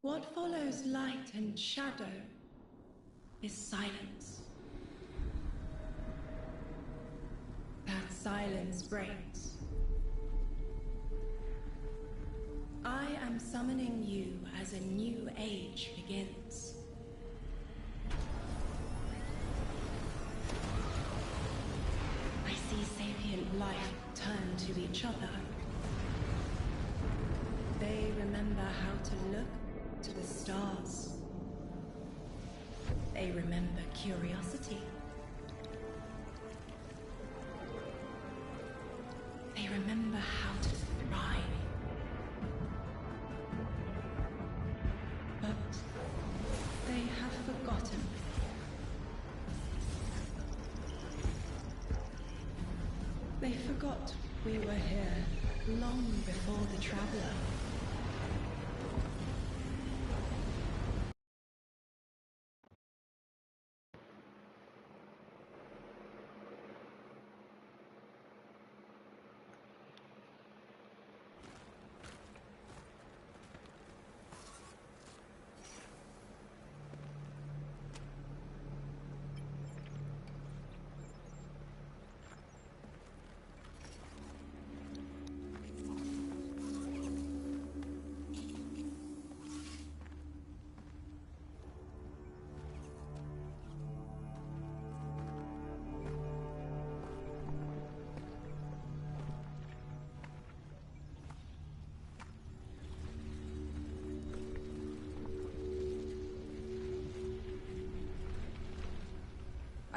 What follows light and shadow is silence. That silence breaks. I am summoning you as a new age begins. I see sapient life turn to each other. They remember how to look to the stars. They remember curiosity. They remember how to thrive. But they have forgotten. They forgot we were here long before the Traveler.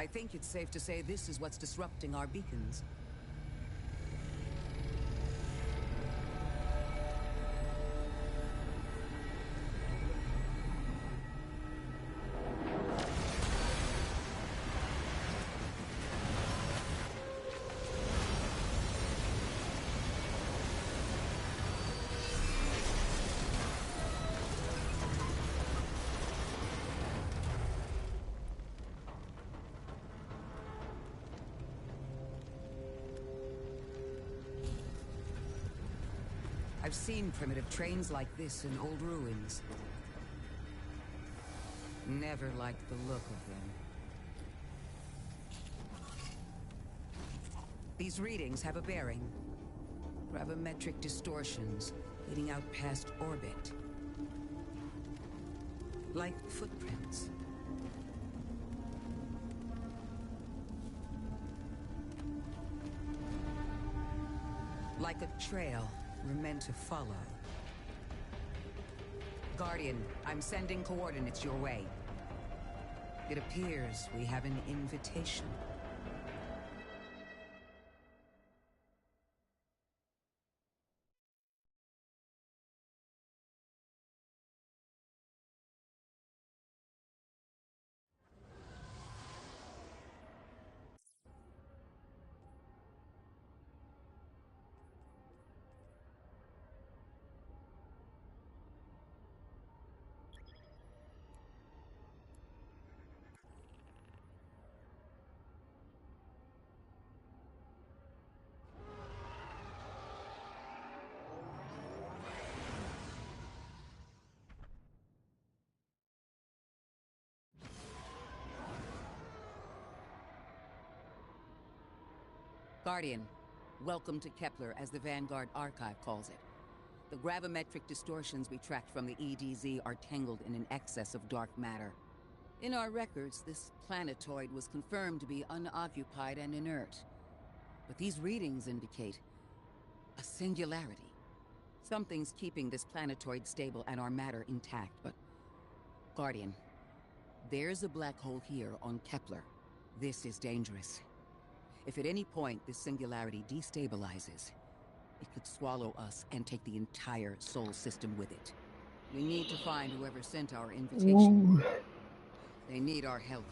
I think it's safe to say this is what's disrupting our beacons. I've seen primitive trains like this in old ruins. Never liked the look of them. These readings have a bearing. Gravimetric distortions leading out past orbit. Like footprints. Like a trail we're meant to follow. Guardian, I'm sending coordinates your way. It appears we have an invitation. Guardian, welcome to Kepler, as the Vanguard Archive calls it. The gravimetric distortions we tracked from the EDZ are tangled in an excess of dark matter. In our records, this planetoid was confirmed to be unoccupied and inert. But these readings indicate a singularity. Something's keeping this planetoid stable and our matter intact, but... Guardian, there's a black hole here on Kepler. This is dangerous. If at any point this singularity destabilizes, it could swallow us and take the entire Sol system with it. We need to find whoever sent our invitation. Ooh. They need our help.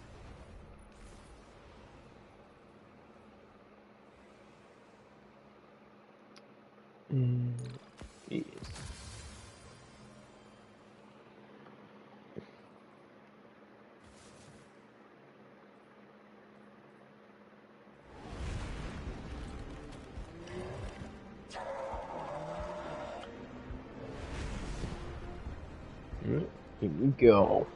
Yes. Right, here we go.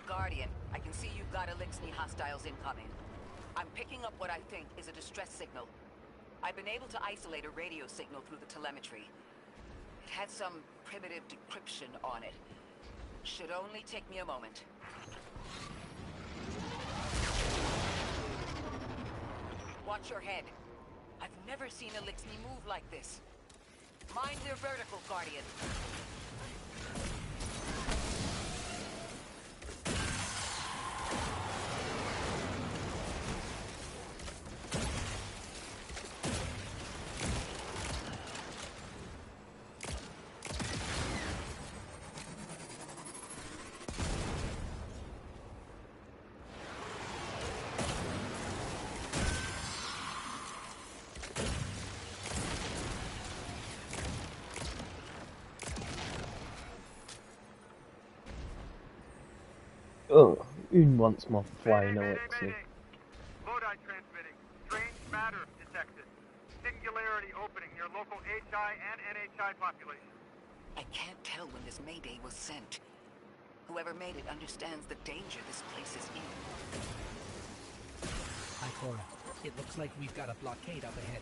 Guardian, I can see you've got Elixni hostiles incoming. I'm picking up what I think is a distress signal. I've been able to isolate a radio signal through the telemetry. It had some primitive decryption on it. Should only take me a moment. Watch your head. I've never seen Elixni move like this. Mind their vertical, Guardian. Oh, who wants more flying elixir? Lodi transmitting. Strange matter detected. Singularity opening near local HI and NHI population. I can't tell when this Mayday was sent. Whoever made it understands the danger this place is in. Hi, Cora. It looks like we've got a blockade up ahead.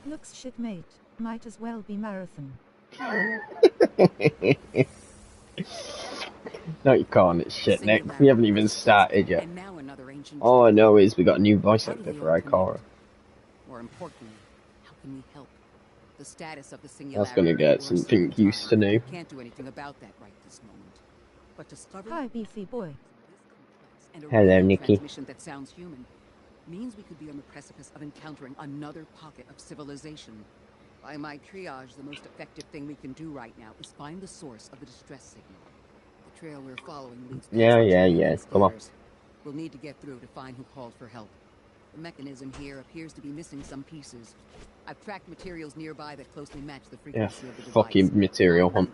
Looks shit, mate. Might as well be marathon. No, you can't. It's shit, Nick. We haven't even started yet. All I know is we got a new voice actor for Ikora. More importantly, how can we help? The status of the singularity. That's gonna get something used to new. Can't do anything about that right this moment. But discovering Hi, beefy boy. Hello, Nikki. Transmission that sounds human means we could be on the precipice of encountering another pocket of civilization. By my triage, the most effective thing we can do right now is find the source of the distress signal. The trail we're following leads past Yeah. Come on. We'll need to get through to find who called for help. The mechanism here appears to be missing some pieces. I've tracked materials nearby that closely match the frequency of the device. Fucking material hunt.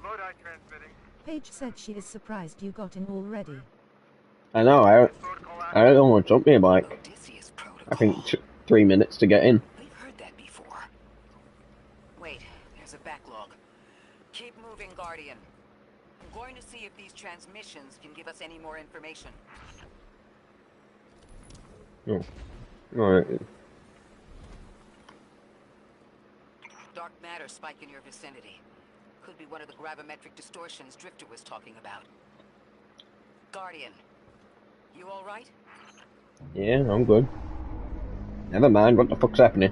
Lodi transmitting. Paige said she is surprised you got in already. I know. I don't know what took me like. I think 3 minutes to get in. We've heard that before. Wait, there's a backlog. Keep moving, Guardian. I'm going to see if these transmissions can give us any more information. Oh. Alright. Dark matter spike in your vicinity. Could be one of the gravimetric distortions Drifter was talking about. Guardian, you all right? Yeah, I'm good. Never mind, what the fuck's happening?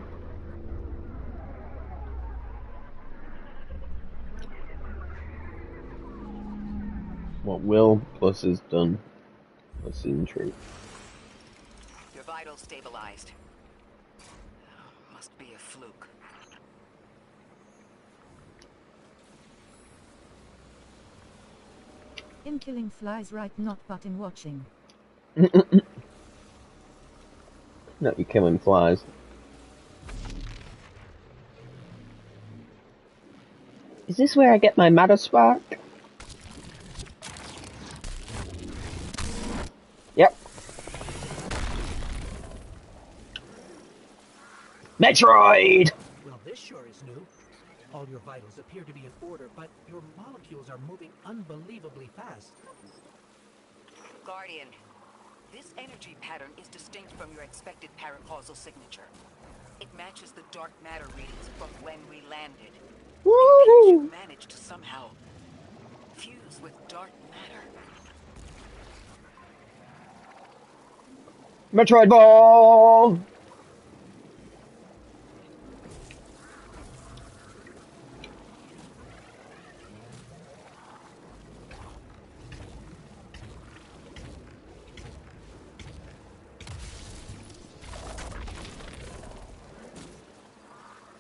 What Will plus has done. That's in truth. Your vitals stabilized. Must be a fluke. In killing flies right, not but in watching. Not you killing flies. Is this where I get my matter spark? Yep. Metroid! Well, this sure is new. All your vitals appear to be in order, but your molecules are moving unbelievably fast. Guardian, This energy pattern is distinct from your expected paracausal signature. It matches the dark matter readings from when we landed. It appears you've managed to somehow fuse with dark matter. Metroid Ball!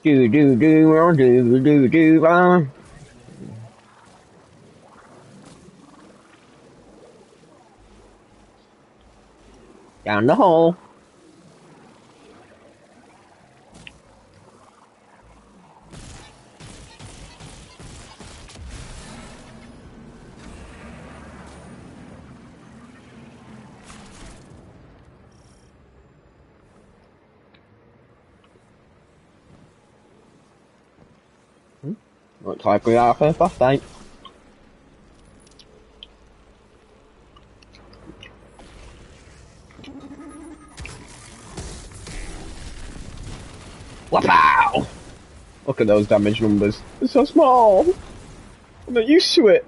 Do. Down the hole. Looks like we are for birthday. Wow! Look at those damage numbers. They're so small. I'm not used to it.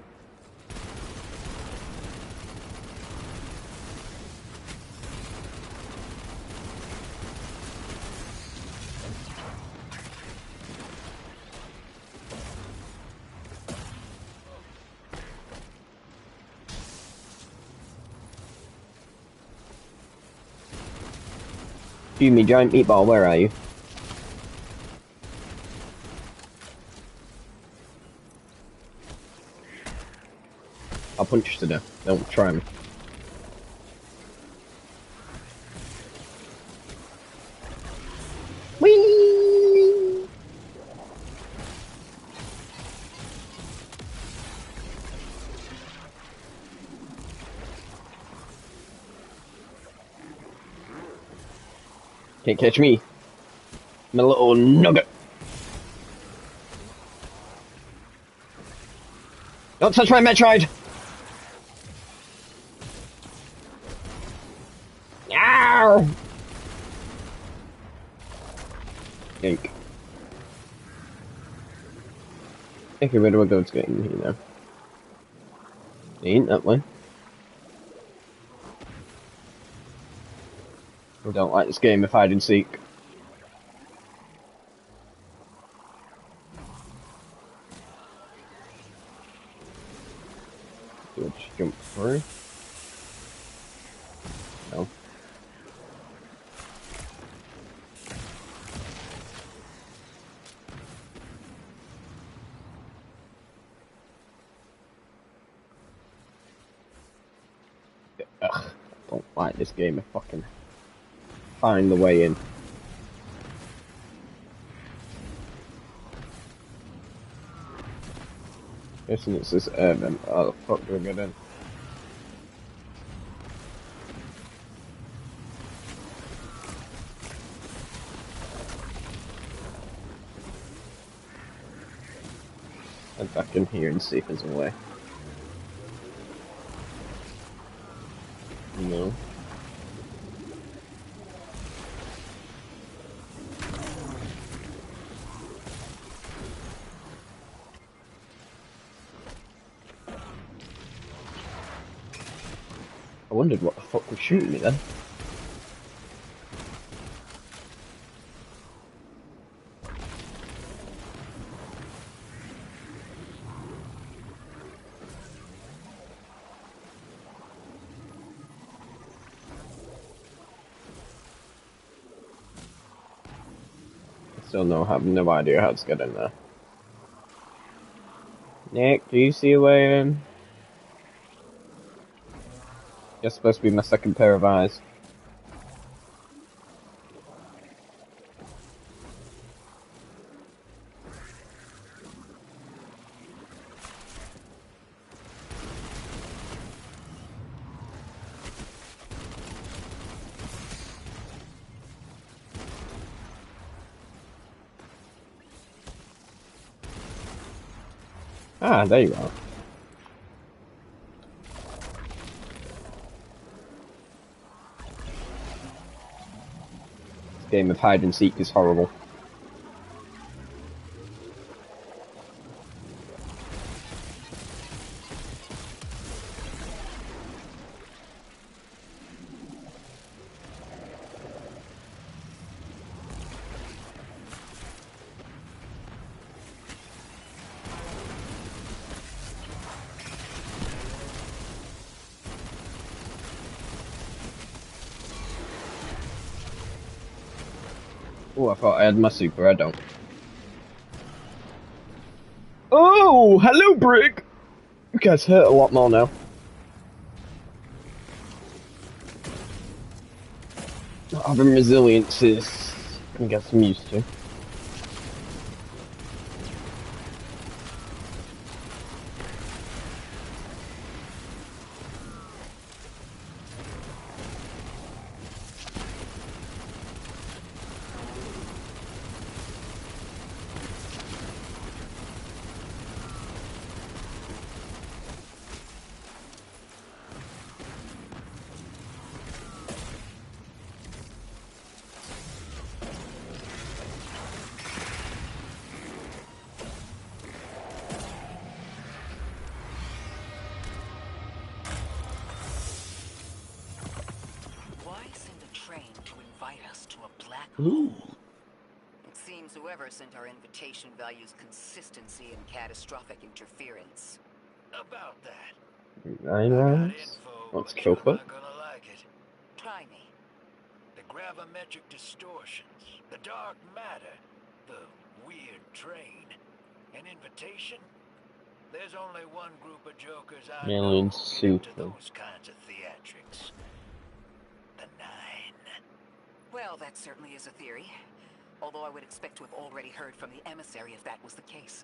Excuse me, giant meatball, where are you? I'll punch you to death. Don't try me. Whee! Can't catch me. I'm a little nugget. Don't touch my Metroid! Ow! Yank. Okay, where do I go to get in here now? Ain't that way. I don't like this game of hide and seek. Do I just jump through? No. Ugh, I don't like this game of fucking find the way in. Guessing it's this airman. How the fuck do I get in? Head back in here and see if there's a way. No. I wondered what the fuck was shooting me then. Still have no idea how to get in there. Nick, do you see a way in? You're supposed to be my second pair of eyes. Ah, there you are. game of hide and seek is horrible. Oh, I thought I had my super, I don't. Oh, hello, Brig! You guys hurt a lot more now. Having resilience is, I guess I'm used to. Ooh. It seems whoever sent our invitation values consistency and catastrophic interference. About that. I know. Let's kill for it. Gonna like it. Try me. The gravimetric distortions, the dark matter, the weird train. An invitation? There's only one group of jokers I know Alien who get super. into those kinds of theatrics. The Nine. Well, that certainly is a theory. Although I would expect to have already heard from the emissary if that was the case.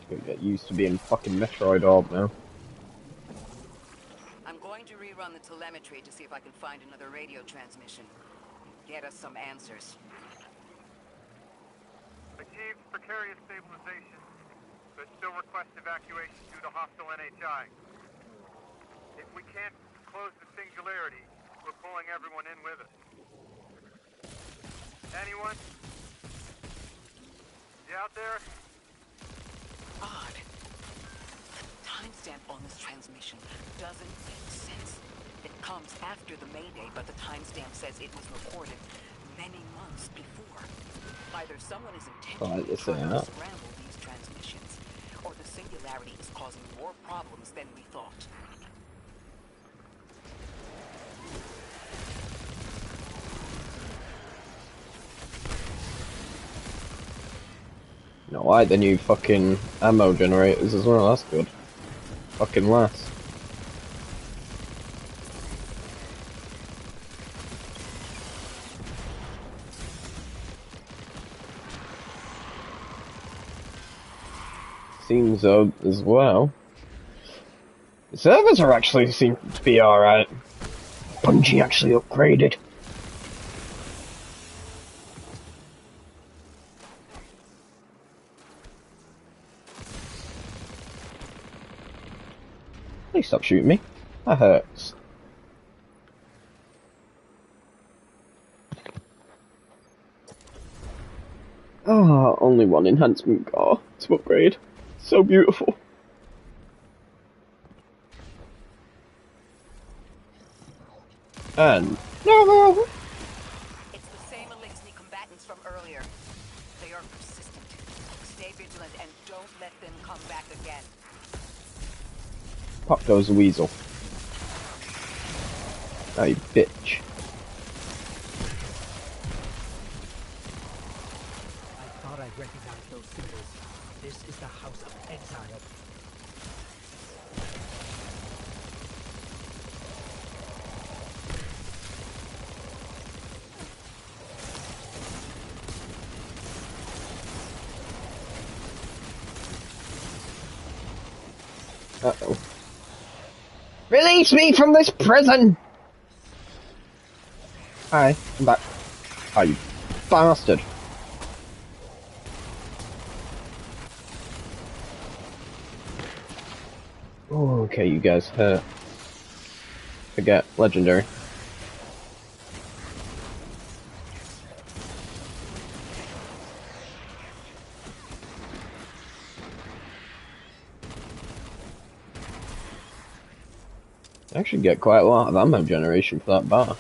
Gonna get used to being fucking Metroid Orb now. I'm going to rerun the telemetry to see if I can find another radio transmission. Get us some answers. Achieved precarious stabilization, but still request evacuation due to hostile NHI. If we can't close the singularity, we're pulling everyone in with us. Anyone? You out there? Odd. The timestamp on this transmission doesn't make sense. It comes after the Mayday, but the timestamp says it was recorded many months before. Either someone is intentionally trying to scramble these transmissions, or the singularity is causing more problems than we thought. No, I like the new fucking ammo generators as well, that's good. Fucking last. Seems as well. The servers are actually seem to be alright. Bungie actually upgraded. Please stop shooting me. That hurts. Ah, only one enhancement car to upgrade. So beautiful. And no. It's the same Elixni combatants from earlier. They are persistent. Stay vigilant and don't let them come back again. Pop goes the weasel. Oh, you bitch. I thought I recognized those symbols. This is the House of Exile. Uh-oh. Release me from this prison! Hi, I'm back. Oh, you bastard. Oh, okay, you guys hurt. Forget, legendary. I actually get quite a lot of ammo generation for that bar.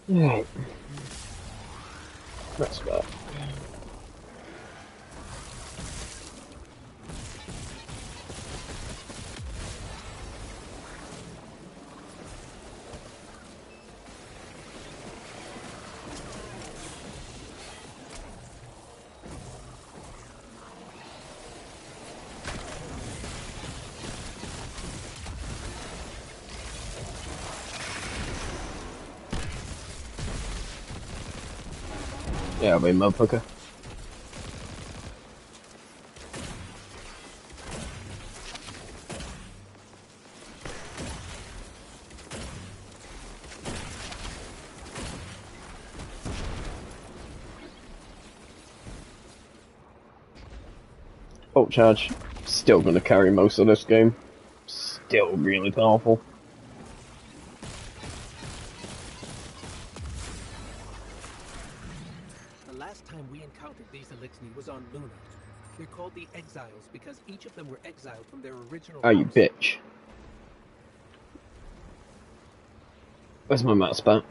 Right. That's bad. Yeah, wait, motherfucker. Bolt charge. Still gonna carry most of this game. Still really powerful. The last time we encountered these Elixni was on Luna. They're called the Exiles because each of them were exiled from their original Oh, you house. bitch. Where's my mouse spot?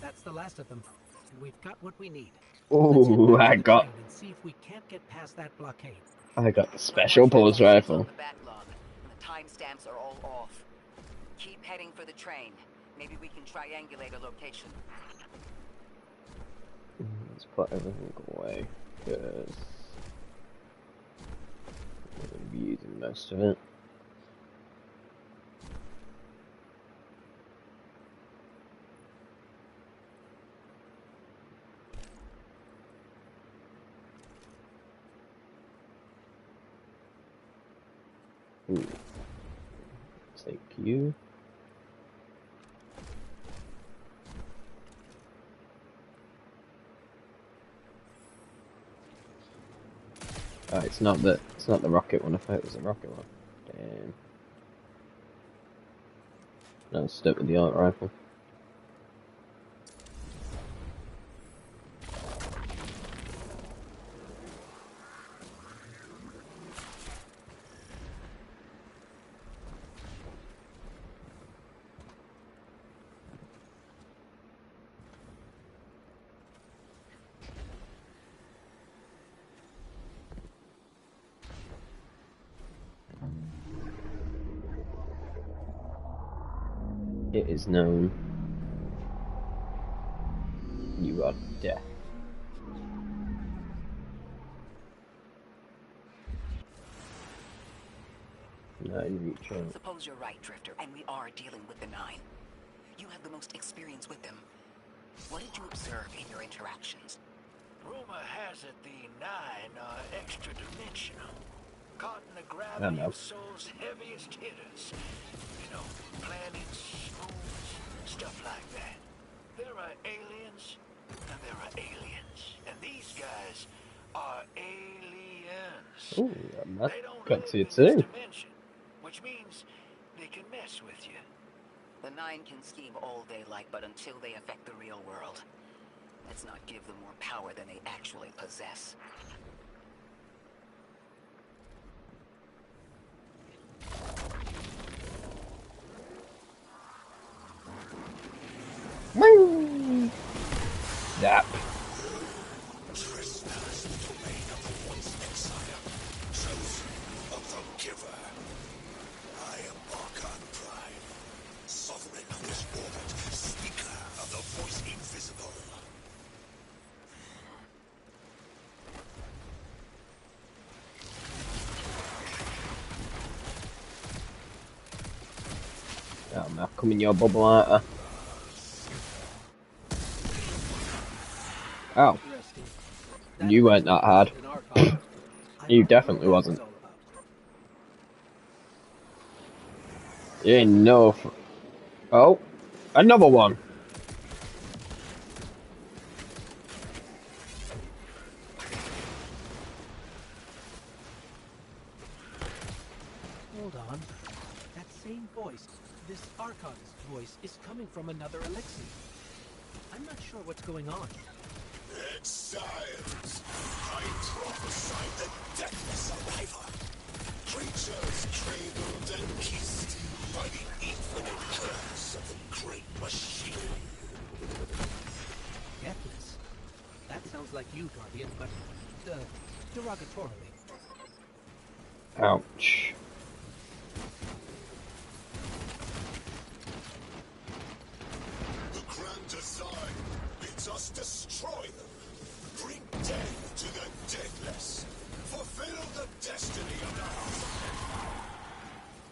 That's the last of them. We've got what we need. Ooh, I Let's head back to the got train and see if we can't get past that blockade. the special pulse rifle. The backlog. The timestamps are all off. Keep heading for the train. Maybe we can triangulate a location. Let's put everything away, because we're going to be using most of it. Ooh. Take you. Oh, it's not the rocket one. I thought it was the rocket one. Damn. No, stick with the art rifle. It is known. You are death. Nine reach out. Suppose you're right, Drifter, and we are dealing with the Nine. You have the most experience with them. What did you observe in your interactions? Rumor has it the Nine are extra-dimensional. Caught in the I gravity know. of Soul's heaviest hitters. You know, planets, moons, stuff like that. There are aliens, and there are aliens. And these guys are aliens. Ooh, I They don't got live to see in it this too. dimension, which means they can mess with you. The Nine can scheme all they like, but until they affect the real world, let's not give them more power than they actually possess. Woo! Zap. Trespass the domain of the once exile, chosen of the giver. I am Now come in your bubble lighter. Oh, Interesting. you weren't that hard. An archive. I You don't know definitely what wasn't. that was all about. You ain't no. Oh, another one. Hold on. That same voice, this Archon's voice, is coming from another elixir. I'm not sure what's going on. Exiles! I prophesy the deathless survivor. Creatures cradled and kissed by the infinite curse of the great machine. Deathless? That sounds like you, Guardian, but, derogatorily. Ouch. The grand design bids us destroy them, bring death to the deathless, fulfill the destiny of the house.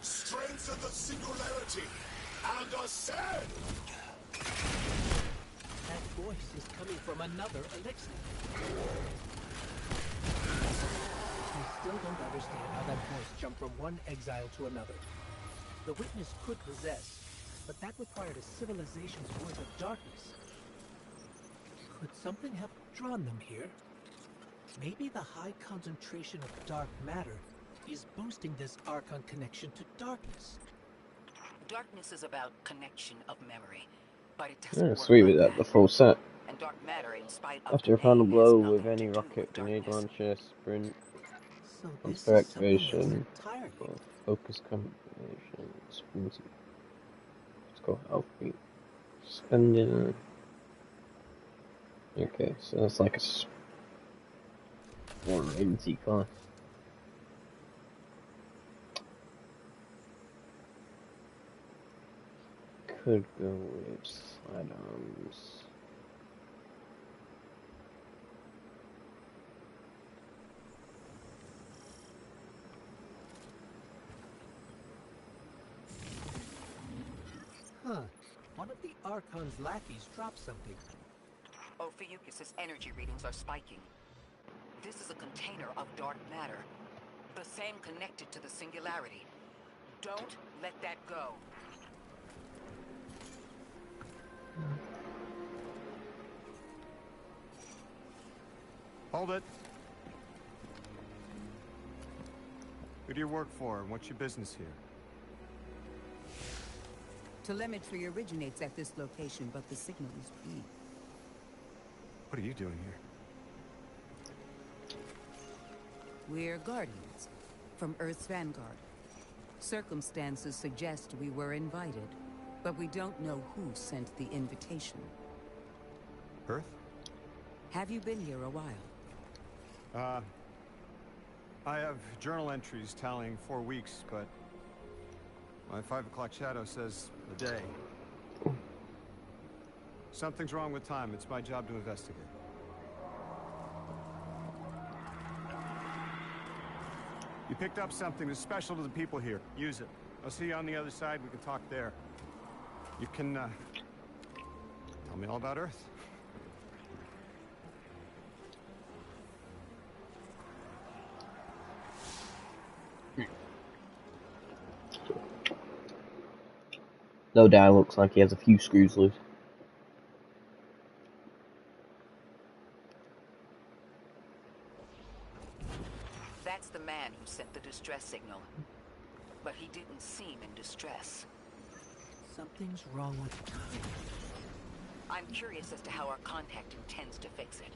Strengthen the singularity and ascend! That voice is coming from another elixir. I still don't understand how that voice jumped from one exile to another. The witness could possess, but that required a civilization's worth of darkness. Could something have drawn them here? Maybe the high concentration of dark matter is boosting this Archon connection to darkness. Darkness is about connection of memory, but it doesn't Yeah, work sweet like with that, that. the full set. And dark matter, in spite of After a decay, final has blow with nothing any to do rocket, with grenade darkness. launcher, sprint, So this transfer is something else activation, entirely. or focus combination, sprint. Let's go healthy. Spending. Okay, so that's like a 180 class. Could go with sidearms. Huh. One of the Archon's lackeys dropped something. Ophiuchus's energy readings are spiking. This is a container of dark matter. The same connected to the singularity. Don't let that go. Hold it. Who do you work for, and what's your business here? Telemetry originates at this location, but the signal is weak. What are you doing here? We're Guardians, from Earth's vanguard. Circumstances suggest we were invited, but we don't know who sent the invitation. Earth? Have you been here a while? I have journal entries tallying 4 weeks, but my 5 o'clock shadow says a day. Something's wrong with time. It's my job to investigate. You picked up something that's special to the people here. Use it. I'll see you on the other side. We can talk there. You can, tell me all about Earth. No doubt looks like he has a few screws loose. That's the man who sent the distress signal. But he didn't seem in distress. Something's wrong with time. I'm curious as to how our contact intends to fix it.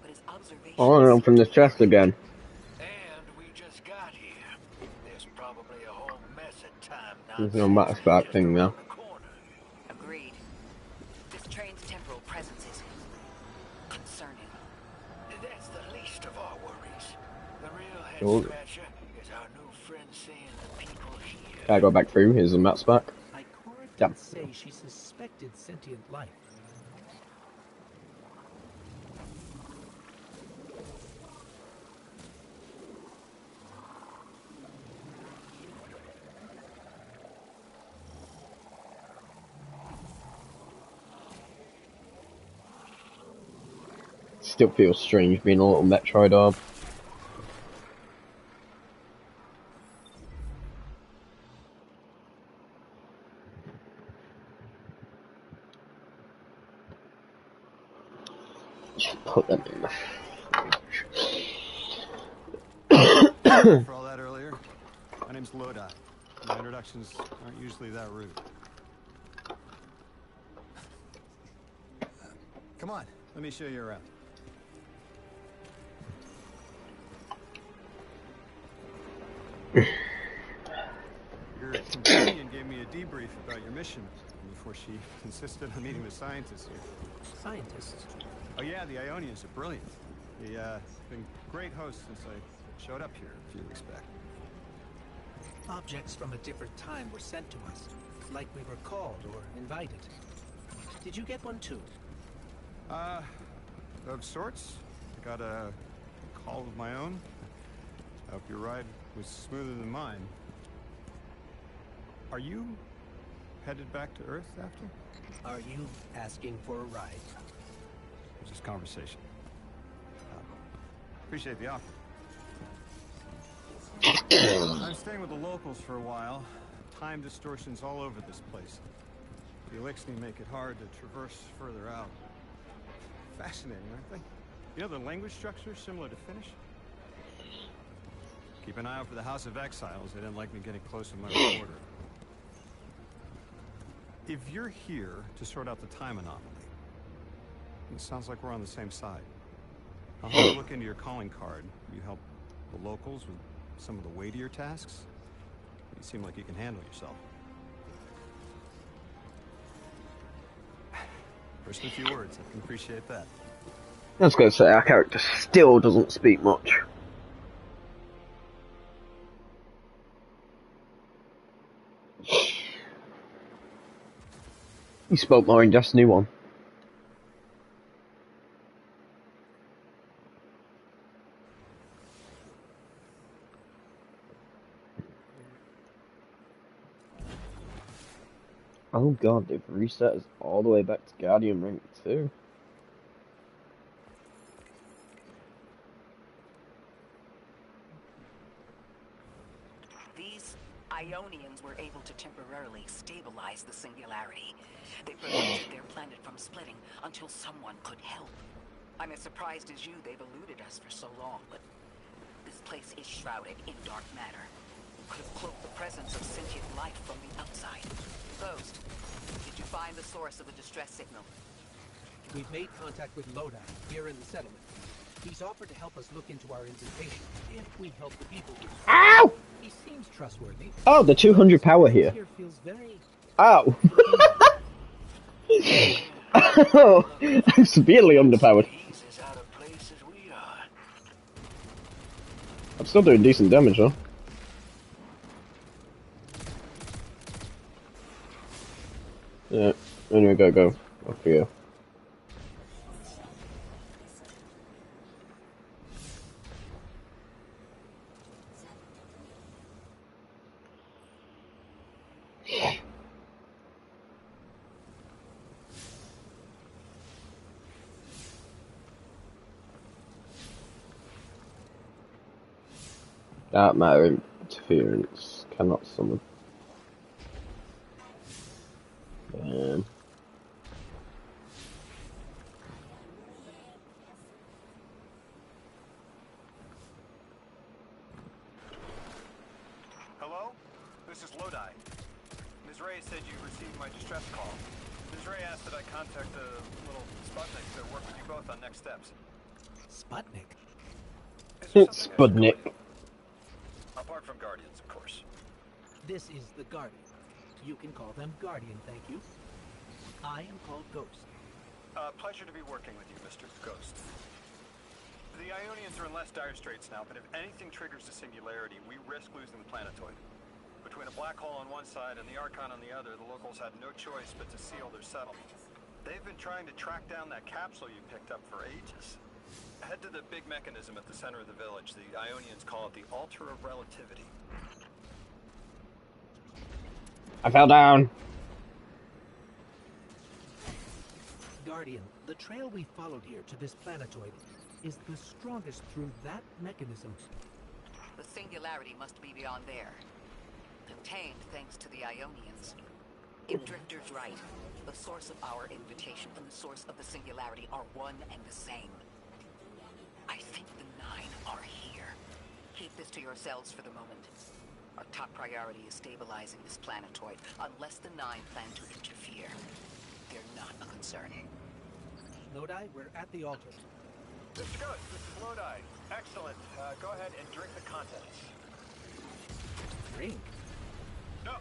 But his observations... Oh, I'm from the chest again. And we just got here. There's probably a whole mess of time There's no nonsense matter back just thing now. around the corner. Agreed. This train's temporal presence is concerning. That's the least of our worries. The real head Sure. scratcher is our new friend seeing the people here. Can I go back through? Here's the map's back. Ikora Yeah. did say she suspected sentient life. Still feels strange being a little Metroid orb. Just put them in. For all that earlier, my name's Lodi. My introductions aren't usually that rude. Come on, let me show you around. Your companion gave me a debrief about your mission before she insisted on meeting the scientists here. Scientists? Oh yeah, the Ionians are brilliant. They've been great hosts since I showed up here a few weeks back. Objects from a different time were sent to us, like we were called or invited. Did you get one too? Of sorts. I got a call of my own. I hope your ride was smoother than mine. Are you headed back to Earth after? Are you asking for a ride? It was just conversation. Appreciate the offer. I'm staying with the locals for a while. Time distortions all over this place. The Elixni make it hard to traverse further out. Fascinating, aren't they? You know, the language structure is similar to Finnish. Keep an eye out for the House of Exiles. They didn't like me getting close to my reporter. If you're here to sort out the time anomaly, it sounds like we're on the same side. I'll have a look into your calling card. You help the locals with some of the weightier tasks. You seem like you can handle yourself. First, a few words. I can appreciate that. I was going to say, our character still doesn't speak much. He spoke more in Destiny 1. Oh god, they've reset us all the way back to Guardian rank 2. These Ionians were able to temporarily stabilize the singularity. They prevented their planet from splitting until someone could help. I'm as surprised as you they've eluded us for so long, but this place is shrouded in dark matter. Could have cloaked the presence of sentient life from the outside. Ghost, did you find the source of the distress signal? We've made contact with Lodi here in the settlement. He's offered to help us look into our invitation if we help the people. Ow! He seems trustworthy. Oh, the 200 power here. Here feels very... Ow! Oh, I'm severely underpowered. He's as out of place as we are. I'm still doing decent damage though. Yeah, anyway, go. Off you go. Dark matter interference cannot summon. Hello? This is Lodi. Ms. Ray said you received my distress call. Ms. Ray asked that I contact the little Sputnik to work with you both on next steps. Sputnik? Is there It's something I should Sputnik. tell you? Apart from Guardians, of course. This is the Guardian. You can call them Guardian, thank you. I am called Ghost. Pleasure to be working with you, Mr. Ghost. The Ionians are in less dire straits now, but if anything triggers the singularity, we risk losing the planetoid. Between a black hole on one side and the Archon on the other, the locals had no choice but to seal their settlement. They've been trying to track down that capsule you picked up for ages. Head to the big mechanism at the center of the village. The Ionians call it the Altar of Relativity. I fell down. Guardian, the trail we followed here to this planetoid is the strongest through that mechanism. The singularity must be beyond there. Contained thanks to the Ionians. If Drifter's right, the source of our invitation and the source of the singularity are one and the same. I think the Nine are here. Keep this to yourselves for the moment. Our top priority is stabilizing this planetoid, unless the Nine plan to interfere. They're not a concern. Lodi, we're at the altar. Mr. Ghost, this is Lodi. Excellent. Go ahead and drink the contents. Drink? No,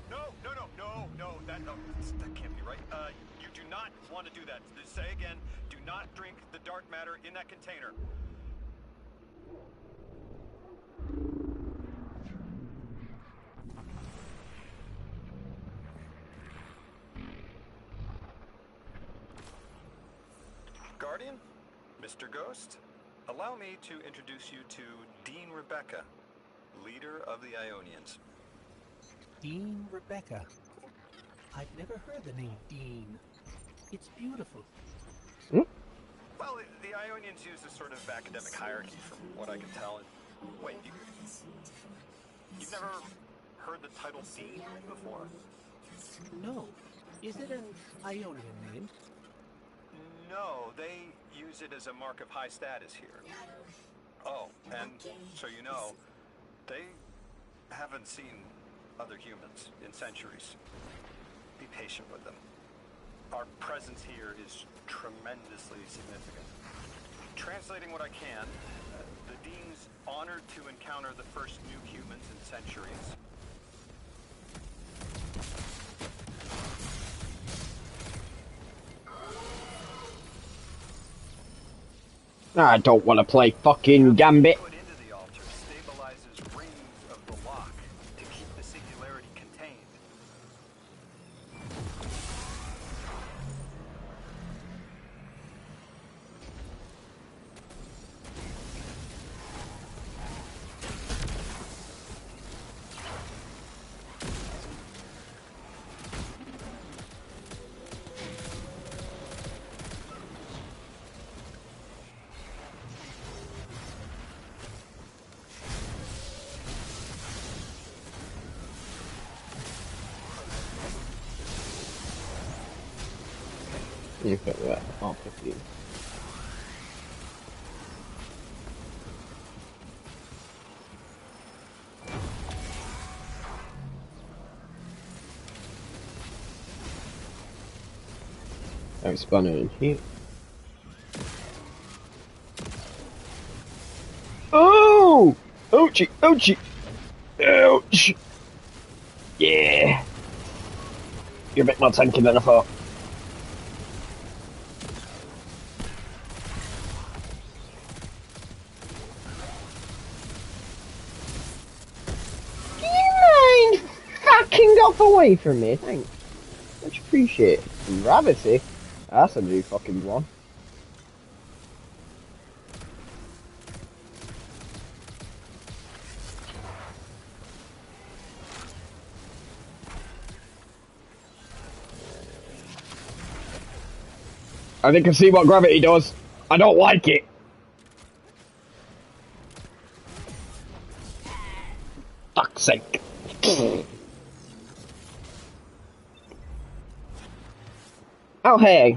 that can't be right. You do not want to do that. Say again, do not drink the dark matter in that container. Guardian, Mr. Ghost, allow me to introduce you to Dean Rebecca, leader of the Ionians. Dean Rebecca. I've never heard the name Dean. It's beautiful. Well, the Ionians use a sort of academic hierarchy from what I can tell. Wait, you've never heard the title Dean before? No. Is it an Ionian name? No, they use it as a mark of high status here. Oh, and so you know, they haven't seen other humans in centuries. Be patient with them. Our presence here is tremendously significant. Translating what I can, the Dean's honored to encounter the first new humans in centuries. I don't want to play fucking Gambit. Put into the altar stabilizes rings of the lock to keep the singularity contained. You put that off with you. Oh, it's spun in here. Oh! Ouchie! Ouchie! Ouch! Yeah! You're a bit more tanky than I thought. Do you mind fucking off away from me? Thanks. Much appreciated. Gravity? That's a new fucking one. I think I see what gravity does. I don't like it. Fuck's sake. Oh, hey.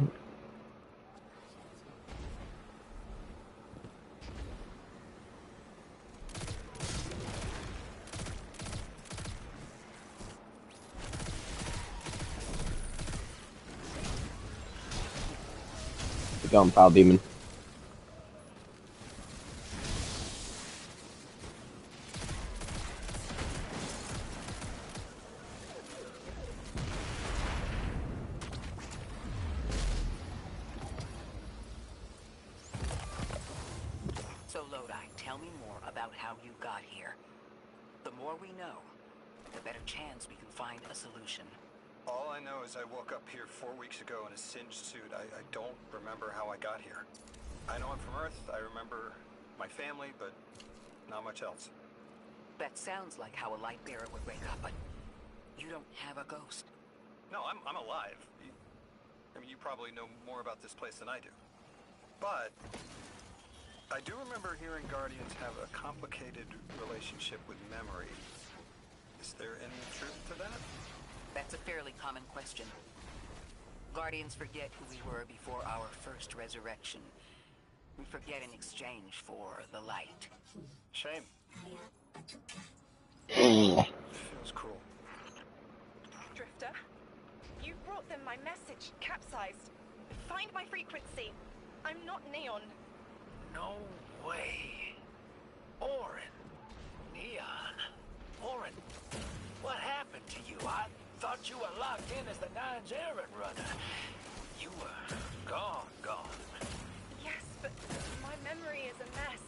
Go on, pal demon. So Lodi, tell me more about how you got here. The more we know, the better chance we can find a solution. All I know is I woke up here 4 weeks ago in a singed suit. I don't remember how I got here. I know I'm from Earth, I remember my family, but not much else. That sounds like how a light bearer would wake up, but you don't have a ghost. No, I'm alive. I mean, you probably know more about this place than I do. But I do remember hearing Guardians have a complicated relationship with memory. Is there any truth to that? That's a fairly common question. Guardians forget who we were before our first resurrection. We forget in exchange for the light. Shame. Mm. Feels cruel. Drifter, you brought them my message, capsized. Find my frequency. I'm not Neon. No way. Orin. Neon. Orin, what happened to you? I thought you were locked in as the Nine's errand runner. You were gone. Yes, but my memory is a mess.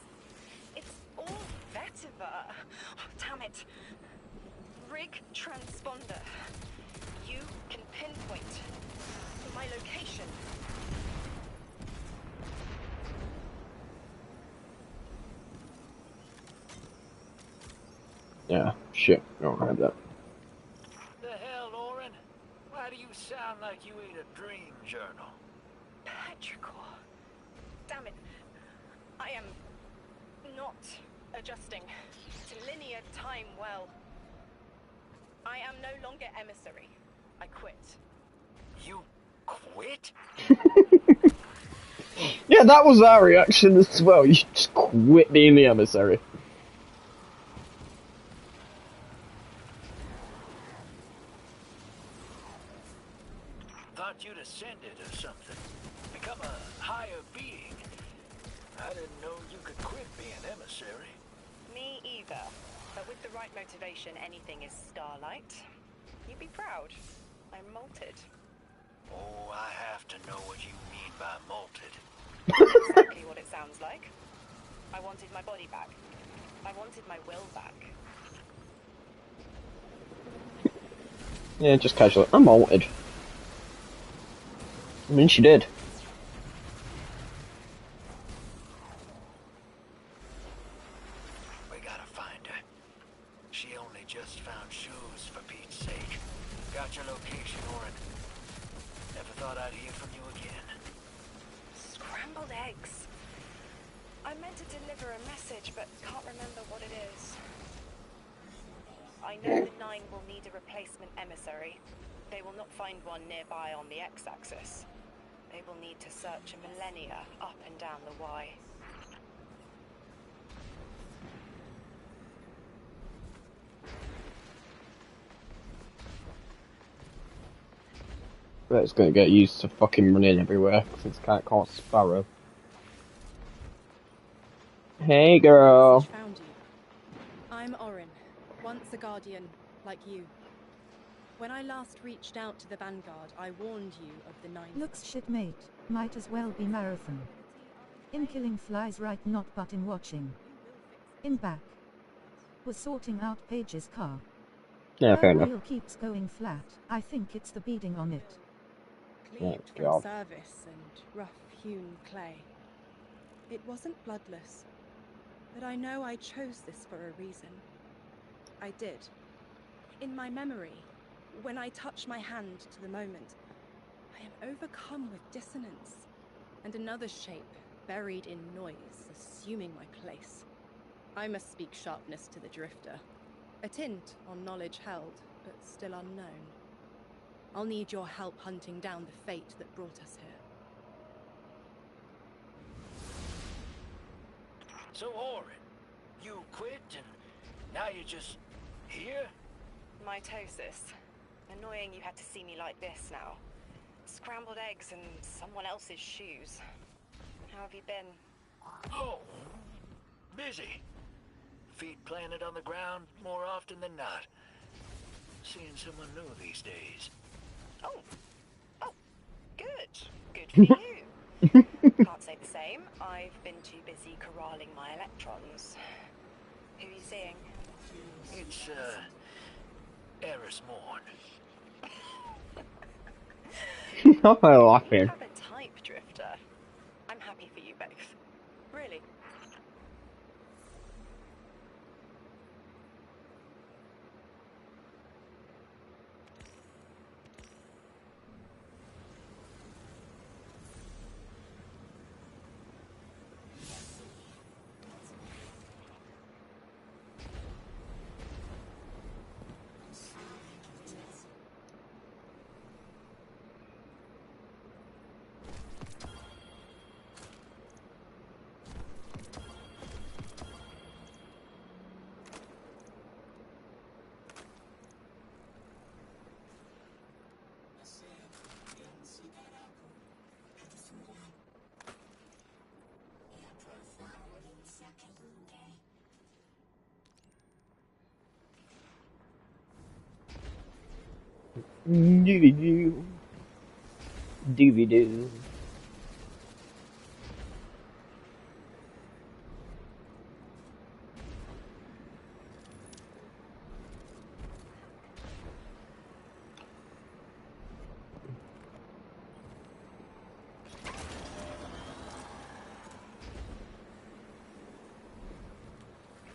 It's all vetiver. Oh, damn it. Rig transponder. You can pinpoint my location. Yeah, shit. I don't have that. The hell, Orin? Why do you sound like you ate a dream journal? Petrichor. Damn it. I am not adjusting to linear time well. I am no longer emissary. I quit. You quit? Yeah, that was our reaction as well. You just quit being the emissary. Thought you'd ascended or something. Become a higher being. I didn't know you could quit being emissary. Me either. But with the right motivation, anything is starlight. You'd be proud. I'm molted. Oh, I have to know what you mean by molted. Exactly what it sounds like. I wanted my body back. I wanted my will back. Yeah, just casually. I'm altered. I mean, she did. We gotta find her. She only just found shoes, for Pete's sake. Got your location, Orin. Never thought I'd hear from you again. Scrambled eggs. I meant to deliver a message, but can't remember what it is. I know the Nine will need a replacement emissary. They will not find one nearby on the X-axis. They will need to search a millennia up and down the Y. But it's gonna get used to fucking running everywhere since can't call Sparrow. Hey, girl. Message found you. I'm Orin, once a Guardian, like you. When I last reached out to the Vanguard, I warned you of the Nine. Looks shit, mate. Might as well be marathon. In killing flies right, not but in watching. In back. Was sorting out Paige's car. Yeah, fair Her enough. wheel keeps going flat. I think it's the beading on it. Cleaved Oh, God. from service and rough-hewn clay. It wasn't bloodless, but I know I chose this for a reason. I did. In my memory, when I touch my hand to the moment, I am overcome with dissonance, and another shape, buried in noise, assuming my place. I must speak sharpness to the drifter. A tint on knowledge held, but still unknown. I'll need your help hunting down the fate that brought us here. So, Orin, you quit and now you're just here? Mitosis. Annoying you had to see me like this now. Scrambled eggs and someone else's shoes. How have you been? Oh, busy. Feet planted on the ground more often than not. Seeing someone new these days. Oh, good. Good for you. Can't say the same. I've been too busy corralling my electrons. Who are you seeing? It's, Eris Morn. I'm laughing. Have a type, Drifter. I'm happy for you both. Really. Doobie-doo. Doobie-doo.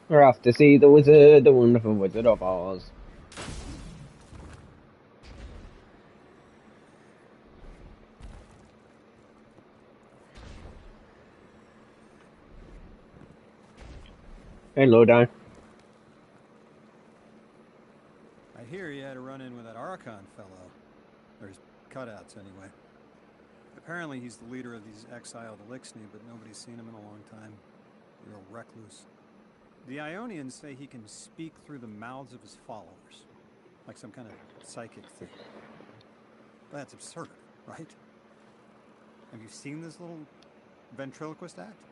We're off to see the wizard, the wonderful Wizard of Oz. Hey, Lowdown. I hear you had a run-in with that Archon fellow. Or his cutouts, anyway. Apparently he's the leader of these exiled Elixni, but nobody's seen him in a long time. Real recluse. The Ionians say he can speak through the mouths of his followers. Like some kind of psychic thing. That's absurd, right? Have you seen this little ventriloquist act?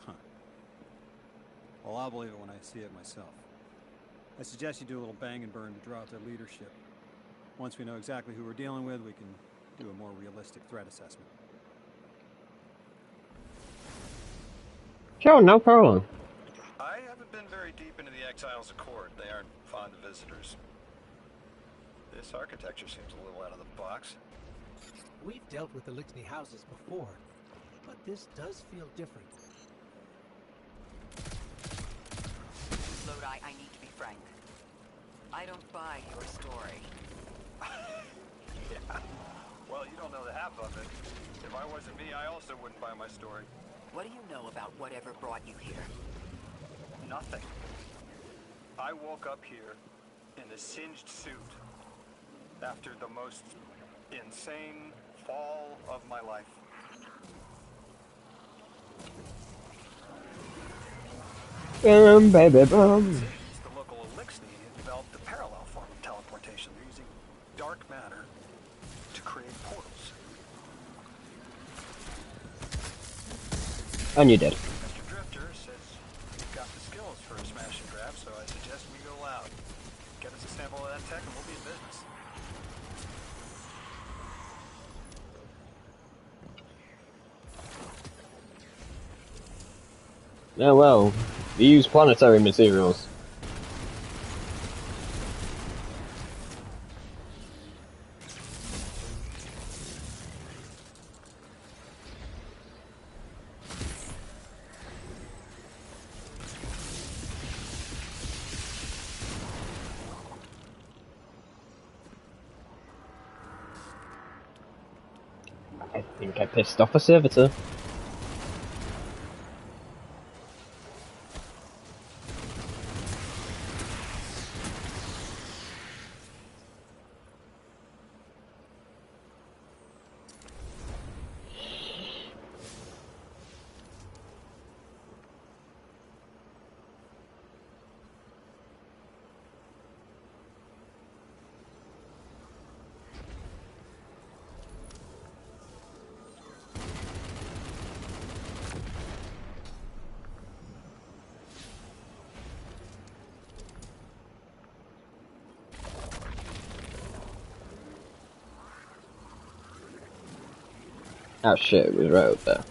Huh. Well, I'll believe it when I see it myself. I suggest you do a little bang and burn to draw out their leadership. Once we know exactly who we're dealing with, we can do a more realistic threat assessment. Sure, no problem. I haven't been very deep into the Exiles Accord. They aren't fond of visitors. This architecture seems a little out of the box. We've dealt with the Elixni houses before, but this does feel different. Lodi, I need to be frank. I don't buy your story. Yeah. Well, you don't know the half of it. If I wasn't me, I also wouldn't buy my story. What do you know about whatever brought you here? Nothing. I woke up here in a singed suit after the most insane fall of my life. Baby, bum. The local Elixni had developed a parallel form of teleportation. They're using dark matter to create portals. And you did. Mr. Drifter says you've got the skills for a smash and grab, so I suggest we go loud. Get us a sample of that tech and we'll be in business. Oh well, we use planetary materials. I think I pissed off a servitor. Oh shit, it was right up there.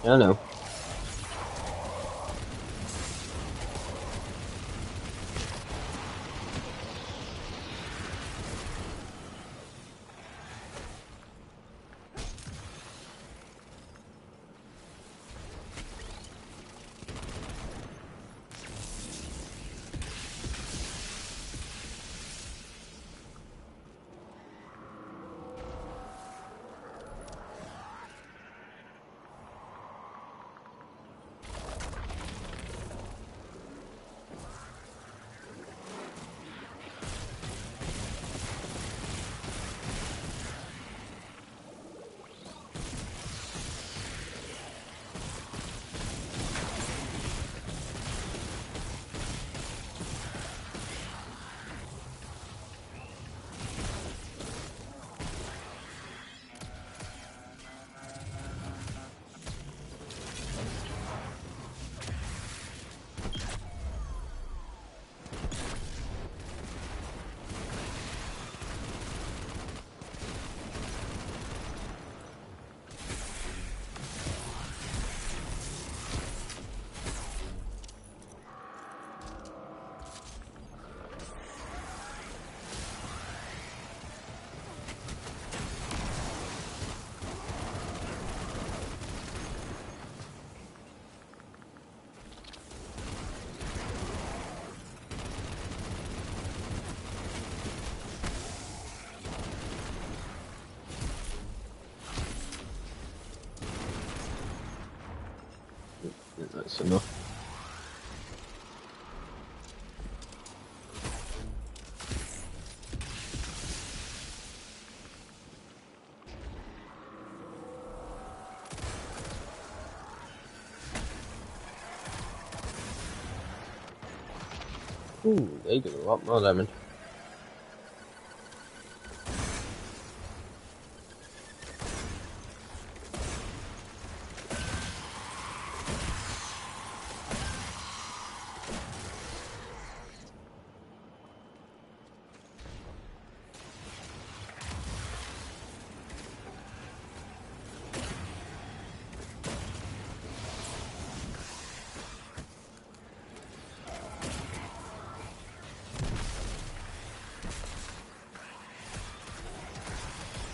I know. That's enough. Ooh, they do a lot more damage.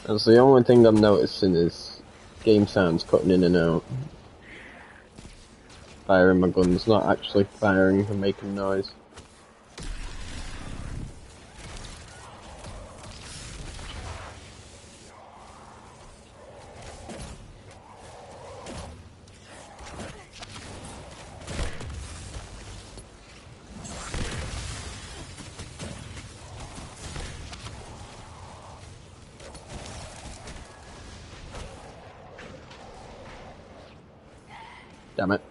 That's the only thing I'm noticing is game sounds cutting in and out. Firing my guns, not actually firing and making noise. Damn it.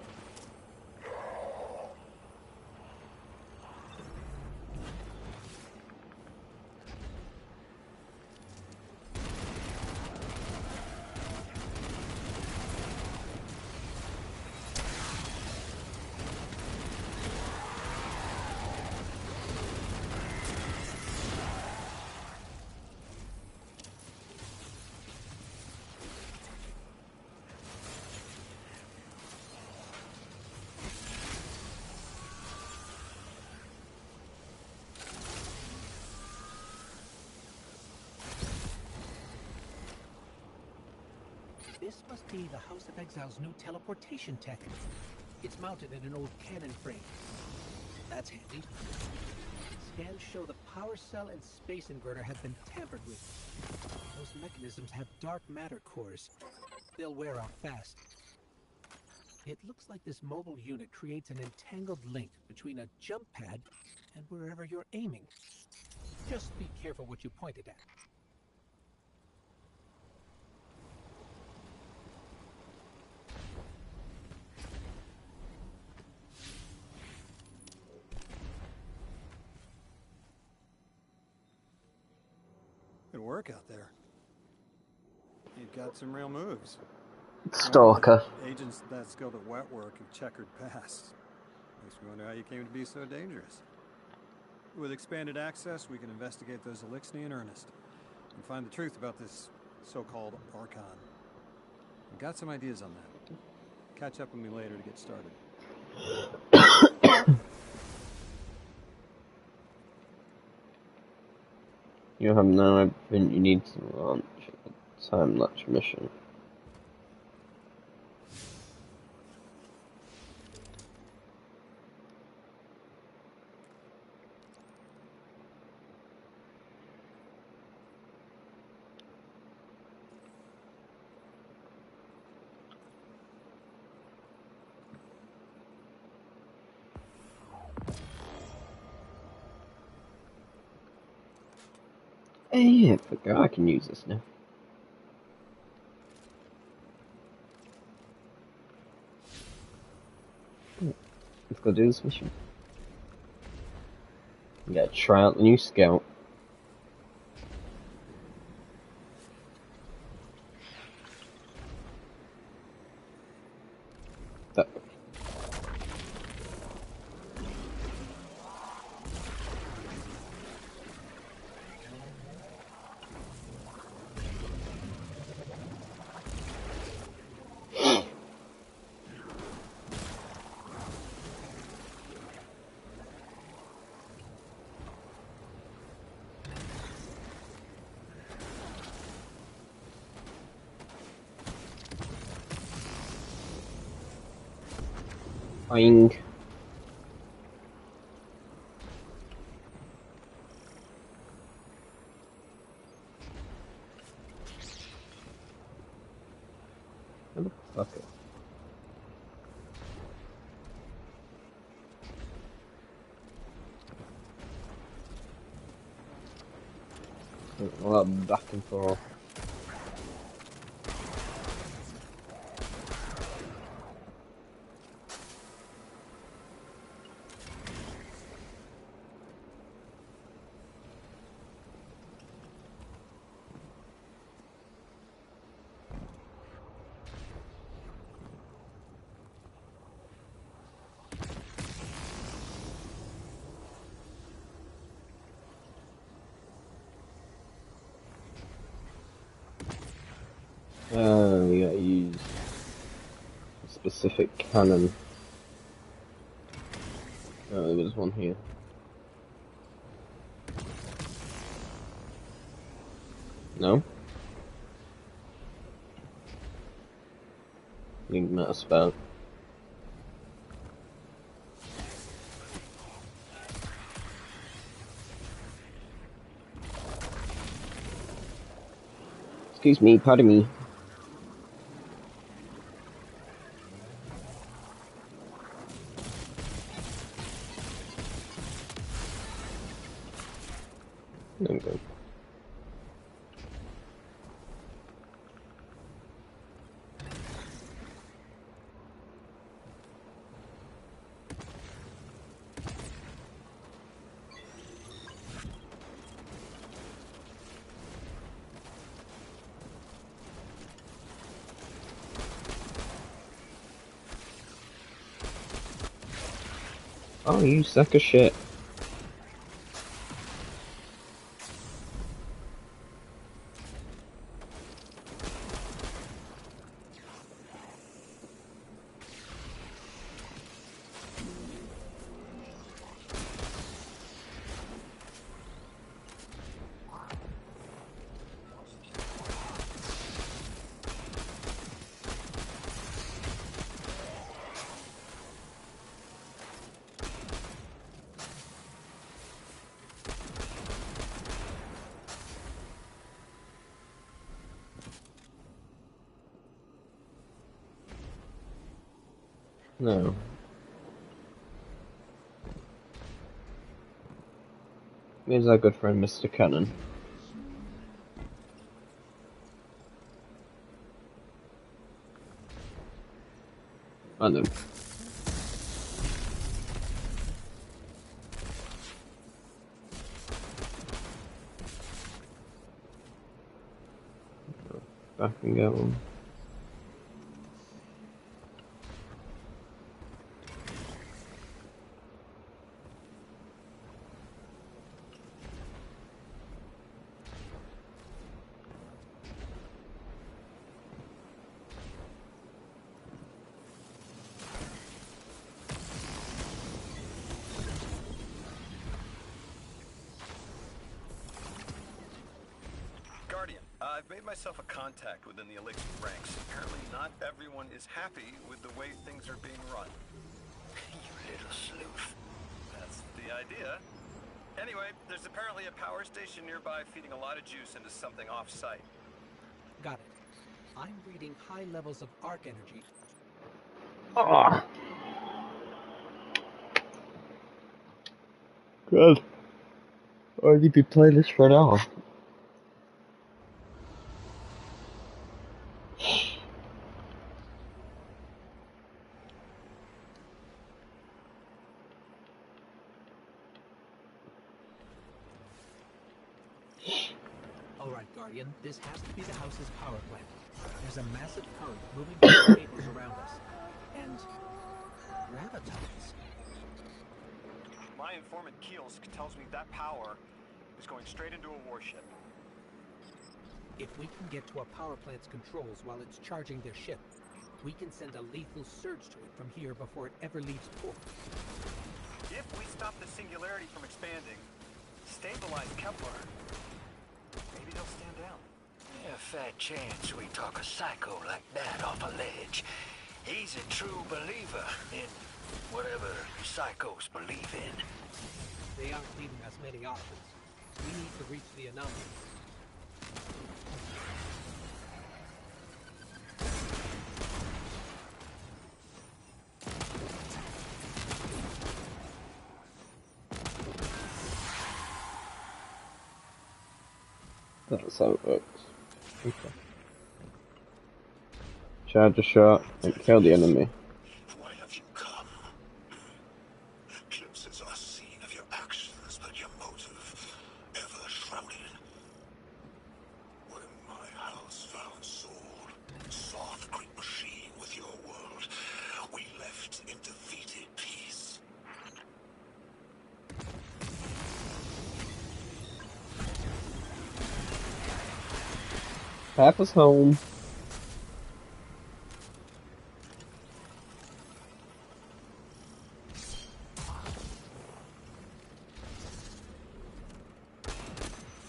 This must be the House of Exile's new teleportation tech. It's mounted in an old cannon frame. That's handy. Scans show the power cell and space inverter have been tampered with. Those mechanisms have dark matter cores. They'll wear out fast. It looks like this mobile unit creates an entangled link between a jump pad and wherever you're aiming. Just be careful what you point it at. Good work out there. You've got some real moves. Stalker. Agents that skilled at wet work have checkered past. Makes me wonder how you came to be so dangerous. With expanded access, we can investigate those Elixni in earnest and find the truth about this so-called Archon. I've got some ideas on that. Catch up with me later to get started. You have now everything you need to launch a time-lapse mission. Hey, I forgot I can use this now. Let's go do this mission. We gotta try out the new scout. That. Boing. Fuck it. A lot of back and forth. We gotta use a specific cannon. Oh, there was one here. No? Think that's about. Excuse me, pardon me. There we go. Oh, you suck of shit. No. Here's our good friend Mr. Cannon. I know. Back and go. Guardian, I've made myself a contact within the Elixir ranks. Apparently not everyone is happy with the way things are being run. You little sleuth. That's the idea. Anyway, there's apparently a power station nearby feeding a lot of juice into something off-site. Got it. I'm reading high levels of arc energy. Ah. Good. Already been playing this for an hour. All right, Guardian, this has to be the house's power plant. There's a massive current moving through the cables around us. And gravitons. My informant Keels tells me that power is going straight into a warship. If we can get to a power plant's controls while it's charging their ship, we can send a lethal surge to it from here before it ever leaves port. If we stop the singularity from expanding, stabilize Kepler, maybe they'll stand down. Yeah, fat chance we talk a psycho like that off a ledge. He's a true believer in whatever psychos believe in. They aren't leaving us many options. We need to reach the anomaly. That's how it works. Okay. Charge a shot and kill the enemy. Why have you come? Glimpses are seen of your actions, but your motive ever shrouded. When my house found soul, saw the great machine with your world, we left in defeated peace. Papa's home.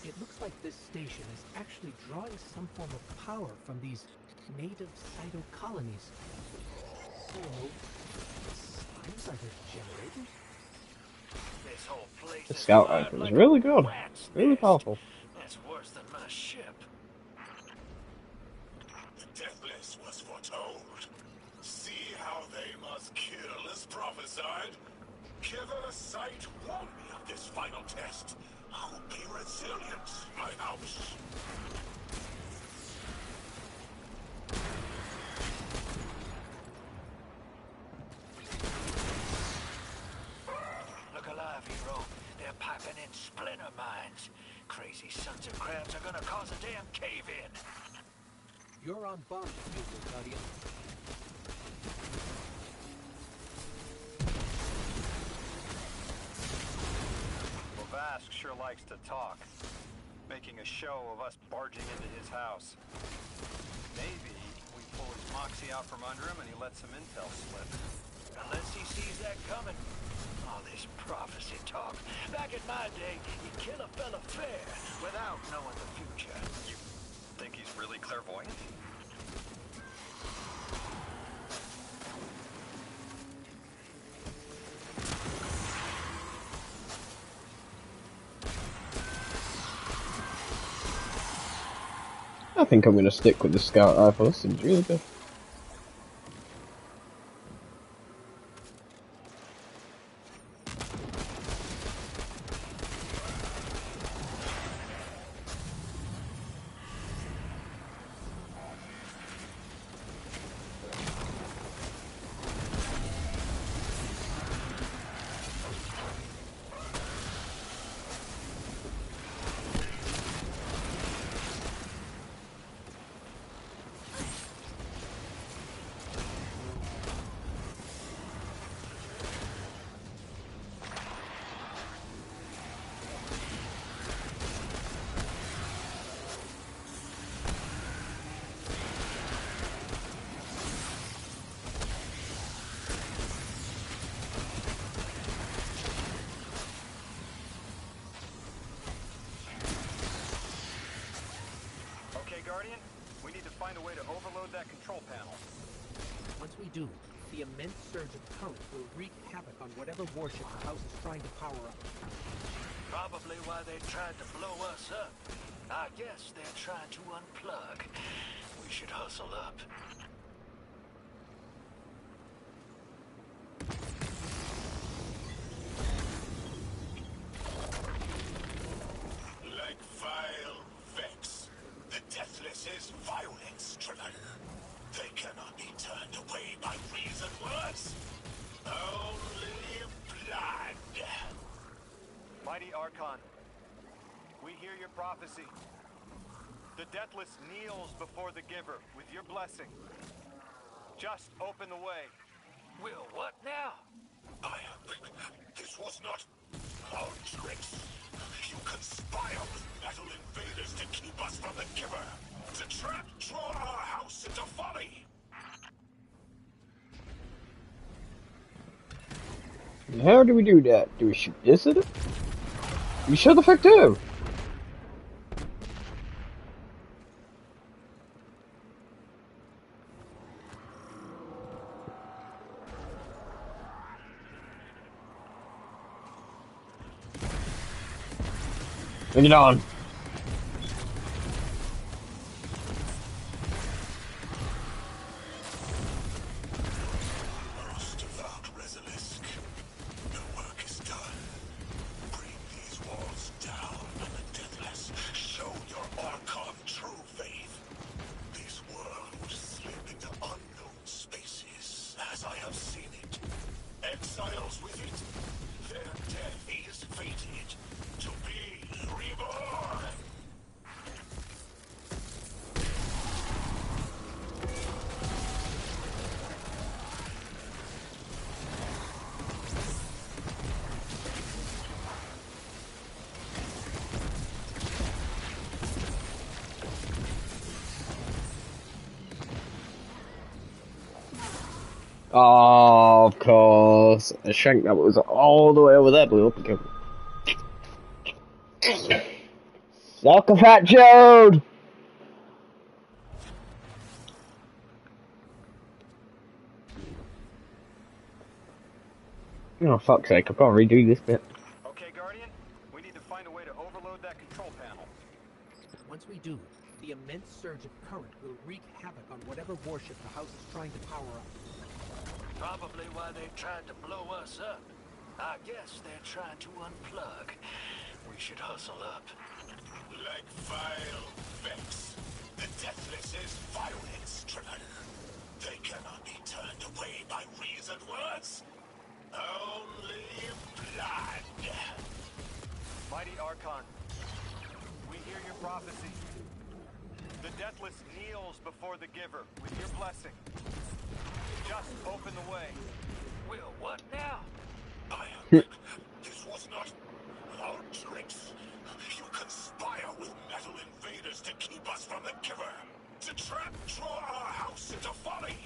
It looks like this station is actually drawing some form of power from these native cytocolonies. So, slimes are their generators? This whole place The is scout alive rifle is like really a good. rat's Really nest. powerful. That's worse than my ship. The Deathless was foretold. See how they must kill as prophesied. Given a sight, warn me of this final test. I'll be resilient, my house. Look alive, hero. They're piping in splinter mines. Crazy sons of crabs are gonna cause a damn cave-in. You're on bond, Bugle Guardian. Well, Vask sure likes to talk, making a show of us barging into his house. Maybe we pull his moxie out from under him and he lets some intel slip. Unless he sees that coming. All this prophecy talk. Back in my day, you kill a fella fair without knowing the future. You think he's really clairvoyant? I think I'm gonna stick with the scout rifle. This seems really good. Okay, Guardian, we need to find a way to overload that control panel. Once we do, the immense surge of current will wreak havoc on whatever warship the house is trying to power up. Probably why they tried to blow us up. I guess they're trying to unplug. We should hustle up. Like vile Vex, the Deathless is violence-driven. They cannot be turned away by reason words. Only blood. Mighty Archon, we hear your prophecy. The Deathless kneels before the Giver with your blessing. Just open the way. Will what now? This was not our tricks. You conspire with metal invaders to keep us from the Giver. To draw our house into folly. How do we do that? Do we shoot this at it? We sure the fuck do! Bring it on! Most devout Resilisk, the work is done. Bring these walls down, and the Deathless. Show your Oh, of course. A shank that was all the way over there blew up again. Suck a fat Jode! Oh, fuck's sake, I've got to redo this bit. Okay, Guardian, we need to find a way to overload that control panel. Once we do, the immense surge of current will wreak havoc on whatever warship the house is trying to power up. Probably why they tried to blow us up. I guess they're trying to unplug. We should hustle up. Like vile Vex, the Deathless's violence driven. They cannot be turned away by reasoned words. Only blood. Mighty Archon, we hear your prophecy. The Deathless kneels before the Giver with your blessing. Just open the way. Will what now? This was not our tricks. You conspire with metal invaders to keep us from the Giver. To draw our house into folly.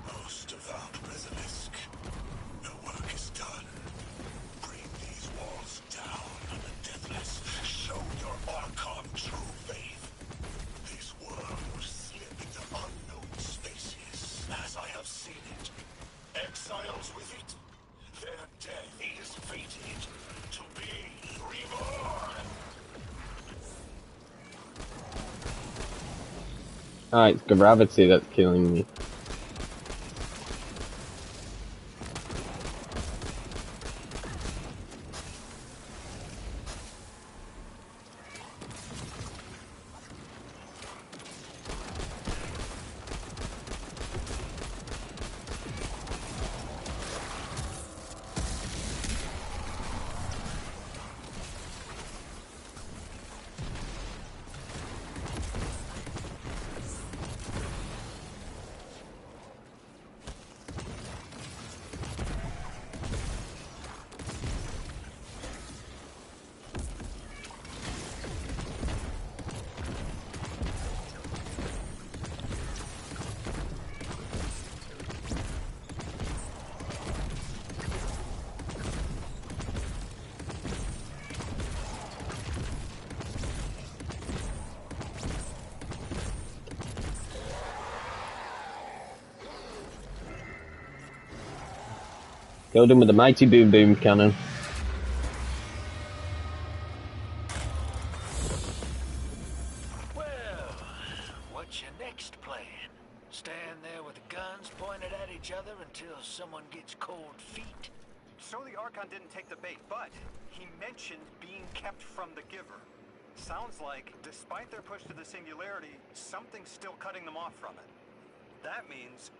Most devout basilisk, the work is done. Bring these walls down, the Deathless. Show your Archon true faith. This world will slip into unknown spaces, as I have seen it. Exiles with it. Their death is fated to be reborn. Alright, it's gravity that's killing me. Killed him with the mighty boom boom cannon. Well, what's your next plan? Stand there with the guns pointed at each other until someone gets cold feet? So the Archon didn't take the bait, but he mentioned being kept from the Giver. Sounds like, despite their push to the Singularity, something's still cutting them off from it. That means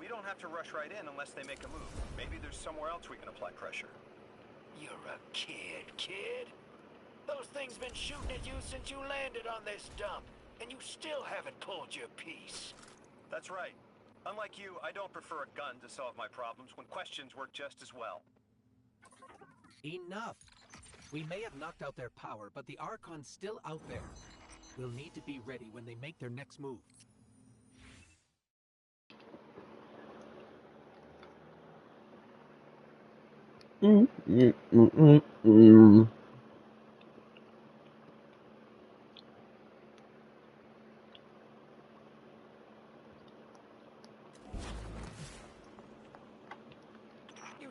we don't have to rush right in unless they make a move. Maybe there's somewhere else we can apply pressure. You're a kid. Those things been shooting at you since you landed on this dump, and you still haven't pulled your piece. That's right. Unlike you, I don't prefer a gun to solve my problems when questions work just as well. Enough! We may have knocked out their power, but the Archon's still out there. We'll need to be ready when they make their next move. You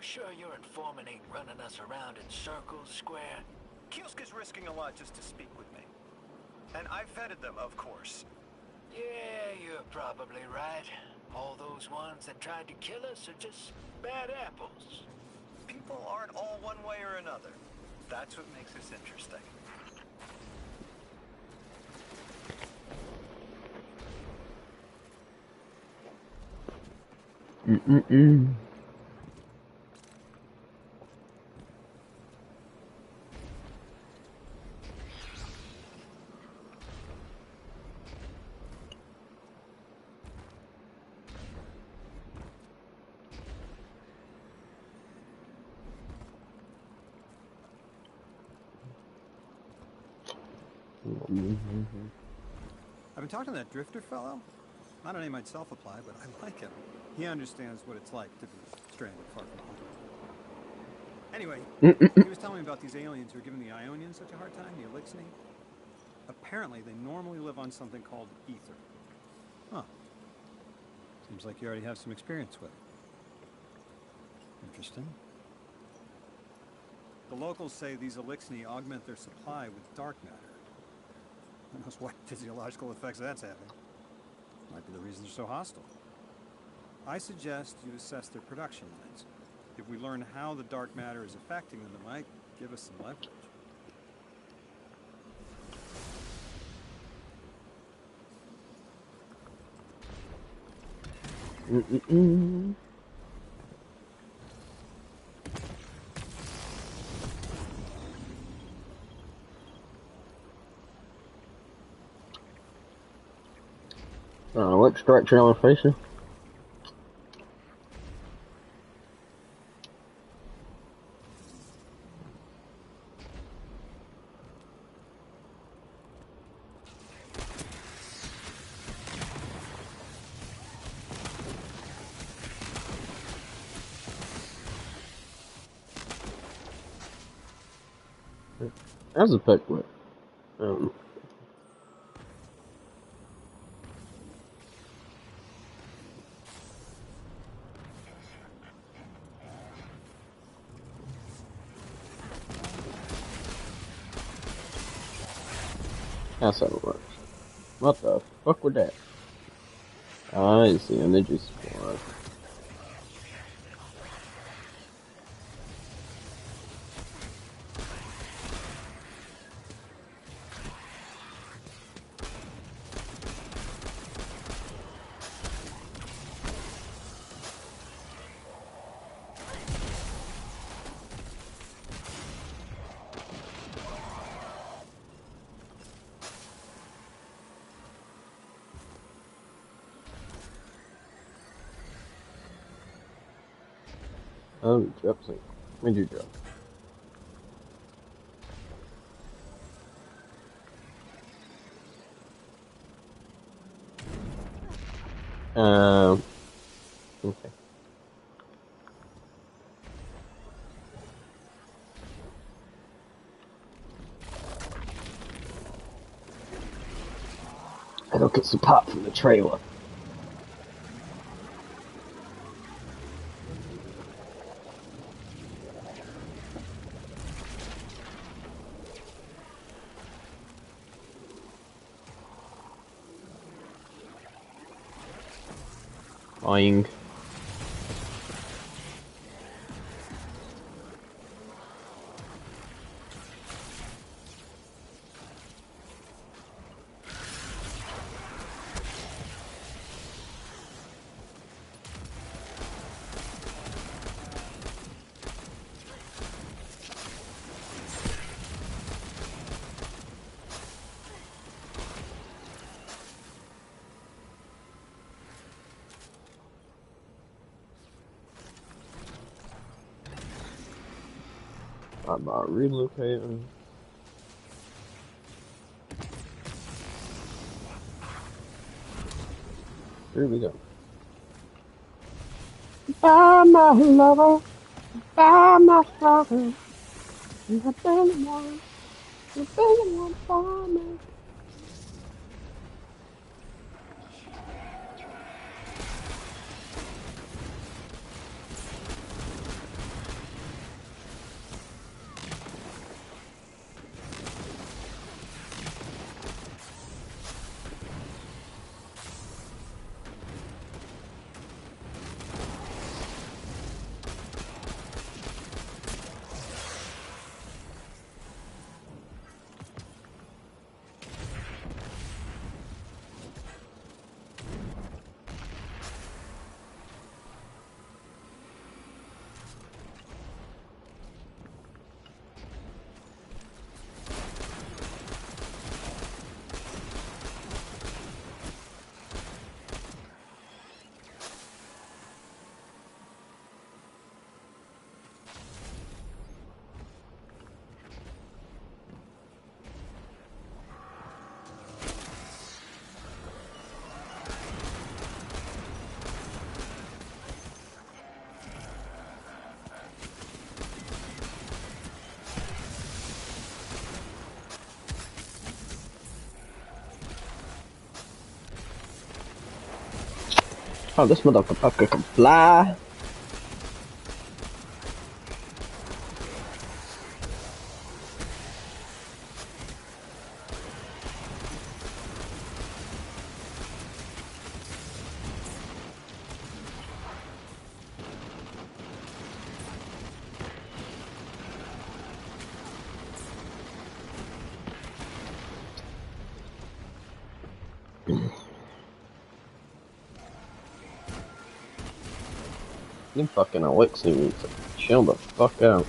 sure your informant ain't running us around in circles, Square? Kiosk is risking a lot just to speak with me. And I vetted them, of course. Yeah, you're probably right. All those ones that tried to kill us are just bad apples. People aren't all one way or another. That's what makes this interesting. I've been talking to that drifter fellow. Not a name I'd self-apply, but I like him. He understands what it's like to be stranded far from home. Anyway, he was telling me about these aliens who are giving the Ionians such a hard time, the Elixni. Apparently, they normally live on something called ether. Huh. Seems like you already have some experience with it. Interesting. The locals say these Elixni augment their supply with dark matter. Who knows what physiological effects that's having. Might be the reason they're so hostile. I suggest you assess their production lines. If we learn how the dark matter is affecting them, it might give us some leverage. Which direction am I facing? That's a pick with. That's how it works. What the fuck with that? I see a ninja squad. Oh, drop something. Where'd you drop? Okay. I don't get some pop from the trailer. Flying. I'm about relocating. Here we go. By my lover, by my father, you have been one, you've been one for me. Oh, this motherfucker can fly. You fucking elixir needs to chill the fuck out.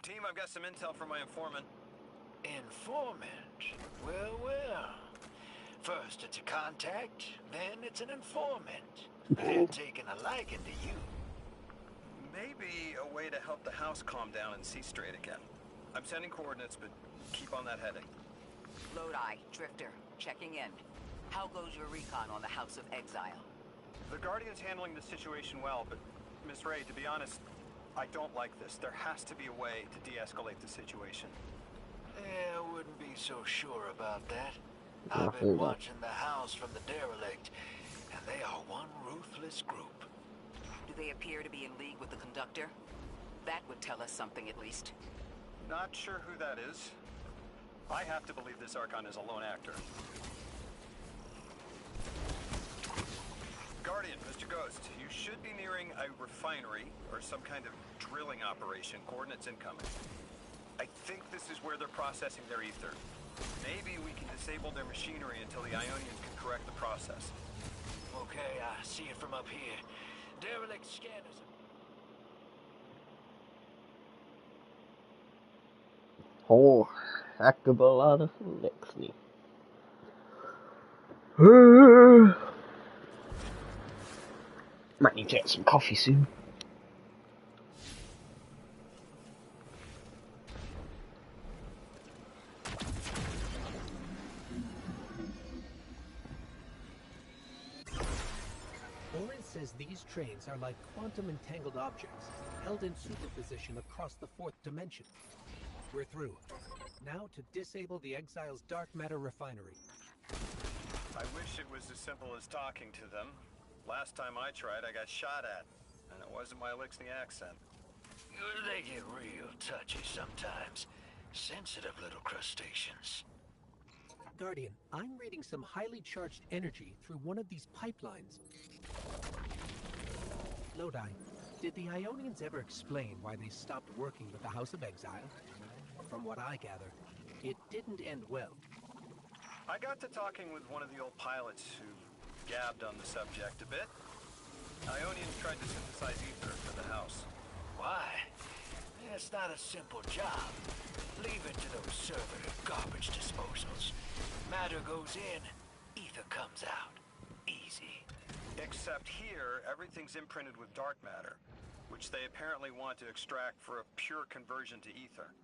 Team, I've got some intel from my informant. Informant? Well, well. First it's a contact, then it's an informant. They're taking a liking to you. Maybe a way to help the house calm down and see straight again. I'm sending coordinates, but keep on that heading. Lodi, Drifter, checking in. How goes your recon on the House of Exile? The Guardian's handling the situation well, but Miss Ray, to be honest, I don't like this. There has to be a way to de-escalate the situation. I wouldn't be so sure about that. I've been watching the house from the derelict, and they are one ruthless group. Do they appear to be in league with the Conductor? That would tell us something at least. Not sure who that is. I have to believe this Archon is a lone actor. Guardian, Mr. Ghost, you should be nearing a refinery or some kind of drilling operation. Coordinates incoming. I think this is where they're processing their ether. Maybe we can disable their machinery until the Ionians can correct the process. Okay, I see it from up here. Derelict scanners. Oh, heck of a lot of elixir. Might need to get some coffee soon. Orin says these trains are like quantum entangled objects, held in superposition across the fourth dimension. We're through. Now to disable the Exile's dark matter refinery. I wish it was as simple as talking to them. Last time I tried, I got shot at. And it wasn't my Elixir accent. They get real touchy sometimes. Sensitive little crustaceans. Guardian, I'm reading some highly charged energy through one of these pipelines. Lodi, did the Ionians ever explain why they stopped working with the House of Exile? From what I gather, it didn't end well. I got to talking with one of the old pilots who gabbed on the subject a bit. Ionians tried to synthesize ether for the house. Why? It's not a simple job. Leave it to those servitor garbage disposals. Matter goes in, ether comes out. Easy. Except here, everything's imprinted with dark matter, which they apparently want to extract for a pure conversion to ether.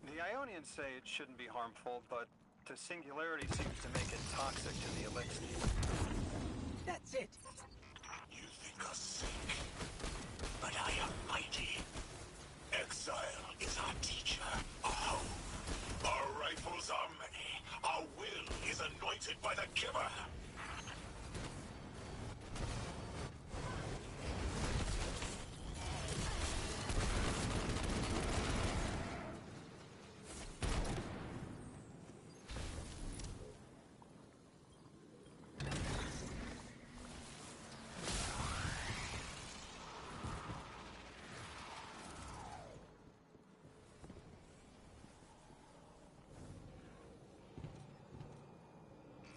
The Ionians say it shouldn't be harmful, but the singularity seems to make it toxic to the elixir. That's it. You think us sick, but I am mighty. Exile is our teacher, our home. Our rifles are many. Our will is anointed by the giver.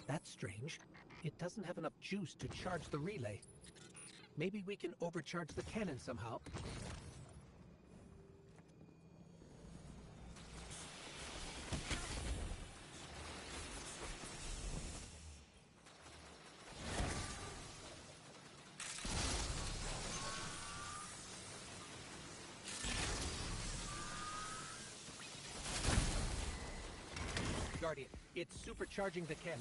That's strange. It doesn't have enough juice to charge the relay. Maybe we can overcharge the cannon somehow. Guardian, it's supercharging the cannon.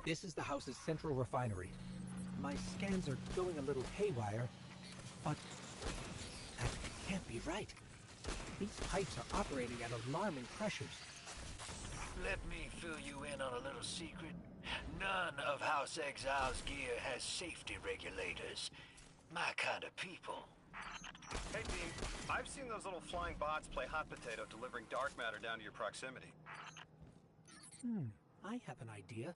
This is the house's central refinery. My scans are going a little haywire, but that can't be right. These pipes are operating at alarming pressures. Let me fill you in on a little secret. None of House Exile's gear has safety regulators. My kind of people. Hey, Dean. I've seen those little flying bots play hot potato delivering dark matter down to your proximity. I have an idea.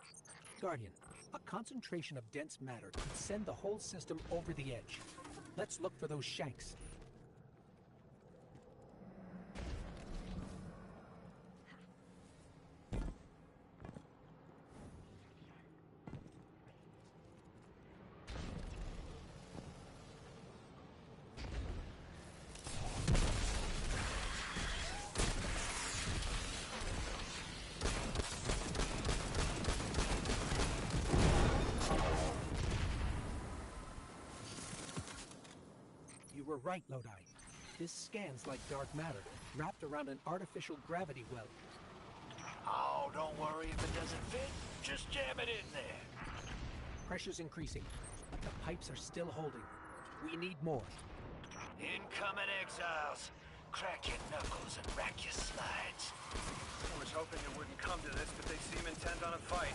Guardian, a concentration of dense matter could send the whole system over the edge. Let's look for those shanks. You were right, Lodi. This scans like dark matter, wrapped around an artificial gravity well. Oh, don't worry if it doesn't fit. Just jam it in there. Pressure's increasing, but the pipes are still holding. We need more. Incoming exiles. Crack your knuckles and rack your slides. I was hoping it wouldn't come to this, but they seem intent on a fight.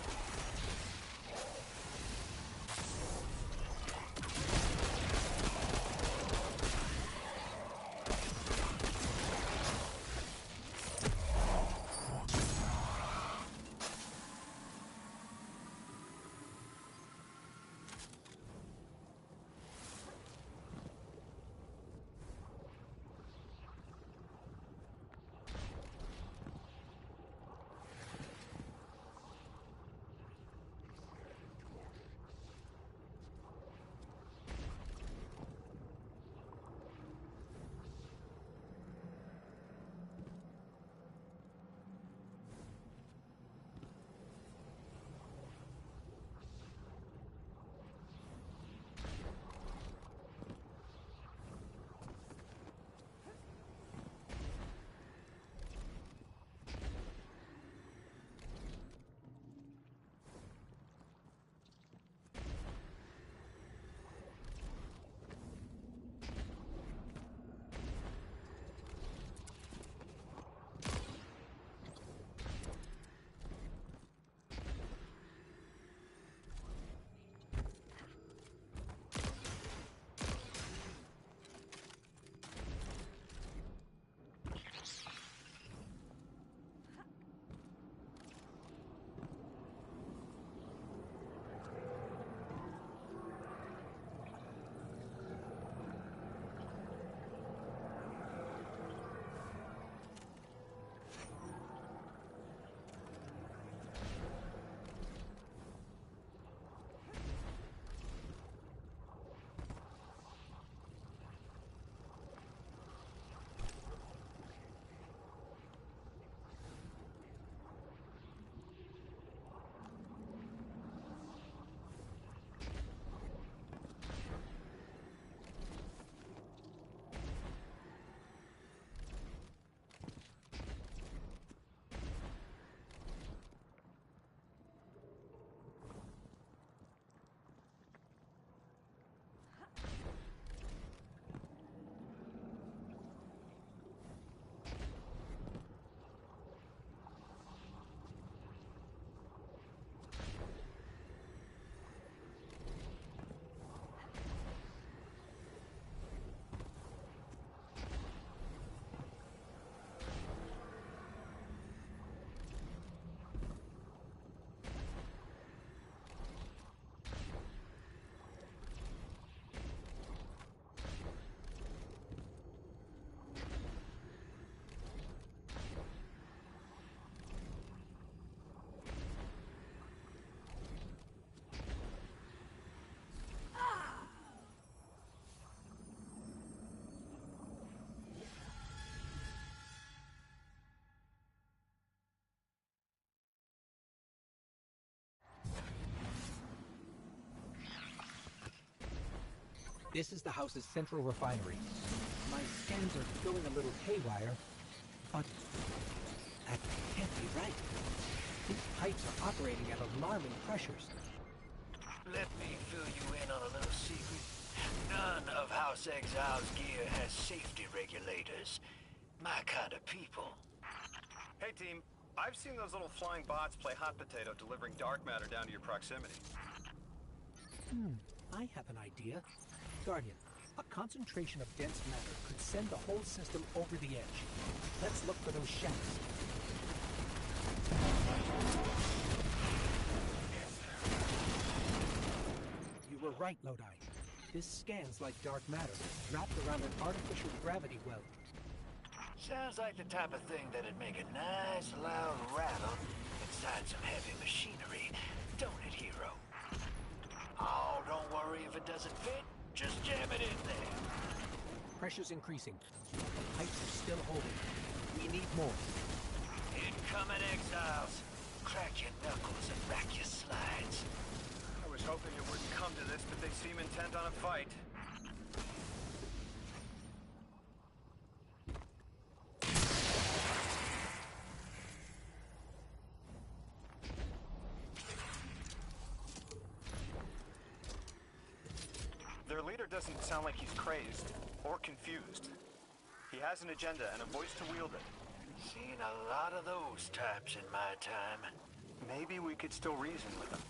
This is the house's central refinery. My scans are going a little haywire, but that can't be right. These pipes are operating at alarming pressures. Let me fill you in on a little secret. None of House Exile's gear has safety regulators. My kind of people. Hey team, I've seen those little flying bots play hot potato delivering dark matter down to your proximity. I have an idea. Guardian, a concentration of dense matter could send the whole system over the edge. Let's look for those shafts. You were right, Lodi. This scans like dark matter, wrapped around an artificial gravity well. Sounds like the type of thing that'd make a nice loud rattle inside some heavy machinery. Don't it, hero? Oh, don't worry if it doesn't fit. Just jam it in there. Pressure's increasing. The pipes are still holding. We need more. Incoming exiles. Crack your knuckles and rack your slides. I was hoping it wouldn't come to this, but they seem intent on a fight. Their leader doesn't sound like he's crazed or confused. He has an agenda and a voice to wield it. Seen a lot of those types in my time. Maybe we could still reason with him.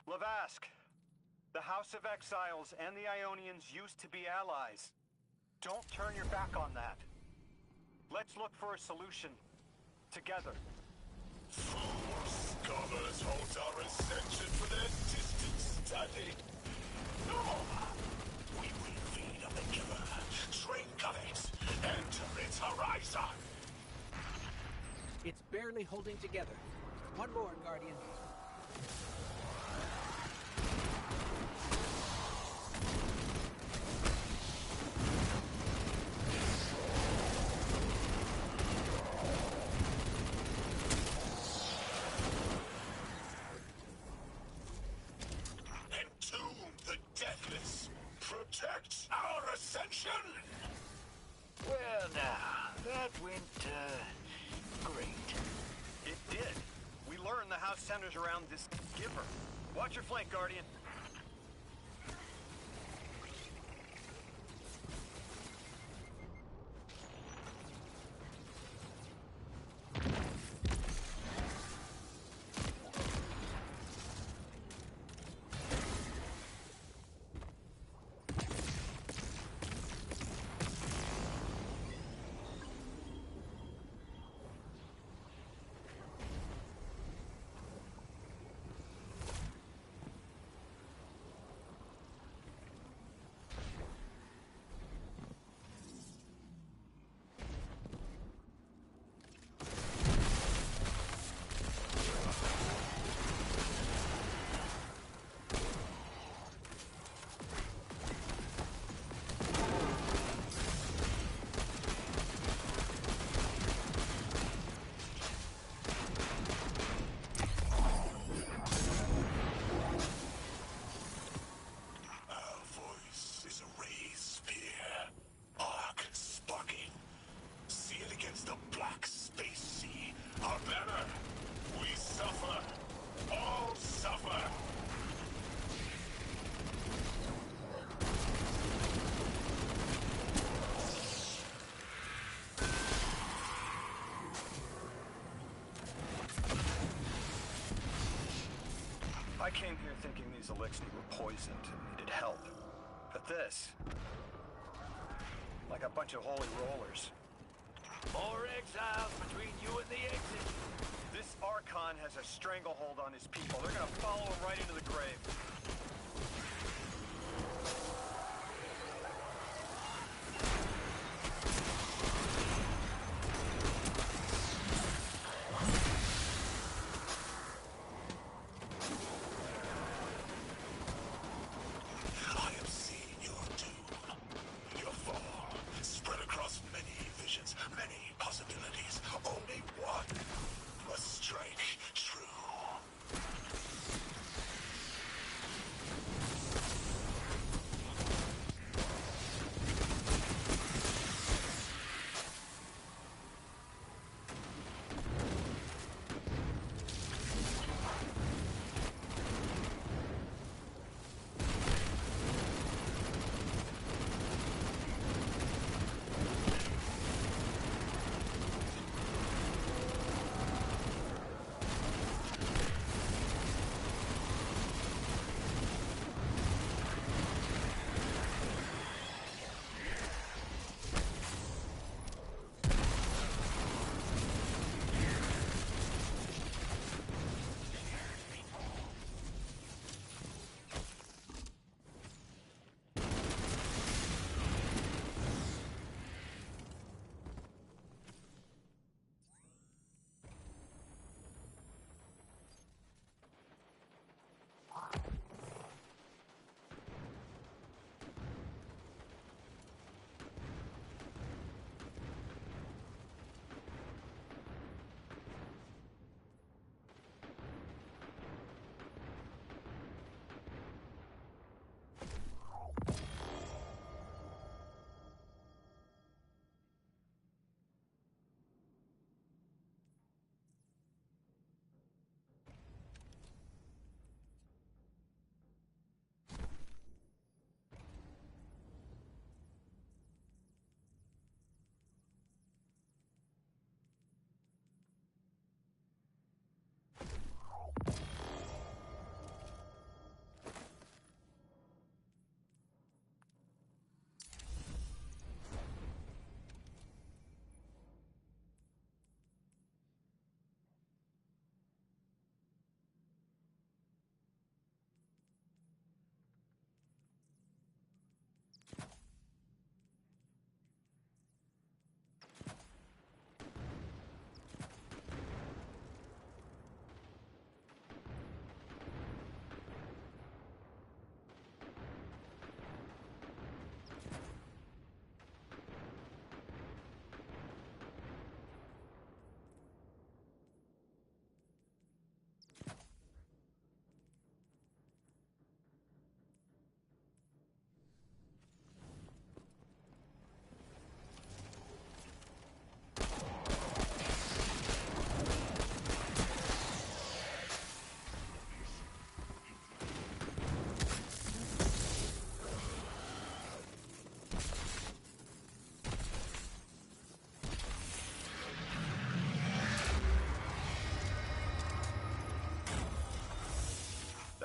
Lavask, the House of Exiles and the Ionians used to be allies. Don't turn your back on that. Let's look for a solution. Together. Fool scholars hold our ascension for their distant study. No! We will feed on the giver, drink of it, enter its horizon. It's barely holding together. One more, Guardian. Entomb the deathless. Protect our ascension. Well now, that went, great. It did. We learned the house centers around this giver. Watch your flank, Guardian. I came here thinking these Elixni were poisoned and needed help. But this... like a bunch of holy rollers. More exiles between you and the exit. This Archon has a stranglehold on his people. They're gonna follow him right into the grave.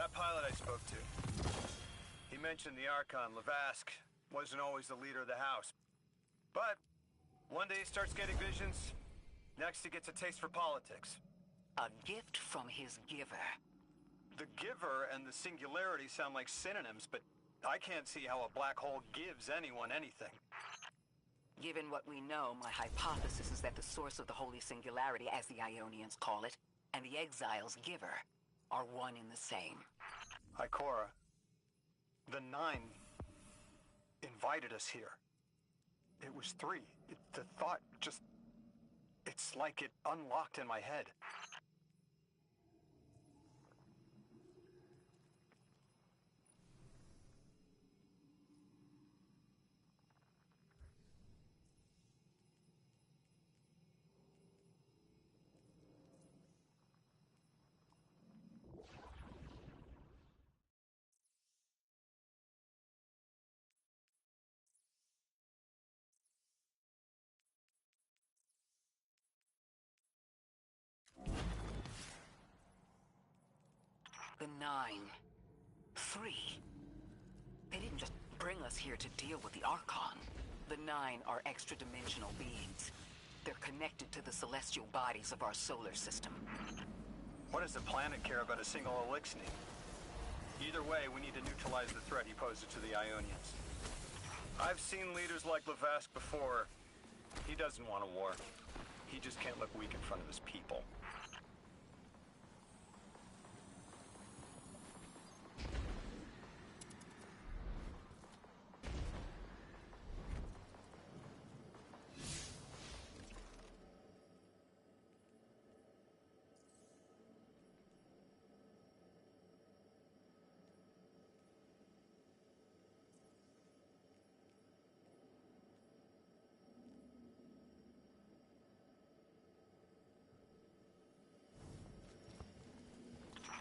That pilot I spoke to. He mentioned the Archon, Lavask, wasn't always the leader of the house. But one day he starts getting visions, next he gets a taste for politics. A gift from his giver. The giver and the singularity sound like synonyms, but I can't see how a black hole gives anyone anything. Given what we know, my hypothesis is that the source of the Holy Singularity, as the Ionians call it, and the Exile's giver are one and the same. Ikora, the Nine invited us here. It was 3. The thought just... It's like it unlocked in my head. The 9. 3. They didn't just bring us here to deal with the Archon. The 9 are extra-dimensional beings. They're connected to the celestial bodies of our solar system. What does the planet care about a single Elixni? Either way, we need to neutralize the threat he poses to the Ionians. I've seen leaders like Lavask before. He doesn't want a war. He just can't look weak in front of his people.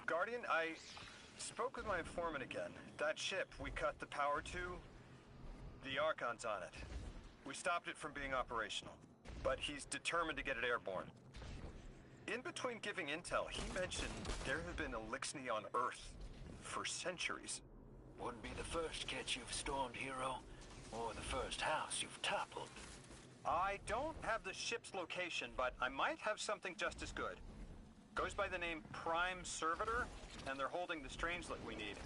Guardian, I spoke with my informant again. That ship we cut the power to, the Archon's on it. We stopped it from being operational, but he's determined to get it airborne. In between giving intel, he mentioned there have been Elixni on Earth for centuries. Wouldn't be the first catch you've stormed, hero, or the first house you've toppled. I don't have the ship's location, but I might have something just as good. Goes by the name Prime Servitor, and they're holding the Strangelet we need.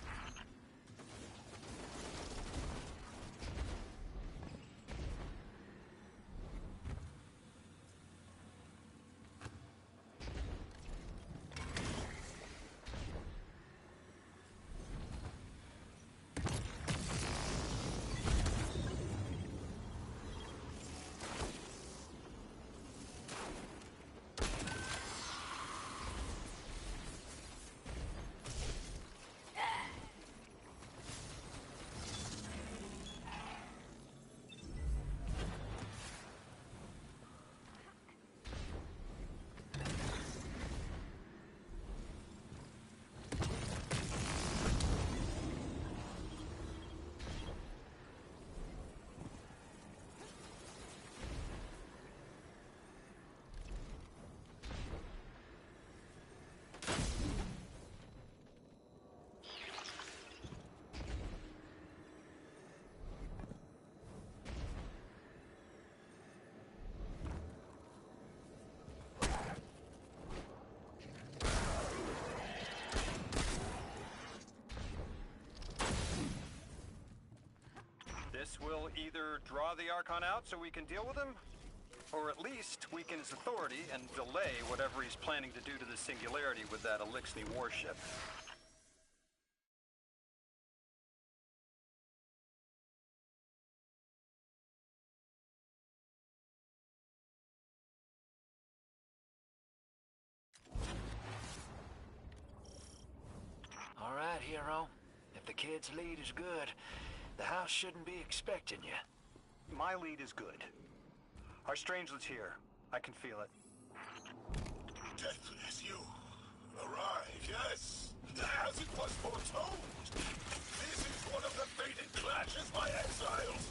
This will either draw the Archon out so we can deal with him, or at least weaken his authority and delay whatever he's planning to do to the Singularity with that Elixni warship. All right, hero. If the kid's lead is good, the house shouldn't be expecting you. My lead is good. Our Strangelet's here. I can feel it. Deathless, you arrived, yes. As it was foretold. This is one of the fated clashes by exiles.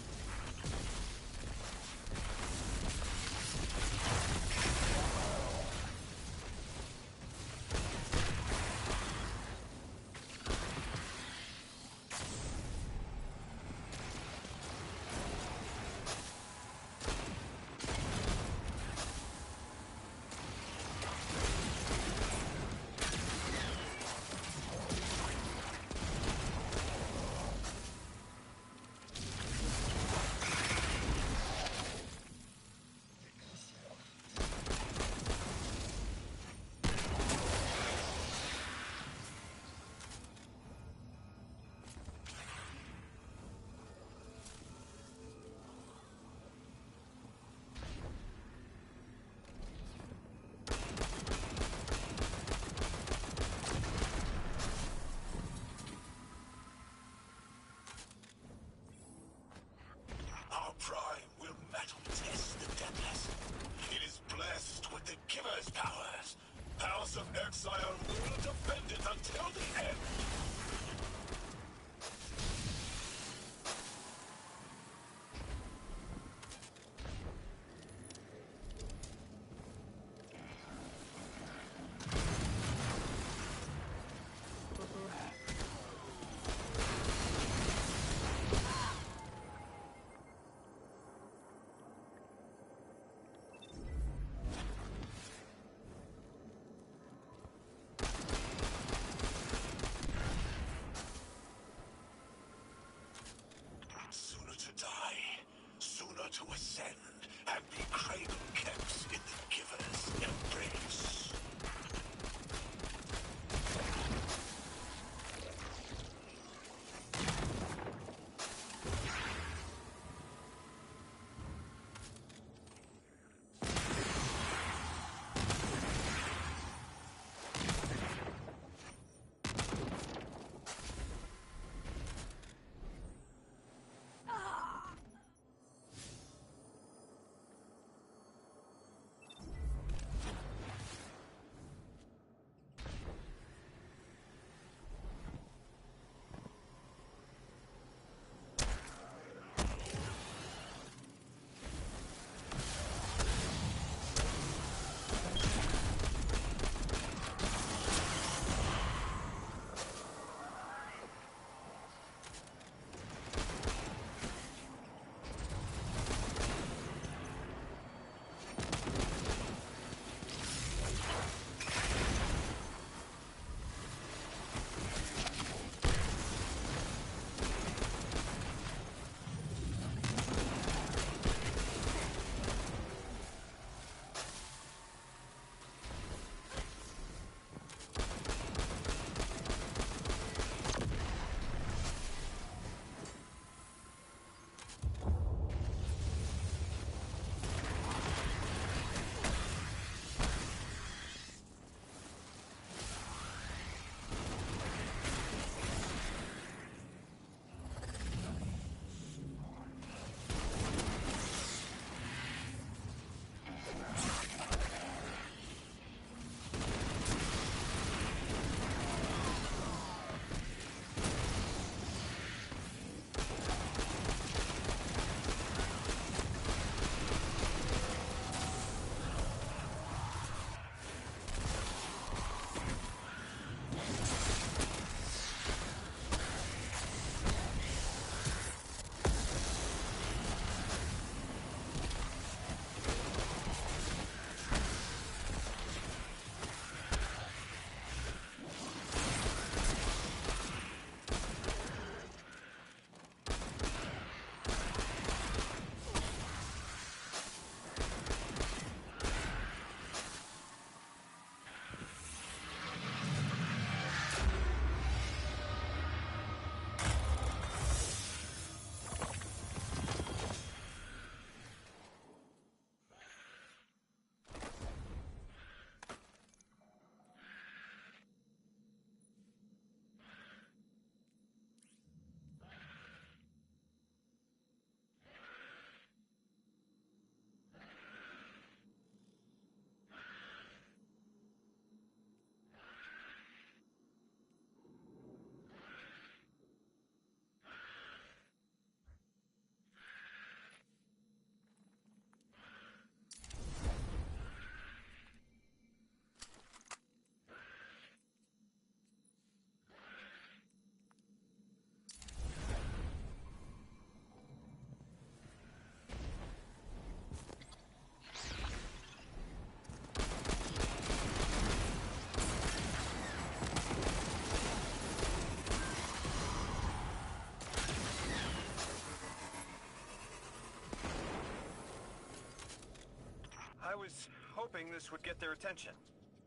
was hoping this would get their attention.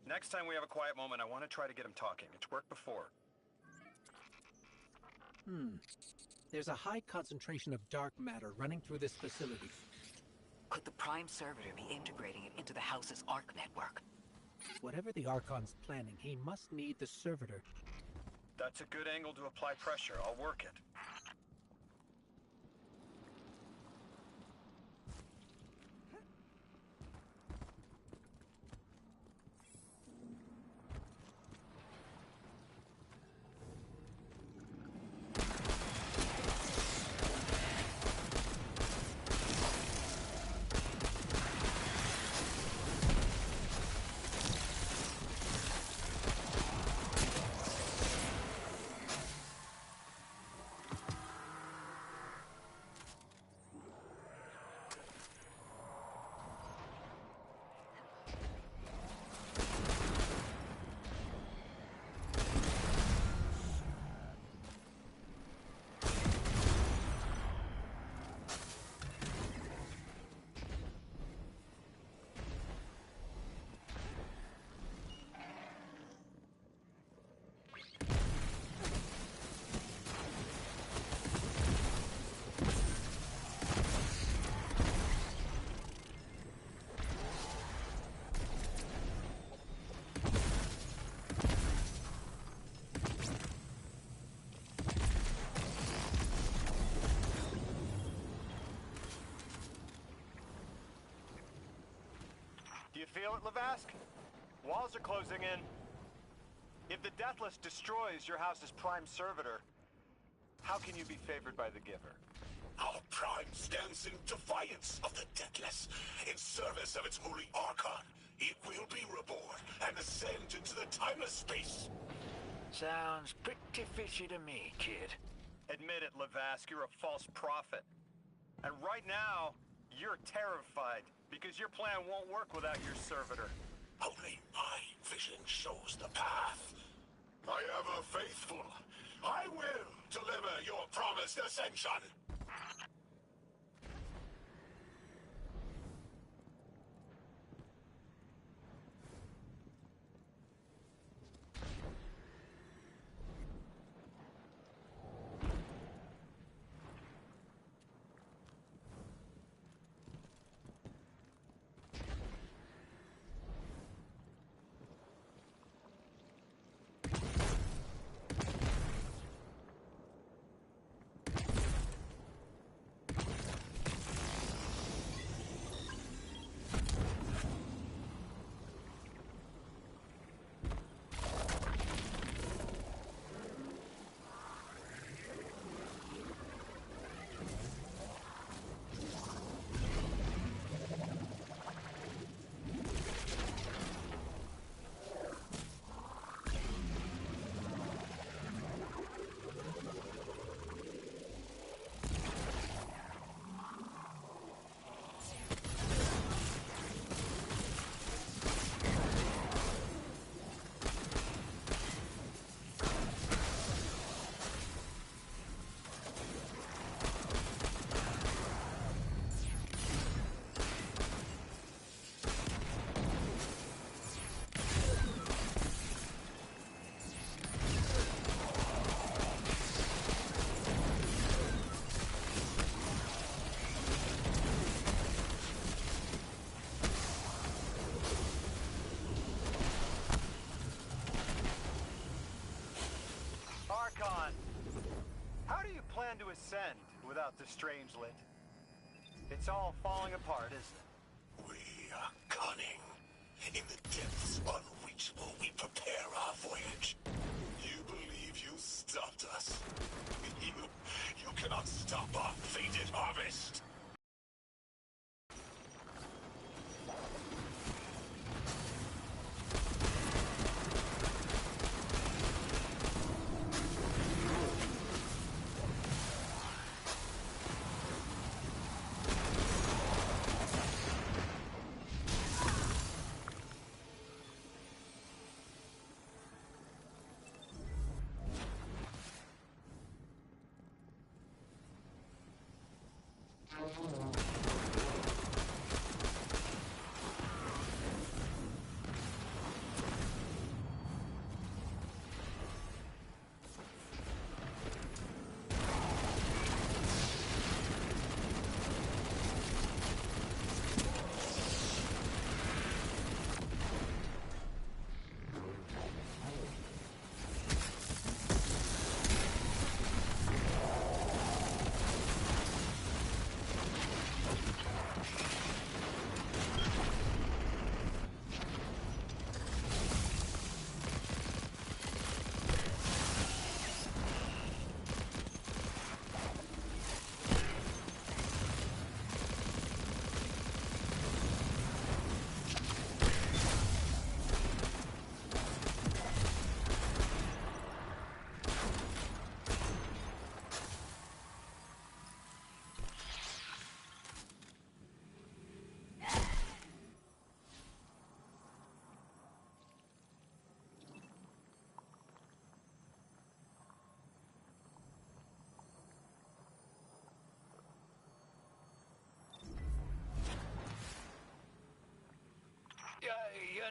Next time we have a quiet moment, I want to try to get them talking. It's worked before. There's a high concentration of dark matter running through this facility. Could the Prime Servitor be integrating it into the House's Arc network? Whatever the Archon's planning, he must need the Servitor. That's a good angle to apply pressure. I'll work it. Do you feel it, Lavask? Walls are closing in. If the Deathless destroys your house's Prime Servitor, how can you be favored by the Giver? Our Prime stands in defiance of the Deathless. In service of its holy Archon, it will be reborn and ascend into the timeless space. Sounds pretty fishy to me, kid. Admit it, Lavask, you're a false prophet. And right now, you're terrified, because your plan won't work without your servitor. Only my vision shows the path. My ever faithful, I will deliver your promised ascension. Archon, how do you plan to ascend without the Strangelet? It's all falling apart, isn't it? We are cunning. In the depths unreachable, we prepare our voyage. You believe you stopped us? You cannot stop our fated harvest.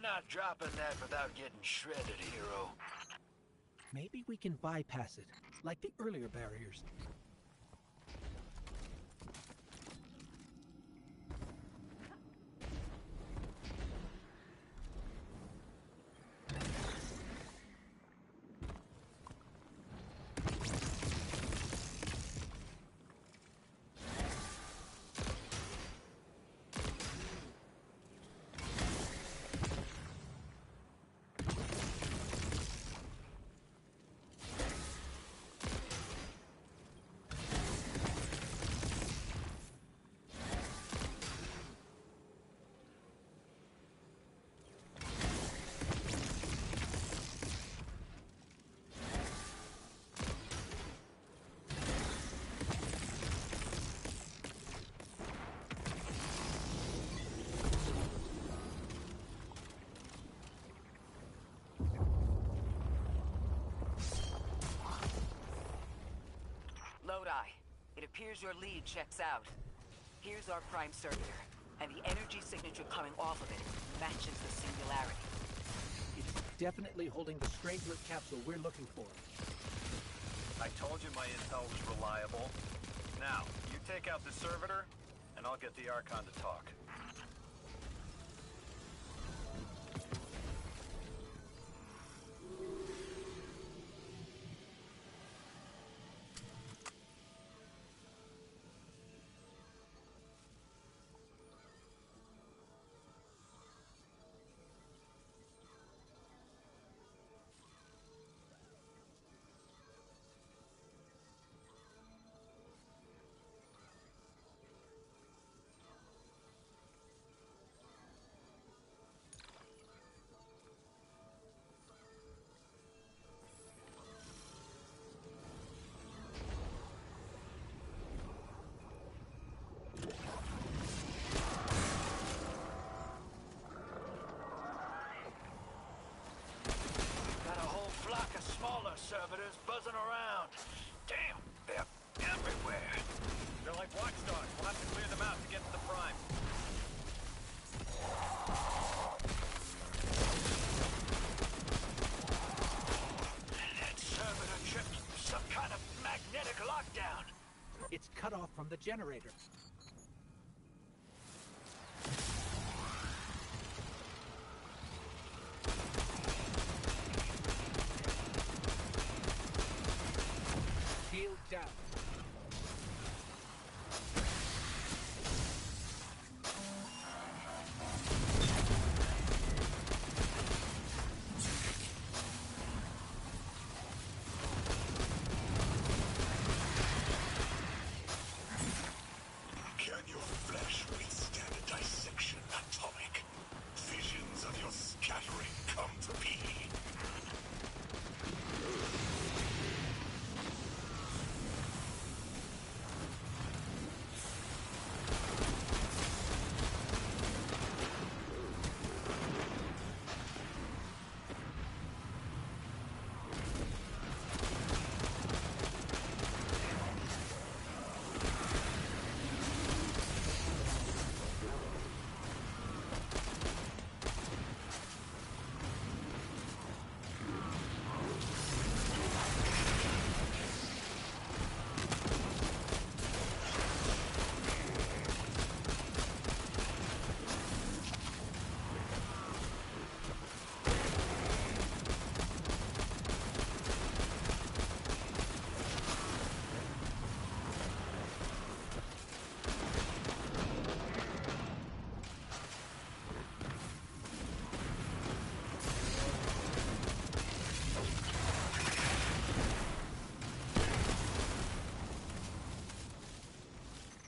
You're not dropping that without getting shredded, hero. Maybe we can bypass it, like the earlier barriers. Lodi, it appears your lead checks out. Here's our prime circuiter, and the energy signature coming off of it matches the singularity. It's definitely holding the Strangelet capsule we're looking for. I told you my intel was reliable. Now, you take out the servitor, and I'll get the Archon to talk. Got a whole flock of smaller servitors buzzing around. Damn, they're everywhere. They're like watchdogs. We'll have to clear them out to get to the Prime. That servitor tripped some kind of magnetic lockdown. It's cut off from the generator. Shield down. Can your flesh withstand a dissection, Atomic? Visions of your scattering come to be.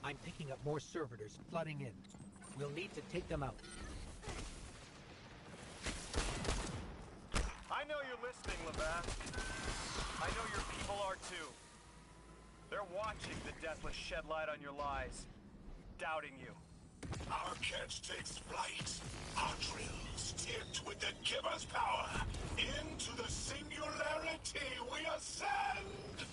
I'm picking up more servitors flooding in. We'll need to take them out. I know you're listening, Levath. I know your people are too. They're watching the Deathless shed light on your lies, doubting you. Our catch takes flight. Our drills tipped with the Giver's power. Into the singularity we ascend!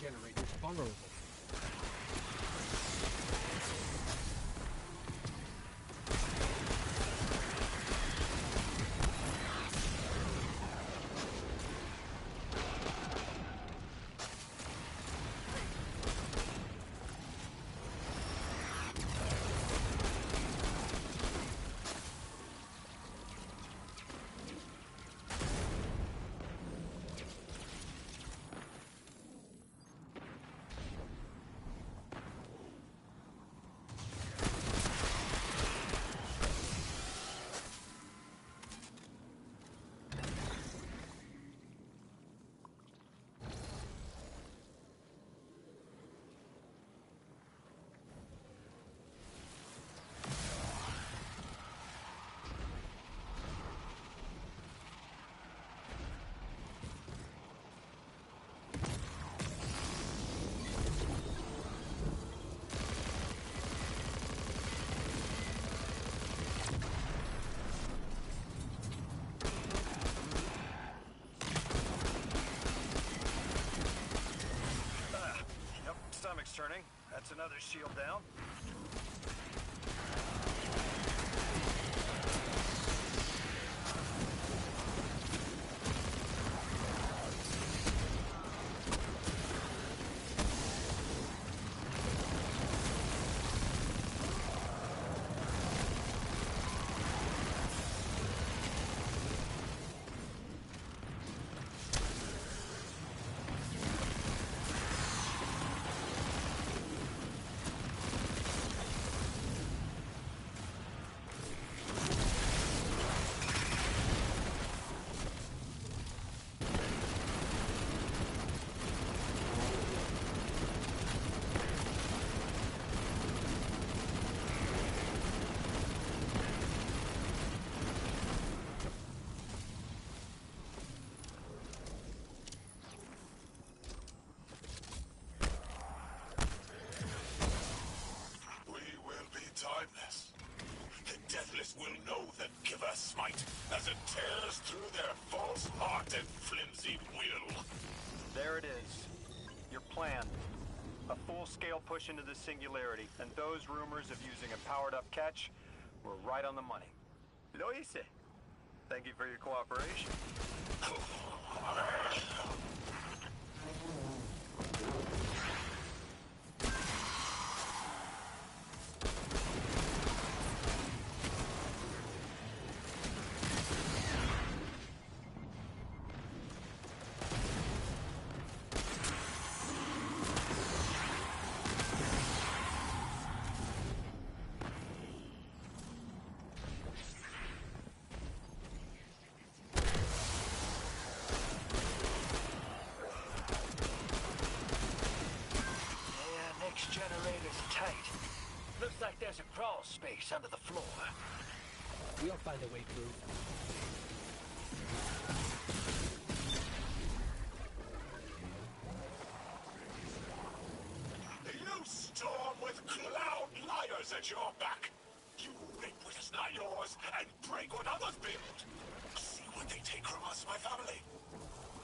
generators vulnerable. Stomach's turning. That's another shield down. timeless. The Deathless will know the Giver's smite as it tears through their false heart and flimsy will. There it is. Your plan. A full-scale push into the singularity, and those rumors of using a powered-up catch were right on the money. Lo hice. Thank you for your cooperation. Generator's tight. Looks like there's a crawl space under the floor. We'll find a way through. You storm with clown liars at your back. You rape what is not yours and break what others build. See what they take from us, my family.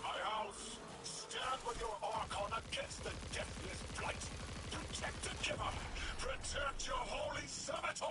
My house. Stand with your Archon against the Deathless Blight. Protect the Giver! Protect your holy servitor!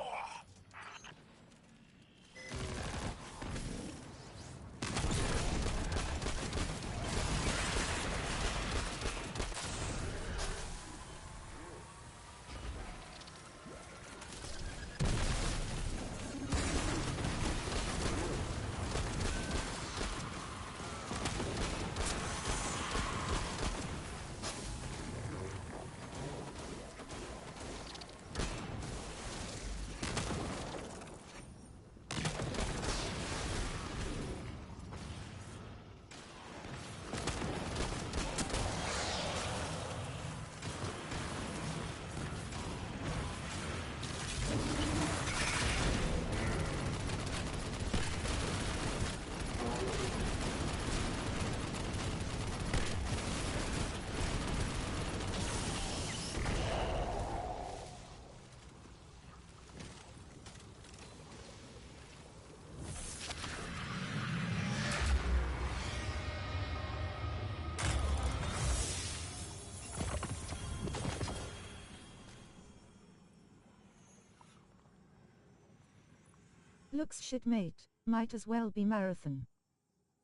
Looks shit, mate. Might as well be marathon.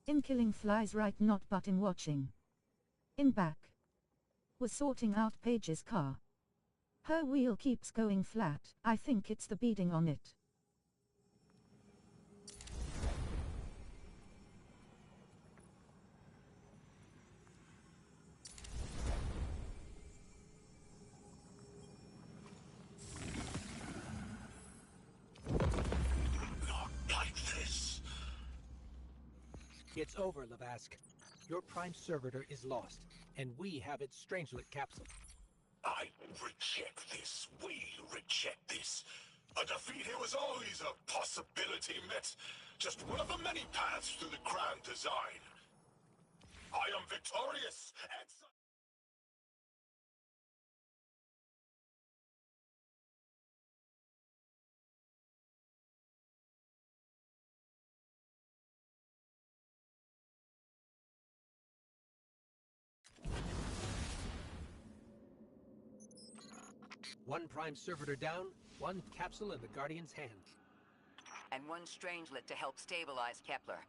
In killing flies right, not but in watching. In back. Was sorting out Paige's car. Her wheel keeps going flat. I think it's the beading on it. Not like this. It's over, Lavask. Your prime servitor is lost, and we have its Strangelet capsule. I reject this. We reject this. A defeat here was always a possibility, Met. Just one of the many paths to the grand design. I am victorious, and... One prime servitor down, one capsule in the Guardian's hand. And one Strangelet to help stabilize Kepler.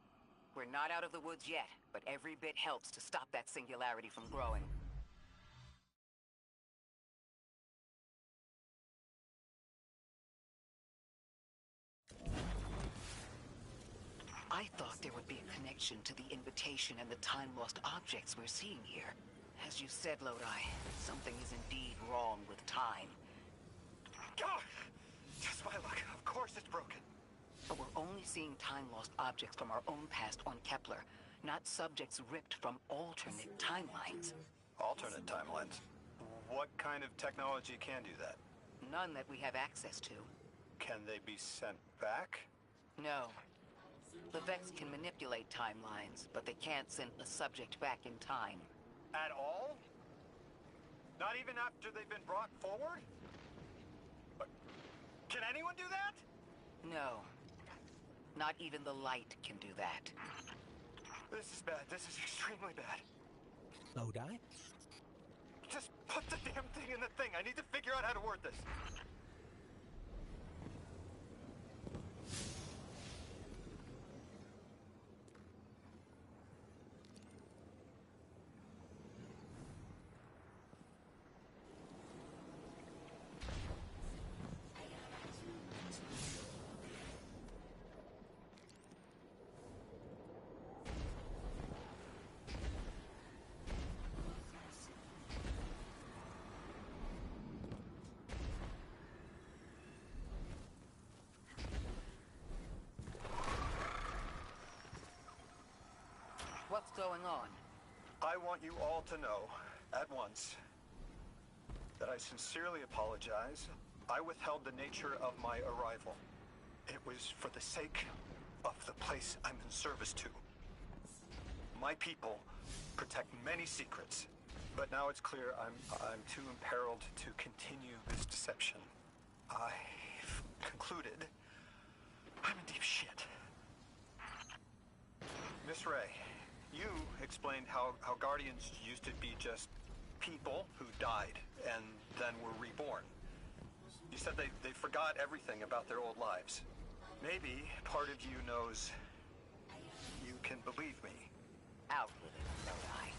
We're not out of the woods yet, but every bit helps to stop that singularity from growing. I thought there would be a connection to the invitation and the time-lost objects we're seeing here. As you said, Lodi, something is indeed wrong with time. God! Just my luck. Of course it's broken. But we're only seeing time-lost objects from our own past on Kepler, not subjects ripped from alternate timelines. Alternate timelines? What kind of technology can do that? None that we have access to. Can they be sent back? No. The Vex can manipulate timelines, but they can't send a subject back in time. At all? Not even after they've been brought forward? But can anyone do that? No. Not even the light can do that. This is bad. This is extremely bad. Lodi? Just put the damn thing in the thing. I need to figure out how to word this. What's going on? I want you all to know, at once, that I sincerely apologize. I withheld the nature of my arrival. It was for the sake of the place I'm in service to. My people protect many secrets, but now it's clear I'm too imperiled to continue this deception. I've concluded I'm in deep shit. Miss Ray, you explained how Guardians used to be just people who died and then were reborn. You said they forgot everything about their old lives. Maybe part of you knows you can believe me. Out with it, Lodi.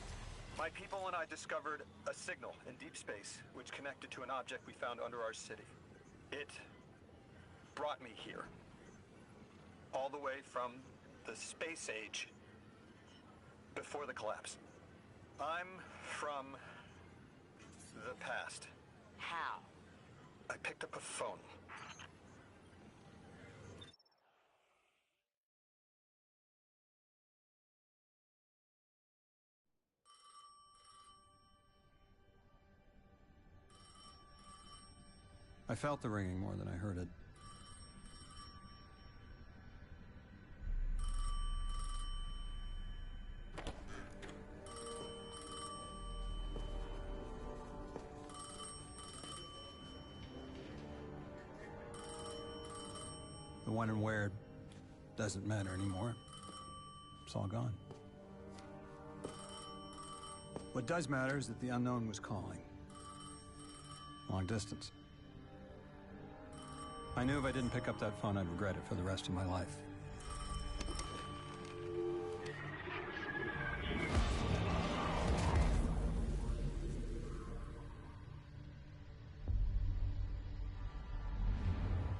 My people and I discovered a signal in deep space which connected to an object we found under our city. It brought me here. All the way from the space age before the collapse. I'm from the past. How? I picked up a phone. I felt the ringing more than I heard it. The when and where doesn't matter anymore. It's all gone. What does matter is that the unknown was calling. Long distance. I knew if I didn't pick up that phone, I'd regret it for the rest of my life.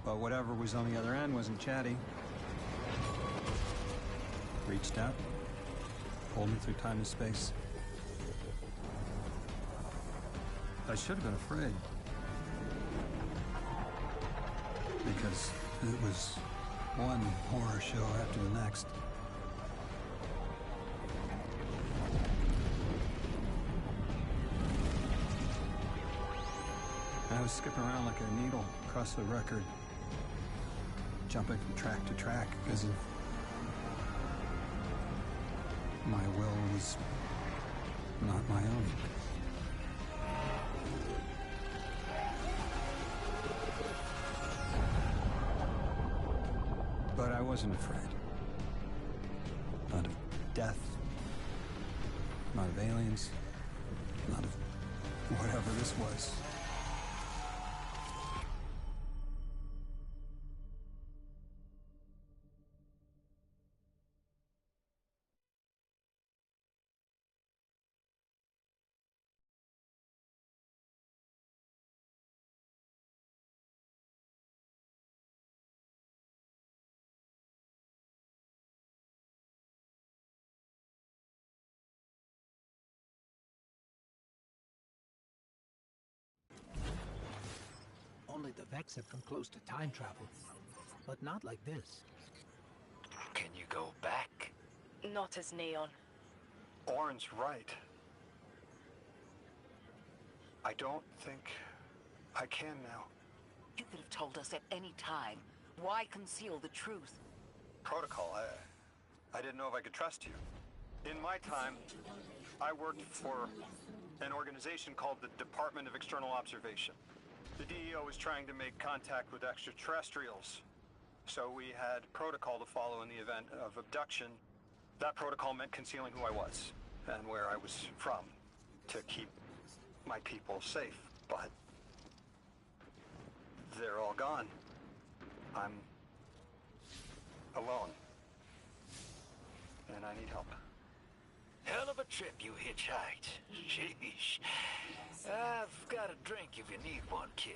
But whatever was on the other end wasn't chatty. Reached out, pulled me through time and space. I should have been afraid. Because it was one horror show after the next. I was skipping around like a needle across the record, jumping from track to track because of my will was not my own. But I wasn't afraid. Not of death, not of aliens, not of whatever this was. Only the Vex have come close to time travel, but not like this. Can you go back? Not as Neon. Orin's right. I don't think I can now. You could have told us at any time. Why conceal the truth? Protocol, I didn't know if I could trust you. In my time, I worked for an organization called the Department of External Observation. The DEO was trying to make contact with extraterrestrials, so we had protocol to follow in the event of abduction. That protocol meant concealing who I was and where I was from to keep my people safe, but they're all gone. I'm alone, and I need help. Hell of a trip you hitchhiked. Sheesh. I've got a drink if you need one, kid.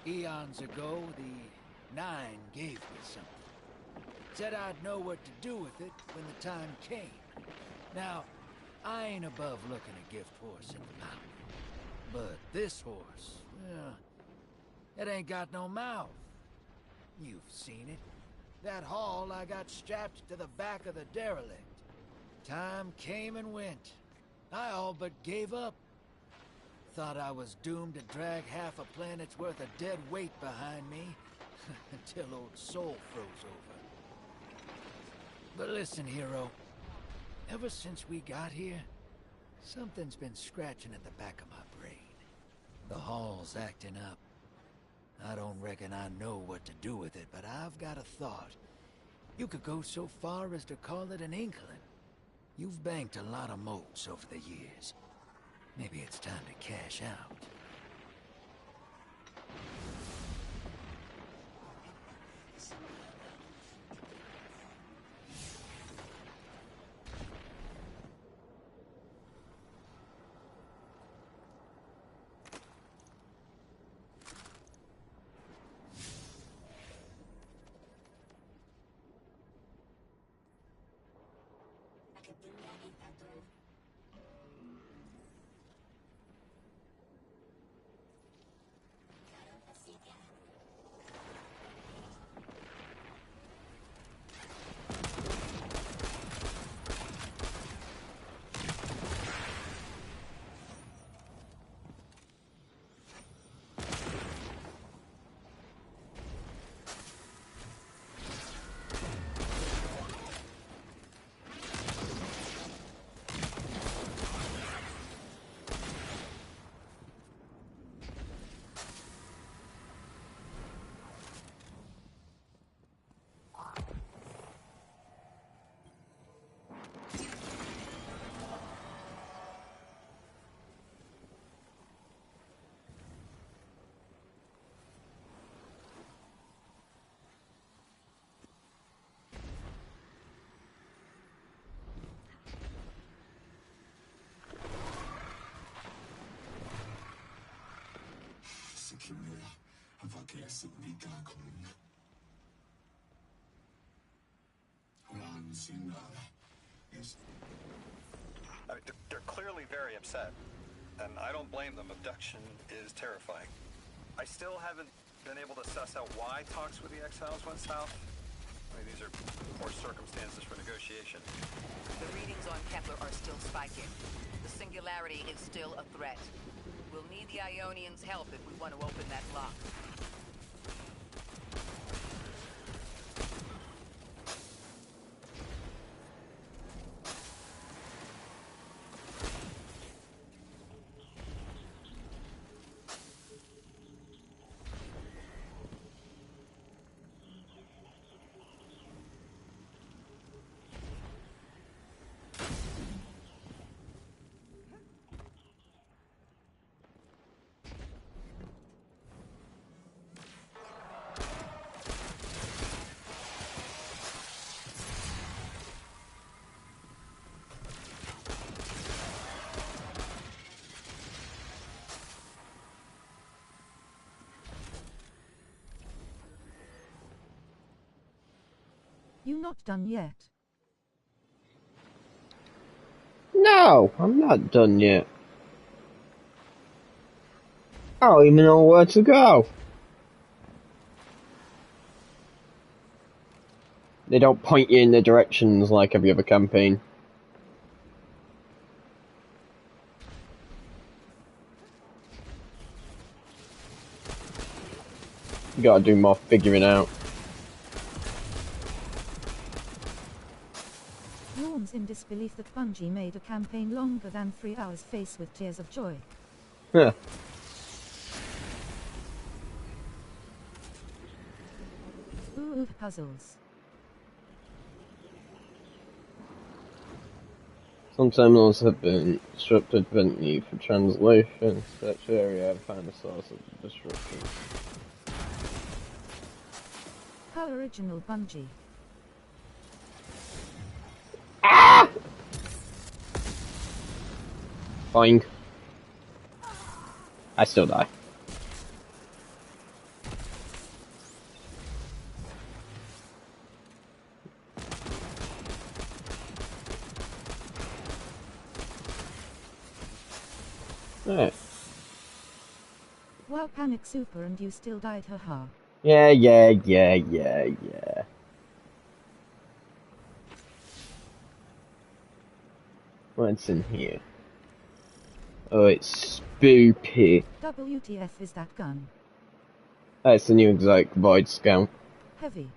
Eons ago, the Nine gave me something. Said I'd know what to do with it when the time came. Now, I ain't above looking a gift horse in the mouth. But this horse, well, it ain't got no mouth. You've seen it. That haul I got strapped to the back of the derelict. Time came and went. I all but gave up. Thought I was doomed to drag half a planet's worth of dead weight behind me until old Soul froze over. But listen, hero. Ever since we got here, something's been scratching at the back of my brain. The hall's acting up. I don't reckon I know what to do with it, but I've got a thought. You could go so far as to call it an inkling. You've banked a lot of motes over the years. Maybe it's time to cash out. They're clearly very upset, and I don't blame them. Abduction is terrifying. I still haven't been able to suss out why talks with the exiles went south. I mean, these are poor circumstances for negotiation. The readings on Kepler are still spiking. The singularity is still a threat. We'll need the Ionians' help if we want to open that lock. You not done yet? No, I'm not done yet. I don't even know where to go. They don't point you in the directions like every other campaign. You gotta do more figuring out. Norms in disbelief that Bungie made a campaign longer than 3 hours face with tears of joy. Huh. Ooh, puzzles. Some terminals have been disrupted, preventing for translation. Search area and find the source of the disruption. How original, Bungie. Ah! Boing. I still die. Alright. Wow, panic super, and you still died, haha. Yeah. What's in here? Oh, it's spoopy. WTF is that gun? That's the new exotic Void Scout. Heavy.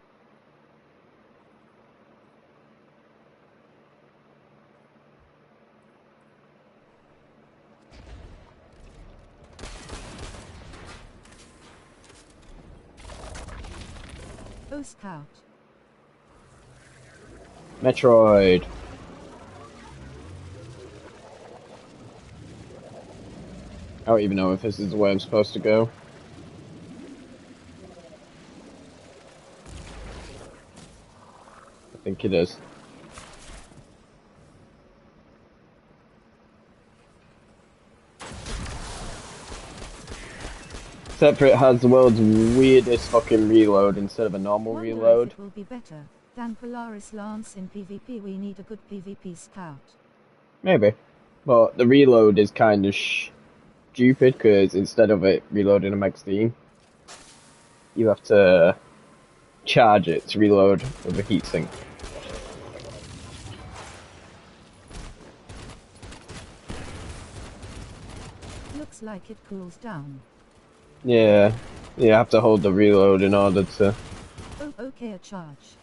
Oh, Scout. Metroid. I don't even know if this is the way I'm supposed to go. I think it is. Separate has the world's weirdest fucking reload instead of a normal Wonder reload. if it will be better than Polaris Lance in PvP. We need a good PvP Scout. Maybe. But the reload is kind of stupid because instead of it reloading a magazine, you have to charge it to reload with a heatsink. Looks like it cools down. Yeah, you have to hold the reload in order to... Oh, okay, a charge.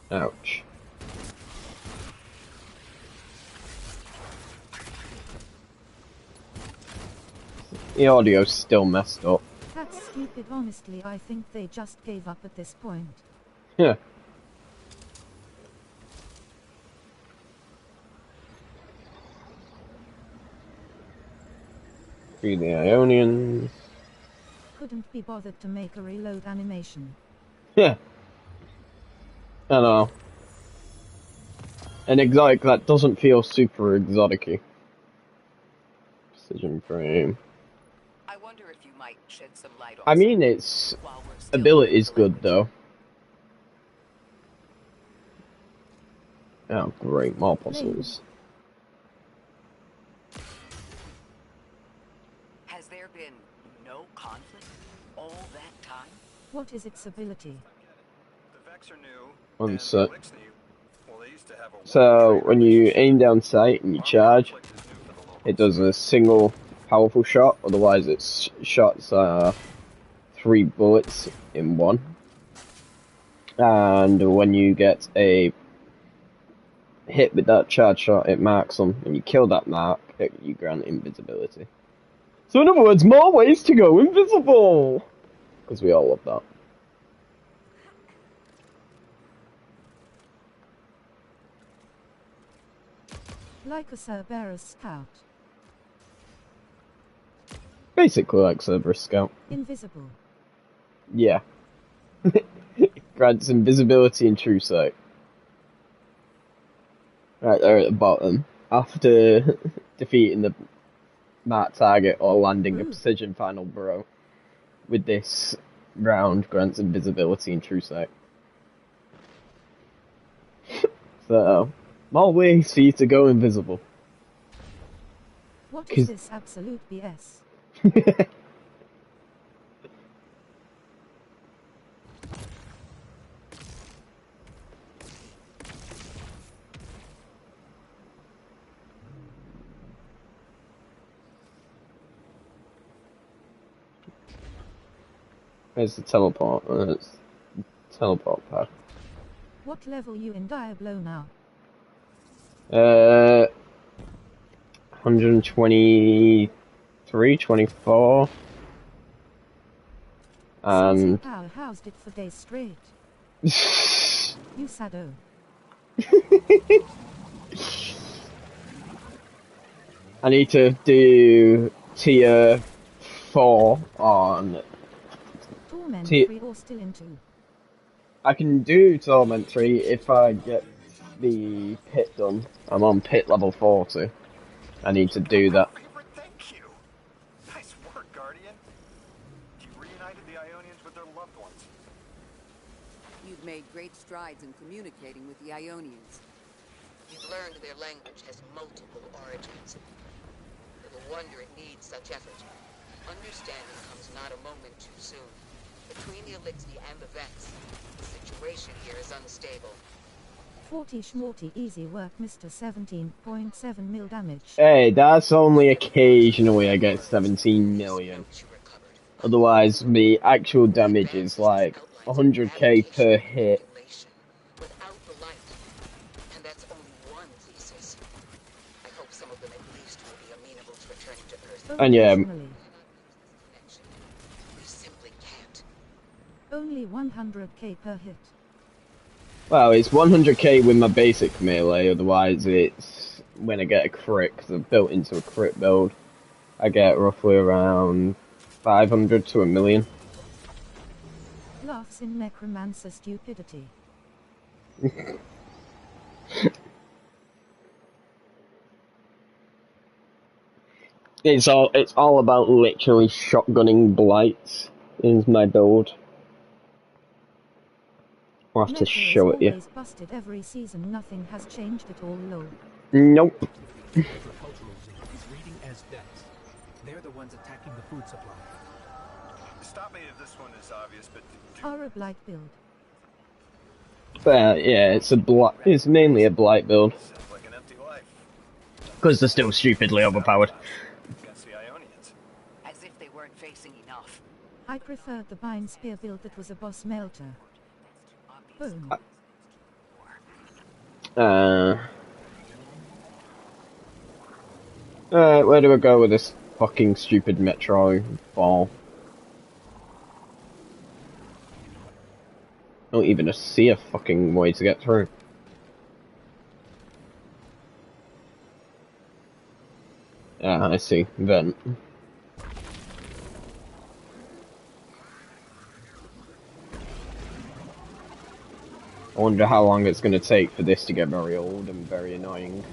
Ouch. The audio's still messed up. That's stupid, honestly. I think they just gave up at this point. Yeah. Free the Ionians. Couldn't be bothered to make a reload animation. Yeah. I know. An exotic that doesn't feel super exotic-y. Precision frame. I wonder if you might shed some light on I mean, its ability is good, though. Oh, great. More puzzles. Has there been no conflict all that time? What is its ability? The Vex are new. One sec. Well, they used to have a So, when you aim down sight and you charge, it does a single powerful shot, otherwise its shots are 3 bullets in one. And when you get a hit with that charge shot, it marks them, and you kill that mark, you grant invisibility. So in other words, more ways to go invisible! Because we all love that. Like a Cerberus Scout. Basically like Cerberus Scout. Invisible. Yeah. Grants invisibility and true sight. Right there at the bottom. After defeating the marked target or landing a precision final blow with this round, grants invisibility and true sight. So, more ways for you to go invisible. What is this absolute BS? There's the teleport. There's the teleport pad. What level you in Diablo now? 123, 24. And Power housed it for days straight. You sado. I need to do tier 4 on... Torment 3 or still in 2? I can do Torment 3 if I get the pit done. I'm on pit level 40. I need to do that. Thank you. Nice work, Guardian. You've made great strides in communicating with the Ionians. You've learned their language has multiple origins. Little wonder it needs such effort. Understanding comes not a moment too soon. Between the Elixir and the Vex, the situation here is unstable. 40 schmorty easy work, Mr. 17.7 mil damage. Hey, that's only occasionally I get 17 million. Otherwise, the actual damage is like 100k per hit. Without the light. And that's only one thesis. I hope some of them at least will be amenable to returning to Earth. And yeah, We simply can't. Only 100k per hit. well, it's 100k with my basic melee, otherwise it's when I get a crit, because I've built into a crit build, I get roughly around 500 to a million. Laughs in necromancer stupidity. It's all about literally shotgunning blights is my build. I'll have to show it you. Always busted every season, nothing has changed at all, lol. Nope. Agricultural zinc is reading as deaths. They're the ones attacking the food supply. Stop me if this one is obvious, but Are a blight build. But yeah, it's mainly a blight build. sounds like an empty life. Because they're still stupidly overpowered. Against the Ionians. As if they weren't facing enough. I preferred the Bind Spear build that was a boss melter. Boom. Alright, where do I go with this fucking stupid metro ball? I don't even see a fucking way to get through. Ah, I see. Vent. I wonder how long it's going to take for this to get very old and very annoying.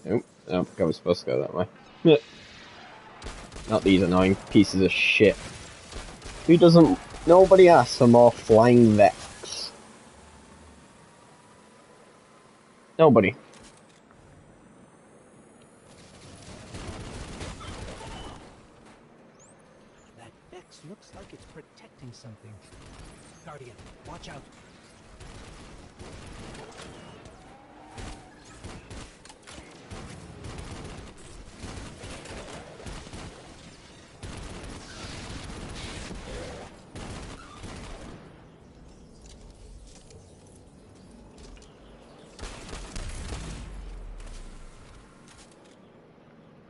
Nope, nope, I was supposed to go that way. Yeah. Not these annoying pieces of shit. Who doesn't... Nobody asks for more flying Vex. Nobody. That Vex looks like it's protecting something. Guardian, watch out.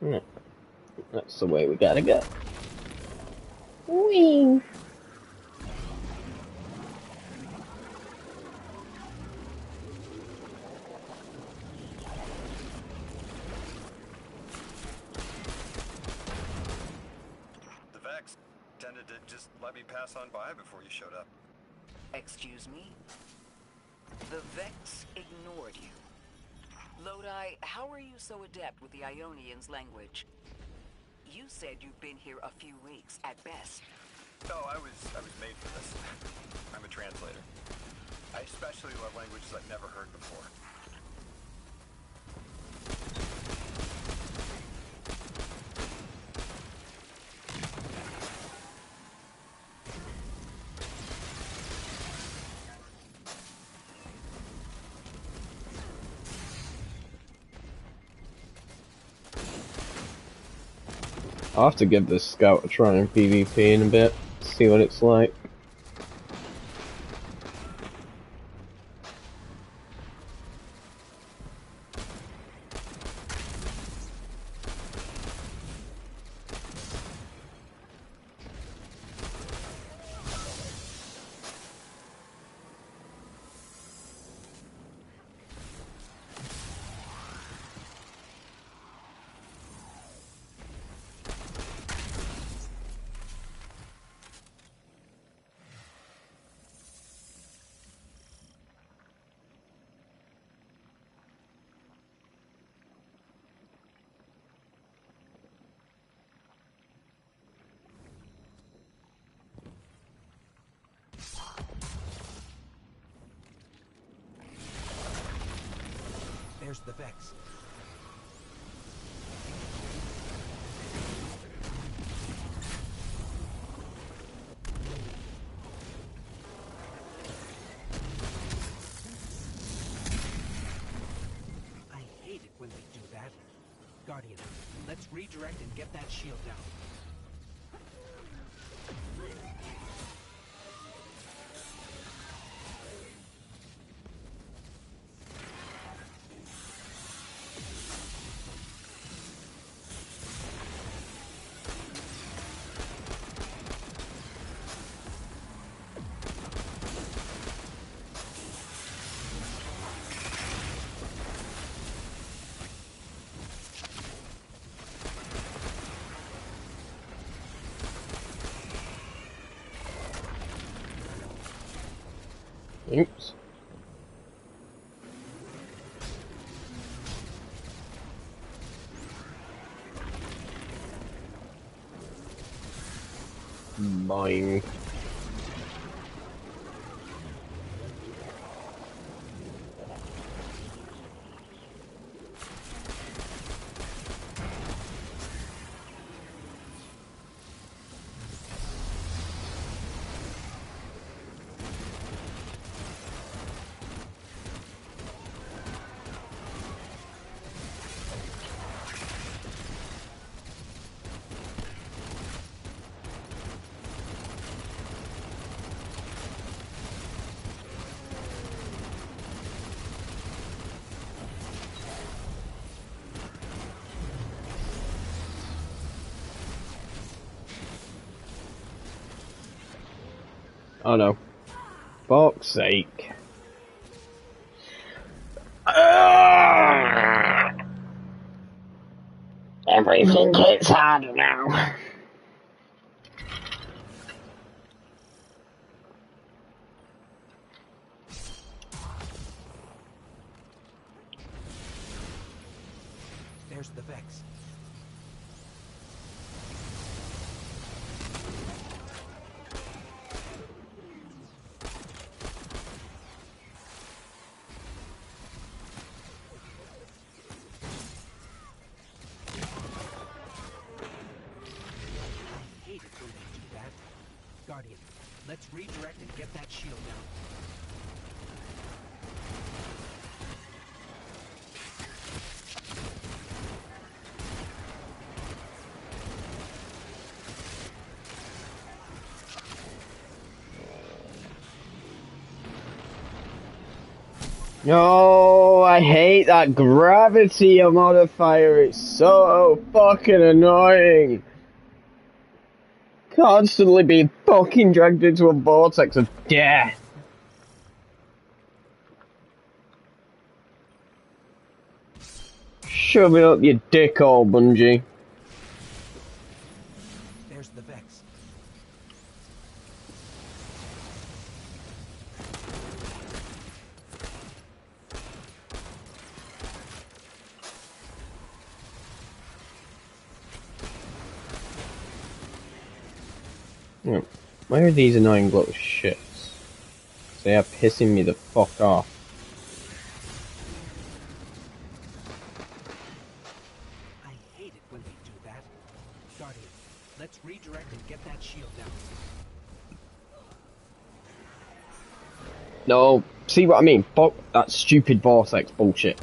Yeah. That's the way we gotta go. Whee! The Vex tended to just let me pass on by before you showed up. Excuse me? The Vex ignored you. Lodi, how are you so adept with the Ionians' language? You said you've been here a few weeks, at best. Oh, I was made for this. I'm a translator. I especially love languages I've never heard before. I'll have to give this scout a try in PvP in a bit, see what it's like. There's the Vex. I hate it when they do that. Guardian, let's redirect and get that shield down. Oops. Boing. Oh no. Fuck's sake. Everything gets harder now. There's the Vex. I hate it when they do that. Guardian, let's redirect and get that shield down. No, I hate that gravity modifier. It's so fucking annoying. Constantly being fucking dragged into a vortex of death. Shove it up your dick hole, Bungie. There's the Vex. Yeah. Where are these annoying little shits? They are pissing me the fuck off. I hate it when they do that. Guardian, let's redirect and get that shield down. No, see what I mean? Fuck that stupid vortex bullshit.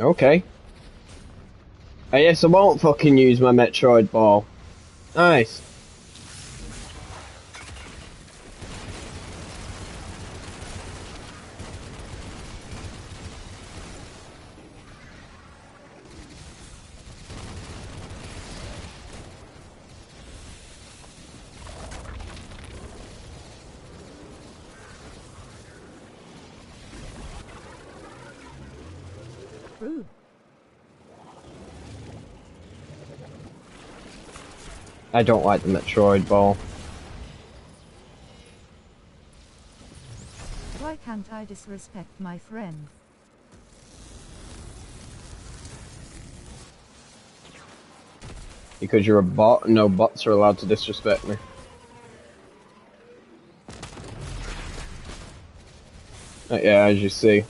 Okay. I guess I won't fucking use my Metroid ball. Nice. Rude. I don't like the Metroid ball. Why can't I disrespect my friend? Because you're a bot, and no bots are allowed to disrespect me. Yeah, as you see.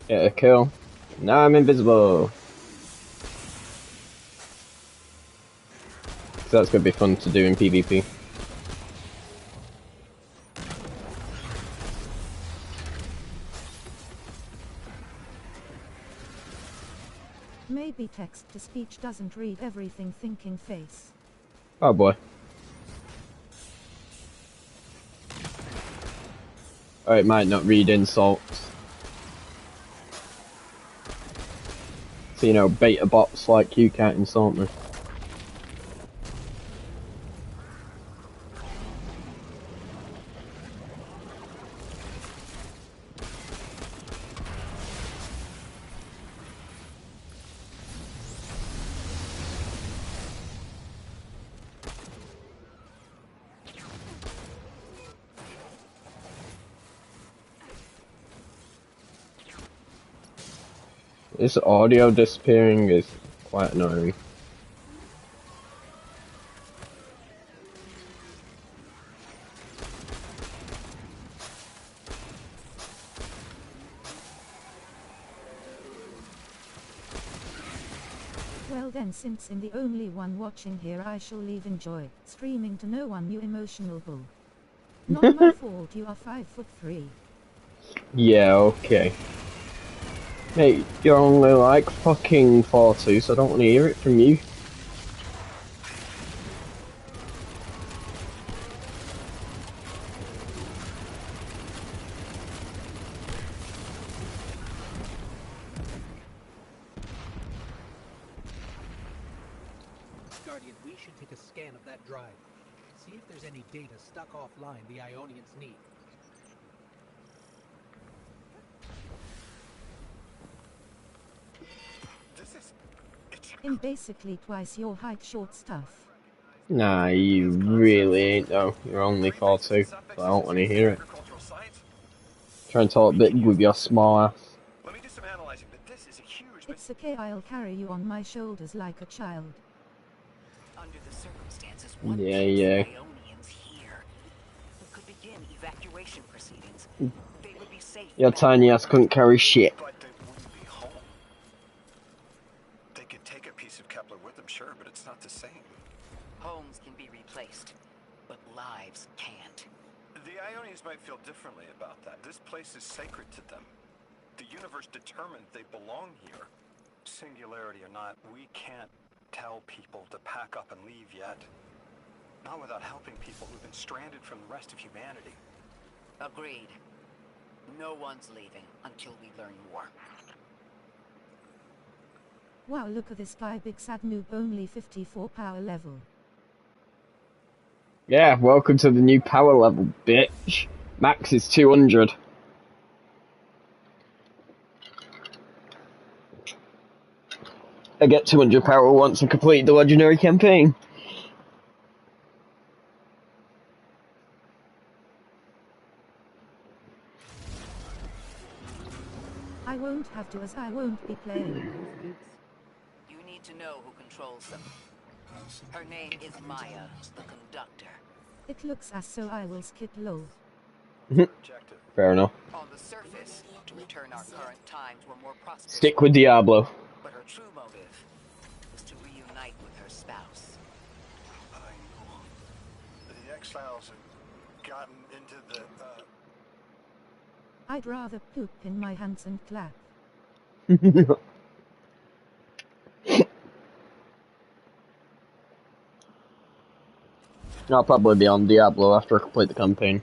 Get a kill. Now I'm invisible. So that's gonna be fun to do in PvP. Maybe text-to-speech doesn't read everything thinking face. Oh boy. Or it might not read insults. So, you know, beta bots like you can't insult me. This audio disappearing is quite annoying. Well then, since I'm the only one watching here, I shall leave. Enjoy streaming to no one, you emotional bull. Not my fault, you are 5'3". Yeah, okay. Mate, you're only like fucking 4'2", so I don't want to hear it from you. Guardian, we should take a scan of that drive. See if there's any data stuck offline the Ionians need. In basically twice your height, short stuff. Nah, you really ain't though. You're only 4'2", so I don't want to hear it. Try and talk big with your small ass. Let me do some analyzing, but this is a huge... It's okay, I'll carry you on my shoulders like a child. Under the circumstances, Yeah. Ionians here. We could begin evacuation proceedings. They would be safe. Your tiny ass couldn't carry shit. But they wouldn't be home. They could take a piece of Kepler with them, sure, but it's not the same. Homes can be replaced, but lives can't. The Ionians might feel differently about that. This place is sacred to them. The universe determined they belong here. Singularity or not, we can't tell people to pack up and leave yet. Not without helping people who've been stranded from the rest of humanity. Agreed. No one's leaving until we learn more. Wow, look at this guy, big sad noob, only 54 power level. Yeah, welcome to the new power level, bitch. Max is 200. I get 200 power once I complete the legendary campaign. I won't have to, as I won't be playing. You need to know who controls them. Her name is Maya, the conductor. It looks as so I will skip low. Fair enough. On the surface, to return our current times were more prosperous. Stick with Diablo. But her true motive was to reunite with her spouse. I know. The exiles have gotten into the, I'd rather poop in my hands and clap. I'll probably be on Diablo after I complete the campaign.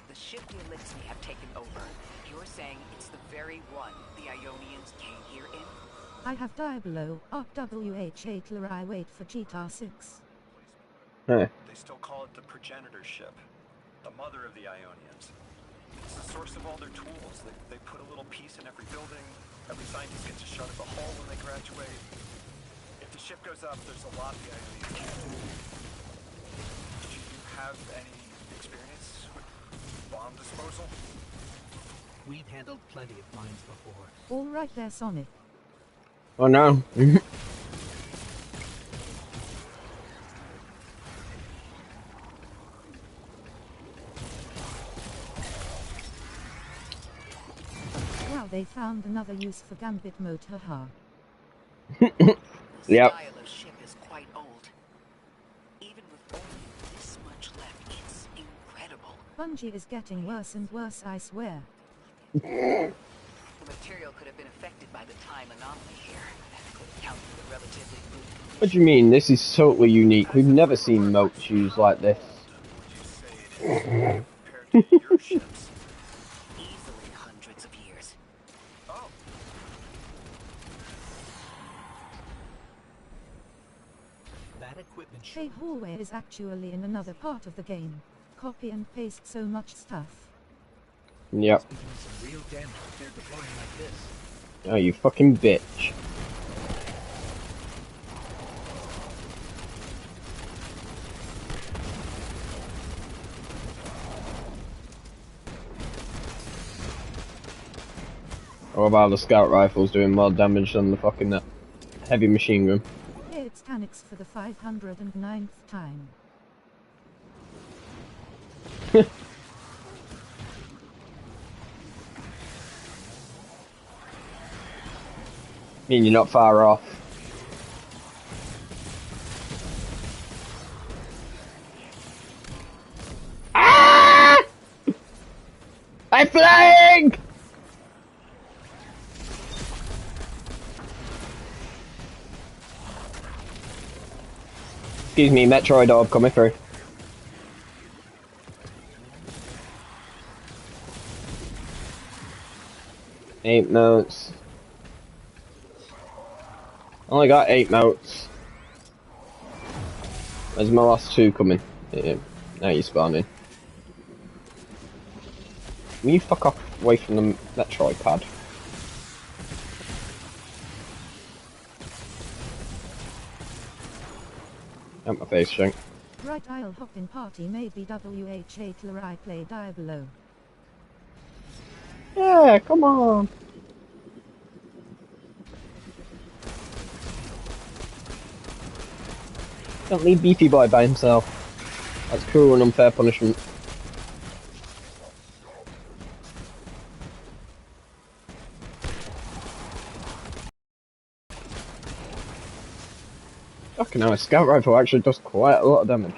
The ship the Elixir have taken over. You're saying it's the very one the Ionians came here in? I have Diablo, RWH8 I wait for GTA 6. Hey. They still call it the progenitor ship. The mother of the Ionians. It's the source of all their tools. They put a little piece in every building. Every scientist gets a shot at the hull when they graduate. If the ship goes up, there's a lot the Ionians can't do. Do you have any experience with bomb disposal? We've handled plenty of mines before. All right there, Sonic. Oh no. Now they found another use for Gambit mode, haha. The Yep. style of ship is quite old. Even with only this much left, it's incredible. Bungie is getting worse and worse, I swear. The material could have been affected by the time anomaly here. That could account for the relatively good condition. What do you mean? This is totally unique. We've never seen moats used like this. Would you say it is compared to your ships? Easily hundreds of years. Oh, That equipment Hey, hallway is actually in another part of the game. Copy and paste so much stuff. Yep. must be doing some real damage if they're deploying like this. Oh, you fucking bitch. Or about the scout rifles doing more damage than the fucking heavy machine gun. Here it's Tanix for the 509th time. Mean you're not far off. Ah! I'm flying! Excuse me, Metroid orb coming through. Eight motes. Only got 8 motes. Where's my last 2 coming? Yeah, now you're spawning. Will you fuck off away from the Metroid pad? Out my face, Shank. Right, I'll hop in party, maybe WH8 Larai play Diablo. Yeah, come on. Don't leave Beefy Boy by himself. That's cruel and unfair punishment. Fucking hell, a scout rifle actually does quite a lot of damage.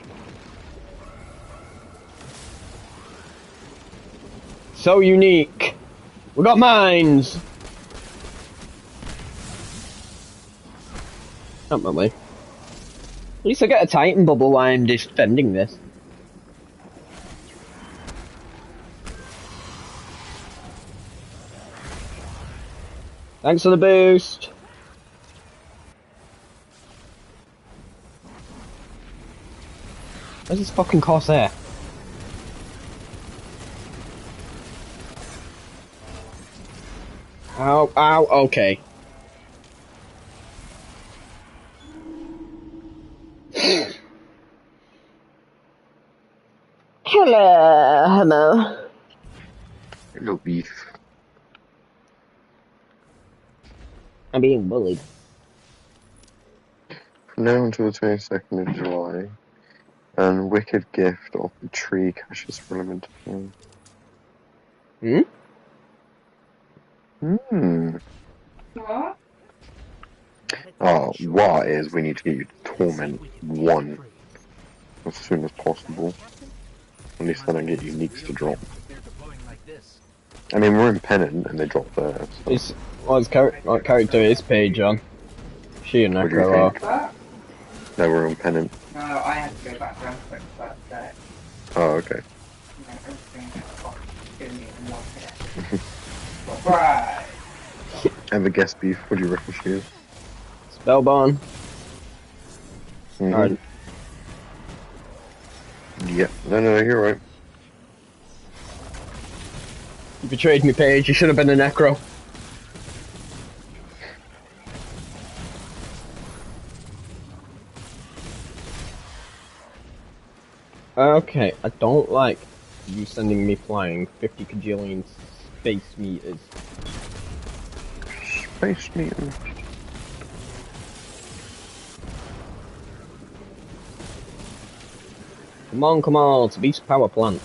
So unique. We got mines. Not my way. At least I get a Titan bubble while I'm defending this. Thanks for the boost. Where's this fucking Corsair? Ow, ow, okay. Hello. Hello, beef. I'm being bullied. From now until the 22nd of July, and Wicked Gift of the Tree caches for limited time. What? Oh, what is we need to get you to Torment 1 as soon as possible. At least then I get uniques to drop. I mean, we're in Pennant and they drop there. So. What character is Paige on? She and What do you Necro think? are. No, we're on Pennant. No, I had to go back around quick for that. Oh, okay. You know, everything didn't even want it. Right. Have a guess, beef. What do you reckon she is? Spellborn. Alright. Yeah, no, you're right. You betrayed me, Paige. You should have been a Necro. Okay, I don't like you sending me flying 50 kajillion space meters. Space meters? Come on, it's a beast power plant.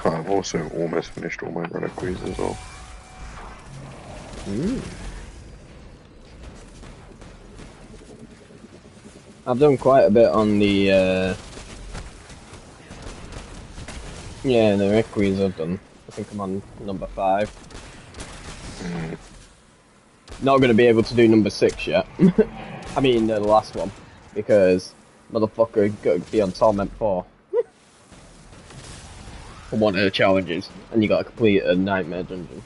I've also almost finished all my reliquaries as well. I've done quite a bit on the, yeah, the reliquaries I've done. I think I'm on number 5. Not going to be able to do number 6 yet. I mean, the last one. Because motherfucker got to be on Torment 4. For one of the challenges. And you got to complete a nightmare dungeon.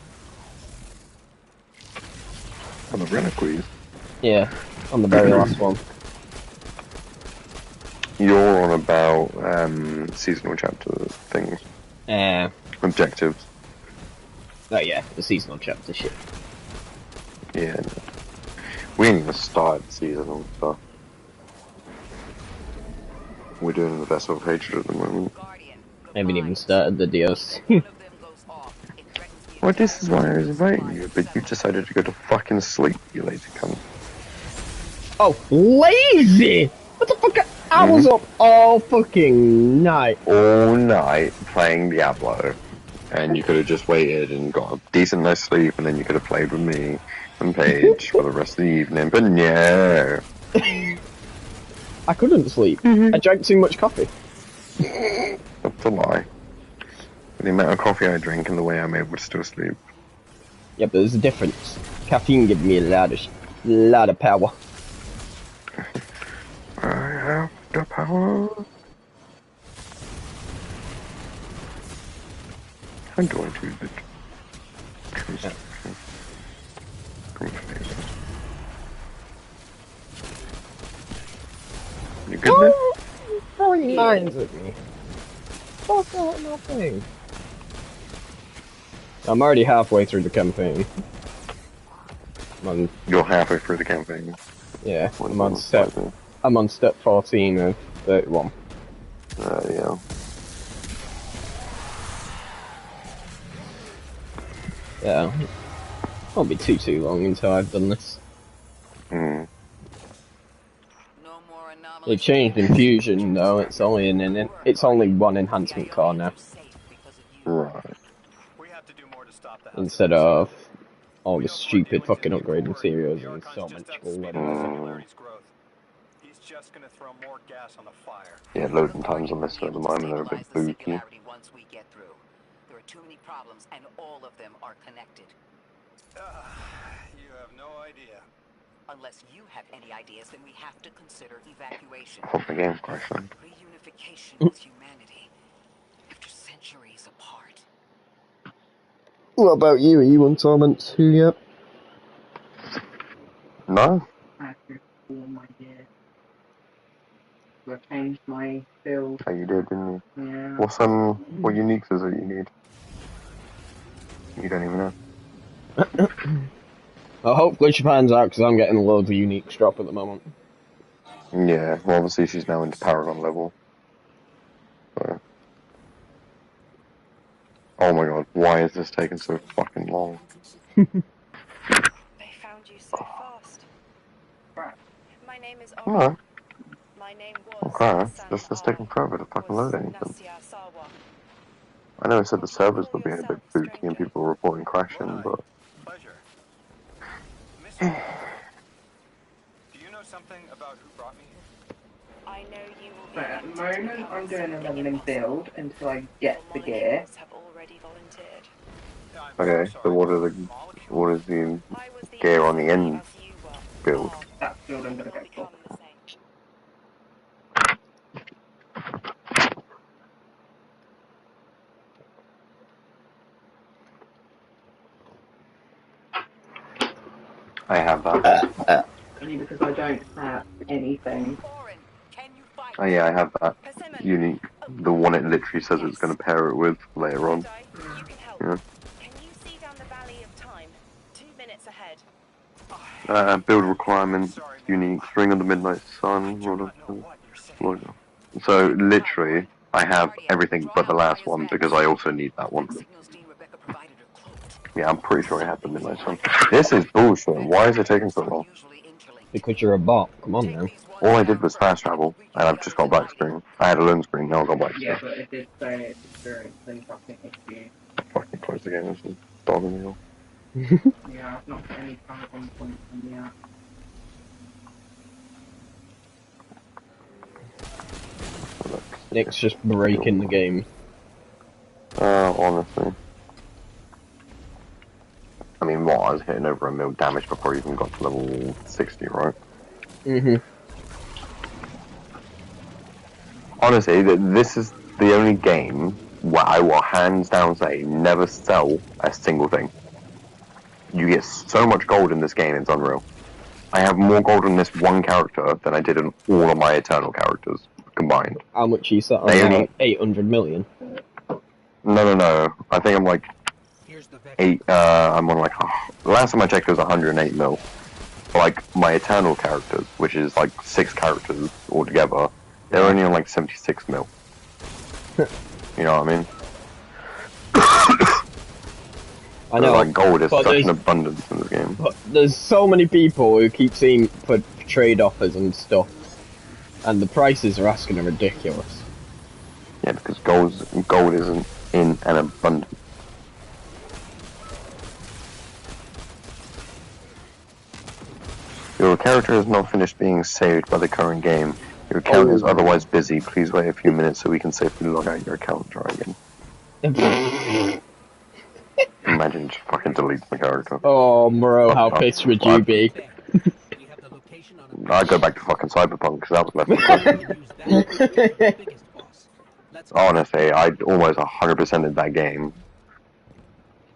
On the reliquaries? Yeah, on the very last one. You're on about seasonal chapter things. Objectives. Oh yeah, the seasonal chapter shit. Yeah. No. We ain't even started seasonal stuff. We're doing the Vessel of Hatred at the moment. I haven't even started the DLC. Well, this is why I was inviting you, but you decided to go to fucking sleep, you lazy cunt. Oh, lazy! What the fuck? I was up all fucking night. All night playing Diablo. And you could have just waited and got a decent night's sleep, and then you could have played with me and Paige for the rest of the evening, but no. I couldn't sleep. I drank too much coffee. That's a lie. The amount of coffee I drink and the way I'm able to still sleep. Yeah, but there's a difference. Caffeine gives me a lot of power. I have the power. How do I do it? You good there? Throwing mines at me. Fuck out nothing. I'm already halfway through the campaign. You're halfway through the campaign. Yeah, I'm on step 14 of 31. Yeah. Yeah. Won't be too long until I've done this. They changed infusion though. It's only one enhancement core now. Right. Instead of all the stupid fucking upgrade materials and so much bullshit. Yeah, loading times on this at the moment are a bit booky. There are too many problems, and all of them are connected. You have no idea. Unless you have any ideas, then we have to consider evacuation. Hope the game's crashing. Reunification with humanity after centuries apart. What about you? Are you on Torment 2 yet? No. After all my years. I changed my build. Oh, you did, didn't you? Yeah. What uniques is it you need? You don't even know. I hope Glitch pans out because I'm getting loads of uniques drop at the moment. Yeah, well obviously she's now into Paragon level. So. Oh my god, why is this taking so fucking long? They found you so fast. My name is Alright. My name was Okay, it's taking forever to fucking load anything. I know I said the servers were being a bit booty and people were reporting crashing, but... Pleasure. Do you know something about who brought me here? I know you will be. But at the moment, I'm doing a leveling build until I get the gear. Okay, so what is the gear on the end build? That's the build I'm gonna go for. I have that. Only because I don't have anything. Oh yeah, I have that. Unique. The one it literally says it's going to pair it with later on. Yeah. Build requirement, unique, Ring of the Midnight Sun. So literally, I have everything but the last one because I also need that one. Yeah, I'm pretty sure I have the Midnight Sun. This is bullshit. Why is it taking so long? Because you're a bot. Come on now. All I did was fast travel, and I've just got black screen. I had a lone screen, now I've got black screen. Yeah, but if it's experience, then fucking issue. Fucking close the game, there's some dog in the middle. Yeah, I've not got any kind of points on the app. Nick's just breaking the game. Honestly. I mean, what? I was hitting over 1 mil damage before I even got to level 60, right? Honestly, this is the only game where I will hands down say never sell a single thing. You get so much gold in this game, it's unreal. I have more gold on this one character than I did in all of my Eternal characters combined. How much you set on now? 800 million? No. I think I'm like... I'm on like... the last time I checked it was 108 mil. For like my Eternal characters, which is like 6 characters altogether, they're only on like 76 mil. You know what I mean? I know. Like gold is such an abundance in this game. But there's so many people who keep seeing for trade offers and stuff, and the prices are asking are ridiculous. Yeah, because gold isn't in an abundance. Your character is not finished being saved by the current game. Your account is otherwise busy. Please wait a few minutes so we can safely log out your account and try again. Imagine just fucking delete my character. Oh, Moreau, how pissed would you be? I'd go back to fucking Cyberpunk, because that was left. Honestly, I almost 100%ed that game.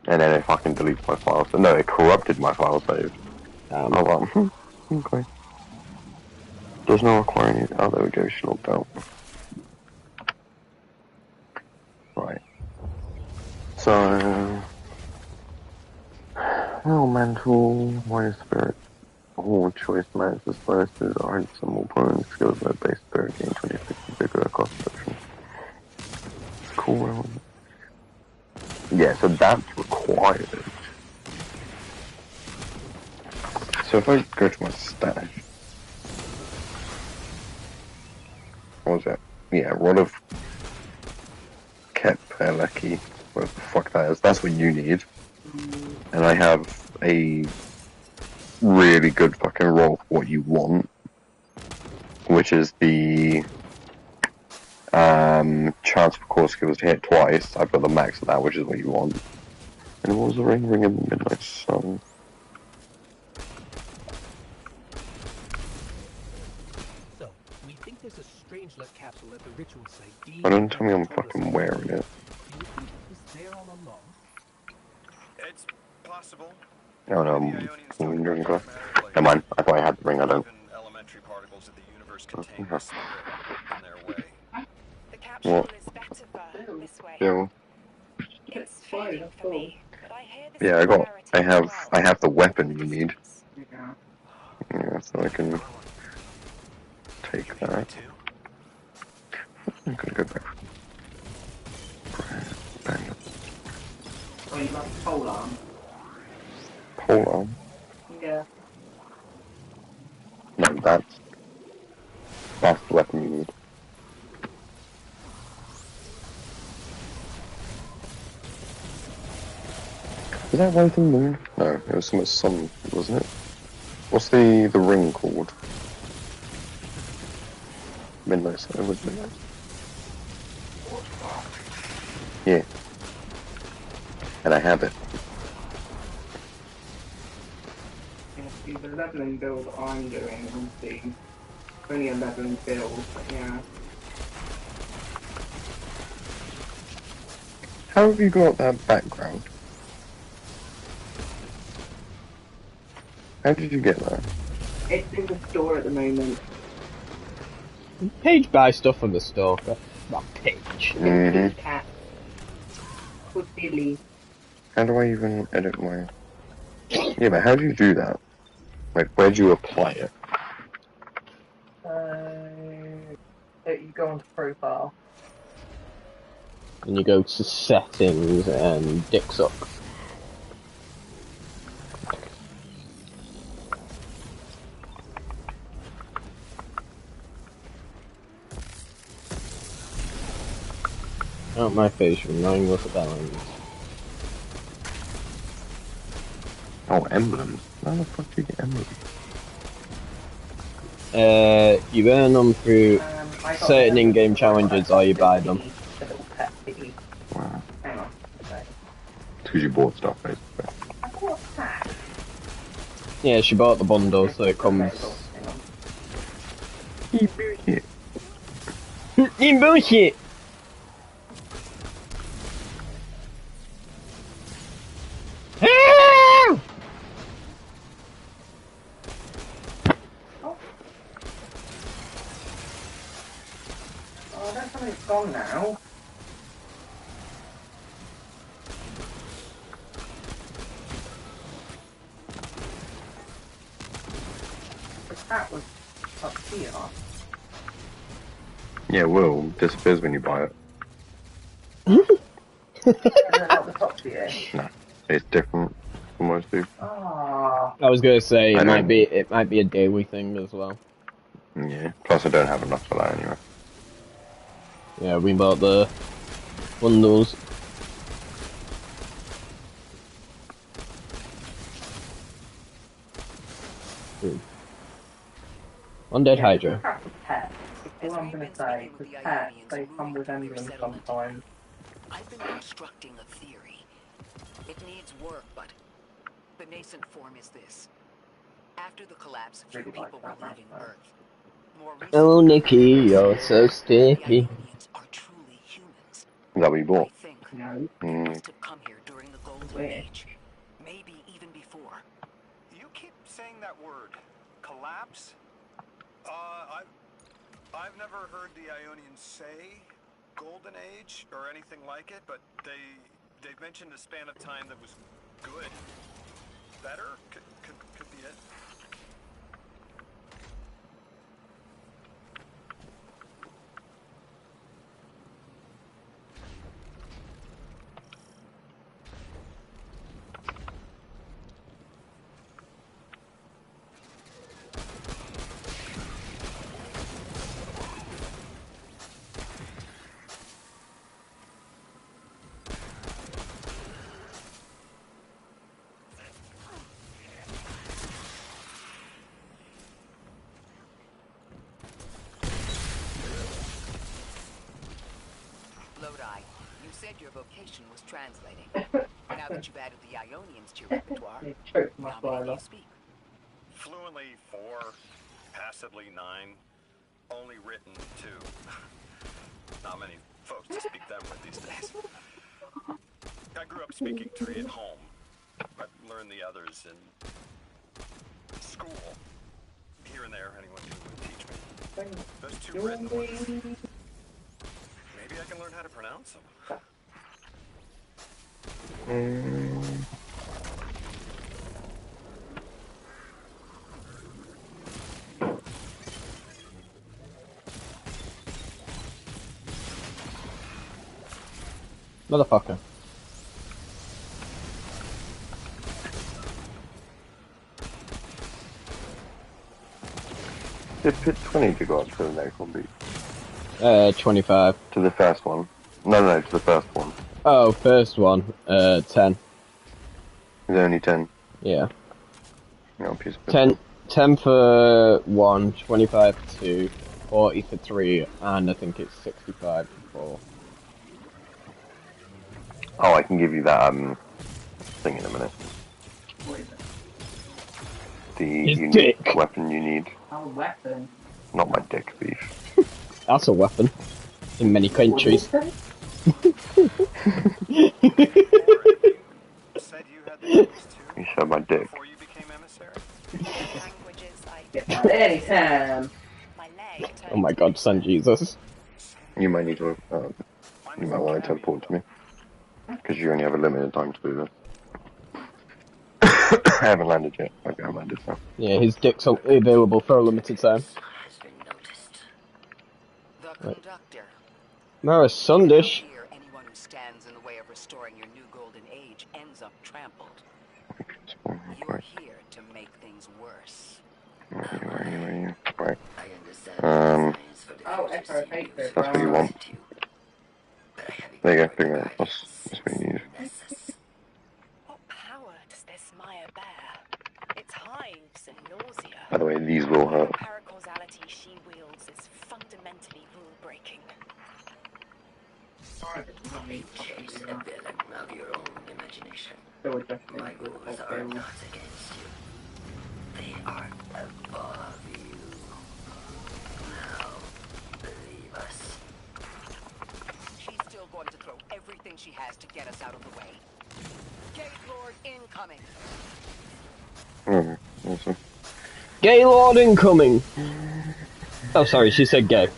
And then it fucking deletes my files. No, it corrupted my file save. I was like, okay. Does not require any... Oh, there we go, she logged out. Right. So... Elemental, Warrior Spirit. All choice matches as first is are some opponent skills that base spirit gain 26 bigger across section. Cool. Yeah, so that's required. So if I go to my stash, what was that? Yeah, Rod of Kepeleki, whatever the fuck that is. That's what you need. And I have a really good fucking roll for what you want, which is the chance for core skills to hit twice. I've got the max of that, which is what you want. And what was the ring? Ring of the Midnight Sun. So, we think there's a strange-lit capsule at the ritual site. I don't tell me I'm fucking wearing it. It's possible. Oh no, I'm wondering. Never mind, I thought I had the ring, I don't. Elementary particles of the universe contain this in their way. The capsule is better for this way. Yeah. It's fading for me, but I hear this I have the weapon you need. Yeah, so I can take that. I'm gonna go back. Oh, you got a pole arm? Pole arm? Yeah. No, that's the weapon you need. Is that right thing moon? No, it was something sun, wasn't it? What's the ring called? Midnight Sun, it was Midnight. Yeah. And I have it. Yeah, see, the leveling build I'm doing will be only a leveling build, but yeah. How have you got that background? How did you get that? It's in the store at the moment. Paige buys stuff from the store. Not Paige. Mm-hmm. Cat. Called Billy. How do I even edit my... Yeah, but how do you do that? Like, where do you apply it? You go onto profile. And you go to settings and dick suck. Out my face from knowing what the balance. Oh, emblems. How the fuck do you get emblems? You earn them through I got certain the in-game emblems challenges, or you buy them. The little pet thingy. Wow. Hang on. Okay. Because you bought stuff, basically. I bought a pack. Yeah, she bought the bundle, so it comes. Hang on. Bullshit. In bullshit! Oh, that's something it's gone now. The cat was up here. Yeah, it will. Disappears when you buy it. Is it not the top tier? No. It's different from most do. Ah. I was gonna say I it might don't- be a daily thing as well. Yeah. Plus I don't have enough for that anyway. Yeah, we bought the bundles. Undead Hydra. Pets. That's all I'm gonna say. With pets, they come with emblems sometimes. I've been constructing a theory. It needs work, but the nascent form is this. After the collapse, few people were leaving Earth. More Oh, recently, Nikki, you're so the sticky. Ionians are truly humans. Is that what you bought? I think No. they must have come here during the Golden Age. Maybe even before. You keep saying that word, collapse. I've never heard the Ionians say Golden Age or anything like it, but they've mentioned a span of time that was good, better. Could be it. Lodi, you said your vocation was translating. Now that you've added the Ionians to your repertoire, how many do you speak? Fluently 4, passively 9, only written 2. Not many folks to speak them with these days. I grew up speaking 3 at home. I learned the others in school. Here and there, anyone who would teach me. Those 2 written ones. Maybe I can learn how to pronounce them. Motherfucker. Did pit 20 to go up to the next one beat? 25. To the first one. No, to the first one. Oh, first one, 10. Is it only 10? Yeah. No, piece of 10 for 1, 25 for 2, 40 for 3, and I think it's 65 for 4. Oh, I can give you that thing in a minute. The unique weapon you need. Oh, weapon. Not my dick thief. That's a weapon. In many countries. Said you had the digs too? You said my dick. Before you became emissary? Anytime. Oh my god, son Jesus. You might need to, you might want to teleport to me. Because you only have a limited time to do this. I haven't landed yet. Okay, I landed now. Yeah, his dick's available for a limited time. The conductor. Mara Sundish. Here, anyone who stands in the way of restoring your new golden age ends up trampled. You're here to make things worse. Where are you? Right. Oh, Echo, I hate this. That's what you want. There you go, pick that up. That's what you need. What power does this Maya bear? Its hives and nausea. By the way, these will hurt. The paracausality she wields is fundamentally rule-breaking. Chase a villain of your own imagination. My rules are not against you. They are above you. Now, believe us. She's still going to throw everything she has to get us out of the way. Gate Lord incoming. Awesome. Gaylord incoming! Oh, sorry, she said gay.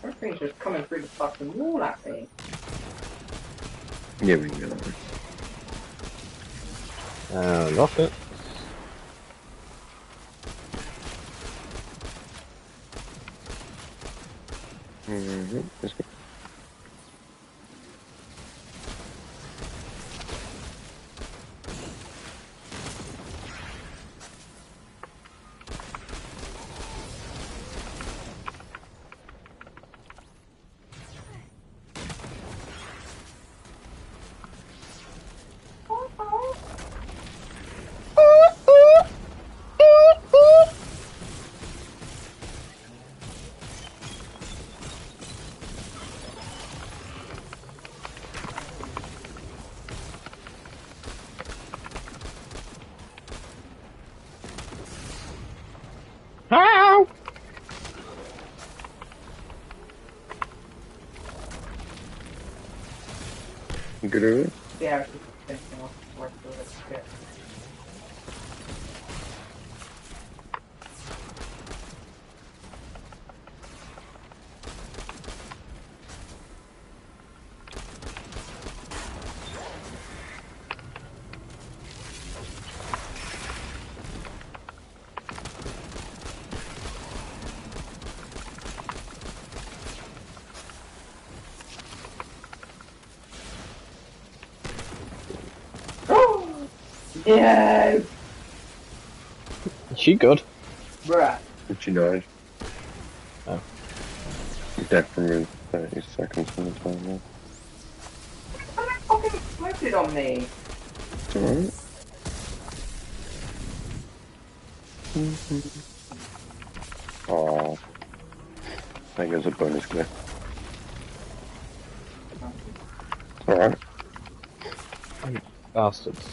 Everything's just coming through the fucking wall at me. Yeah, we can go that way. Lock it. Let's go. How? You good over Yeah, I was just thinking of where to do this shit. Yes! Is she good? Bruh. But she died. Oh. Dead from in 30 seconds from the time now. That fucking exploded on me. It's alright. Oh, I think it's a bonus clear. It's alright. Bastards.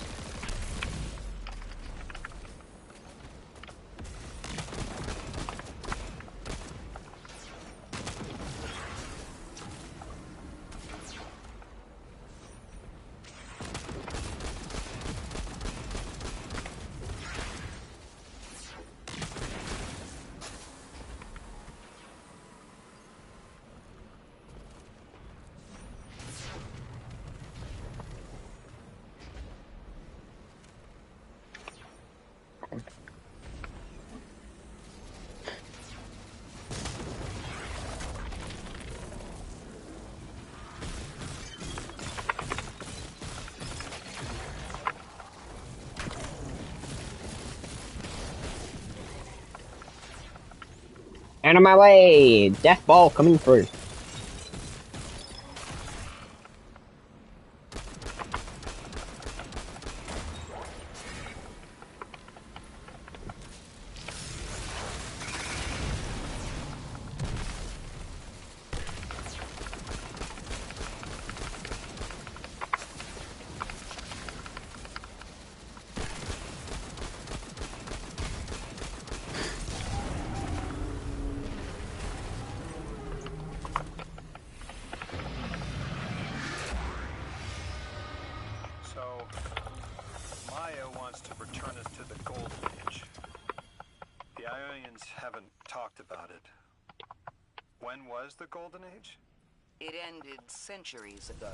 Out of my way! Death ball coming through. So, Maya wants to return us to the Golden Age. The Ionians haven't talked about it. When was the Golden Age? It ended centuries ago.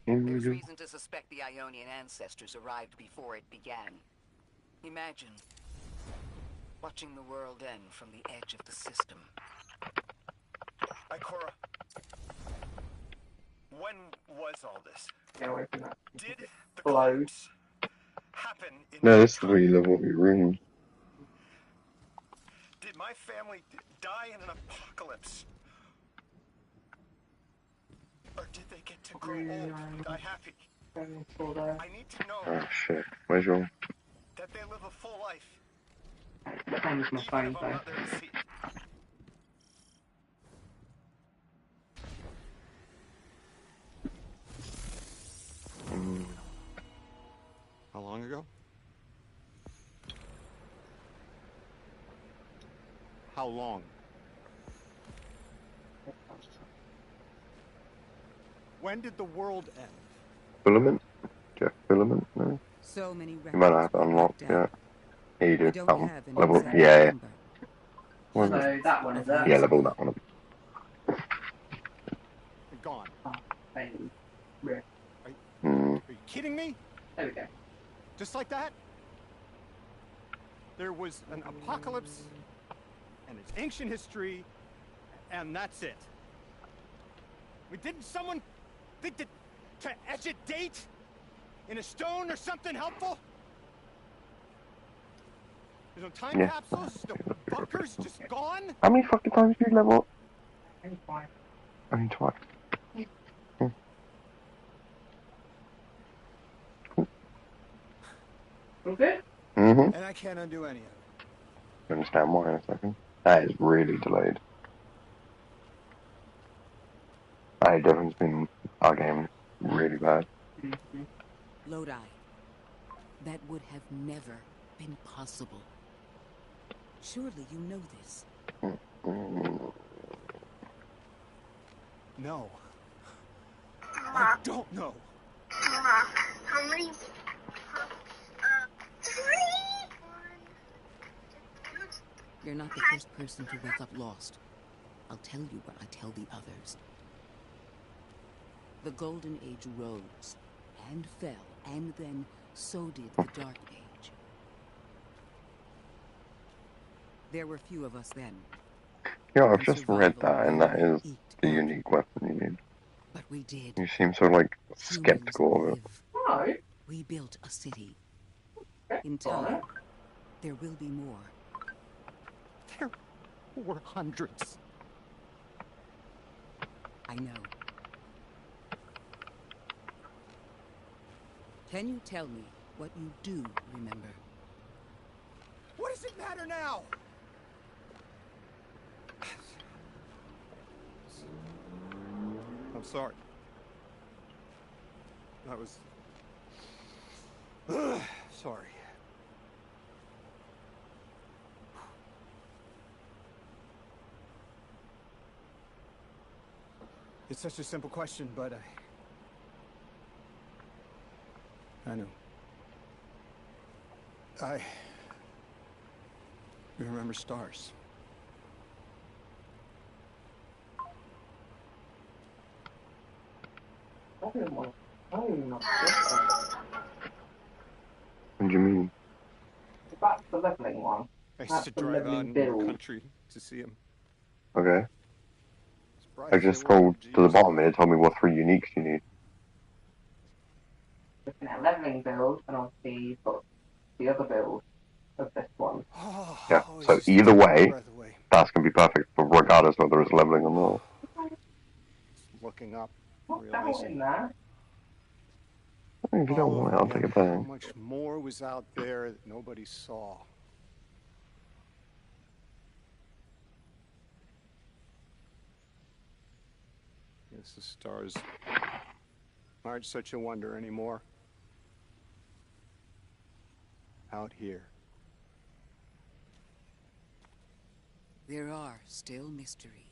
There's There's reason to suspect the Ionian ancestors arrived before it began. Imagine watching the world end from the edge of the system. Ikora, when was all this? Yeah, wait for that. Did the Blow. clones No, this is where you live with your room. Did my family die in an apocalypse? Or did they get to grow old and die happy? I need to know Oh shit. Where's your... that they live a full life. What time is my Even phone if I'm though? not there to see it. How long ago? How long? When did the world end? Filament? Jeff Filament? No? So many You might not records have to were unlock, wiped yeah. out. Yeah, you We do. don't That one. have an Level, exact yeah, yeah. number. Well, So that one is that? yeah, level that one up. They're gone. Rip. Are you kidding me? There we go. Just like that? There was an apocalypse, and it's ancient history, and that's it. Didn't someone think to etch a date in a stone or something helpful? There's no time capsules, no bunkers, just gone? How many fucking times do you level up? Only twice. Only twice. All good? Mm-hmm. And I can't undo any of it. You understand why in a second? That is really delayed. That difference between our game really bad. Lodi. That would have never been possible. Surely you know this. No. I don't know. How many? 3. You're not the first person to wake up lost. I'll tell you what I tell the others. The Golden Age rose and fell, and then so did the Dark Age. There were few of us then. Yeah, I've just read that, and that is the unique weapon you need. But we did. You seem so, like, skeptical of it. No. We built a city. In time, there will be more. There were hundreds. I know. Can you tell me what you do remember? What does it matter now? I'm sorry. I was... sorry. It's such a simple question, but I know. I remember stars. What do you mean? That's the leveling one. I used to drive out in the country to see him. Okay. I just scrolled to the bottom and it told me what 3 uniques you need. Looking at leveling build, and obviously you've got the other build of this one. Yeah, so either way, that's going to be perfect, but regardless whether it's leveling or not. Looking up, What's out in there? If you don't want it, I'll take it how back. much more was out there that nobody saw. Guess the stars aren't such a wonder anymore. Out here. There are still mysteries.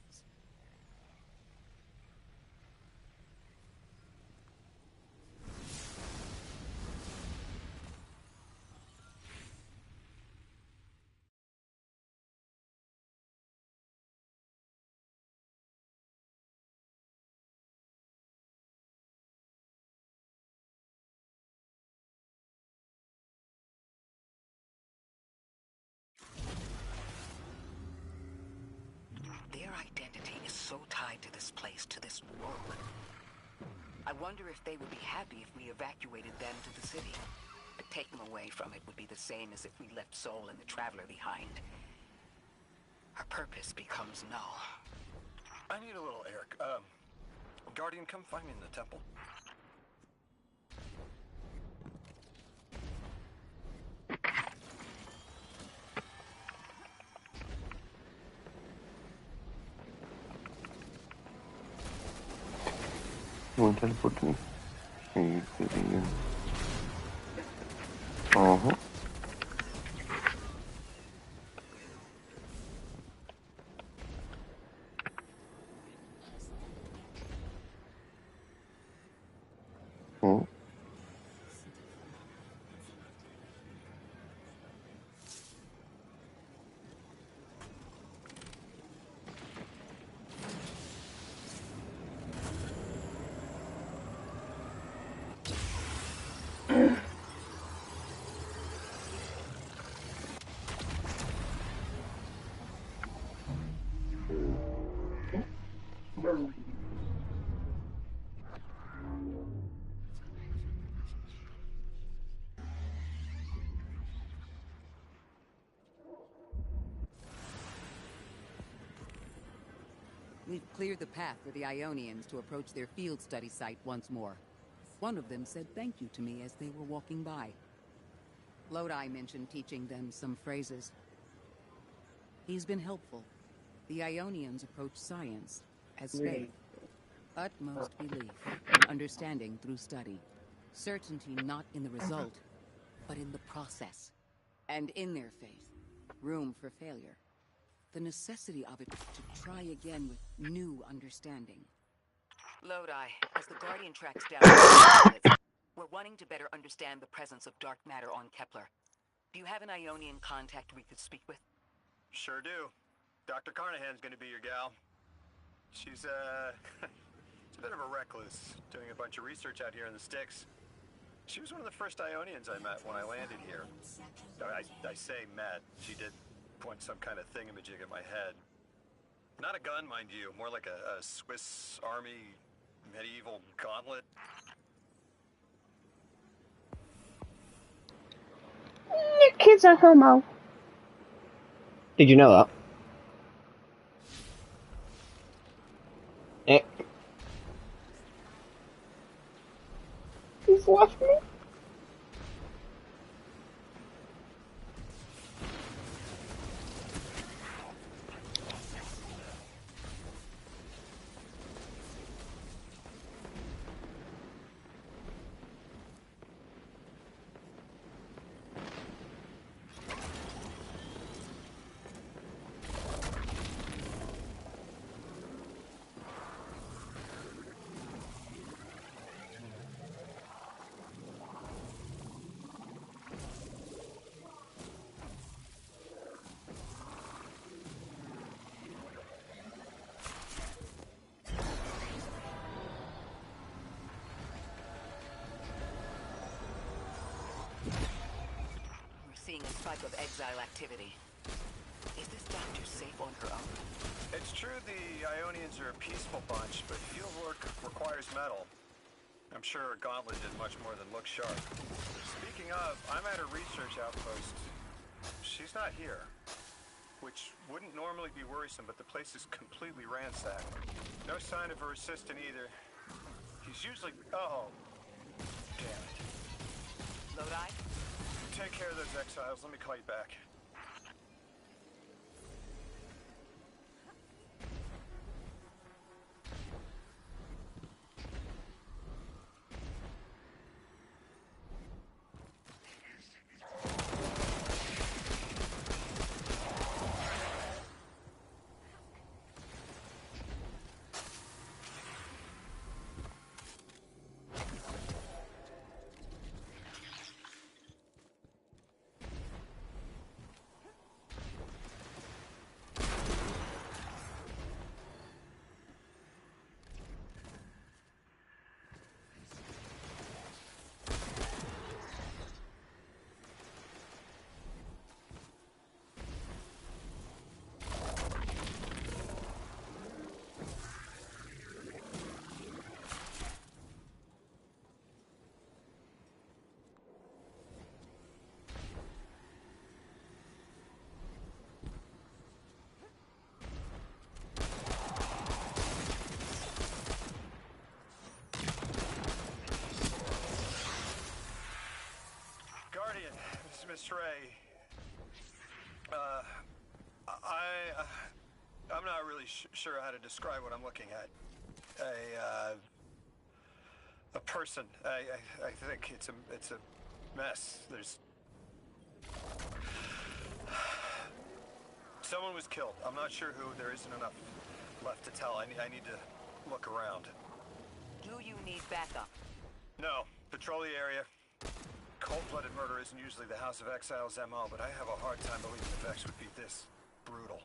Their identity is so tied to this place, to this world. I wonder if they would be happy if we evacuated them to the city. But taking away from it would be the same as if we left Soul and the Traveler behind. Our purpose becomes null. I need a little air. Guardian, come find me in the temple. You want to teleport to me? Uh-huh. Oh. We've cleared the path for the Ionians to approach their field study site once more. One of them said thank you to me as they were walking by. Lodi mentioned teaching them some phrases. He's been helpful. The Ionians approach science as faith. Utmost belief, understanding through study. Certainty not in the result, but in the process. And in their faith, room for failure. The necessity of it to try again with new understanding. Lodi, as the Guardian tracks down we're wanting to better understand the presence of dark matter on Kepler. Do you have an Ionian contact we could speak with? Sure do. Dr. Carnahan's gonna be your gal. She's, she's a bit of a recluse, doing a bunch of research out here in the sticks. She was one of the first Ionians I met when I landed here. I say met. She did point some kind of thingamajig at my head. Not a gun, mind you, more like a Swiss Army medieval gauntlet. The kid's a homo. Did you know that? Eh. He's left me. Seeing a spike of exile activity. Is this doctor safe on her own? It's true the Ionians are a peaceful bunch, but field work requires metal. I'm sure Gauntlet did much more than look sharp. Speaking of, I'm at a research outpost. She's not here. Which wouldn't normally be worrisome, but the place is completely ransacked. No sign of her assistant either. He's usually... Oh. Damn it. Lodi? Take care of those exiles. Let me call you back. really sure how to describe what I'm looking at. A person. I think it's a mess. There's someone was killed. I'm not sure who. There isn't enough left to tell. I need to look around. Do you need backup? No. Patrol the area. Cold-blooded murder isn't usually the House of Exile's MO, but I have a hard time believing the Vex would be this brutal.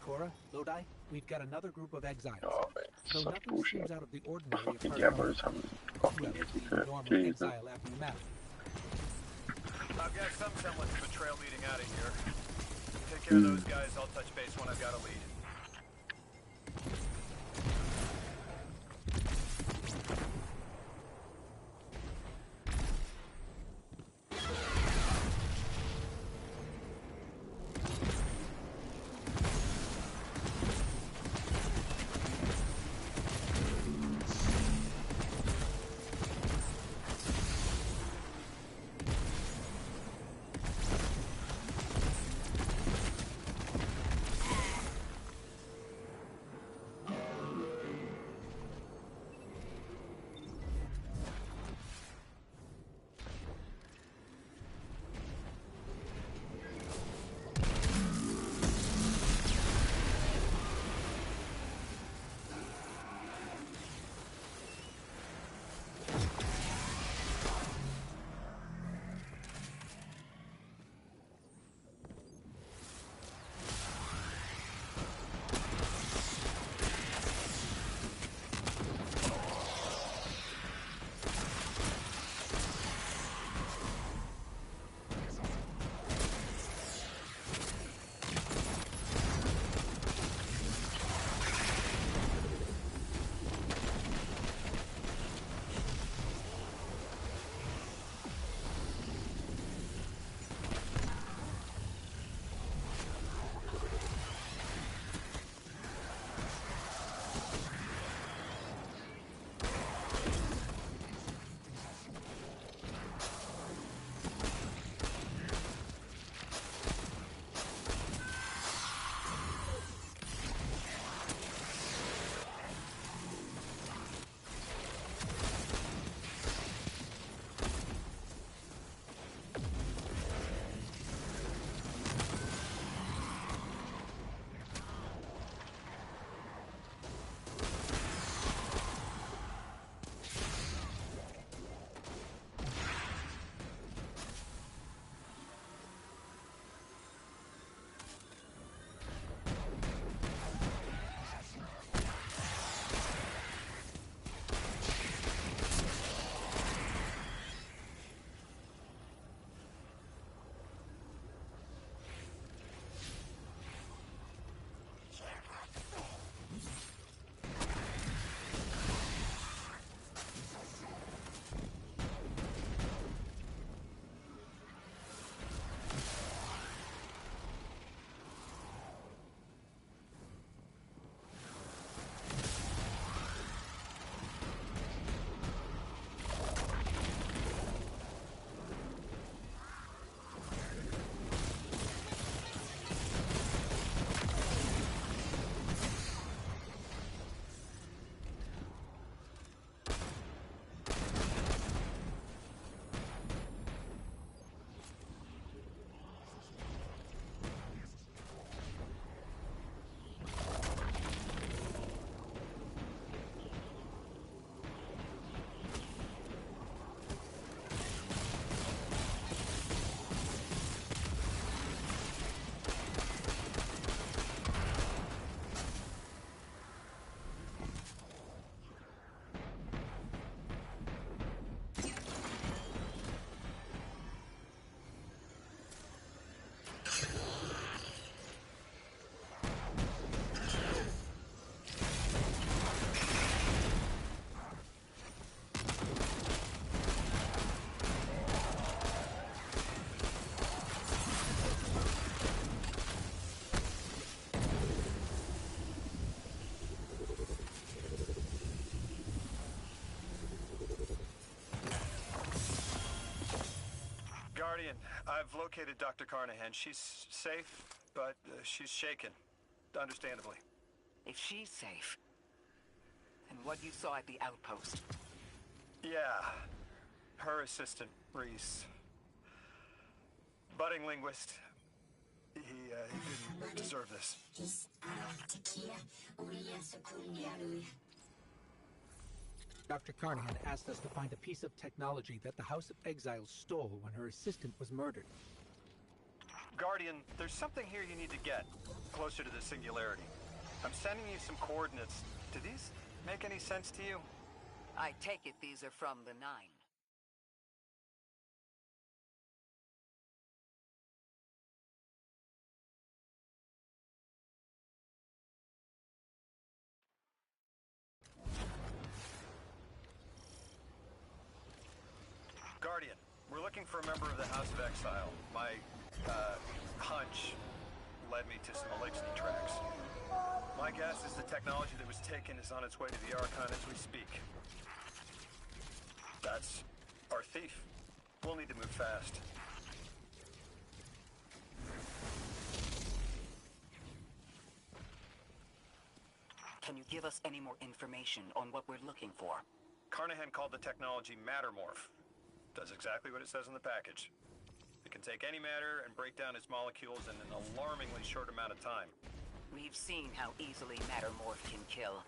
Cora, Lodi, we've got another group of exiles. Oh man, Though such nothing bullshit. seems out of the ordinary Fucking apart Gabbers from having fucking everything. normal Jesus. exile aftermath. I've got some semblance of a trail leading out of here. Take care of those guys. I'll touch base when I've got a lead. I've located Dr. Carnahan. She's safe, but she's shaken. Understandably. If she's safe, then what you saw at the outpost? Yeah. Her assistant, Reese. Budding linguist. He didn't deserve this. Dr. Carnahan asked us to find a piece of technology that the House of Exiles stole when her assistant was murdered. Guardian, there's something here you need to get closer to the singularity. I'm sending you some coordinates. Do these make any sense to you? I take it these are from the Nine. Guardian, we're looking for a member of the House of Exile. My, hunch led me to some Elixir tracks. My guess is the technology that was taken is on its way to the Archon as we speak. That's our thief. We'll need to move fast. Can you give us any more information on what we're looking for? Carnahan called the technology Mattermorph. Does exactly what it says in the package. It can take any matter and break down its molecules in an alarmingly short amount of time. We've seen how easily Mattermorph can kill.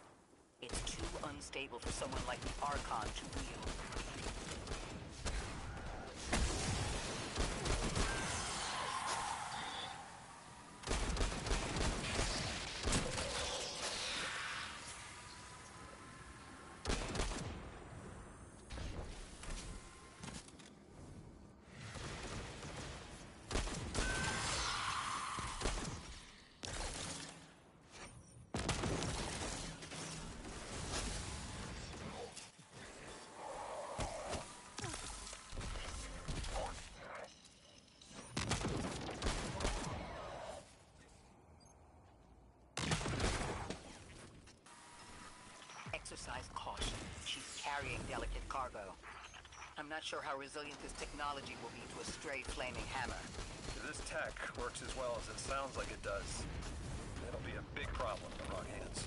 It's too unstable for someone like the Archon to wield. Exercise caution. She's carrying delicate cargo. I'm not sure how resilient this technology will be to a stray flaming hammer. If this tech works as well as it sounds like it does, it'll be a big problem in the wrong hands.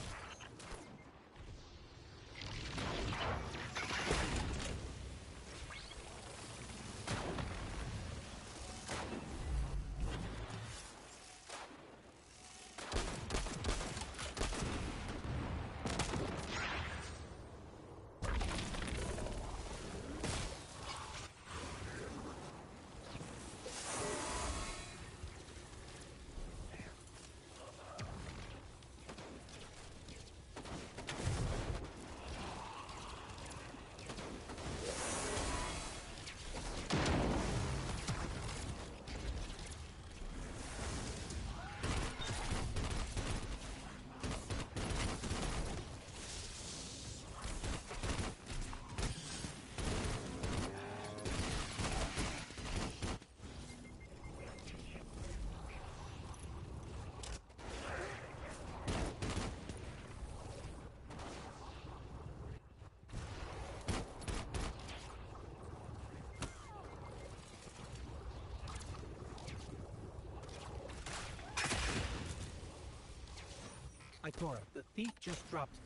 Ikora, the thief just dropped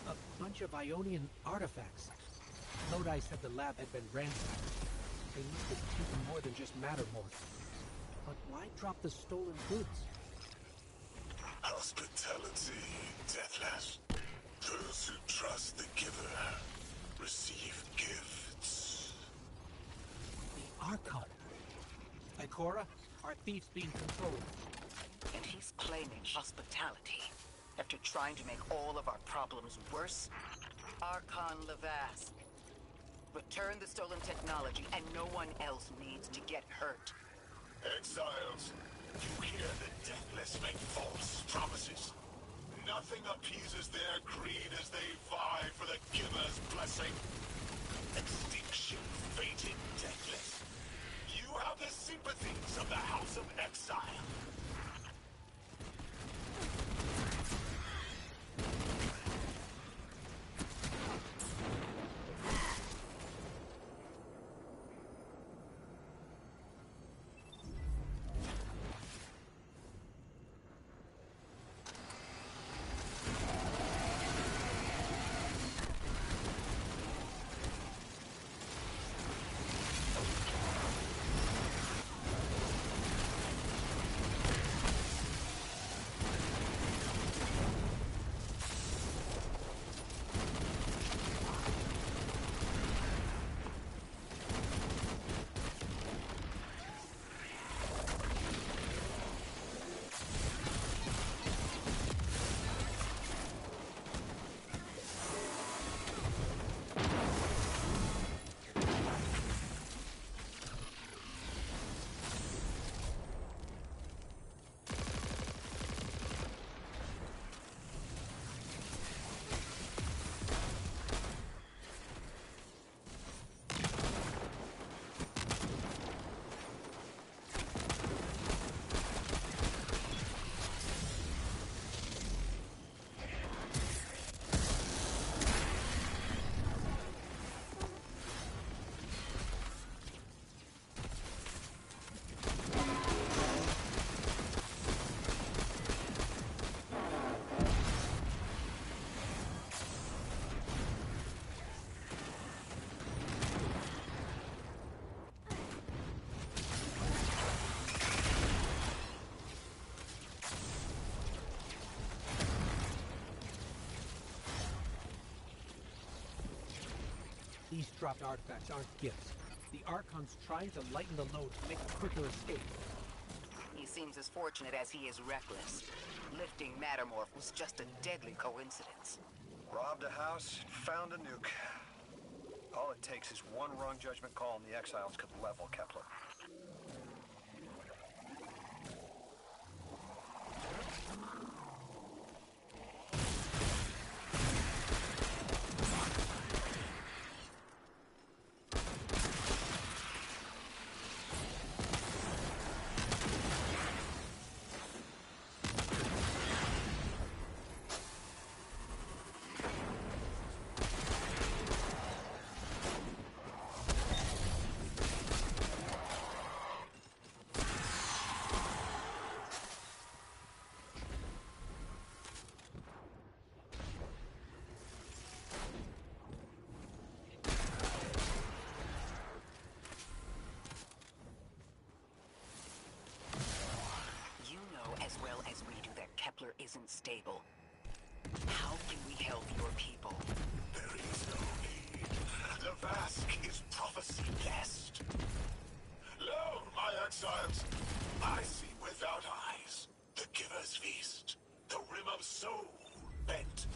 a bunch of Ionian artifacts. Lodi said the lab had been ransacked. They needed even more than just Mattermorph. But why drop the stolen goods? Hospitality, Deathless. Those who trust the giver receive gifts. The Archon. Ikora, our thief's being controlled. And he's claiming hospitality after trying to make all of our problems worse? Archon Levasque. Return the stolen technology and no one else needs to get hurt. Exiles, you hear the Deathless make false promises. Nothing appeases their greed as they vie for the giver's blessing. Extinction fated Deathless. You have the sympathies of the House of Exile. These dropped artifacts aren't gifts. The Archon's trying to lighten the load to make a quicker escape. He seems as fortunate as he is reckless. Lifting Mattermorph was just a deadly coincidence. Robbed a house, found a nuke. All it takes is one wrong judgment call and the Exiles could level Kepler. Kepler isn't stable. How can we help your people? There is no need. The Vask is prophecy blessed. Lo, my exiles, I see without eyes. The Giver's feast. The rim of soul bent.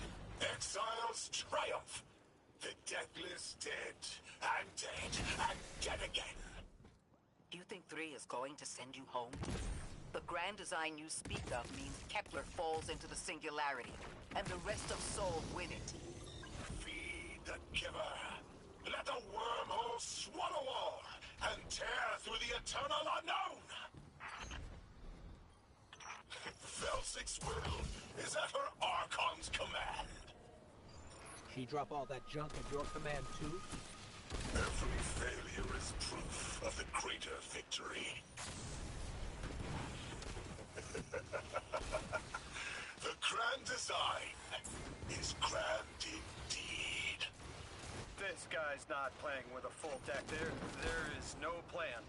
Exiles triumph. The deathless dead, and dead, and dead again. Do you think 3 is going to send you home? The grand design you speak of means Kepler falls into the singularity, and the rest of Sol with it. Feed the Giver. Let the wormhole swallow all, and tear through the eternal unknown. Velsik's will is at her Archon's command. She drop all that junk at your command too? Every failure is proof of the greater victory. The grand design is grand indeed. This guy's not playing with a full deck. There is no plan.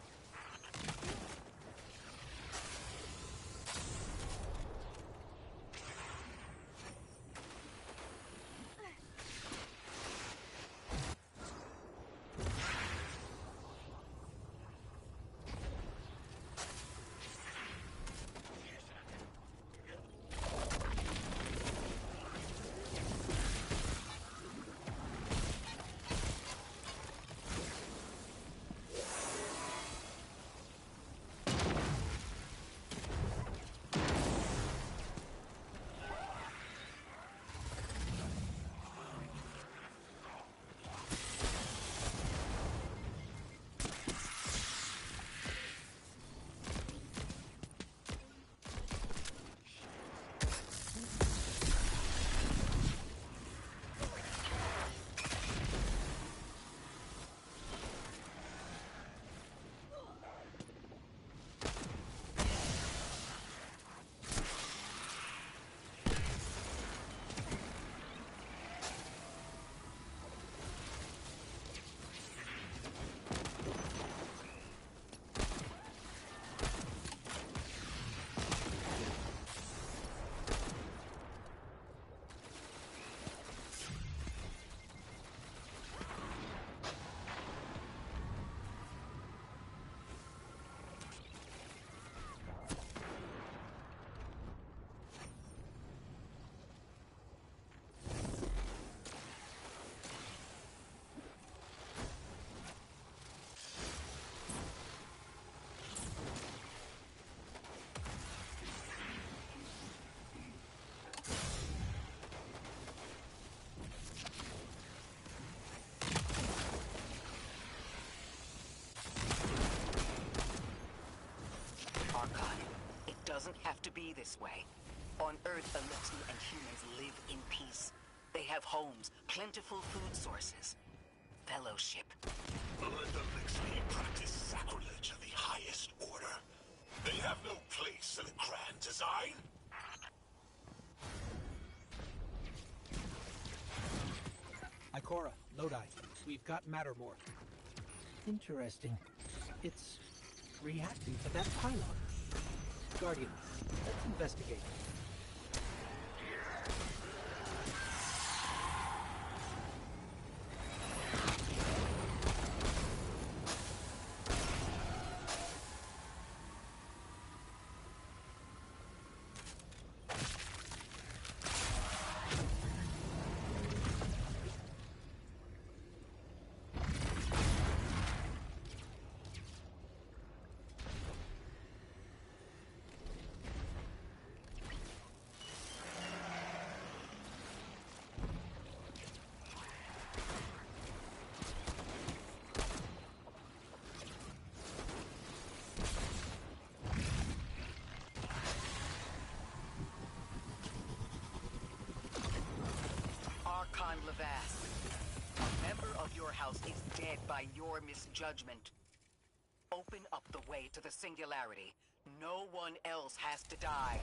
Doesn't have to be this way. On Earth, Elixir and humans live in peace. They have homes, plentiful food sources, fellowship. Let the Elixir practice sacrilege of the highest order. They have no place in the grand design. Ikora, Lodi, we've got Mattermorph. Interesting. It's reacting to that pylon. Guardian, let's investigate. head by your misjudgment. Open up the way to the singularity. No one else has to die.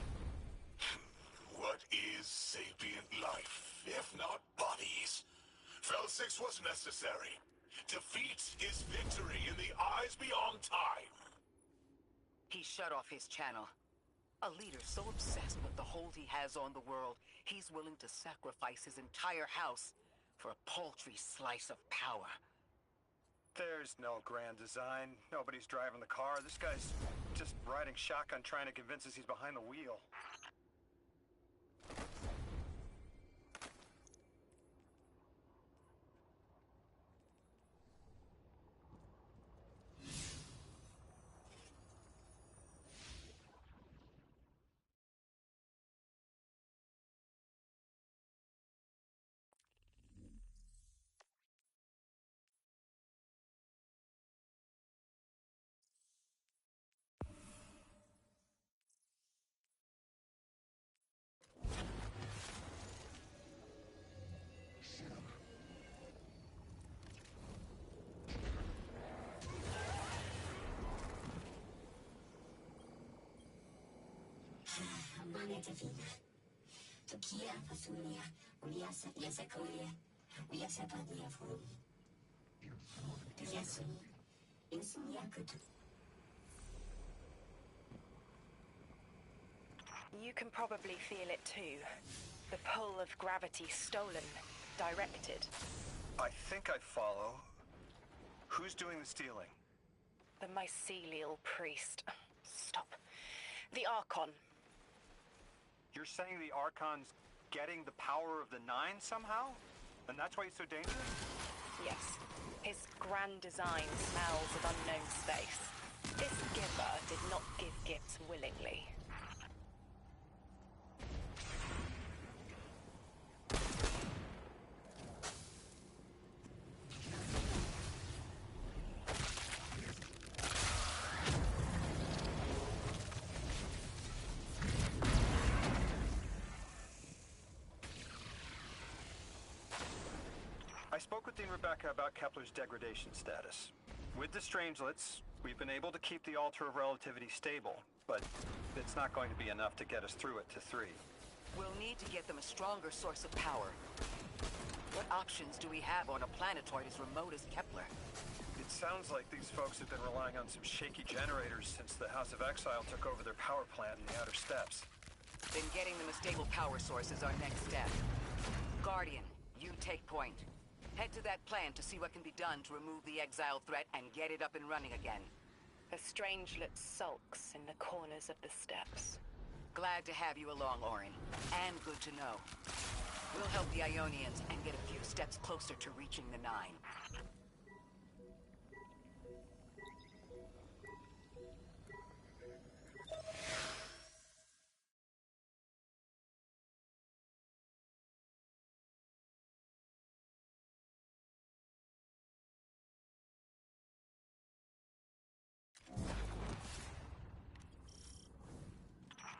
What is sapient life, if not bodies? Fel 6 was necessary. Defeat is victory in the eyes beyond time. He shut off his channel. A leader so obsessed with the hold he has on the world, he's willing to sacrifice his entire house for a paltry slice of power. There's no grand design. Nobody's driving the car. This guy's just riding shotgun trying to convince us he's behind the wheel. You can probably feel it too. The pull of gravity stolen, directed. I think I follow. Who's doing the stealing? The mycelial priest. Stop. The Archon. You're saying the Archon's getting the power of the Nine somehow? And that's why he's so dangerous? Yes. His grand design smells of unknown space. This giver did not give gifts willingly. I spoke with Dean Rebecca about Kepler's degradation status. With the Strangelets, we've been able to keep the Altar of Relativity stable, but it's not going to be enough to get us through it to 3. We'll need to get them a stronger source of power. What options do we have on a planetoid as remote as Kepler? It sounds like these folks have been relying on some shaky generators since the House of Exile took over their power plant in the Outer Steppes. Then getting them a stable power source is our next step. Guardian, you take point. Head to that plant to see what can be done to remove the exile threat and get it up and running again. The Strangelet sulks in the corners of the steppes. Glad to have you along, Orin. And good to know. We'll help the Ionians and get a few steps closer to reaching the Nine.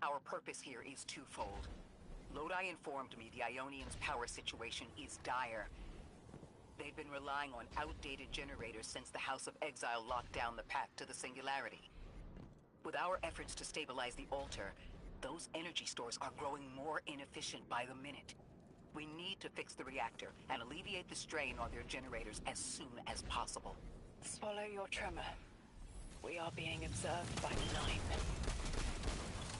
Our purpose here is twofold. Lodi informed me the Ionians' power situation is dire. They've been relying on outdated generators since the House of Exile locked down the path to the Singularity. With our efforts to stabilize the altar, those energy stores are growing more inefficient by the minute. We need to fix the reactor and alleviate the strain on their generators as soon as possible. Swallow your tremor. We are being observed by the Nine.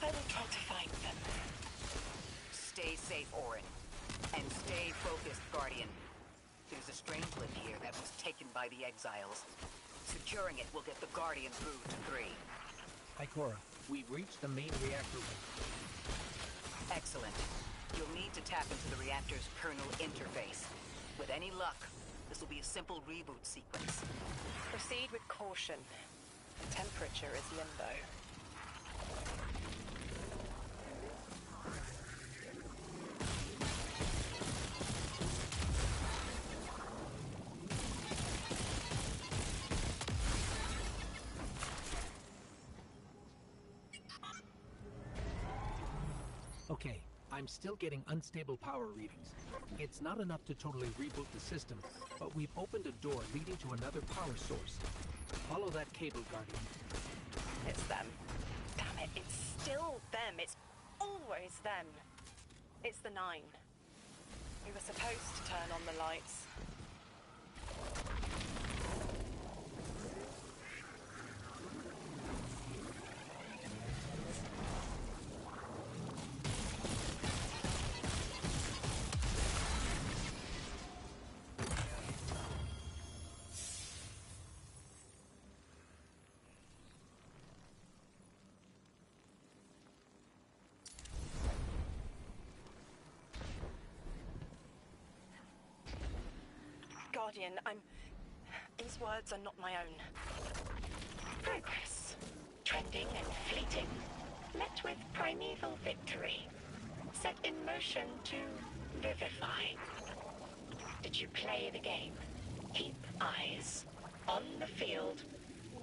I will try to find them. Stay safe, Orin. And stay focused, Guardian. There's a Strangelet here that was taken by the Exiles. Securing it will get the Guardian through to 3. Ikora, we've reached the main reactor room. Excellent. You'll need to tap into the reactor's kernel interface. With any luck, this will be a simple reboot sequence. Proceed with caution. The temperature is limbo. Okay, I'm still getting unstable power readings. It's not enough to totally reboot the system, but we've opened a door leading to another power source. Follow that cable, Guardian. It's them. Damn it, it's still them. It's always them. It's the 9. We were supposed to turn on the lights. Guardian, these words are not my own. Progress. Trending and fleeting. Met with primeval victory. Set in motion to vivify. Did you play the game? Keep eyes on the field.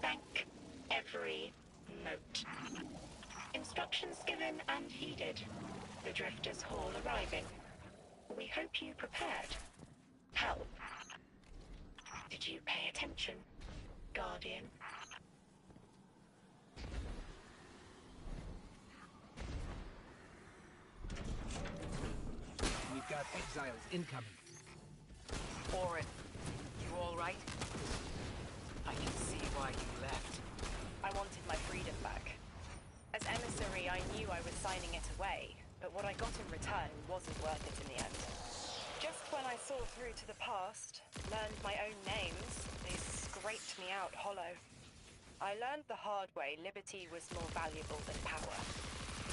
Bank every note. Instructions given and heeded. The Drifters' Hall arriving. We hope you prepared. Help. Did you pay attention, Guardian? We've got exiles incoming. Orin, you all right? I can see why you left. I wanted my freedom back. As emissary, I knew I was signing it away, but what I got in return wasn't worth it in the end. Just when I saw through to the past, learned my own names, they scraped me out hollow. I learned the hard way liberty was more valuable than power.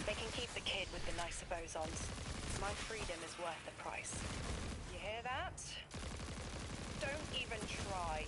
They can keep the kid with the nicer bosons. My freedom is worth the price. You hear that? Don't even try.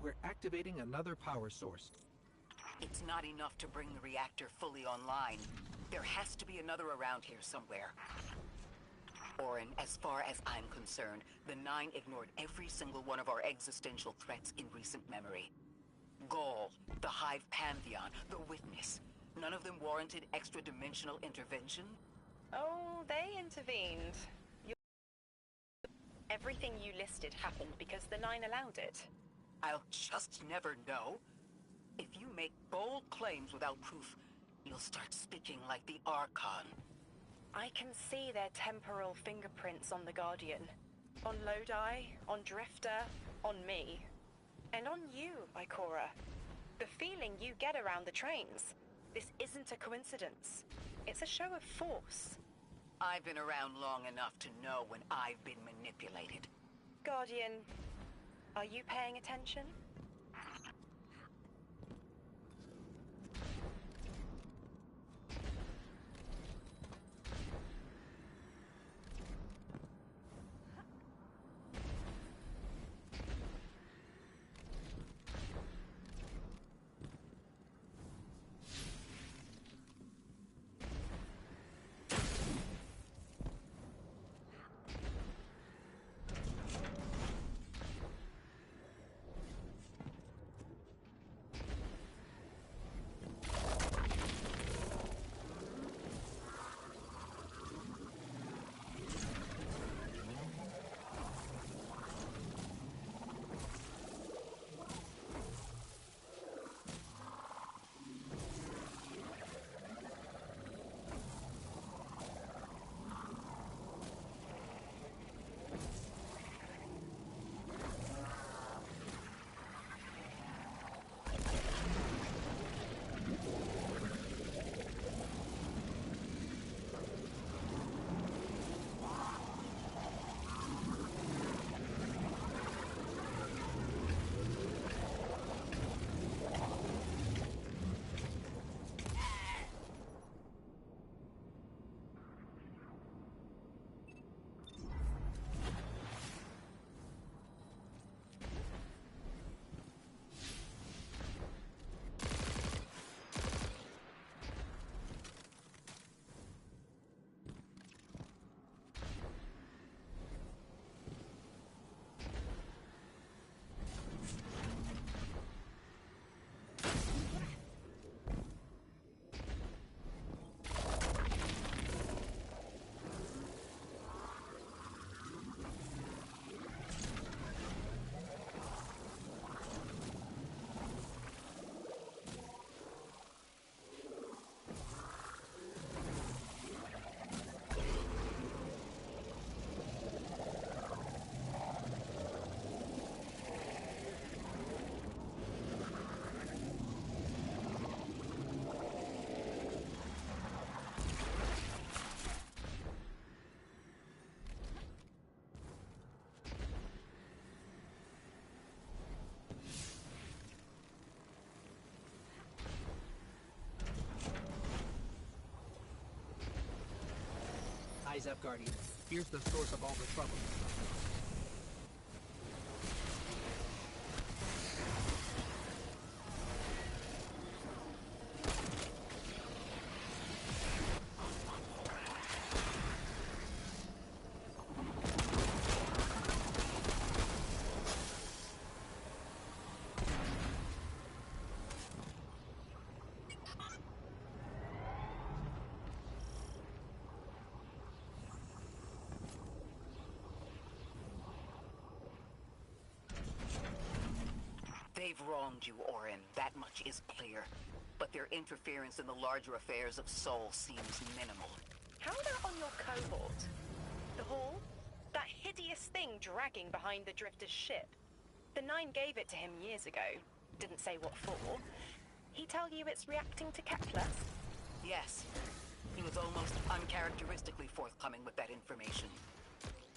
We're activating another power source. It's not enough to bring the reactor fully online. There has to be another around here somewhere. Orin, as far as I'm concerned, the Nine ignored every single one of our existential threats in recent memory. Gaul, the Hive Pantheon, the Witness. None of them warranted extra-dimensional intervention? Oh, they intervened. Everything you listed happened because the Nine allowed it. I'll just never know. If you make bold claims without proof, you'll start speaking like the Archon. I can see their temporal fingerprints on the Guardian. On Lodi, on Drifter, on me. And on you, Ikora. The feeling you get around the trains. This isn't a coincidence. It's a show of force. I've been around long enough to know when I've been manipulated. Guardian, are you paying attention? Eyes up, Guardian. Here's the source of all the trouble. They've wronged you, Orin. That much is clear. But their interference in the larger affairs of Sol seems minimal. How about on your cohort? The Hall? That hideous thing dragging behind the Drifter's ship. The Nine gave it to him years ago. Didn't say what for. He tell you it's reacting to Kepler? Yes. He was almost uncharacteristically forthcoming with that information.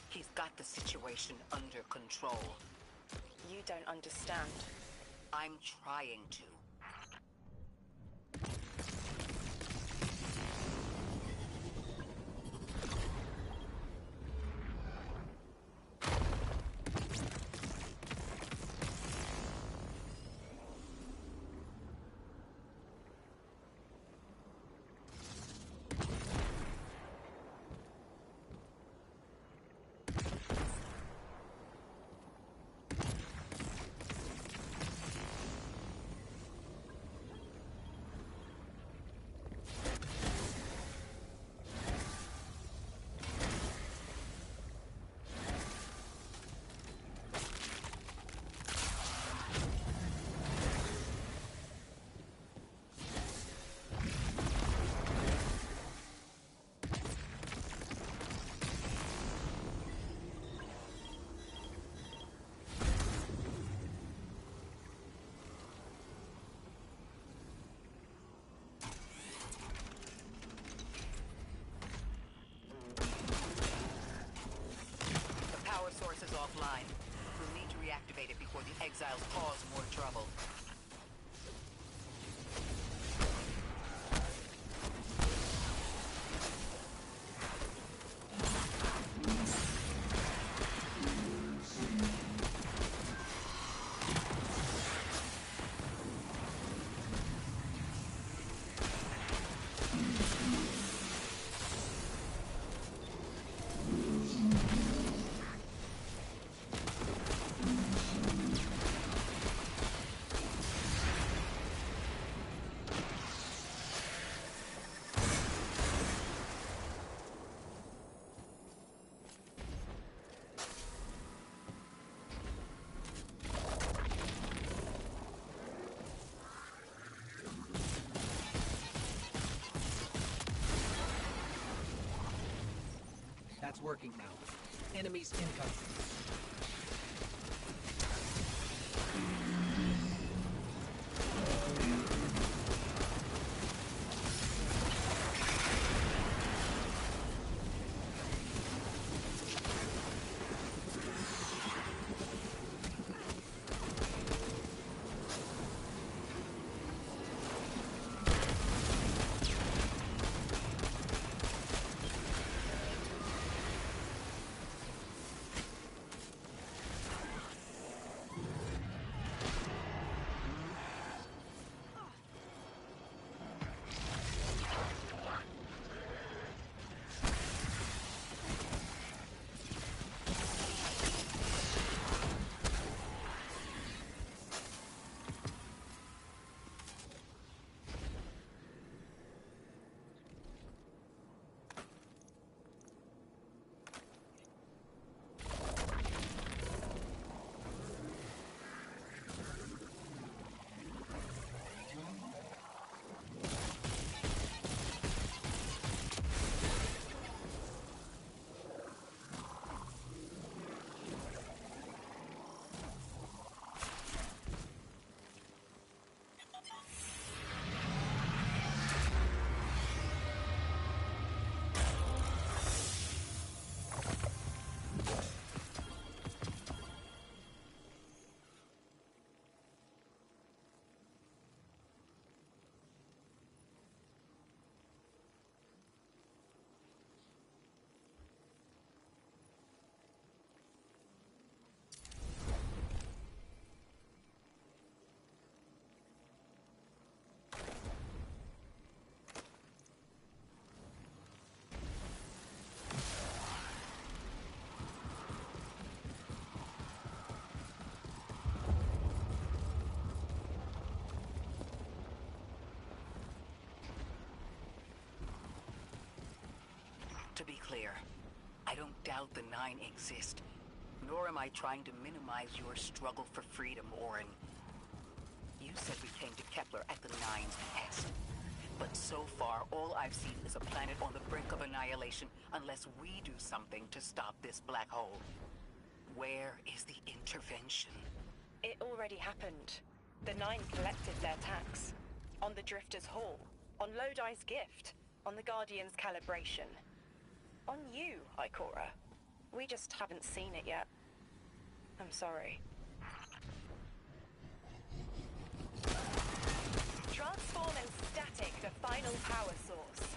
He's got the situation under control. You don't understand. I'm trying to. dissipated before the exiles cause more trouble. That's working now. Enemies incoming. To be clear, I don't doubt the Nine exist, nor am I trying to minimize your struggle for freedom, Orin. You said we came to Kepler at the Nine's behest, but so far all I've seen is a planet on the brink of annihilation unless we do something to stop this black hole. Where is the intervention? It already happened. The Nine collected their tax. On the Drifter's Hall, on Lodi's gift, on the Guardian's calibration. On you, Ikora. We just haven't seen it yet. I'm sorry. Transform and static the final power source.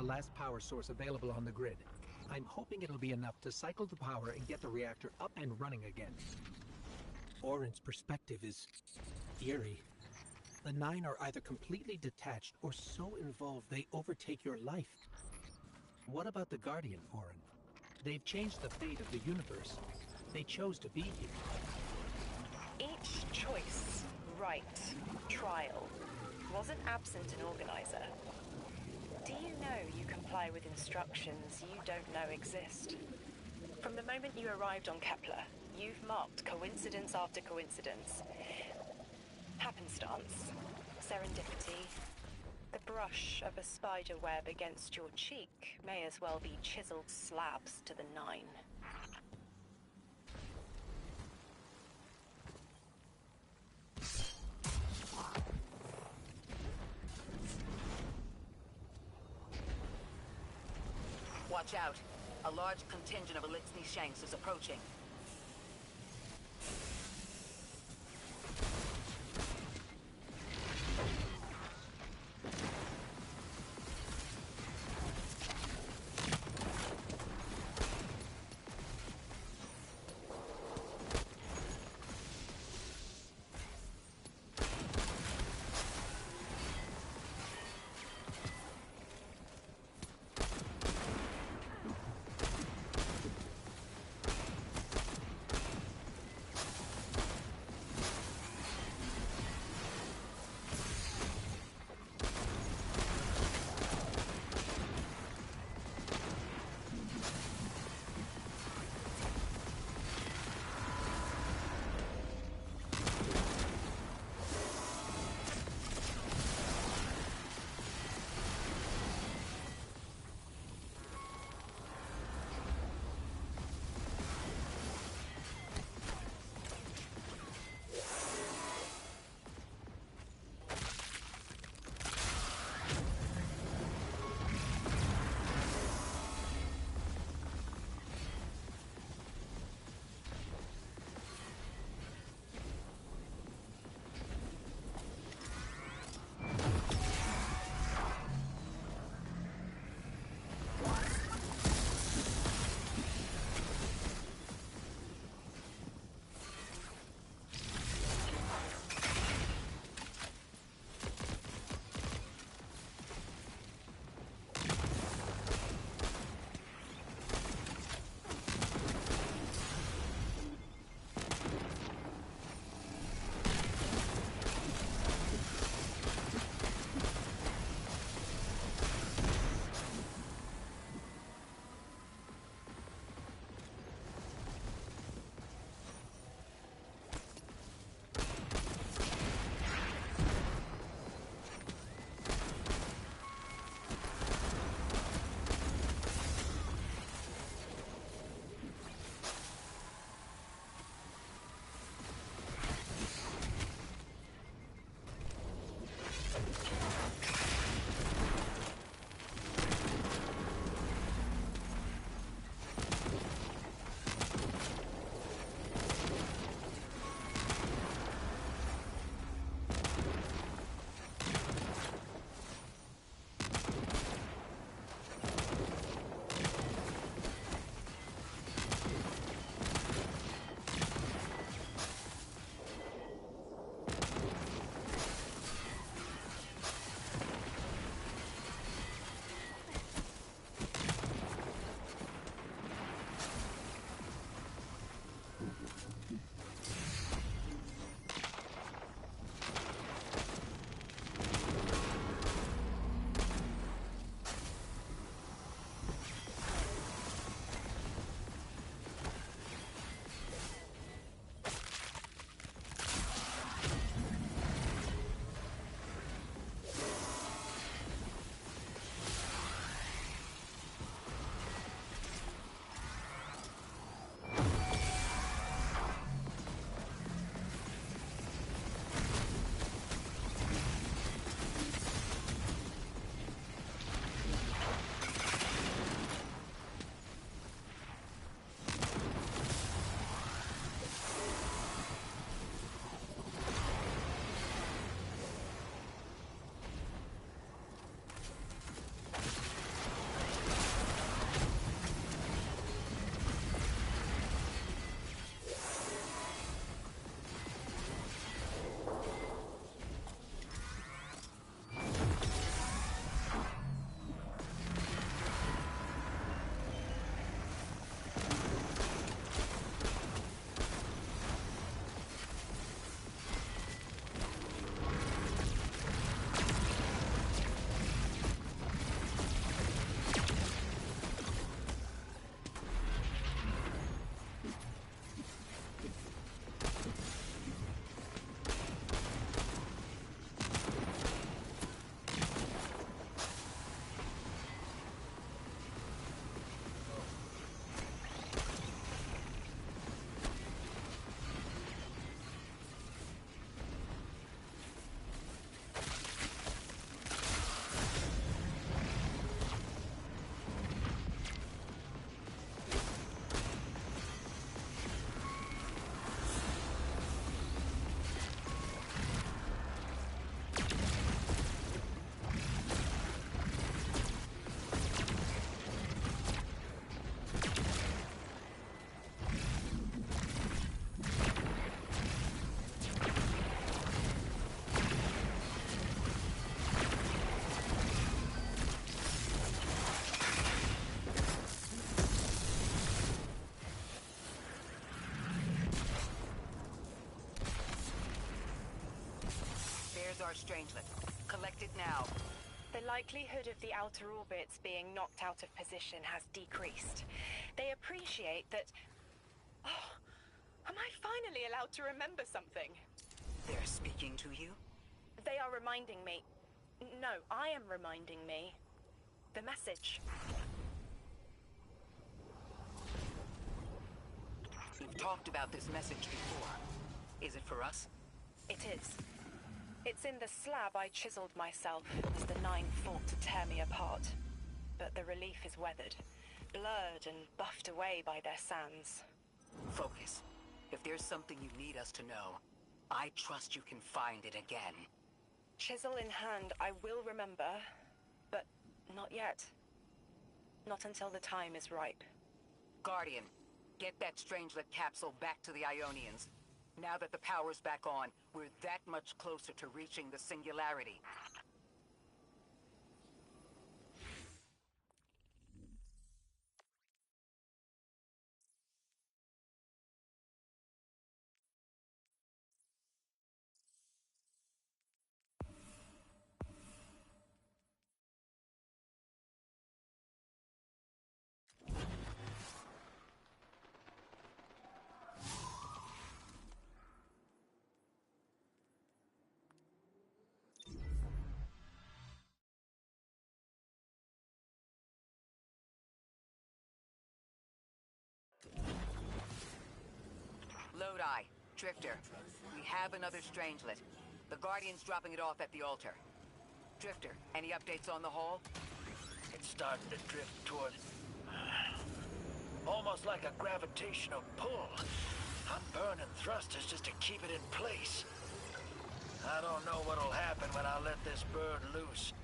the last power source available on the grid. I'm hoping it'll be enough to cycle the power and get the reactor up and running again. Orin's perspective is eerie. The Nine are either completely detached or so involved they overtake your life. What about the Guardian, Orin? They've changed the fate of the universe. They chose to be here. Each choice, right, trial, wasn't absent an organizer. Do you know you comply with instructions you don't know exist? From the moment you arrived on Kepler, you've marked coincidence after coincidence. Happenstance, serendipity. The brush of a spider web against your cheek may as well be chiseled slabs to the Nine. Watch out. A large contingent of Elixni Shanks is approaching. our strangelet. Collect it now. The likelihood of the outer orbits being knocked out of position has decreased. They appreciate that... Oh, am I finally allowed to remember something? They're speaking to you? They are reminding me... No, I am reminding me. The message. We've talked about this message before. Is it for us? It is. It's in the slab I chiseled myself as the Nine fought to tear me apart. But the relief is weathered, blurred and buffed away by their sands. Focus. If there's something you need us to know, I trust you can find it again. Chisel in hand, I will remember, but not yet. Not until the time is ripe. Guardian, get that Strangelet capsule back to the Ionians. Now that the power's back on, we're that much closer to reaching the singularity. Lodi, Drifter, we have another Strangelet. The Guardian's dropping it off at the altar. Drifter, any updates on the hull? It's starting to drift toward... almost like a gravitational pull. I'm burning thrusters just to keep it in place. I don't know what'll happen when I let this bird loose,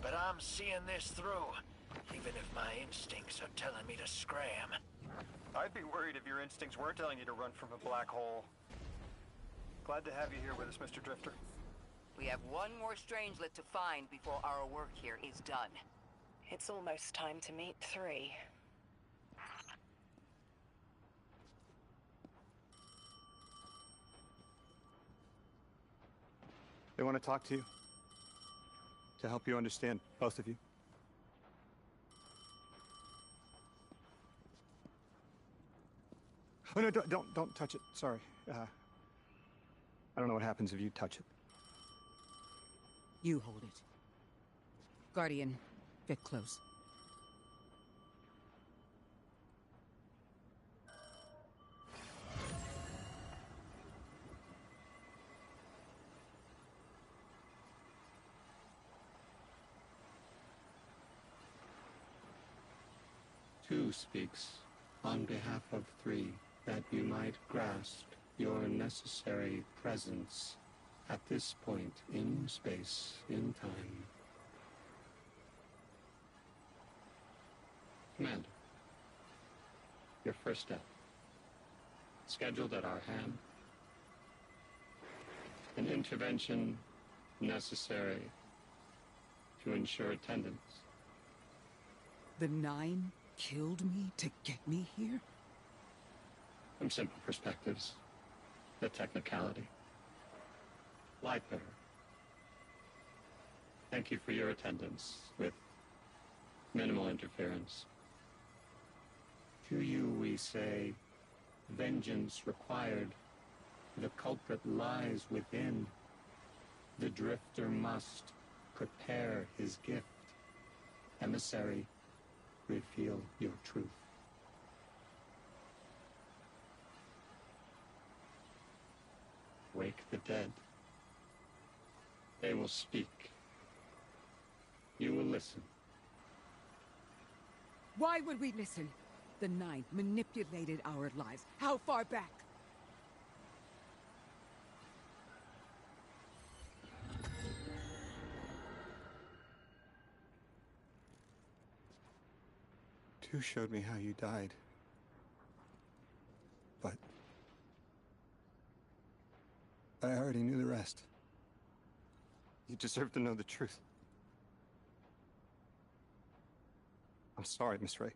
but I'm seeing this through, even if my instincts are telling me to scram. I'd be worried if your instincts were telling you to run from a black hole. Glad to have you here with us, Mr. Drifter. We have one more Strangelet to find before our work here is done. It's almost time to meet 3. They want to talk to you. To help you understand, both of you. Oh no, don't touch it. Sorry. I don't know what happens if you touch it. You hold it. Guardian, get close. Two speaks on behalf of 3, that you might grasp your necessary presence at this point in space, in time. Commander, your first step, scheduled at our hand. An intervention necessary to ensure attendance. The 9 killed me to get me here? From simple perspectives, the technicality. Light bearer. Thank you for your attendance with minimal interference. To you we say, vengeance required. The culprit lies within. The drifter must prepare his gift. Emissary, reveal your truth. Wake the dead. They will speak. You will listen. Why would we listen? The 9 manipulated our lives. How far back? Two showed me how you died. But I already knew the rest. You deserve to know the truth. I'm sorry, Miss Ray.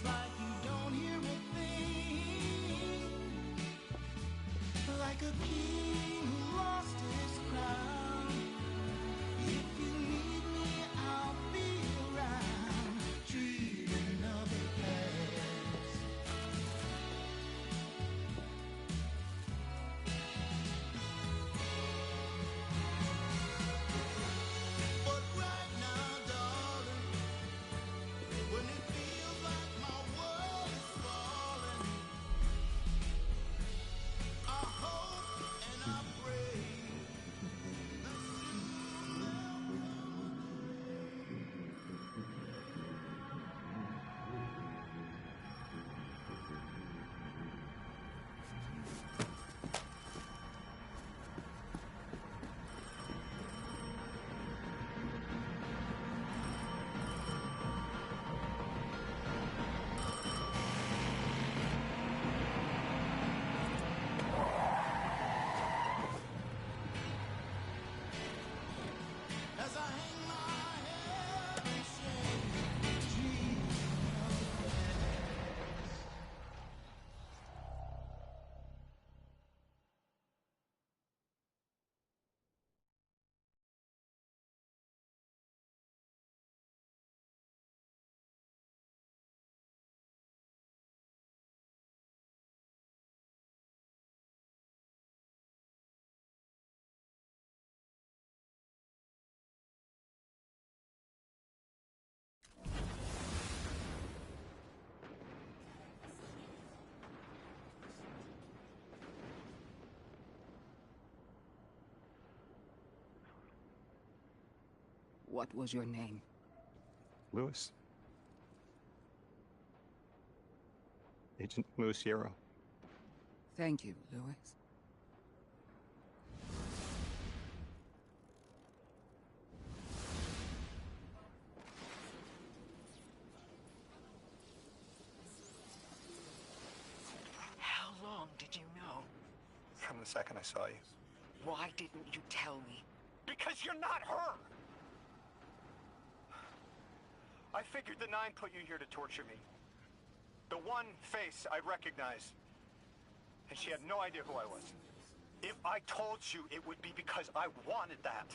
It's like you don't hear a thing. Like a king who lost his crown. If you need me, I'll be around. Dreaming of a past. But right now, darling, when it feels like my world is falling, I hope and I pray that soon there'll as I hang my head in shame, dreaming of the past. What was your name? Lewis. Agent Lewis Yarrow. Thank you, Lewis. How long did you know? From the second I saw you. Why didn't you tell me? Because you're not her! I figured the Nine put you here to torture me. The one face I'd recognize. And she had no idea who I was. If I told you, it would be because I wanted that.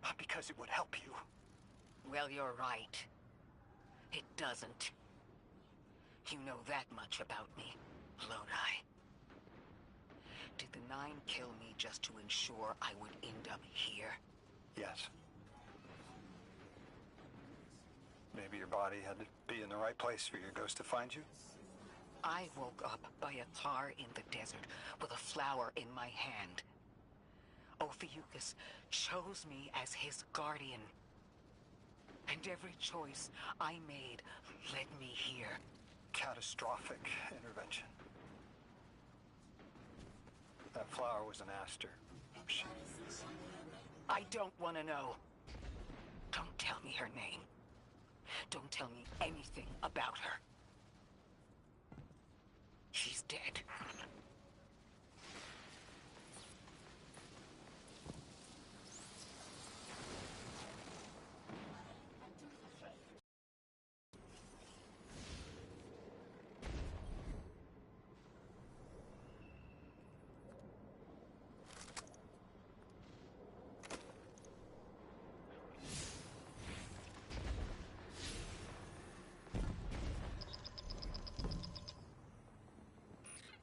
Not because it would help you. Well, you're right. It doesn't. You know that much about me, Lodi. Did the Nine kill me just to ensure I would end up here? Yes. Maybe your body had to be in the right place for your ghost to find you? I woke up by a tar in the desert with a flower in my hand. Ophiuchus chose me as his guardian. And every choice I made led me here. Catastrophic intervention. That flower was an aster. I don't want to know. Don't tell me her name. Don't tell me anything about her. She's dead.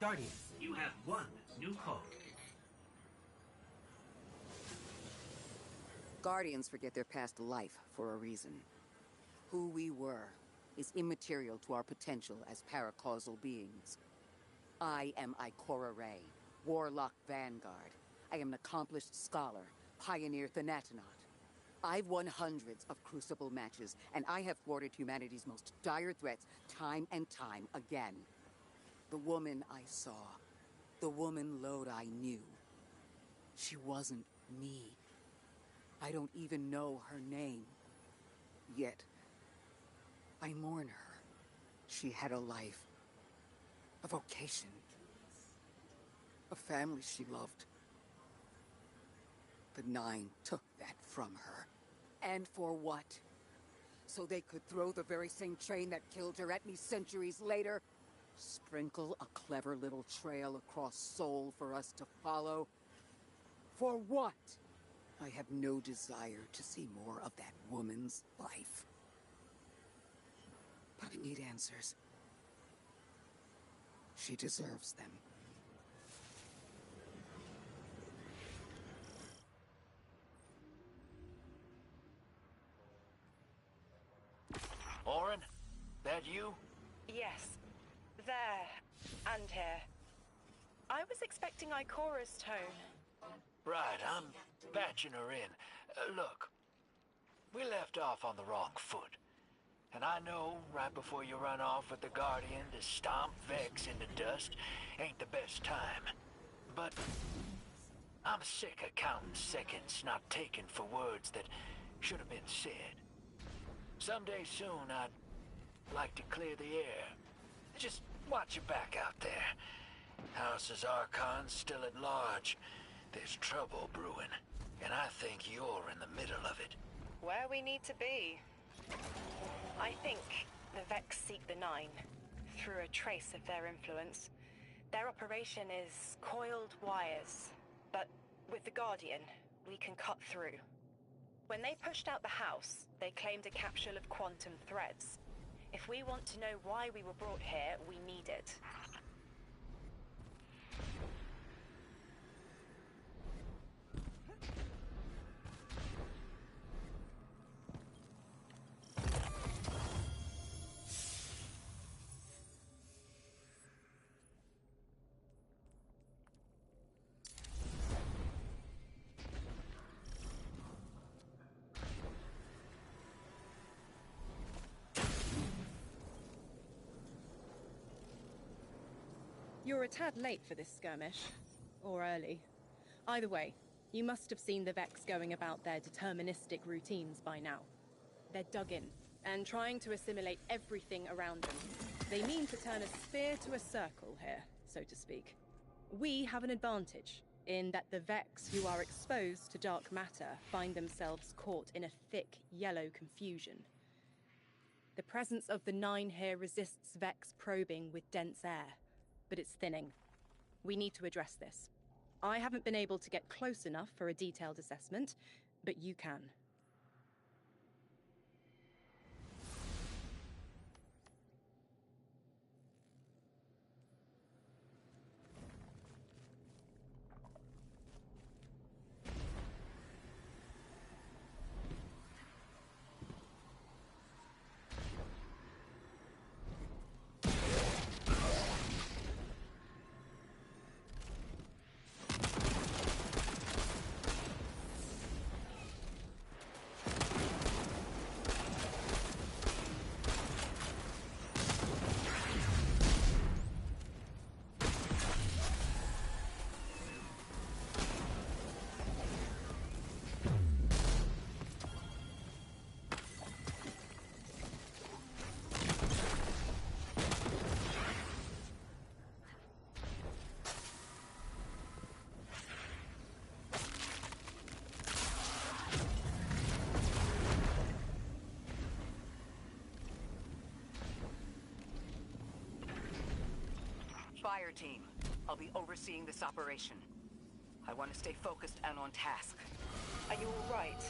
Guardian, you have one new code. Guardians forget their past life for a reason. Who we were is immaterial to our potential as paracausal beings. I am Ikora Ray, Warlock Vanguard. I am an accomplished scholar, pioneer Thanatonaut. I've won hundreds of Crucible matches, and I have thwarted humanity's most dire threats time and time again. The woman I saw, the woman Lodi knew, she wasn't me. I don't even know her name. Yet, I mourn her. She had a life, a vocation, a family she loved. The Nine took that from her. And for what? so they could throw the very same train that killed her at me centuries later? Sprinkle a clever little trail across Seoul for us to follow? For what? I have no desire to see more of that woman's life. But I need answers. She deserves them. Orin? That you? Yes. There. And here. I was expecting Ikora's tone. Right, I'm patching her in. Look, we left off on the wrong foot. And I know right before you run off with the Guardian to stomp Vex into dust ain't the best time. But I'm sick of counting seconds not taken for words that should have been said. Someday soon I'd like to clear the air. Just watch your back out there. House's Archon's still at large. There's trouble brewing, and I think you're in the middle of it. Where we need to be. I think the Vex seek the Nine, through a trace of their influence. Their operation is coiled wires, but with the Guardian, we can cut through. When they pushed out the house, they claimed a capsule of quantum threads. If we want to know why we were brought here, we need it. You're a tad late for this skirmish. Or early. Either way, you must have seen the Vex going about their deterministic routines by now. They're dug in, and trying to assimilate everything around them. They mean to turn a sphere to a circle here, so to speak. We have an advantage, in that the Vex who are exposed to dark matter find themselves caught in a thick, yellow confusion. The presence of the Nine here resists Vex probing with dense air, but it's thinning. We need to address this. I haven't been able to get close enough for a detailed assessment, but you can. Fire team, I'll be overseeing this operation. I want to stay focused and on task. Are you all right?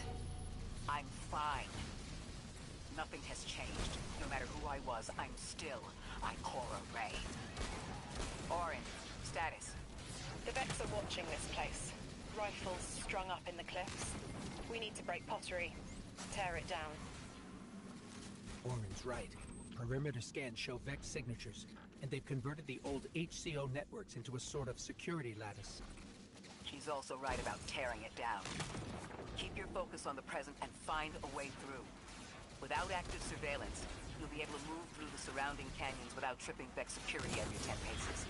I'm fine. Nothing has changed. No matter who I was, I'm still Ikora Rey. Orin, status. The Vex are watching this place. Rifles strung up in the cliffs. We need to break pottery. Tear it down. Orin's right. Perimeter scans show Vex signatures, and they've converted the old HCO networks into a sort of security lattice. She's also right about tearing it down. Keep your focus on the present and find a way through. Without active surveillance, you'll be able to move through the surrounding canyons without tripping Vex security every 10 paces.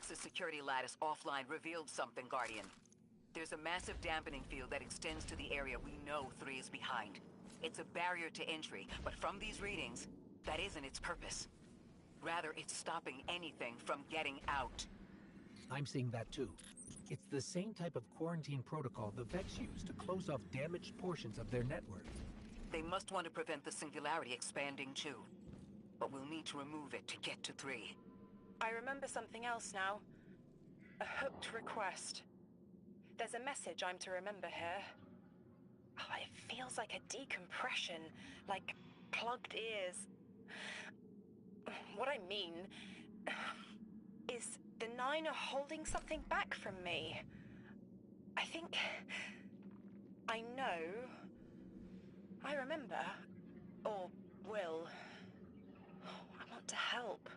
Nexus security lattice offline revealed something, Guardian. There's a massive dampening field that extends to the area we know 3 is behind. It's a barrier to entry, but from these readings, that isn't its purpose. Rather, it's stopping anything from getting out. I'm seeing that too. It's the same type of quarantine protocol the Vex use to close off damaged portions of their network. They must want to prevent the singularity expanding too. But we'll need to remove it to get to 3. I remember something else now. A hooked request. There's a message I'm to remember here. Oh, it feels like a decompression, like plugged ears. What I mean is the 9 are holding something back from me. I think I know. I remember. Or will. I want to help.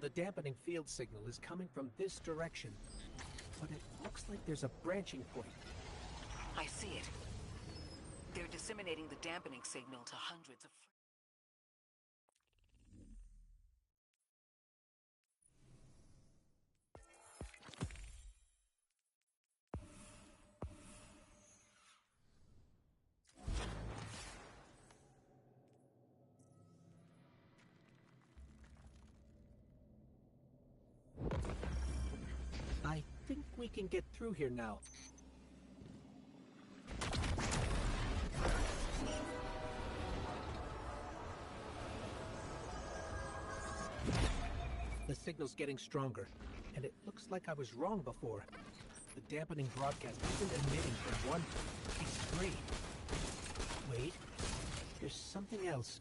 The dampening field signal is coming from this direction, but it looks like there's a branching point. I see it. They're disseminating the dampening signal to hundreds of... I think we can get through here now. The signal's getting stronger, and it looks like I was wrong before. The dampening broadcast isn't emitting from one, it's 3. Wait, there's something else.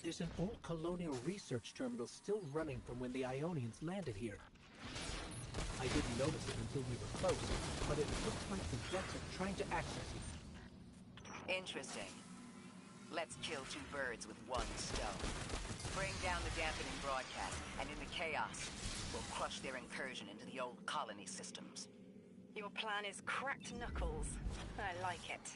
There's an old colonial research terminal still running from when the Ionians landed here. I didn't notice it until we were close, but it looks like the Vex are trying to access it. Interesting. Let's kill 2 birds with 1 stone. Bring down the dampening broadcast, and in the chaos, we'll crush their incursion into the old colony systems. Your plan is cracked knuckles. I like it.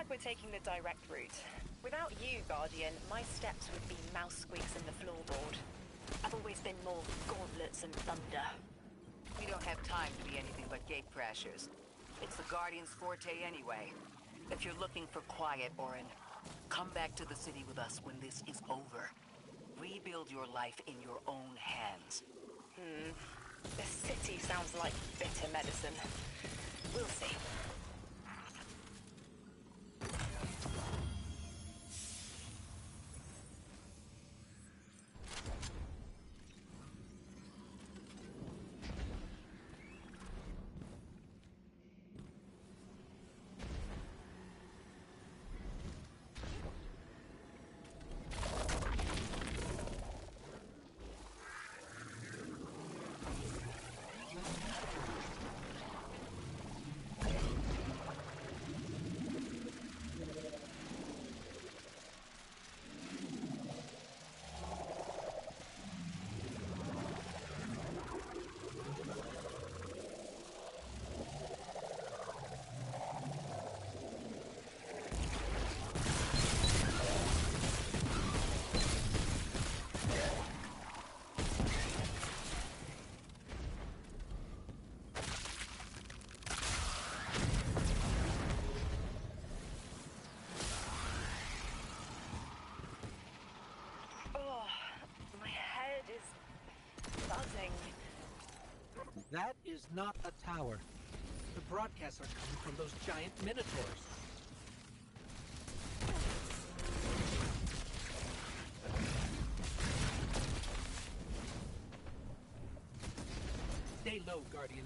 We're taking the direct route. Without you, Guardian, my steps would be mouse squeaks in the floorboard. I've always been more gauntlets and thunder. We don't have time to be anything but gate crashers. It's the Guardian's forte anyway. If you're looking for quiet, Orin, come back to the city with us when this is over. Rebuild your life in your own hands. The city sounds like bitter medicine. We'll see. That is not a tower. The broadcasts are coming from those giant minotaurs. Stay low, Guardian.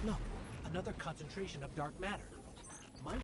Look, another concentration of dark matter. My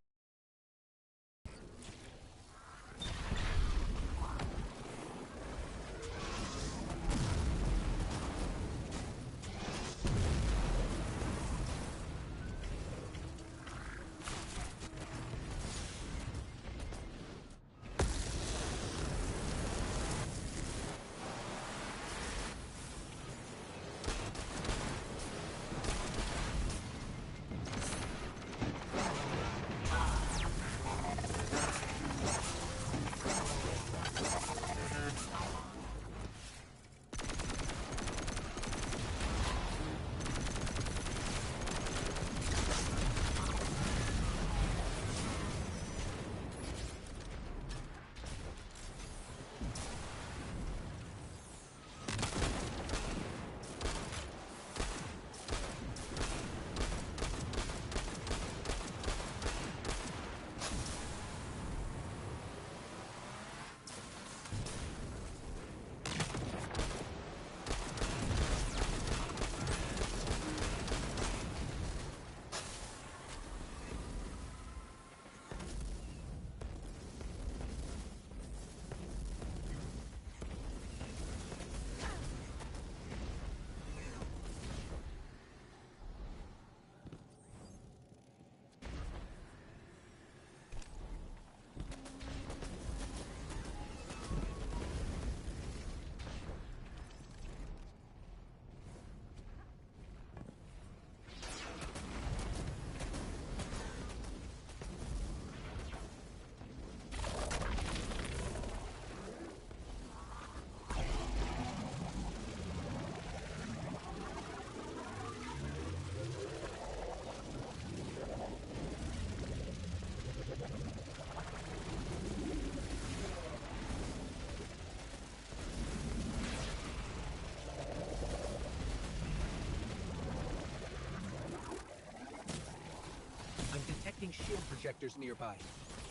shield projectors nearby,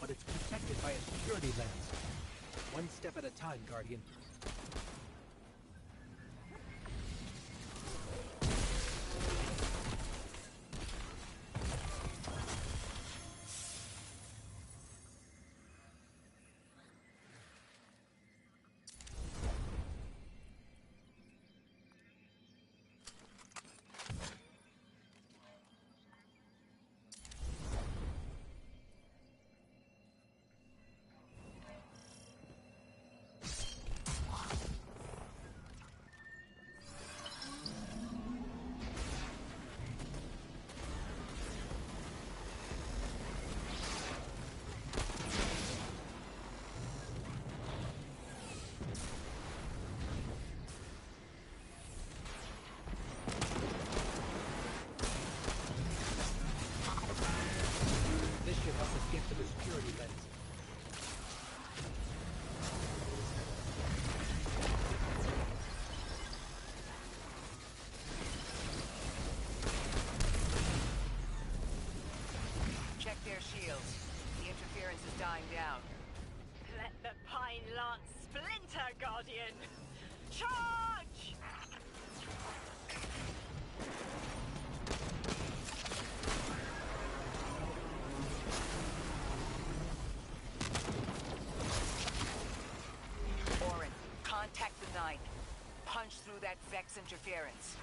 but it's protected by a security lens. One step at a time, Guardian. defense. Check their shields. The interference is dying down. Let the Pine Lance splinter, Guardian! Charge! Orin, contact the Ninth. Punch through that Vex interference.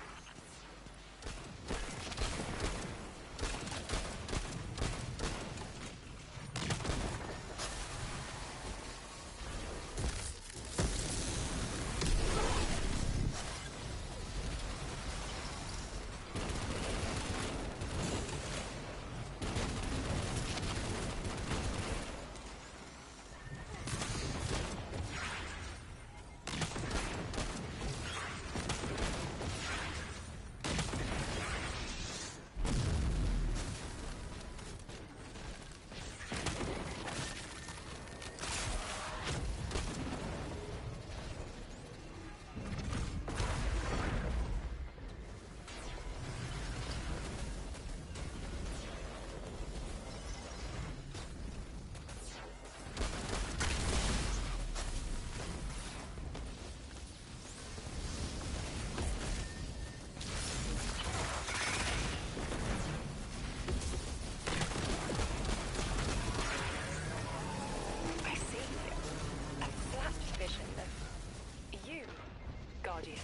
Guardian.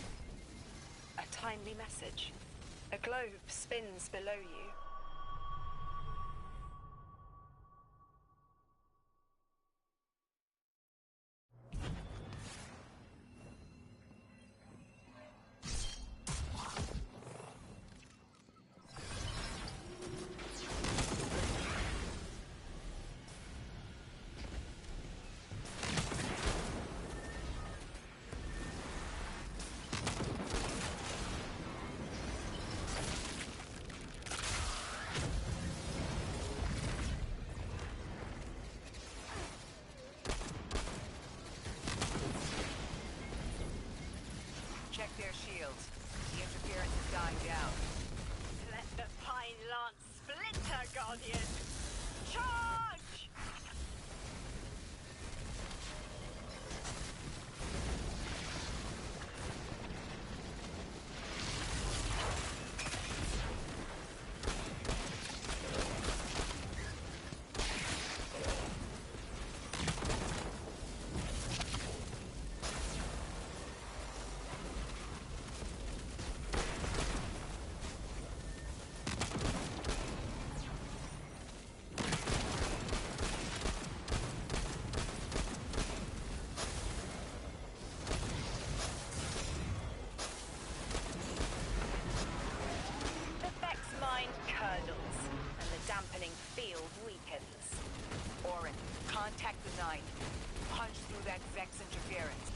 A timely message. A globe spins below you. Check their shields. The interference is dying down. Let the Pine Lance splinter, Guardian! Charge! Curdles, and the dampening field weakens. Orin, contact the Ninth. Punch through that Vex interference.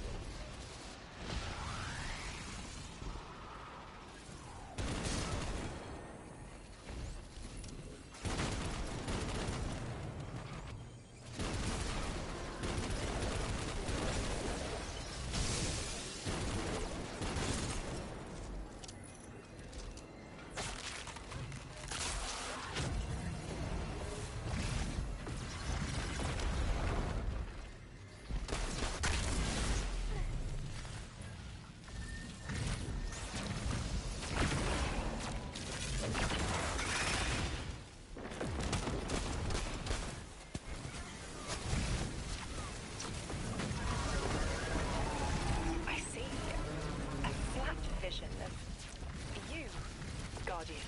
Guardian.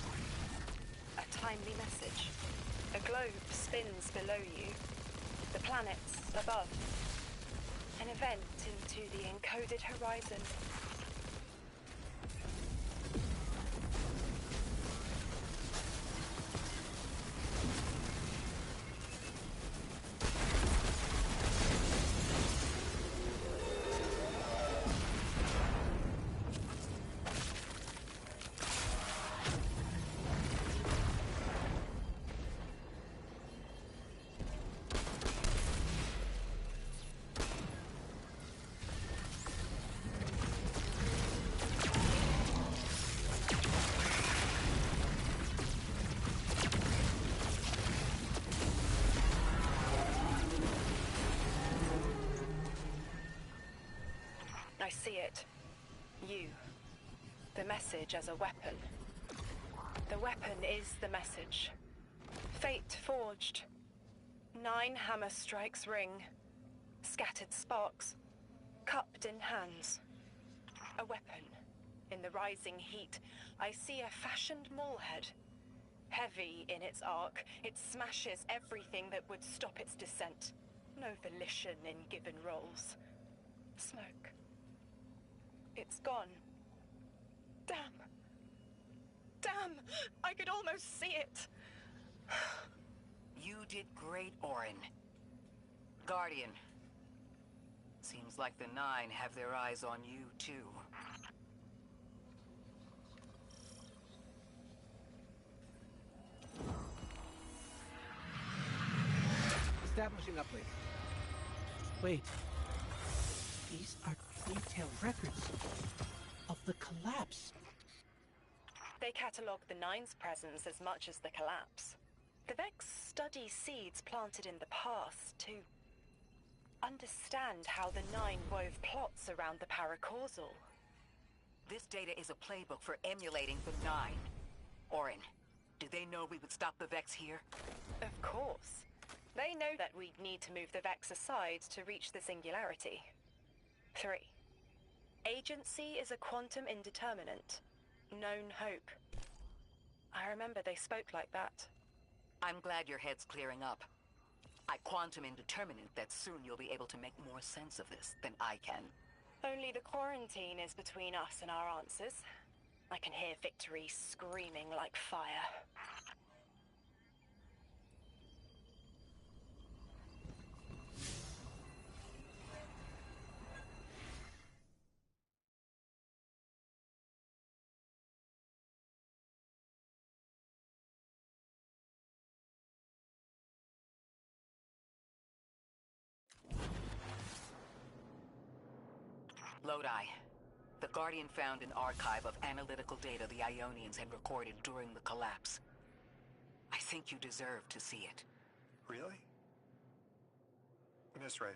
A timely message. A globe spins below you. The planets above. An event into the encoded horizon. see it. You. The message as a weapon. The weapon is the message. Fate forged. 9 hammer strikes ring. Scattered sparks. Cupped in hands. A weapon. In the rising heat, I see a fashioned maulhead. Heavy in its arc, it smashes everything that would stop its descent. No volition in given roles. Smoke. It's gone. Damn. Damn! I could almost see it! You did great, Orin. Guardian. Seems like the 9 have their eyes on you, too. Establishing uplink. Wait. These are detailed records of the collapse. They catalogue the 9's presence as much as the collapse. The Vex study seeds planted in the past to understand how the 9 wove plots around the paracausal. This data is a playbook for emulating the 9. Orin, did they know we would stop the Vex here? Of course. They know that we'd need to move the Vex aside to reach the singularity. 3. Agency is a quantum indeterminate. Known hope. I remember they spoke like that. I'm glad your head's clearing up. I quantum indeterminate that soon you'll be able to make more sense of this than I can. Only the quarantine is between us and our answers. I can hear victory screaming like fire. Lodi. The Guardian found an archive of analytical data the Ionians had recorded during the collapse. I think you deserve to see it. Really? Miss Ray,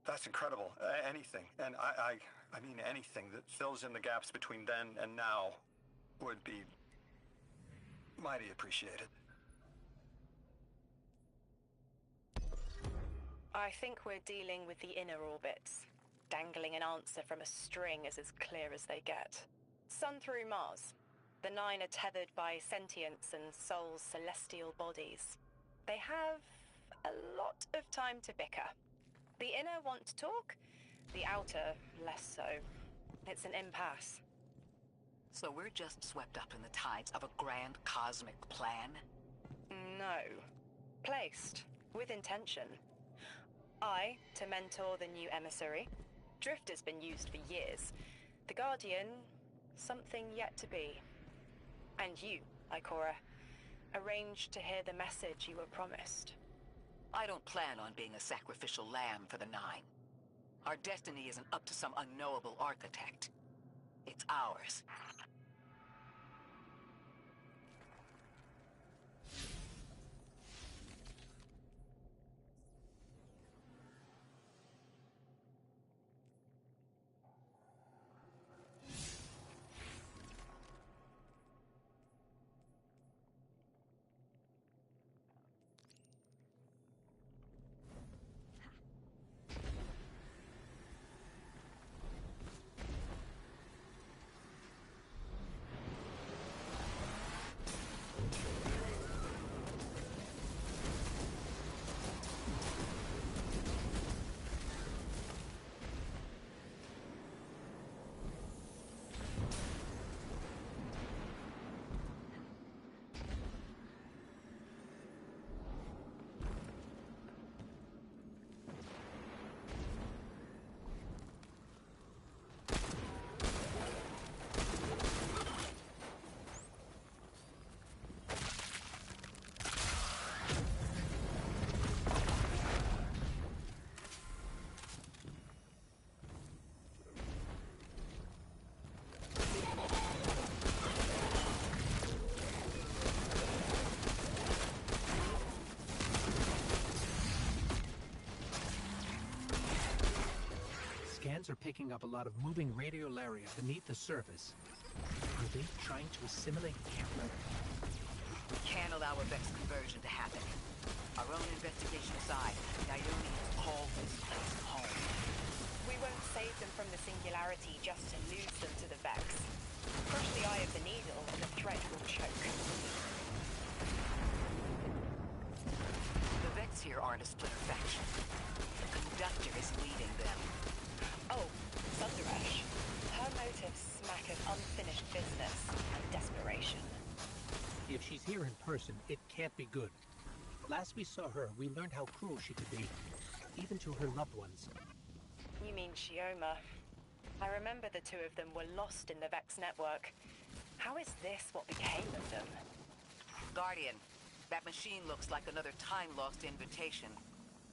that's incredible. Anything, and I mean anything that fills in the gaps between then and now would be mighty appreciated. I think we're dealing with the inner orbits. Dangling an answer from a string is as clear as they get. Sun through Mars. The 9 are tethered by sentience and Sol's celestial bodies. They have a lot of time to bicker. The inner want to talk, the outer less so. It's an impasse. So we're just swept up in the tides of a grand cosmic plan? No. Placed. With intention. I, to mentor the new emissary. Drift has been used for years. The Guardian, something yet to be. And you, Ikora, arranged to hear the message you were promised. I don't plan on being a sacrificial lamb for the 9. Our destiny isn't up to some unknowable architect. It's ours. vents are picking up a lot of moving radiolaria beneath the surface. Are they trying to assimilate Kepler? We can't allow a Vex conversion to happen. Our own investigation aside, the Ionians call this place home. We won't save them from the singularity just to lose them to the Vex. Crush the eye of the needle and the threat will choke. The Vex here aren't a splinter faction. The conductor is leading them. Oh, Sundaresh. Her motives smack of unfinished business and desperation. If she's here in person, it can't be good. Last we saw her, we learned how cruel she could be, even to her loved ones. You mean Shioma? I remember the two of them were lost in the Vex network. How is this what became of them? Guardian, that machine looks like another time-lost invitation.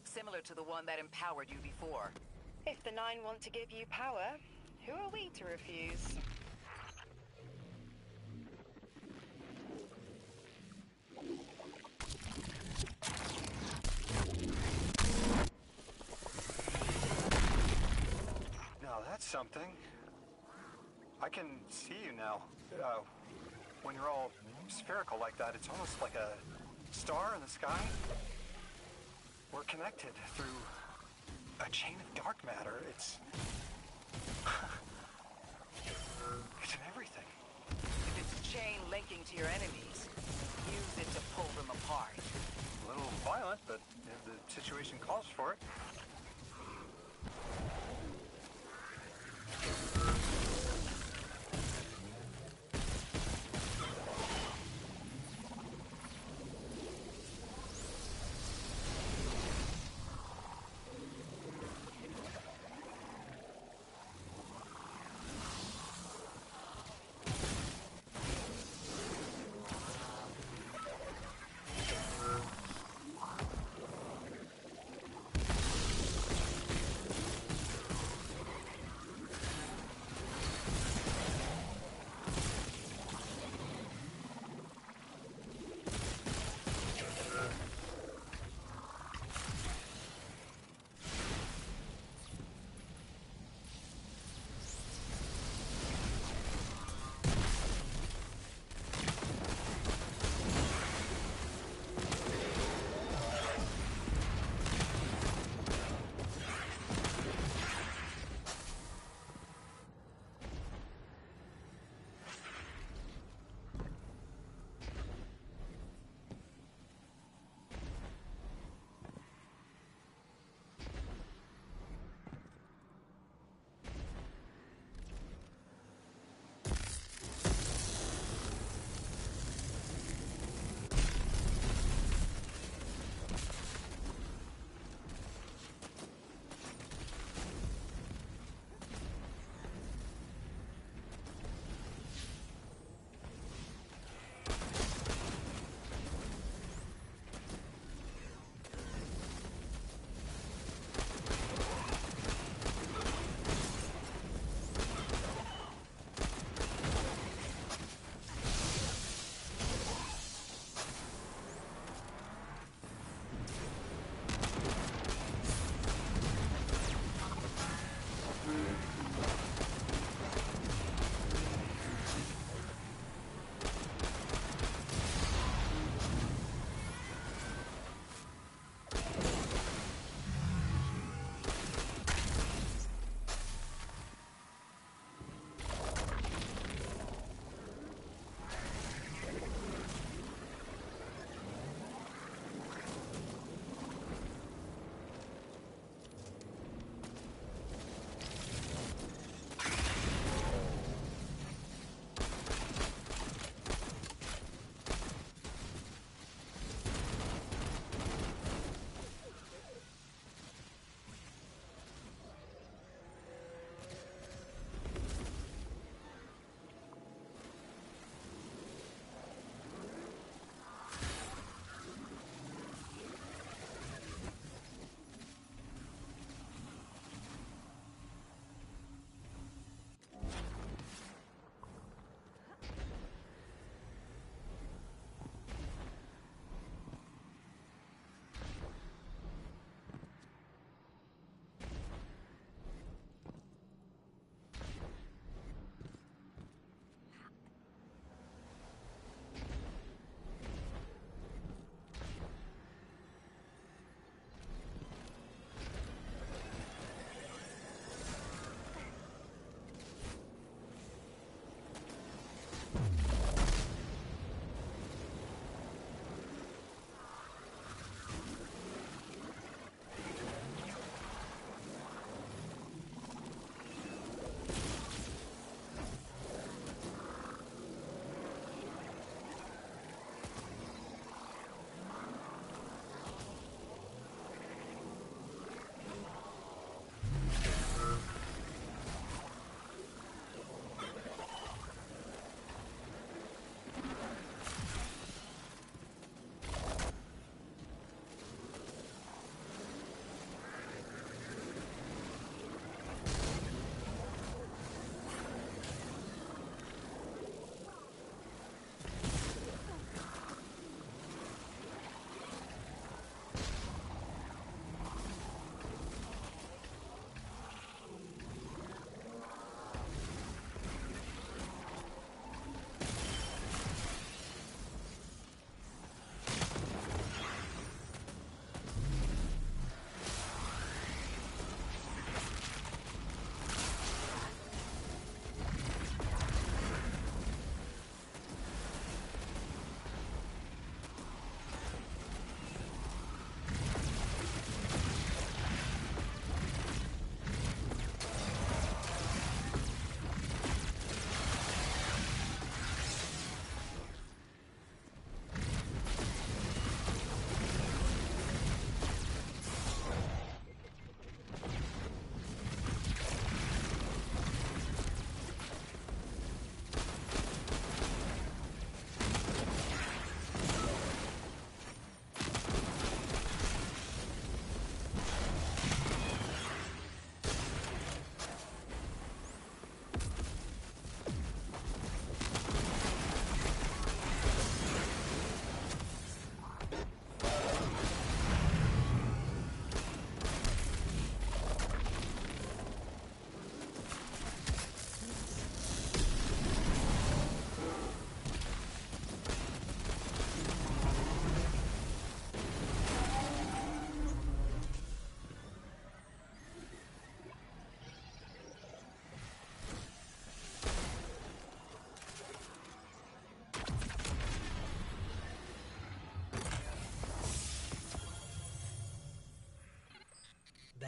Similar to the one that empowered you before. If the Nine want to give you power, who are we to refuse? Now that's something. I can see you now. When you're all spherical like that, it's almost like a star in the sky. We're connected through a chain of dark matter. It's in everything. If it's a chain linking to your enemies, use it to pull them apart. A little violent, but if the situation calls for it.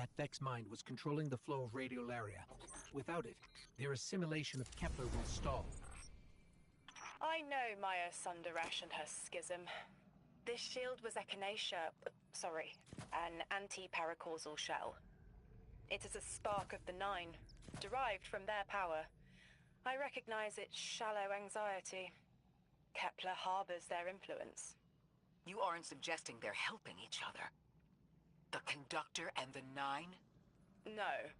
That Vex mind was controlling the flow of radiolaria. Without it, their assimilation of Kepler will stall. I know Maya Sundaresh and her schism. This shield was an anti-paracausal shell. It is a spark of the Nine, derived from their power. I recognize its shallow anxiety. Kepler harbors their influence. You aren't suggesting they're helping each other? The Conductor and the Nine? No.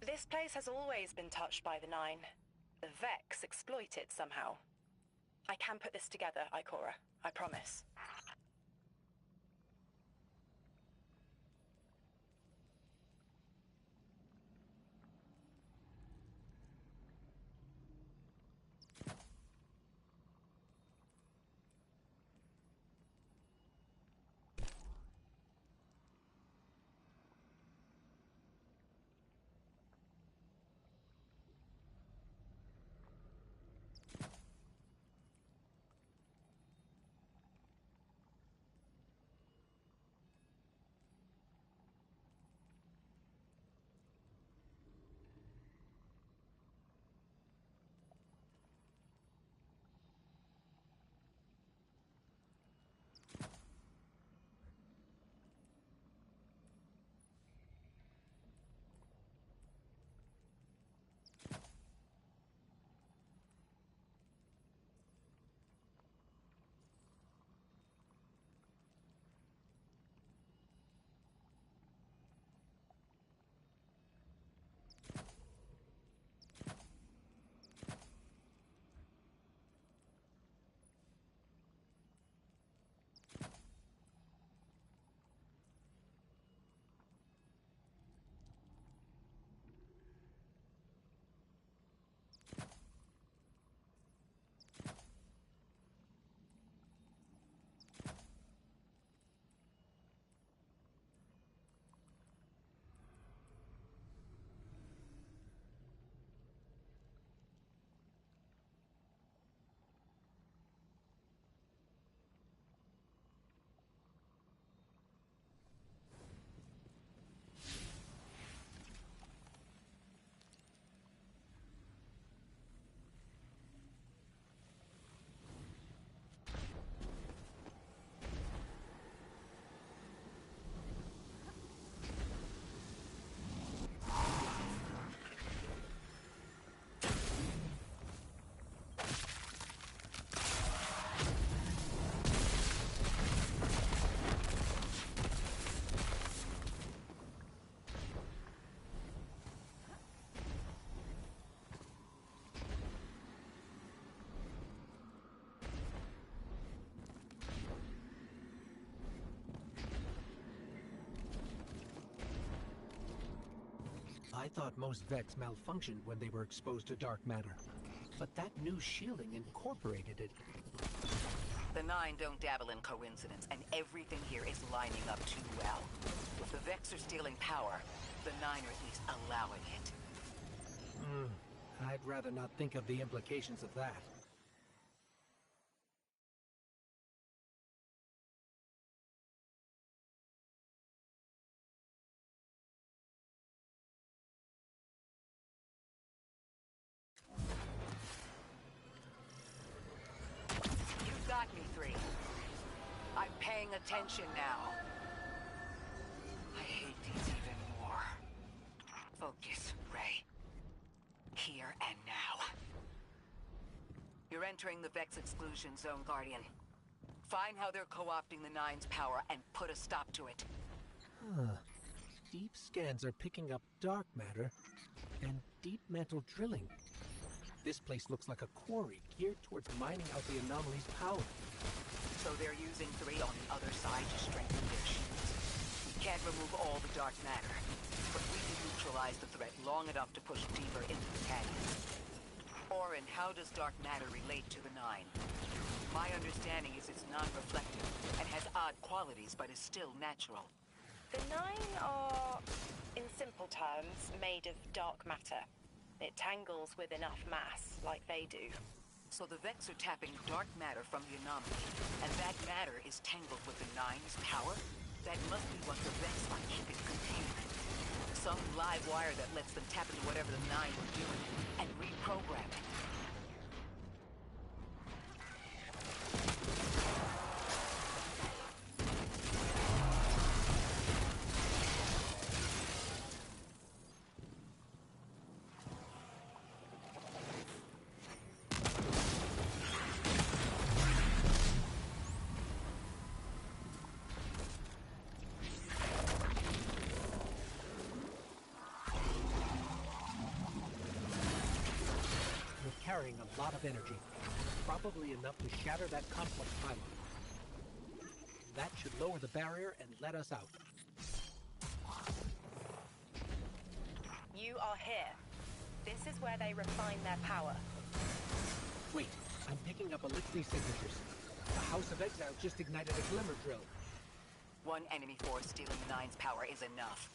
This place has always been touched by the Nine. The Vex exploit it somehow. I can put this together, Ikora. I promise. I thought most Vex malfunctioned when they were exposed to dark matter. But that new shielding incorporated it. The Nine don't dabble in coincidence, and everything here is lining up too well. If the Vex are stealing power, the Nine are at least allowing it. I'd rather not think of the implications of that. You got me, 3. I'm paying attention now. I hate these even more. Focus, Ray. Here and now. You're entering the Vex exclusion zone, Guardian. Find how they're co-opting the Nine's power and put a stop to it. Deep scans are picking up dark matter and deep mantle drilling. This place looks like a quarry geared towards mining out the anomaly's power. So they're using 3 on the other side to strengthen their shields. We can't remove all the dark matter, but we can neutralize the threat long enough to push deeper into the canyon. Orin, how does dark matter relate to the Nine? My understanding is it's non-reflective and has odd qualities, but is still natural. The Nine are, in simple terms, made of dark matter. It tangles with enough mass, like they do. So the Vex are tapping dark matter from the anomaly, and that matter is tangled with the Nine's power? That must be what the Vex are keeping contained. some live wire that lets them tap into whatever the Nine were doing and reprogram it. Carrying a lot of energy, probably enough to shatter that complex pylon. That should lower the barrier and let us out. You are here. This is where they refine their power. Wait, I'm picking up Elixir signatures. The House of Exile just ignited a glimmer drill. One enemy force stealing the Nine's power is enough.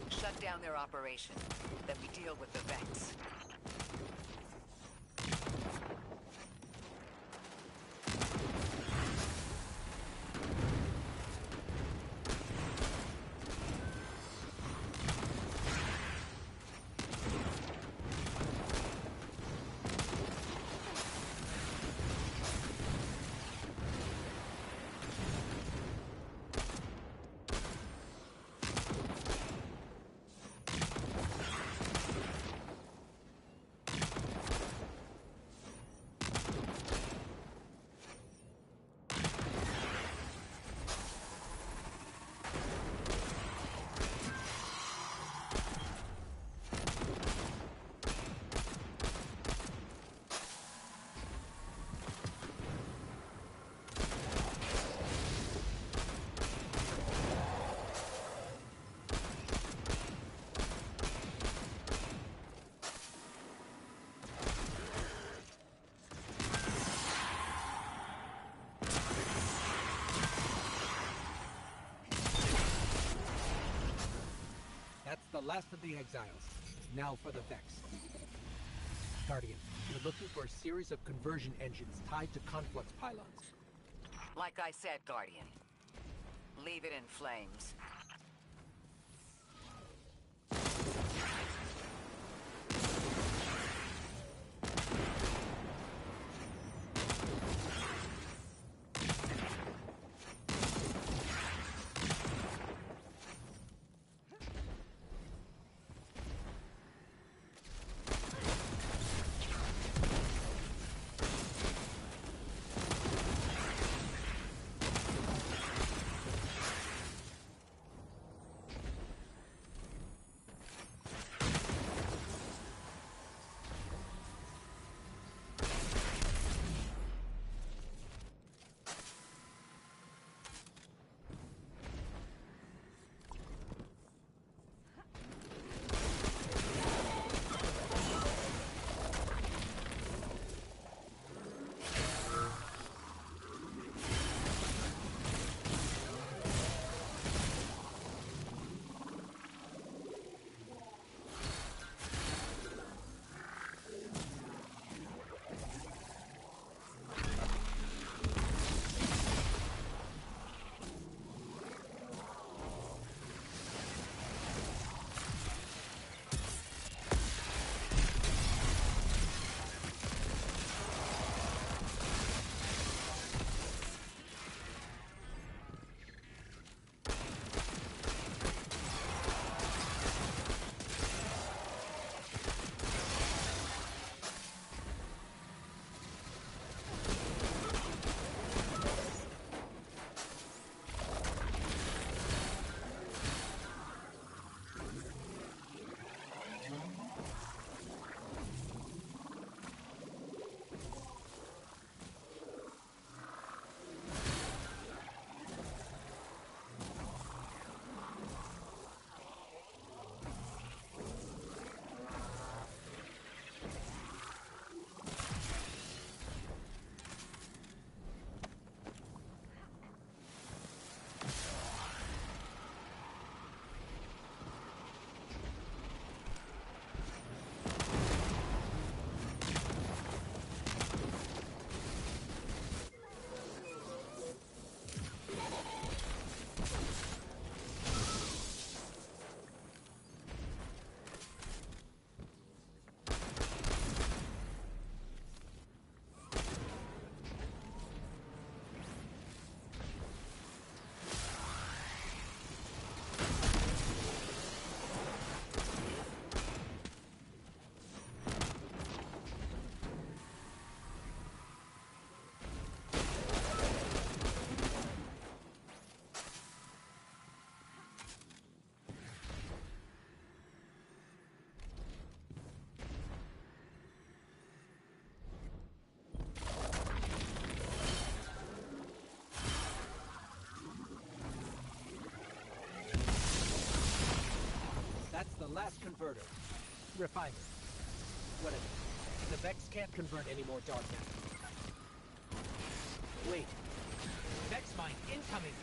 Shut down their operation, then we deal with the Vex. That's the last of the exiles. Now for the Vex. Guardian, you're looking for a series of conversion engines tied to conflux pylons. Like I said, Guardian. Leave it in flames. last converter. Refiner. Whatever. The Vex can't convert any more dark matter. Wait. Vex mine incoming!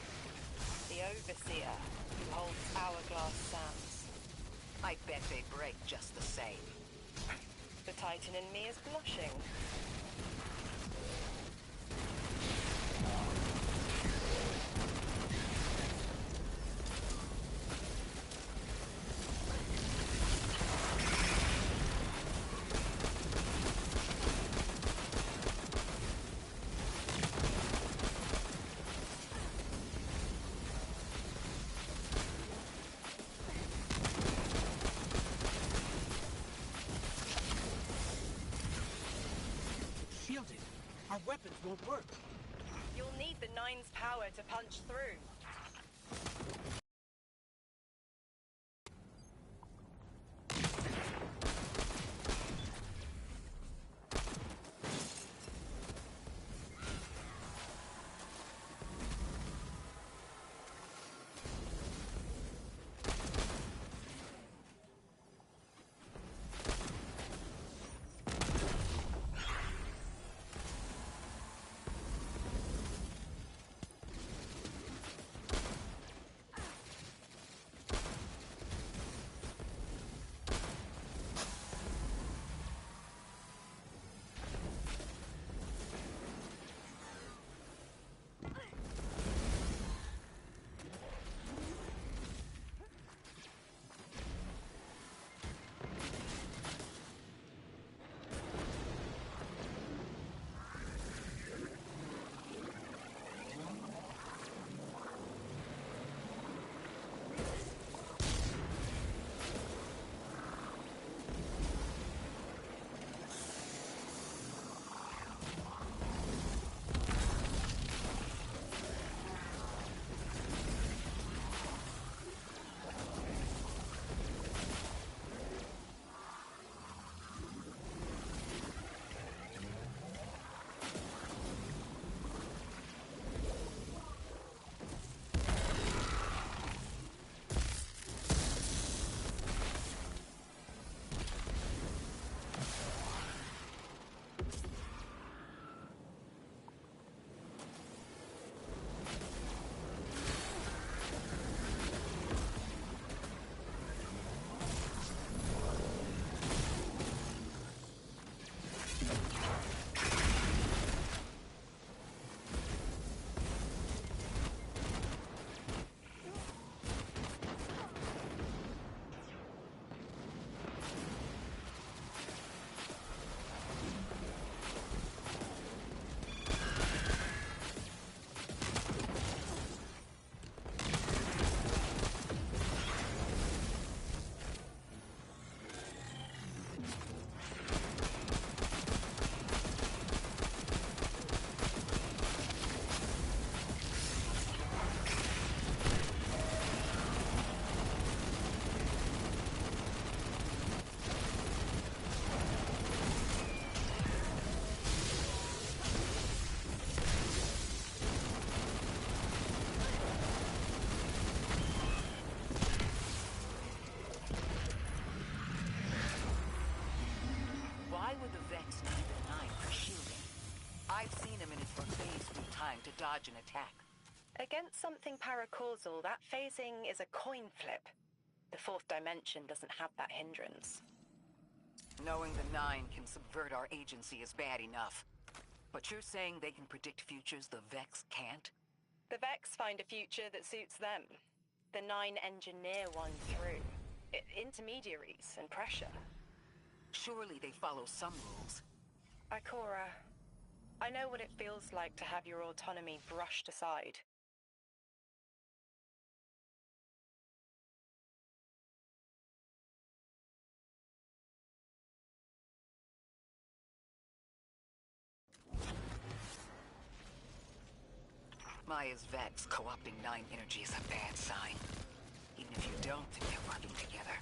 The Overseer, who holds hourglass sands. I bet they break just the same. The Titan in me is blushing. Shielded. Our weapons won't work. You'll need the Nine's power to punch through. To dodge an attack. Against something paracausal, that phasing is a coin flip. The fourth dimension doesn't have that hindrance. Knowing the Nine can subvert our agency is bad enough. But you're saying they can predict futures the Vex can't? The Vex find a future that suits them. The Nine engineer one through. Intermediaries and pressure. Surely they follow some rules. Ikora, I know what it feels like to have your autonomy brushed aside. Maya's Vex co-opting Nine energy is a bad sign. Even if you don't think they're working together.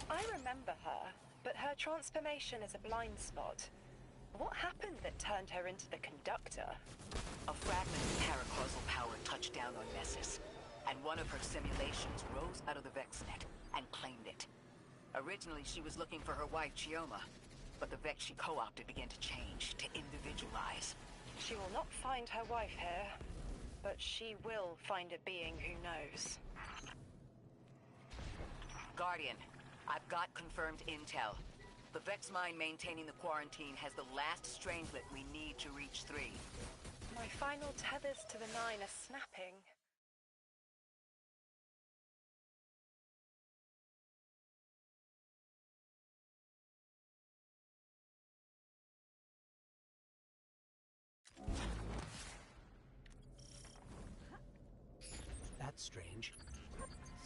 I remember her, but her transformation is a blind spot. What happened that turned her into the conductor? A fragment of paracausal power touched down on Nessus, and one of her simulations rose out of the VexNet and claimed it. Originally, she was looking for her wife, Chioma. But the Vex she co-opted began to change, to individualize. She will not find her wife here, but she will find a being who knows. Guardian, I've got confirmed intel. The Vex mine maintaining the quarantine has the last strangelet we need to reach 3. My final tethers to the 9 are snapping. That's strange.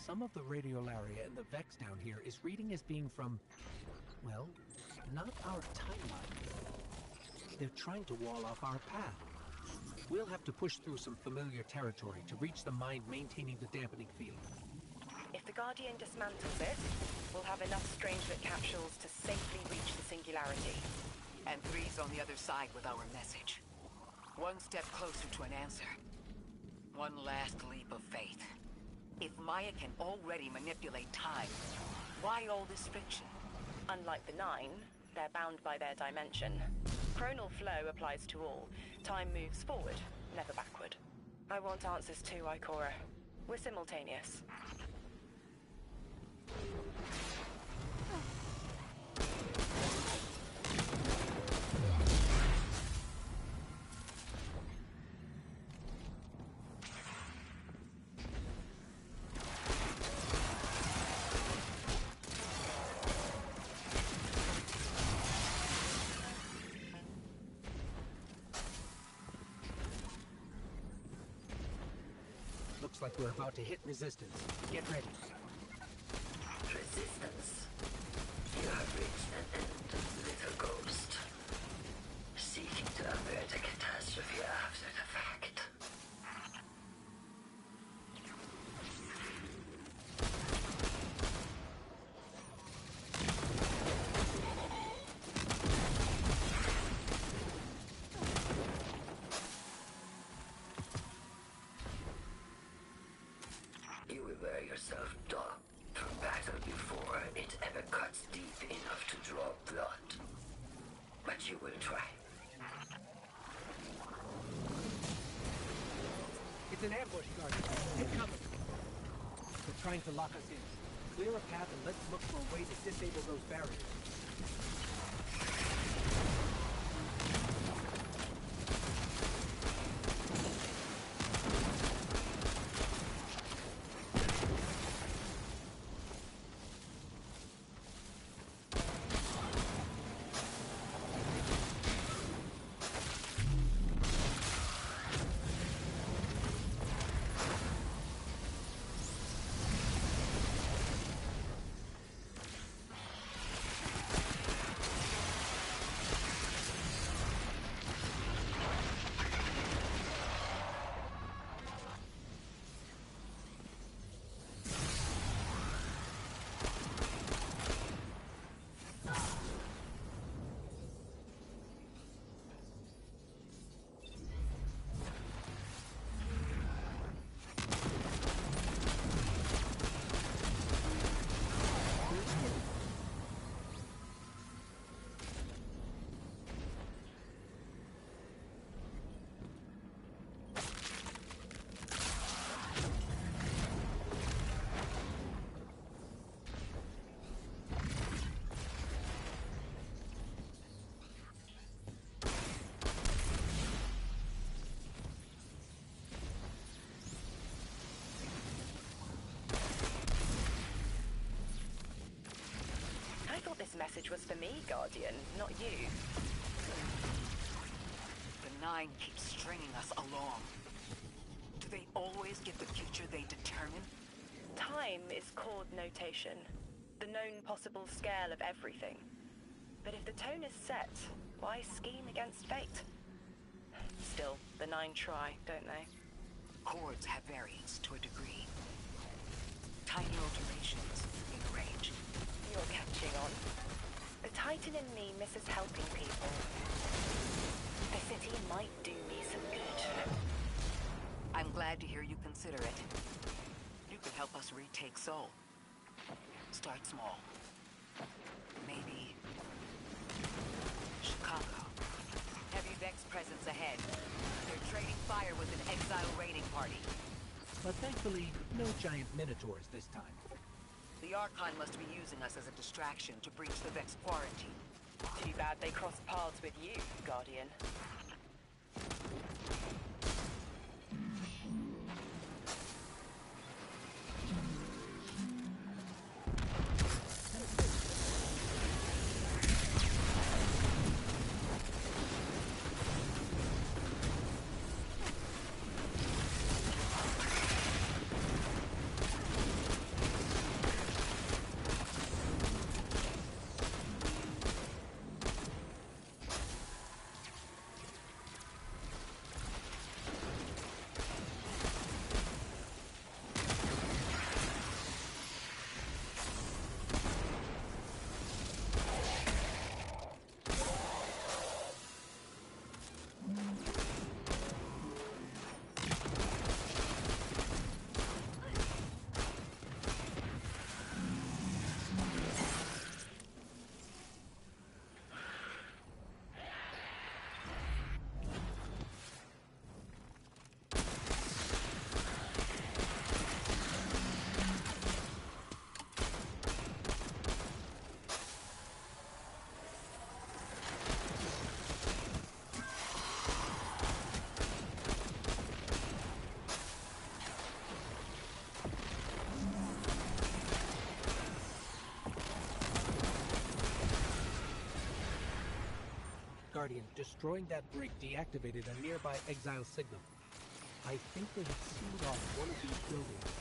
Some of the radiolaria in the Vex down here is reading as being from, well, not our timeline. They're trying to wall off our path. We'll have to push through some familiar territory to reach the mine maintaining the dampening field. If the Guardian dismantles it, we'll have enough Strangelet capsules to safely reach the Singularity. And 3's on the other side with our message. One step closer to an answer. One last leap of faith. If Maya can already manipulate time, why all this friction? Unlike the 9, they're bound by their dimension. Chronal flow applies to all. Time moves forward, never backward. I want answers too, Ikora. We're simultaneous. Looks like we're about to hit resistance. Get ready. Resistance. You have reached an end, little ghost. Seeking to avert a catastrophe after the fact. You will wear yourself down from battle before it ever cuts deep enough to draw blood. But you will try. It's an ambush, Guardian. Get cover. They're trying to lock us in. Clear a path and let's look for a way to disable those barriers. I thought this message was for me, Guardian, not you. The 9 keeps stringing us along. Do they always get the future they determine? Time is chord notation, the known possible scale of everything. But if the tone is set, why scheme against fate? Still, the 9 try, don't they? Chords have variance to a degree. Tiny alterations in range. You're catching on. The Titan in me misses helping people. The city might do me some good. I'm glad to hear you consider it. You could help us retake Seoul. Start small. Chicago. Heavy Vex presence ahead. They're trading fire with an exile raiding party. But thankfully, no giant minotaurs this time. The Archon must be using us as a distraction to breach the Vex quarantine. Too bad they crossed paths with you, Guardian. Guardian, destroying that break deactivated a nearby exile signal. I think they have sealed off one of these buildings.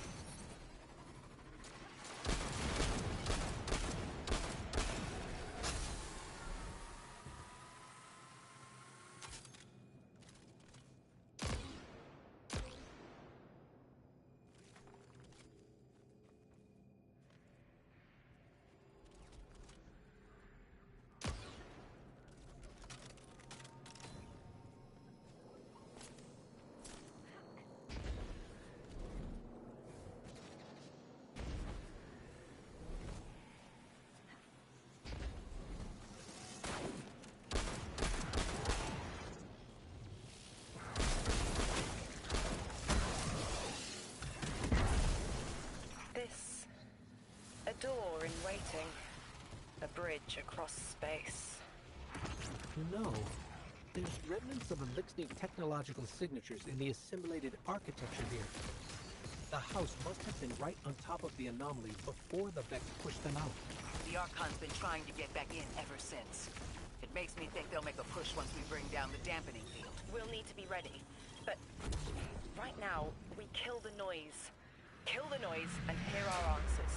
A door in waiting. A bridge across space. You know, there's remnants of Elixir technological signatures in the assimilated architecture here. The house must have been right on top of the anomaly before the Vex pushed them out. The Archon's been trying to get back in ever since. It makes me think they'll make a push once we bring down the dampening field. We'll need to be ready. But right now, we kill the noise. Kill the noise and hear our answers.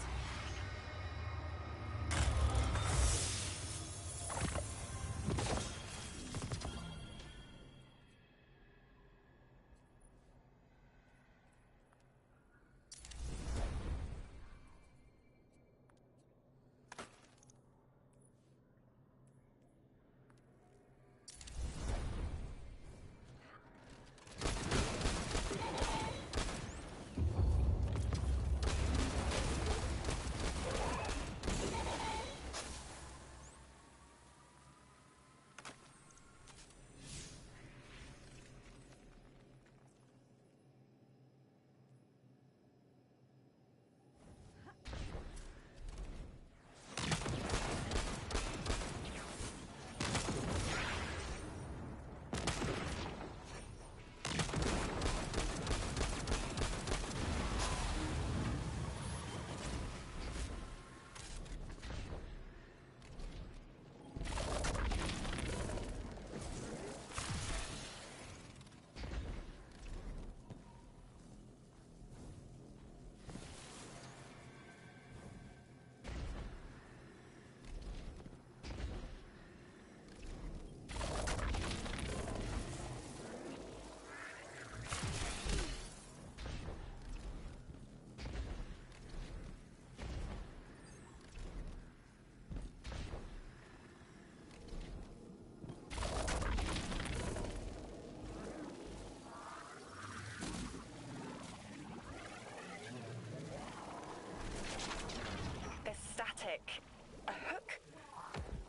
A hook?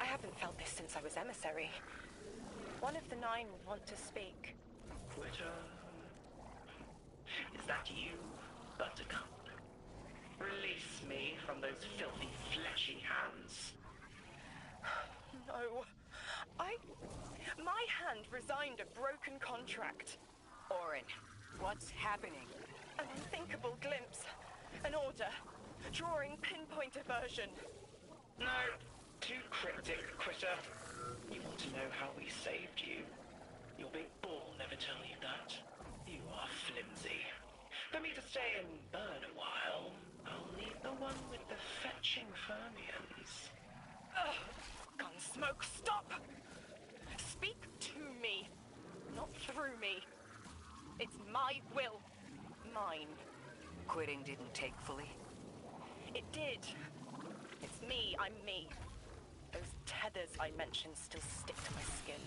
I haven't felt this since I was emissary. One of the 9 would want to speak. Quitter. Is that you, Buttercup? Release me from those filthy, fleshy hands. No. My hand resigned a broken contract. Orin, what's happening? An unthinkable glimpse. An order. Drawing pinpoint aversion. No. Too cryptic, Quitter. You want to know how we saved you? Your big ball never tell you that. You are flimsy. For me to stay and burn a while, I'll need the one with the fetching fermions. Ugh! Gunsmoke, stop! Speak to me, not through me. It's my will. Mine. Quitting didn't take fully? It did. It's me, I'm me. Those tethers I mentioned still stick to my skin.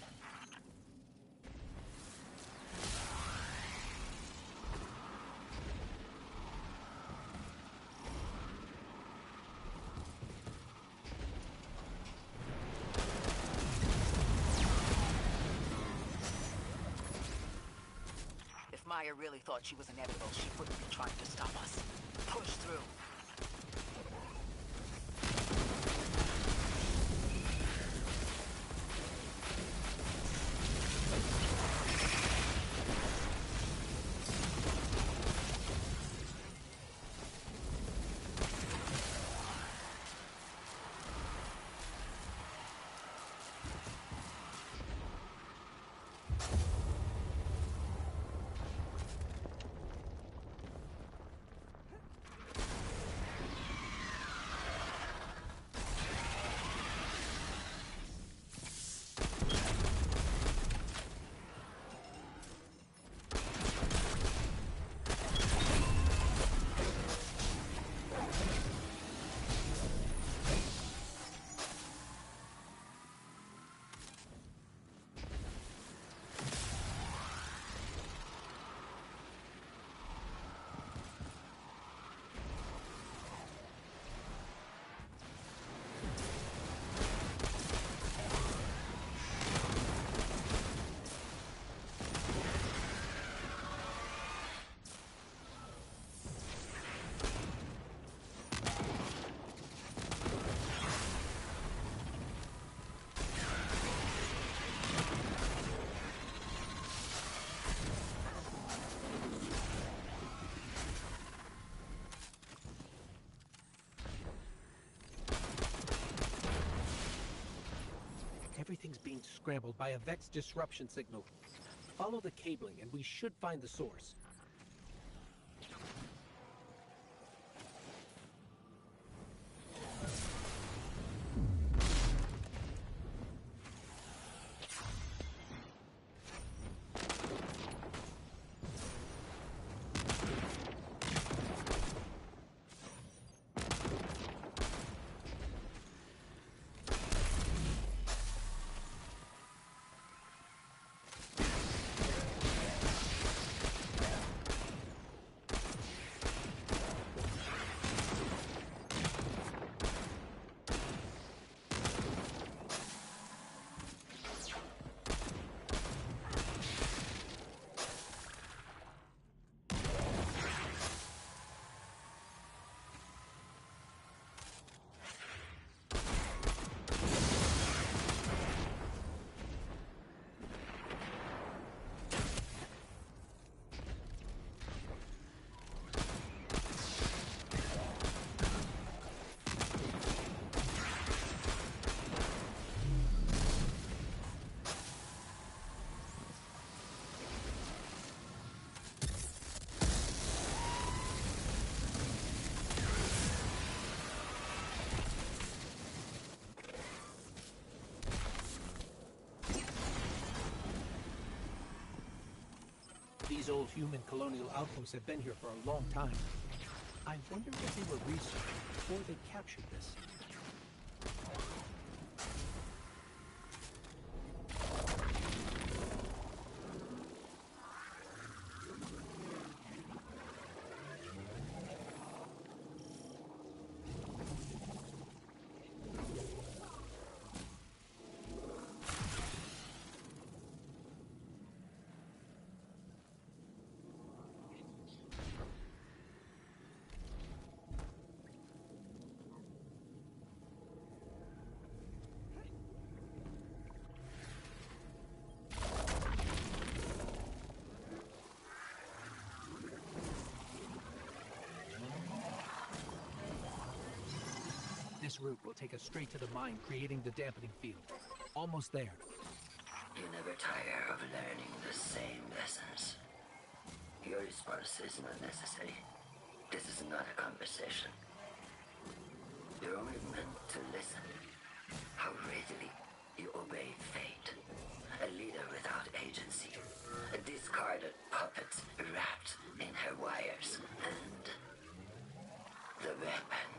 If Maya really thought she was inevitable, she wouldn't be trying to stop us. Push through. Everything's being scrambled by a Vex disruption signal. Follow the cabling and we should find the source. These old human colonial outposts have been here for a long time. I wonder what they were researching before they captured this. This route will take us straight to the mine, creating the dampening field. Almost there. You never tire of learning the same lessons. Your response is not necessary. This is not a conversation. You're only meant to listen. How readily you obey fate. A leader without agency. A discarded puppet wrapped in her wires. And the weapon.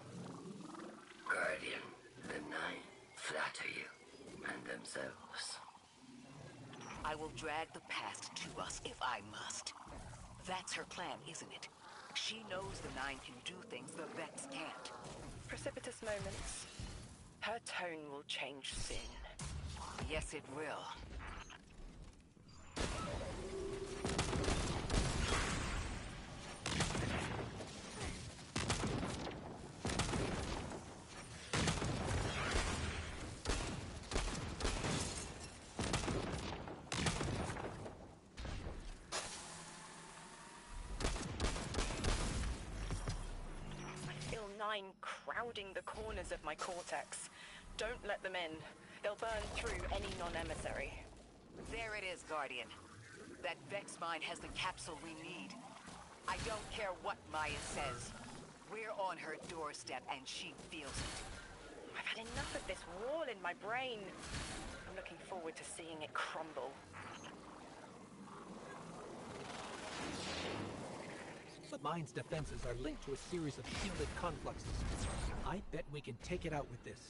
Guardian, the Nine flatter you and themselves. I will drag the past to us if I must. That's her plan, isn't it? She knows the Nine can do things the Vex can't. Precipitous moments. Her tone will change soon. Yes, it will. Crowding the corners of my cortex. Don't let them in. They'll burn through any non-emissary. There it is, Guardian. That Vex mine has the capsule we need. I don't care what Maya says. We're on her doorstep and she feels it. I've had enough of this wall in my brain. I'm looking forward to seeing it crumble. The mine's defenses are linked to a series of shielded confluxes. I bet we can take it out with this.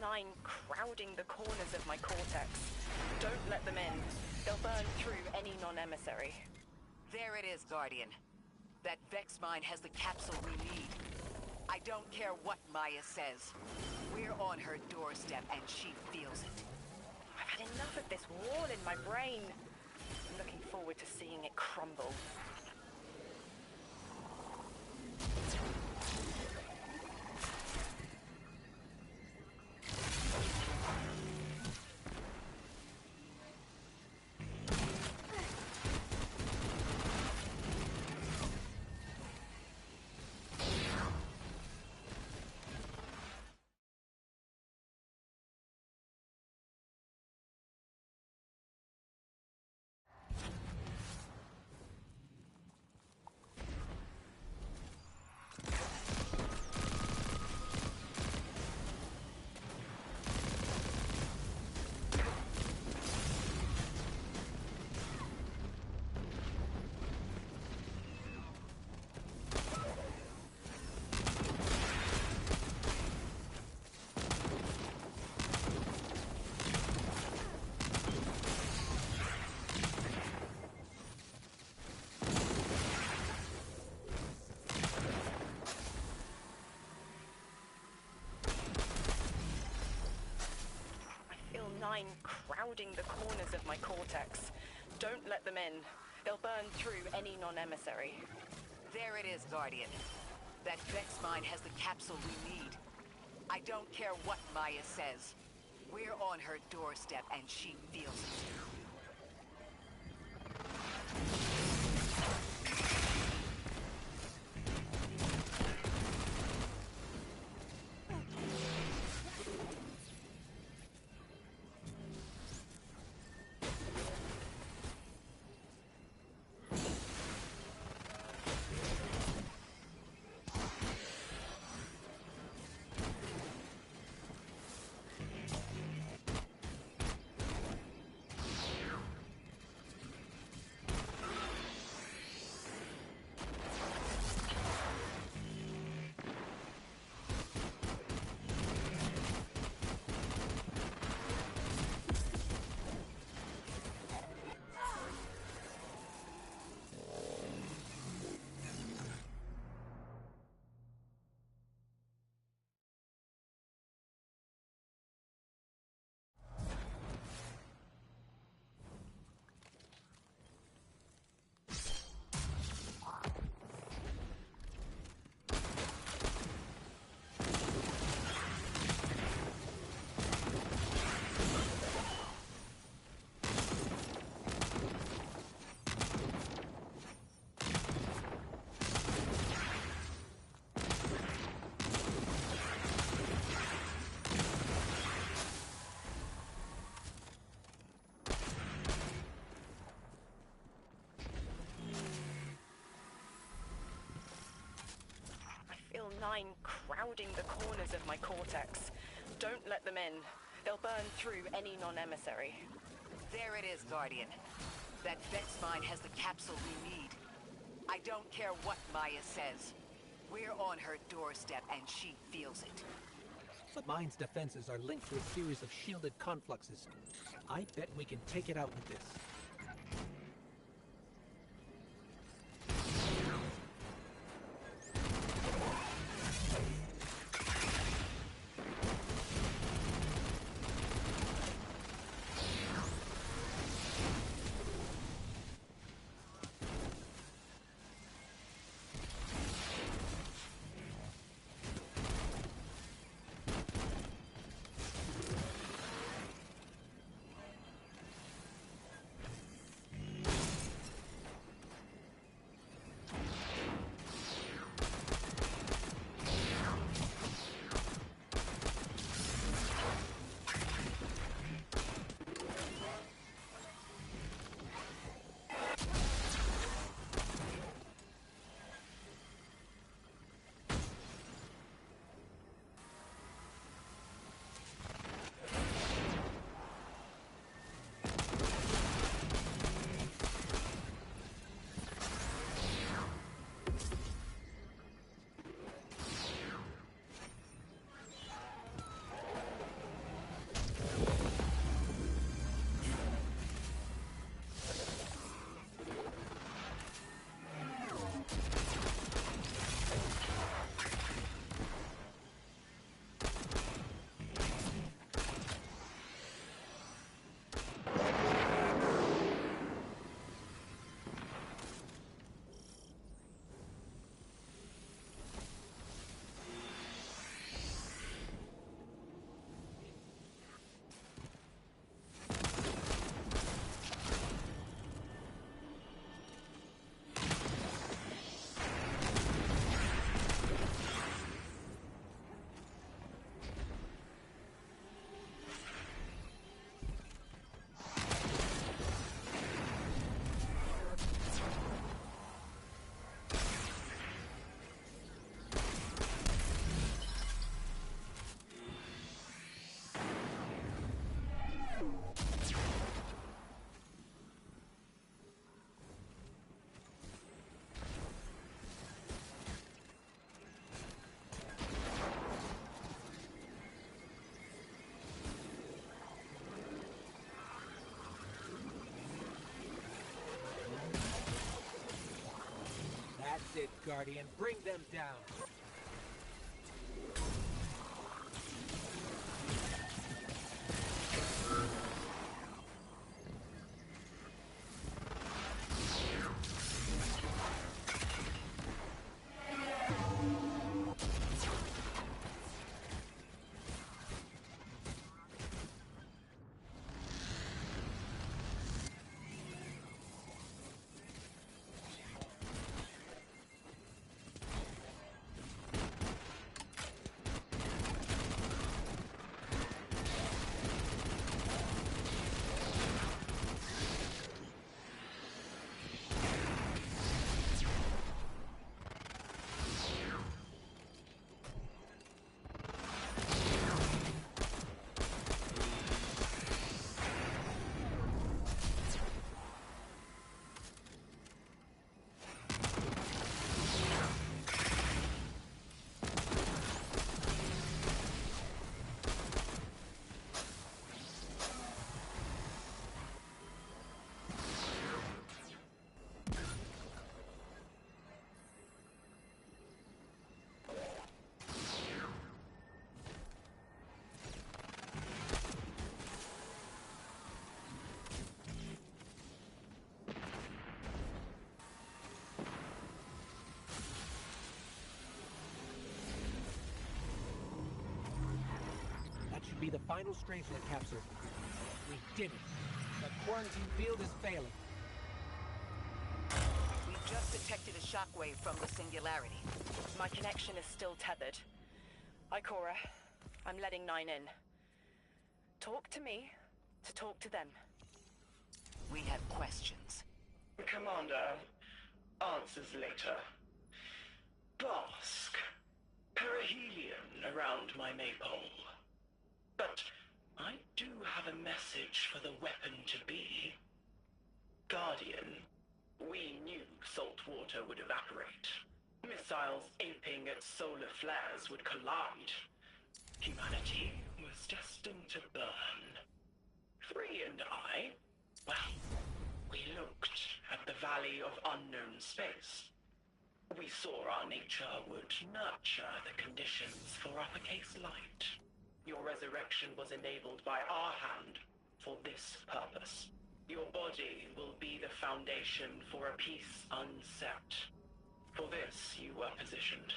Nine crowding the corners of my cortex. Don't let them in. They'll burn through any non-emissary. There it is, Guardian. That Vex mine has the capsule we need. I don't care what Maya says. We're on her doorstep and she feels it. I've had enough of this wall in my brain. I'm looking forward to seeing it crumble. Nine crowding the corners of my cortex. Don't let them in. They'll burn through any non-emissary. There it is, Guardian. That Vex mine has the capsule we need. I don't care what Maya says. We're on her doorstep and she feels it. crowding the corners of my cortex. Don't let them in. They'll burn through any non-emissary. There it is, Guardian. That Vet's mine has the capsule we need. I don't care what Maya says. We're on her doorstep, and she feels it. The mine's defenses are linked to a series of shielded confluxes. I bet we can take it out with this. That's it, Guardian. Bring them down. Be the final Strangelet capsule. We did it. The quarantine field is failing. We've just detected a shockwave from the singularity. My connection is still tethered. Ikora, I'm letting 9 in. Talk to me to talk to them. We have questions. Commander, answers later. Bosk, perihelion around my maypole. But I do have a message for the weapon-to-be. Guardian, we knew salt water would evaporate. Missiles aping at solar flares would collide. Humanity was destined to burn. Free and I, well, we looked at the Valley of Unknown Space. We saw our nature would nurture the conditions for uppercase light. Your resurrection was enabled by our hand for this purpose. Your body will be the foundation for a peace unset. For this you were positioned,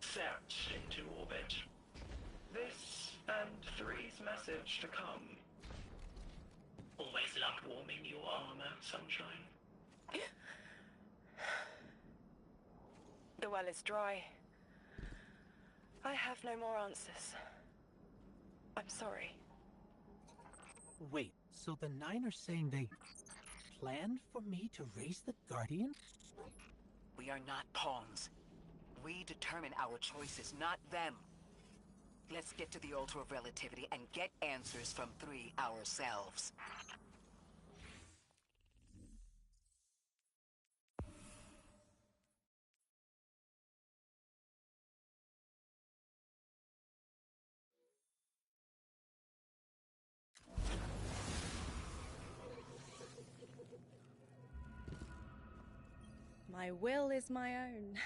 set into orbit. This and 3's message to come. Always loved warming your armor, Sunshine. The well is dry. I have no more answers. I'm sorry. Wait, so the Nine are saying they planned for me to raise the Guardian? We are not pawns. We determine our choices, not them. Let's get to the Altar of Relativity and get answers from 3 ourselves. My will is my own.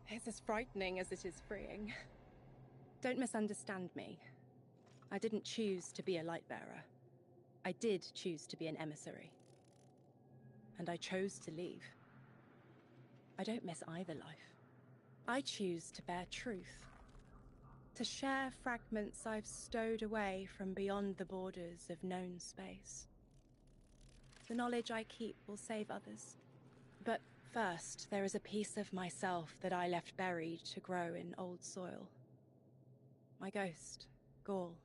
It's as frightening as it is freeing. Don't misunderstand me. I didn't choose to be a light bearer. I did choose to be an emissary. And I chose to leave. I don't miss either life. I choose to bear truth. To share fragments I've stowed away from beyond the borders of known space. The knowledge I keep will save others. But first, there is a piece of myself that I left buried to grow in old soil. My ghost, Gaul.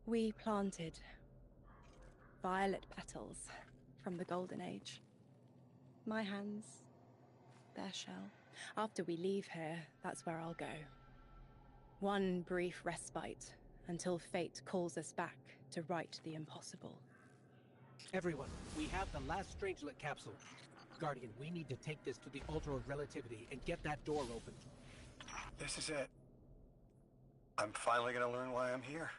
We planted violet petals from the Golden Age. My hands, their shell. After we leave here, that's where I'll go. One brief respite until fate calls us back to right the impossible. Everyone, we have the last Strangelet capsule. Guardian, we need to take this to the Altar of Relativity and get that door open. This is it. I'm finally gonna learn why I'm here.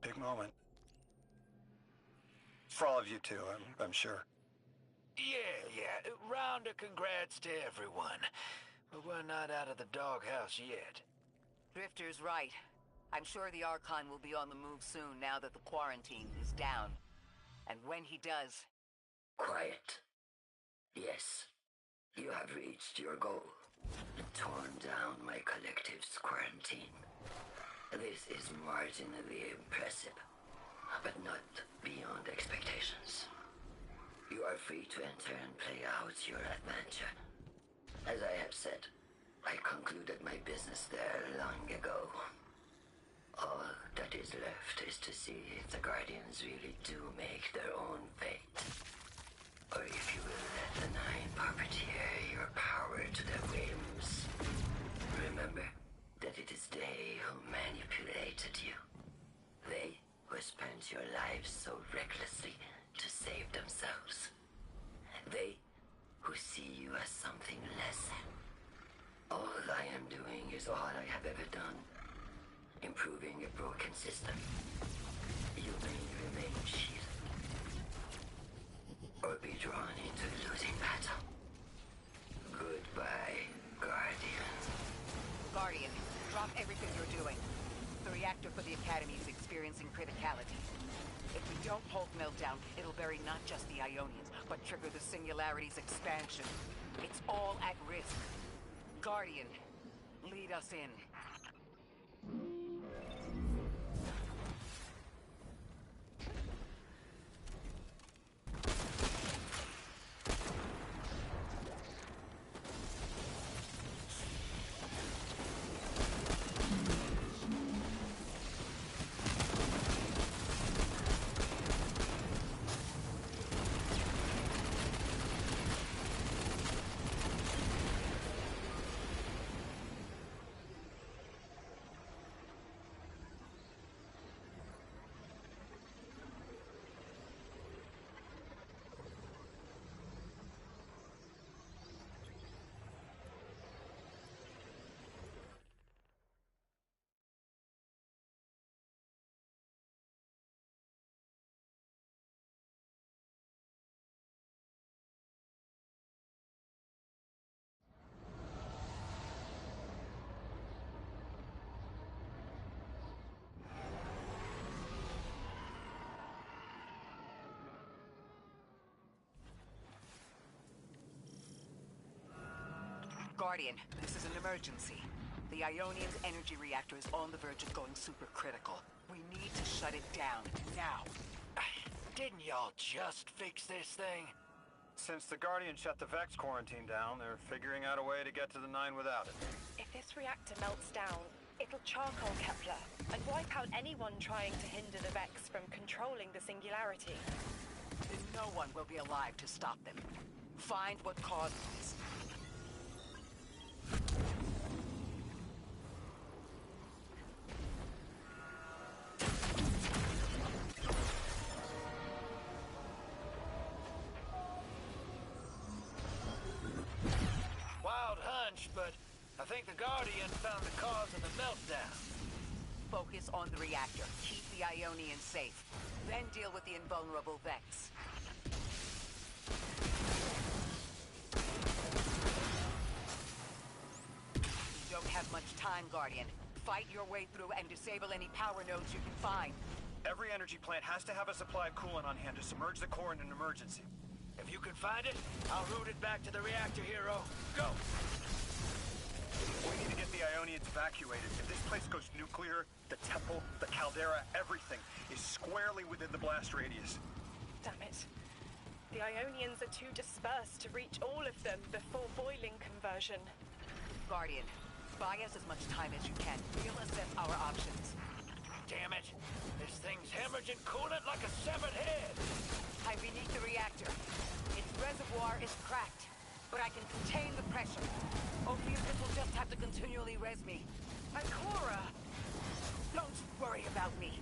Big moment. For all of you too, I'm sure. Yeah. Round of congrats to everyone. But we're not out of the doghouse yet. Drifter's right. I'm sure the Archon will be on the move soon now that the quarantine is down. And when he does... Quiet. Yes, you have reached your goal. Torn down my collective's quarantine. This is marginally impressive, but not beyond expectations. You are free to enter and play out your adventure. As I have said, I concluded my business there long ago. All that is left is to see if the Guardians really do make their own fate. Or if you will let the Nine puppeteer your power to their whims. Remember that it is they who manipulated you. They who spent your lives so recklessly to save themselves. They who see you as something less than. All I am doing is all I have ever done. Improving a broken system. You may remain shielded. Or be drawn into a losing battle. Goodbye, Guardian. Guardian, drop everything you're doing. The reactor for the Academy is experiencing criticality. If we don't hold Meltdown, it'll bury not just the Ionians, but trigger the Singularity's expansion. It's all at risk. Guardian, lead us in. Guardian, this is an emergency. The Ionian's energy reactor is on the verge of going supercritical. We need to shut it down, now. Didn't y'all just fix this thing? Since the Guardian shut the Vex quarantine down, they're figuring out a way to get to the 9 without it. If this reactor melts down, it'll charcoal Kepler and wipe out anyone trying to hinder the Vex from controlling the singularity. Then no one will be alive to stop them. Find what caused this. Wild hunch, but I think the Guardian found the cause of the meltdown. Focus on the reactor. Keep the Ionian safe. Then deal with the invulnerable Vex. You don't have much time, Guardian. Fight your way through and disable any power nodes you can find. Every energy plant has to have a supply of coolant on hand to submerge the core in an emergency. If you can find it, I'll route it back to the reactor, Hero. Go! We need to get the Ionians evacuated. If this place goes nuclear, the temple, the caldera, everything is squarely within the blast radius. Damn it. The Ionians are too dispersed to reach all of them before boiling conversion. Guardian, buy us as much time as you can. We'll assess our options. Damn it! This thing's hemorrhaging coolant like a severed head! I'm beneath the reactor. Its reservoir is cracked, but I can contain the pressure. Ophiuchus will just have to continually res me. And Cora! Don't worry about me.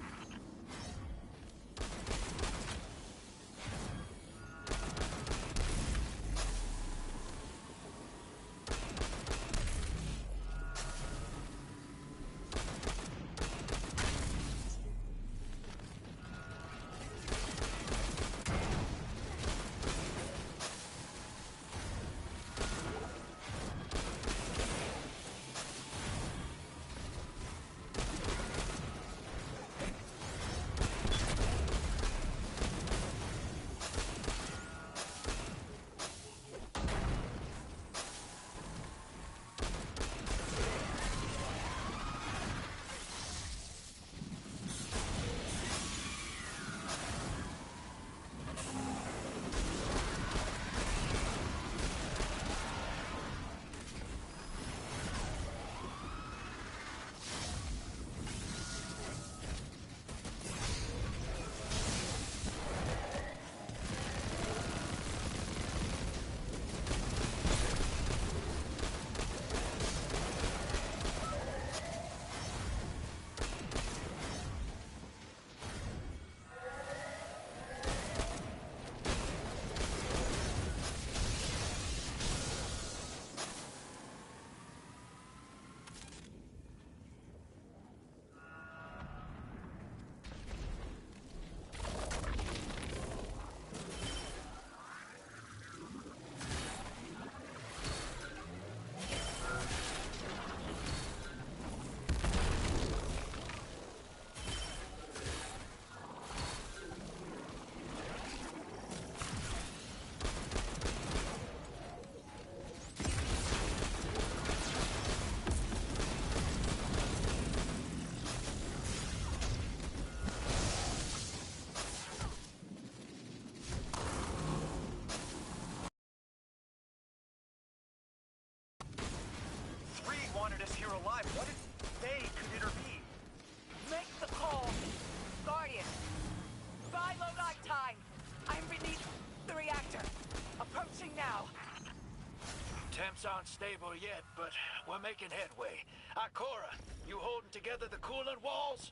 Aren't stable yet, but we're making headway. Cora, you holding together the coolant walls?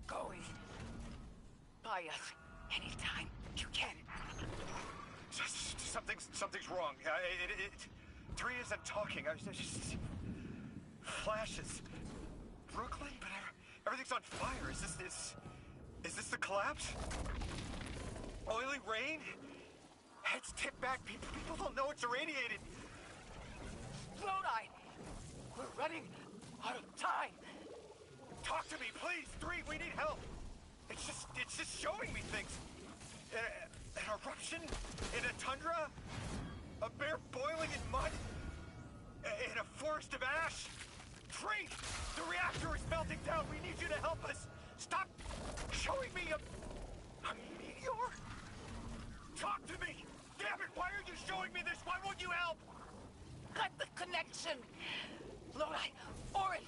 Going. Buy us anytime you can. Something's wrong. Three isn't talking. Just flashes. Brooklyn, but everything's on fire. Is this the collapse? Oily rain? Heads tipped back. People don't know it's irradiated. Lodi! We're running out of time! Talk to me, please! Three, we need help! It's just showing me things. An eruption? In a tundra? A bear boiling in mud? In a forest of ash? Freak! The reactor is melting down. We need you to help us. Stop showing me a meteor? Talk to me! Damn it, why are you showing me this? Why won't you help? Cut the connection! Lodi, Orin,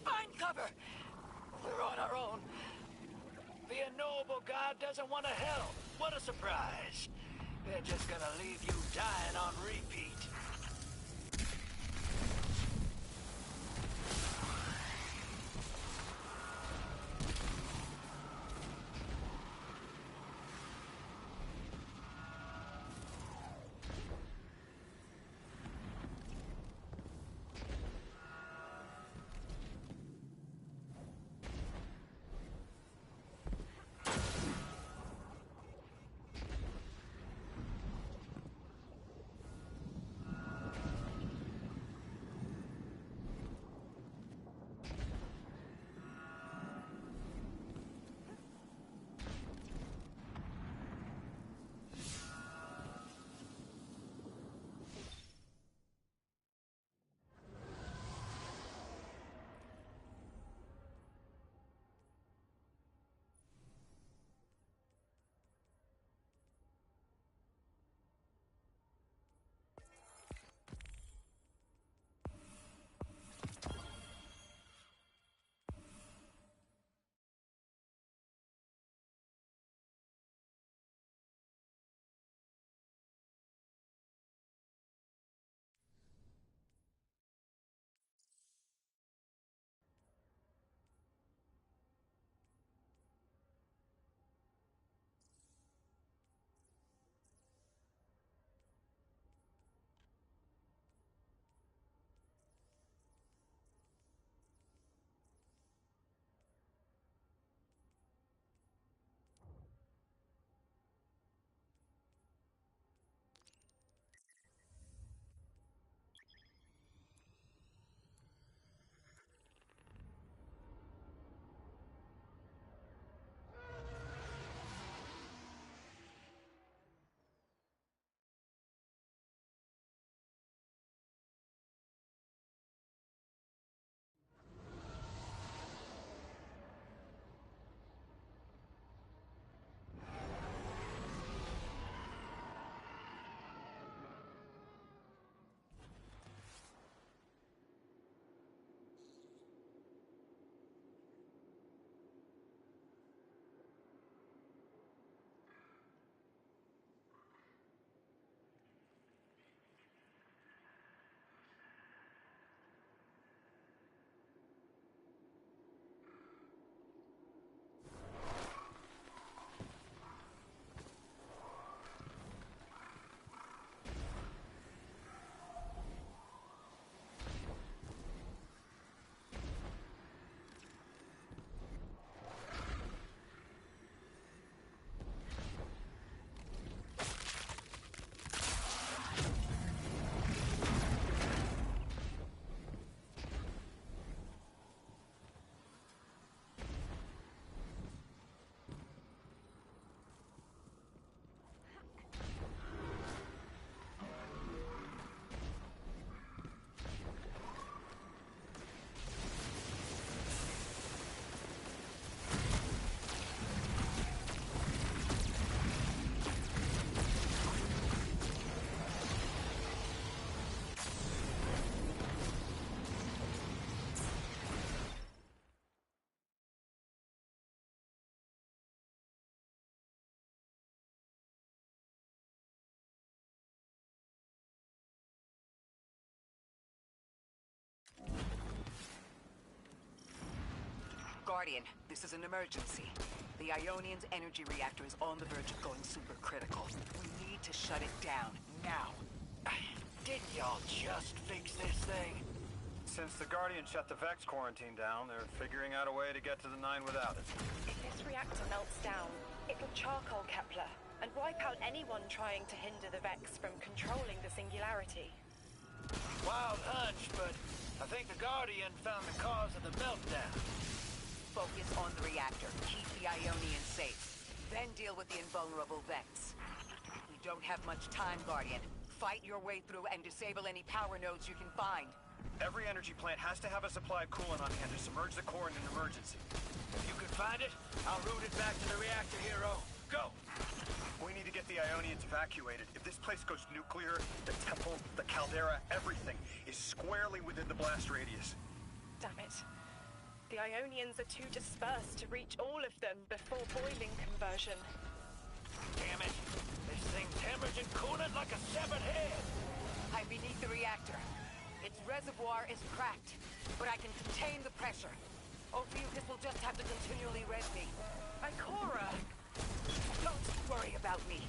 find cover! We're on our own. The unknowable god doesn't want to help. What a surprise. They're just gonna leave you dying on repeat. Guardian, this is an emergency. The Ionian's energy reactor is on the verge of going supercritical. We need to shut it down, now. Didn't y'all just fix this thing? Since the Guardian shut the Vex quarantine down, they're figuring out a way to get to the 9 without it. If this reactor melts down, it'll charcoal Kepler and wipe out anyone trying to hinder the Vex from controlling the singularity. Wild hunch, but I think the Guardian found the cause of the meltdown. Focus on the reactor. Keep the Ionian safe. Then deal with the invulnerable Vex. We don't have much time, Guardian. fight your way through and disable any power nodes you can find. Every energy plant has to have a supply of coolant on hand to submerge the core in an emergency. If you can find it, I'll route it back to the reactor, Hero. Go! We need to get the Ionians evacuated. If this place goes nuclear, the temple, the caldera, everything is squarely within the blast radius. Damn it. The Ionians are too dispersed to reach all of them before boiling conversion. Damn it! This thing's hemorrhaging coolant like a severed head! I'm beneath the reactor. Its reservoir is cracked, but I can contain the pressure. Ophiuchus will just have to continually res me. Ikora! Don't worry about me.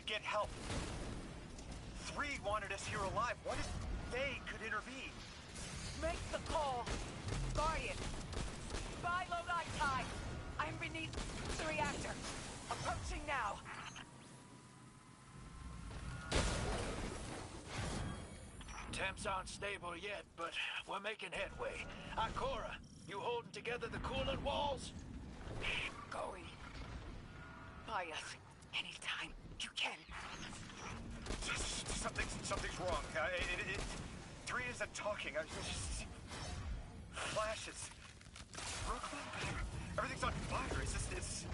Get help. 3 wanted us here alive. What if they could intervene? Make the call. Guardian. By Lodi Tide. I'm beneath the reactor. Approaching now. Temps aren't stable yet, but we're making headway. Ikora, you holding together the coolant walls? Going. By us. Anytime. You can. Something's wrong. 3 isn't talking. I just see flashes. Brooklyn? Everything's on fire. Is this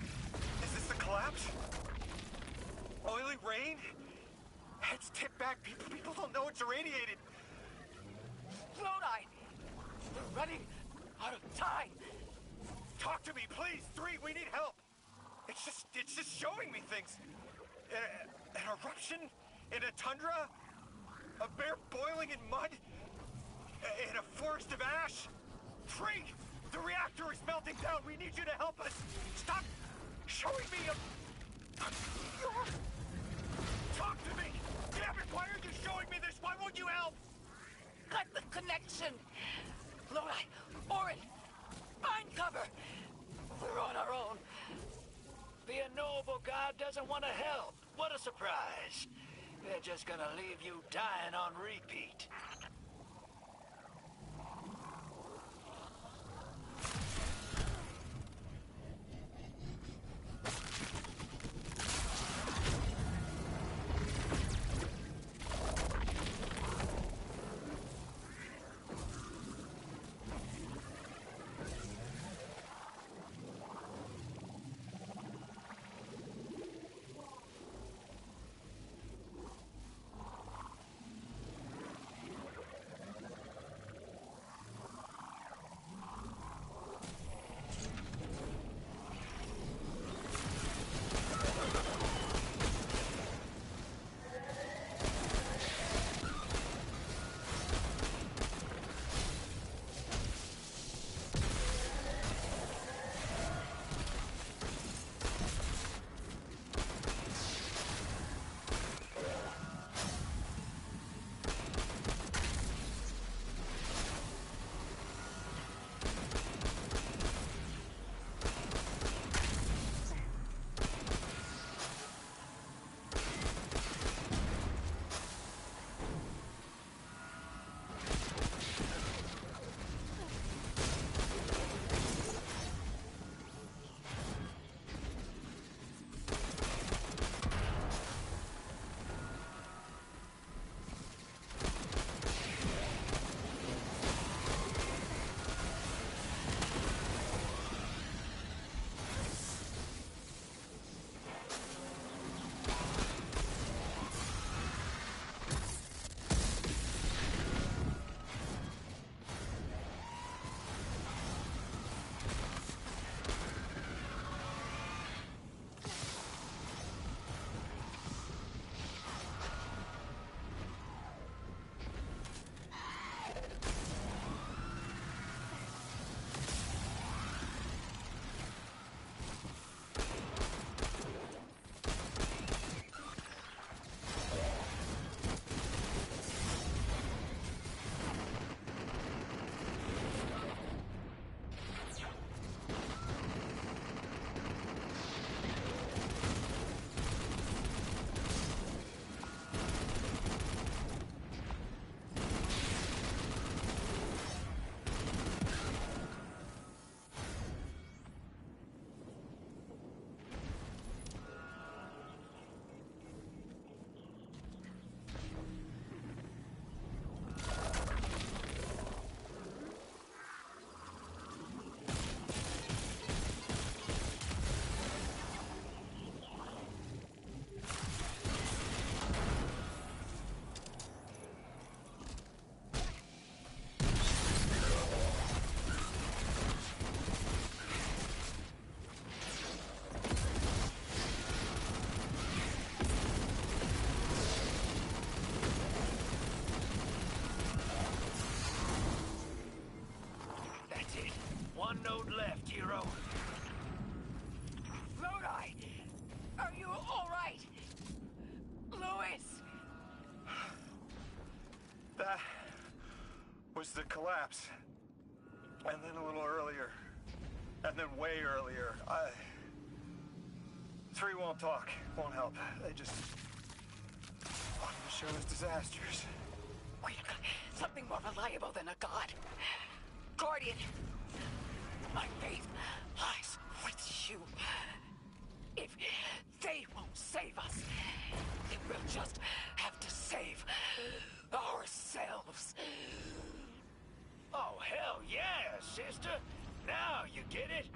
the collapse? Oily rain? Heads tipped back. People don't know it's irradiated. Lodi! We're running out of time. Talk to me, please. 3, we need help. It's just showing me things. An eruption in a tundra? A bear boiling in mud? In a forest of ash? 3! The reactor is melting down! We need you to help us! Stop showing me Talk to me! Damn it, why are you showing me this? Why won't you help? Cut the connection! Lodi! Orin! Find cover! We're on our own. The unknowable god doesn't want to help. What a surprise. They're just gonna leave you dying on repeat. was the collapse. And then a little earlier. And then way earlier. 3 won't talk, won't help. They just wanted to show us disasters. Wait, something more reliable than a god. Guardian, my faith lies with you. If they won't save us, then we'll just have to save ourselves. Oh, hell yeah, sister. Now you get it?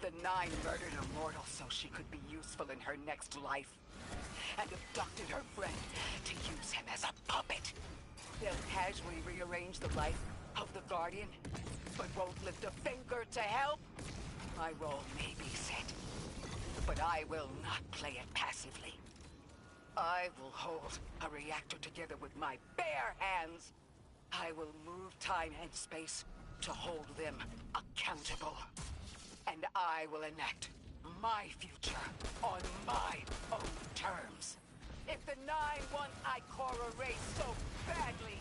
The Nine murdered a mortal so she could be useful in her next life, and abducted her friend to use him as a puppet. They'll casually rearrange the life of the Guardian, but won't lift a finger to help. My role may be set, but I will not play it passively. I will hold a reactor together with my bare hands. I will move time and space to hold them accountable. And I will enact my future on my own terms. If the Nine want Ikora erased so badly,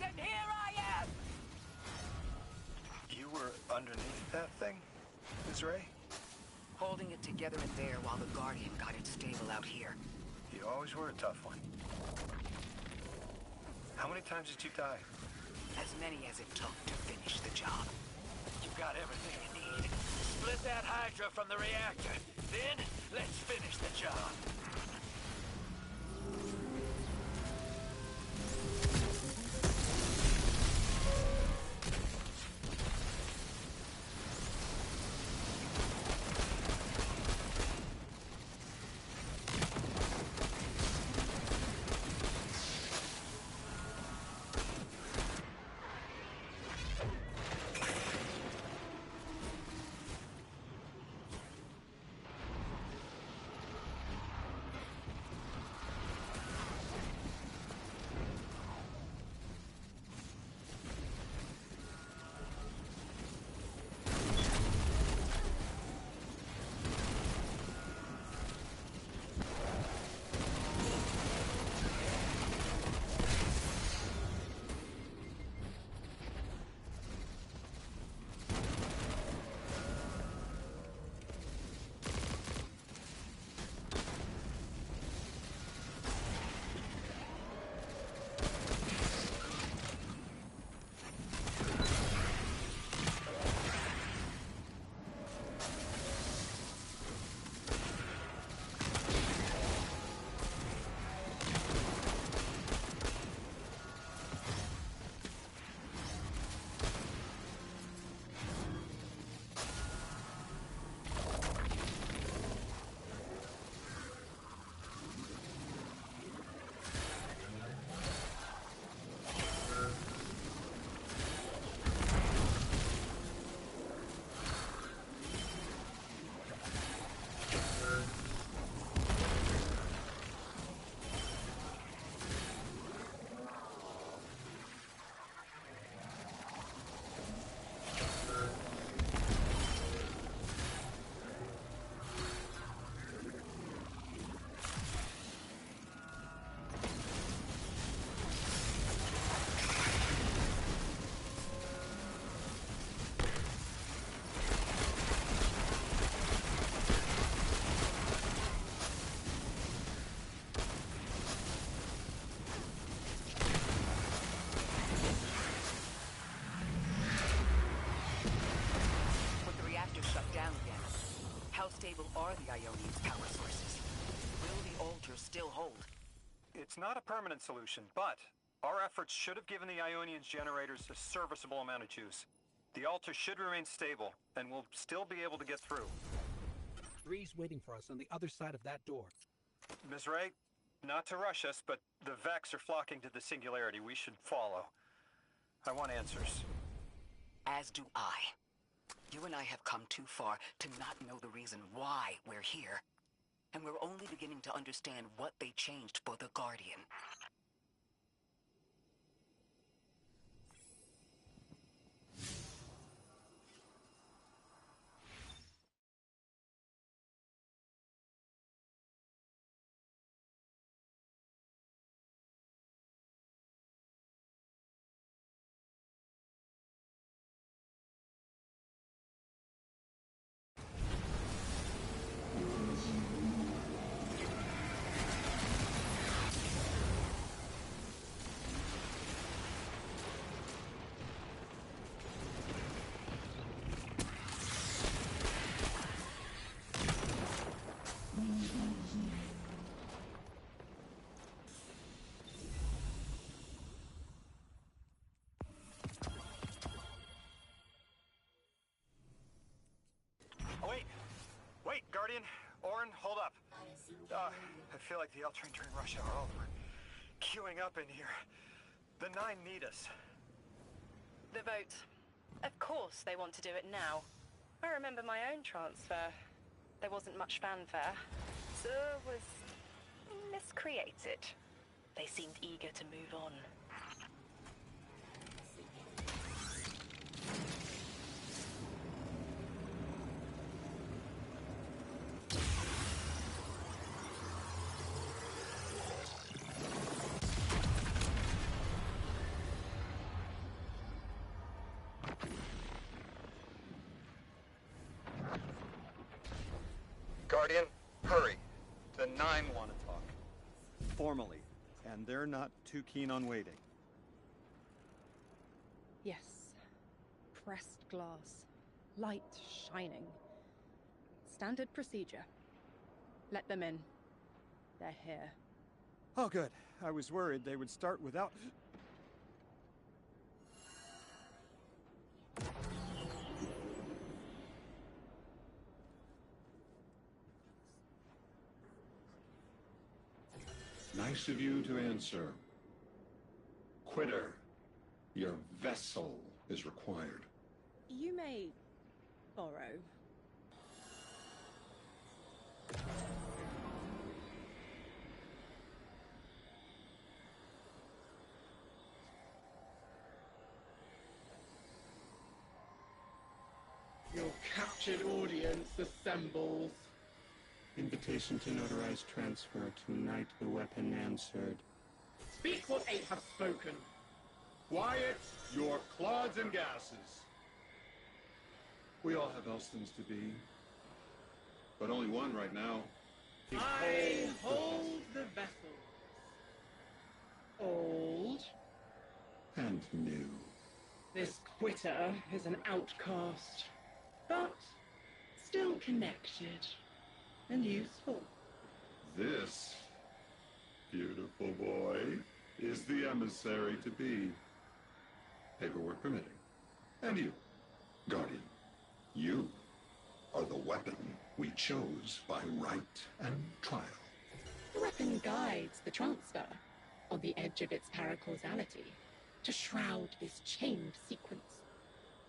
then here I am! You were underneath that thing, Ms. Ray? Holding it together in there while the Guardian got it stable out here. You always were a tough one. How many times did you die? As many as it took to finish the job. You you've got everything you need. Split that Hydra from the reactor. Then, let's finish the job. stable are the Ionian's power sources? Will the altar still hold? It's not a permanent solution, but our efforts should have given the Ionian's generators a serviceable amount of juice. The altar should remain stable, and we'll still be able to get through. Ree's waiting for us on the other side of that door. Ms. Ray, not to rush us, but the Vex are flocking to the Singularity. We should follow. I want answers. As do I. You and I have come too far to not know the reason why we're here. And we're only beginning to understand what they changed for the Guardian. Wait, Guardian. Orin, hold up. I feel like the L-Train during rush hour all over. Queuing up in here. The Nine need us. The vote. Of course they want to do it now. I remember my own transfer. There wasn't much fanfare. So was miscreated. They seemed eager to move on. Guardian, hurry. The Nine want to talk. Formally. And they're not too keen on waiting. Yes. Pressed glass. light shining. Standard procedure. Let them in. They're here. Oh, good. I was worried they would start without... Nice of you to answer. Quitter, your vessel is required. You may borrow. Your captured audience assembles. Invitation to notarize transfer. Tonight the weapon answered. Speak what eight have spoken. Quiet your clods and gases. We all have Elstons to be, but only one right now. I hold the vessels. Old. And new. This quitter is an outcast, but still connected and useful. This beautiful boy is the emissary to be. Paperwork permitting. And you, Guardian, you are the weapon we chose by right and trial. The weapon guides the transfer on the edge of its paracausality to shroud this chained sequence,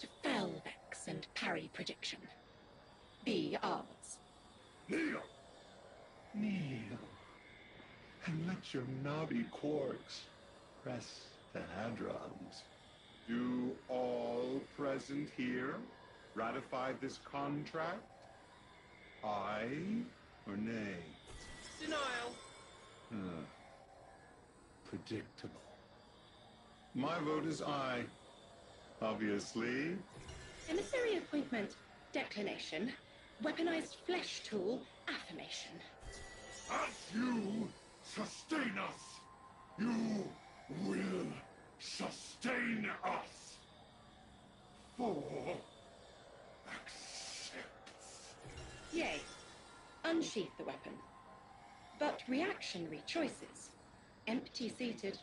to fell vex and parry prediction. Be ours. Kneel! Kneel. And let your knobby quarks press the hadrons. Do all present here ratify this contract? Aye or nay? Denial. Predictable. My vote is aye. Obviously. Emissary appointment, declination. Weaponized flesh tool, affirmation. As you sustain us, you will sustain us. For accepts. Yay. Unsheath the weapon. But reactionary choices. Empty-seated.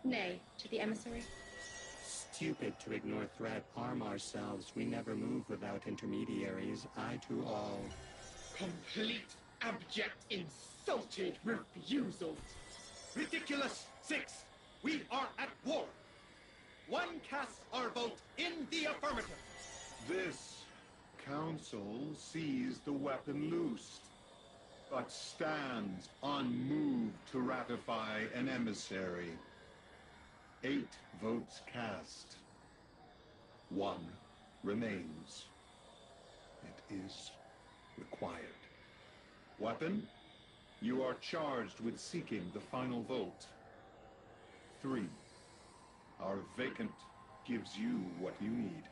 Nay to the emissary. Stupid to ignore threat, arm ourselves. We never move without intermediaries. I to all. Complete, abject, insulted refusal. Ridiculous! 6! We are at war! One casts our vote in the affirmative! This council sees the weapon loosed, but stands unmoved to ratify an emissary. 8 votes cast. 1 remains. It is required. Weapon, you are charged with seeking the final vote. 3. Our vacant gives you what you need.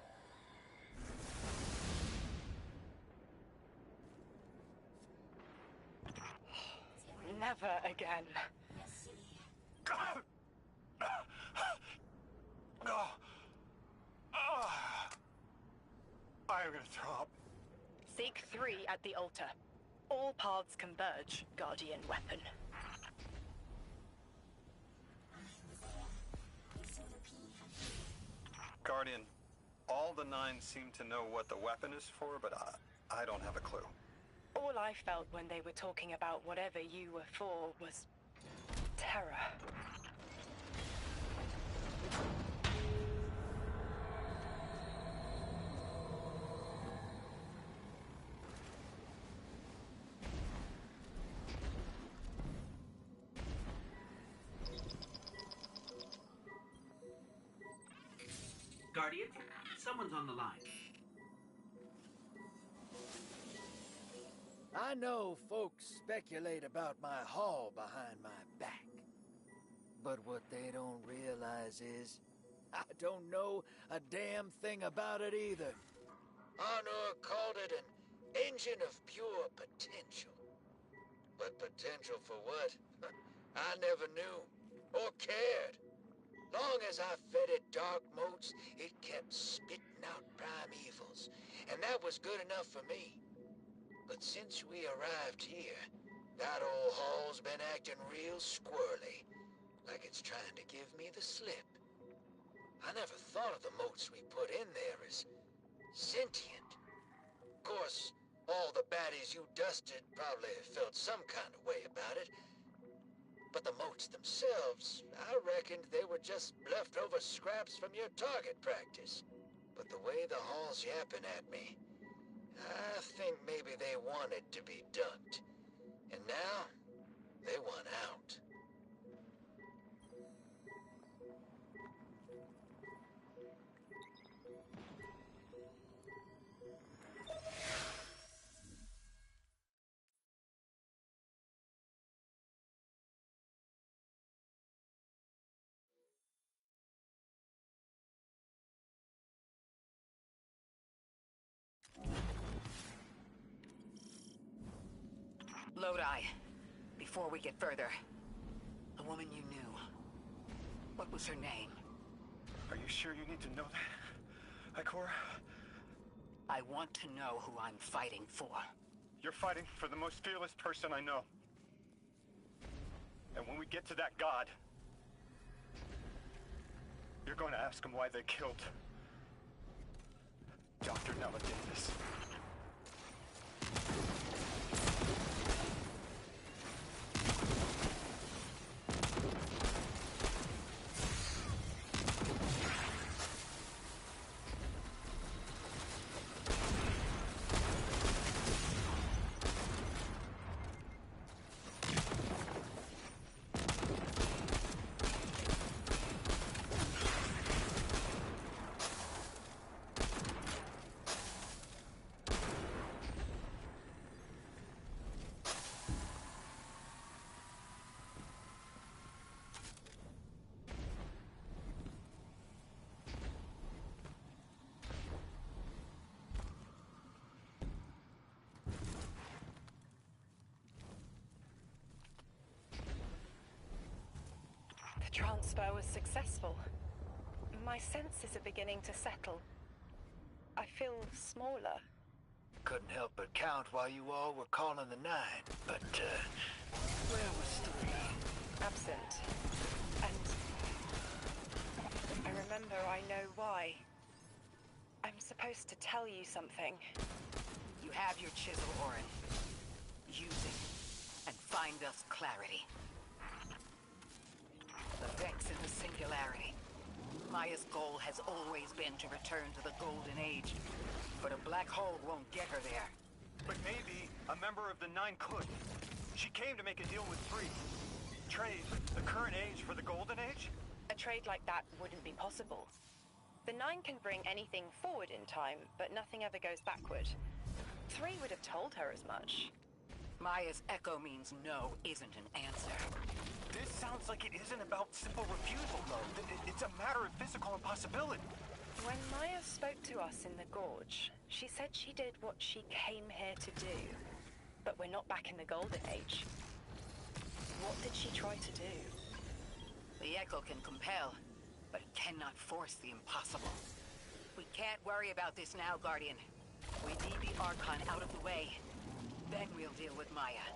Never again. I am gonna throw up. Seek 3 at the altar. All paths converge, Guardian weapon. Guardian, all the 9 seem to know what the weapon is for, but I don't have a clue. All I felt when they were talking about whatever you were for was terror. Guardian, someone's on the line. I know folks speculate about my haul behind my back. But what they don't realize is, I don't know a damn thing about it either. Honor called it an engine of pure potential. But potential for what? I never knew, or cared. Long as I fed it dark motes, it kept spitting out primevals, and that was good enough for me. But since we arrived here, that old hall's been acting real squirrely, like it's trying to give me the slip. I never thought of the motes we put in there as sentient. Of course, all the baddies you dusted probably felt some kind of way about it. But the motes themselves, I reckoned they were just leftover scraps from your target practice. But the way the hall's yapping at me, I think maybe they wanted to be dunked. And now, they want out. Lodi, before we get further, the woman you knew, what was her name? Are you sure you need to know that, Ikora? I want to know who I'm fighting for. You're fighting for the most fearless person I know. And when we get to that god, you're going to ask him why they killed Dr. Nella Davis. The transfer was successful. My senses are beginning to settle. I feel smaller. Couldn't help but count while you all were calling the 9, but, where was 3? Absent. And I remember I know why. I'm supposed to tell you something. You have your chisel, Orin. Use it, and find us clarity. The Vex in the Singularity. Maya's goal has always been to return to the Golden Age, but a black hole won't get her there. But maybe a member of the 9 could. She came to make a deal with 3. Trade the current age for the Golden Age? A trade like that wouldn't be possible. The 9 can bring anything forward in time, but nothing ever goes backward. 3 would have told her as much. Maya's echo means no isn't an answer. This sounds like it isn't about simple refusal, though. It's a matter of physical impossibility. When Maya spoke to us in the Gorge, she said she did what she came here to do. But we're not back in the Golden Age. What did she try to do? The echo can compel, but it cannot force the impossible. We can't worry about this now, Guardian. We need the Archon out of the way. Then we'll deal with Maya.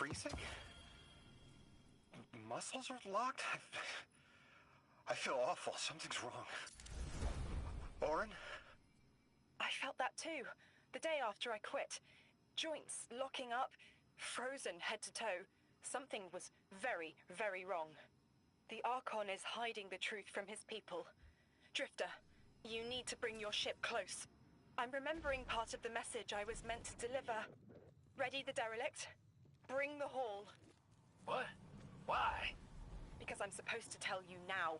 freezing? Muscles are locked? I feel awful. Something's wrong. Oren? I felt that too. The day after I quit. Joints locking up, frozen head to toe. Something was very, very wrong. The Archon is hiding the truth from his people. Drifter, you need to bring your ship close. I'm remembering part of the message I was meant to deliver. Ready the derelict? Bring the haul. What? Why? Because I'm supposed to tell you now.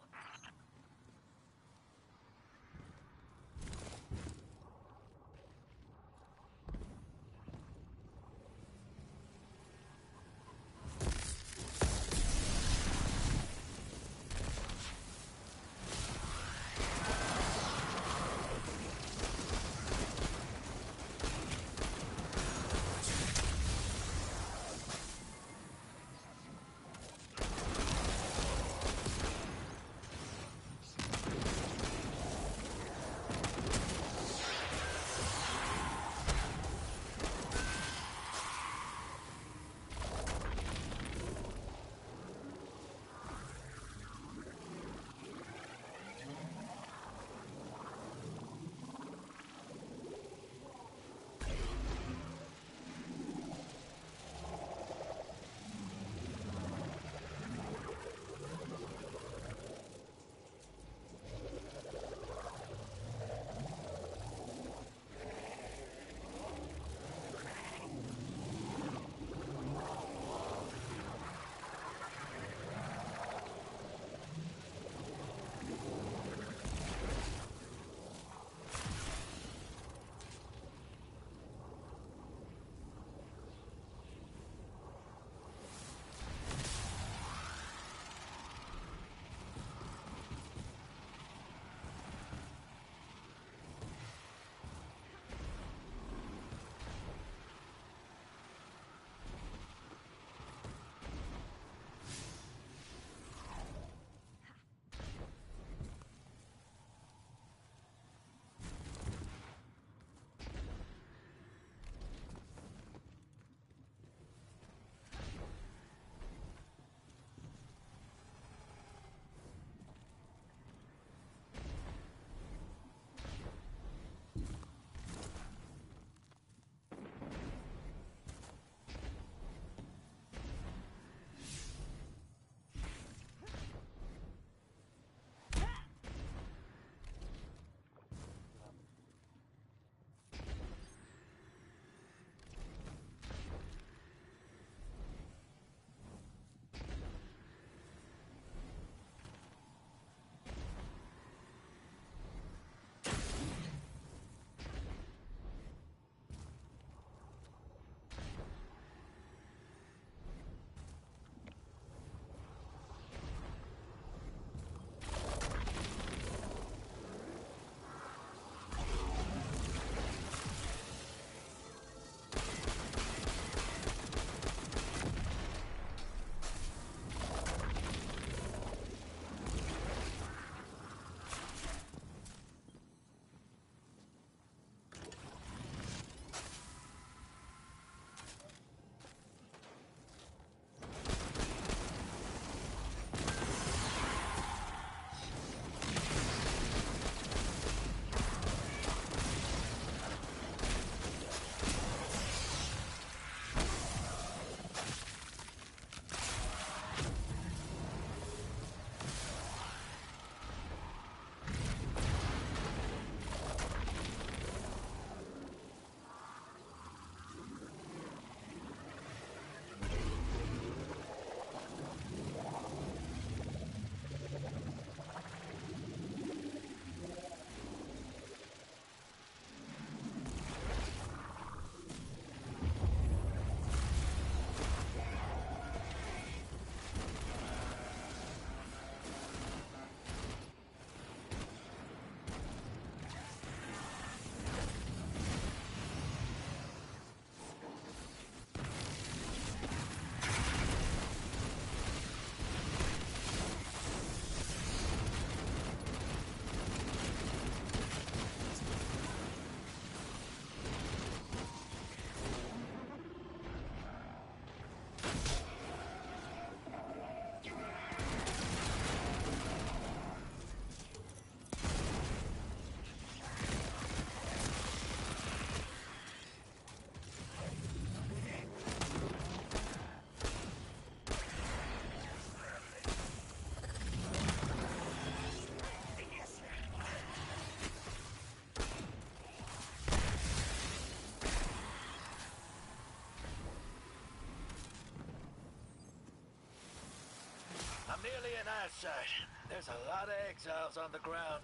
Clear eyesight. There's a lot of exiles on the ground.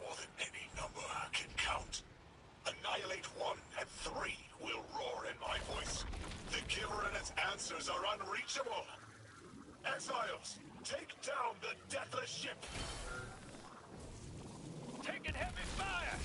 More than any number can count. Annihilate 1 and 3 will roar in my voice. The Giver and its answers are unreachable. Exiles, take down the deathless ship. Taking heavy fire!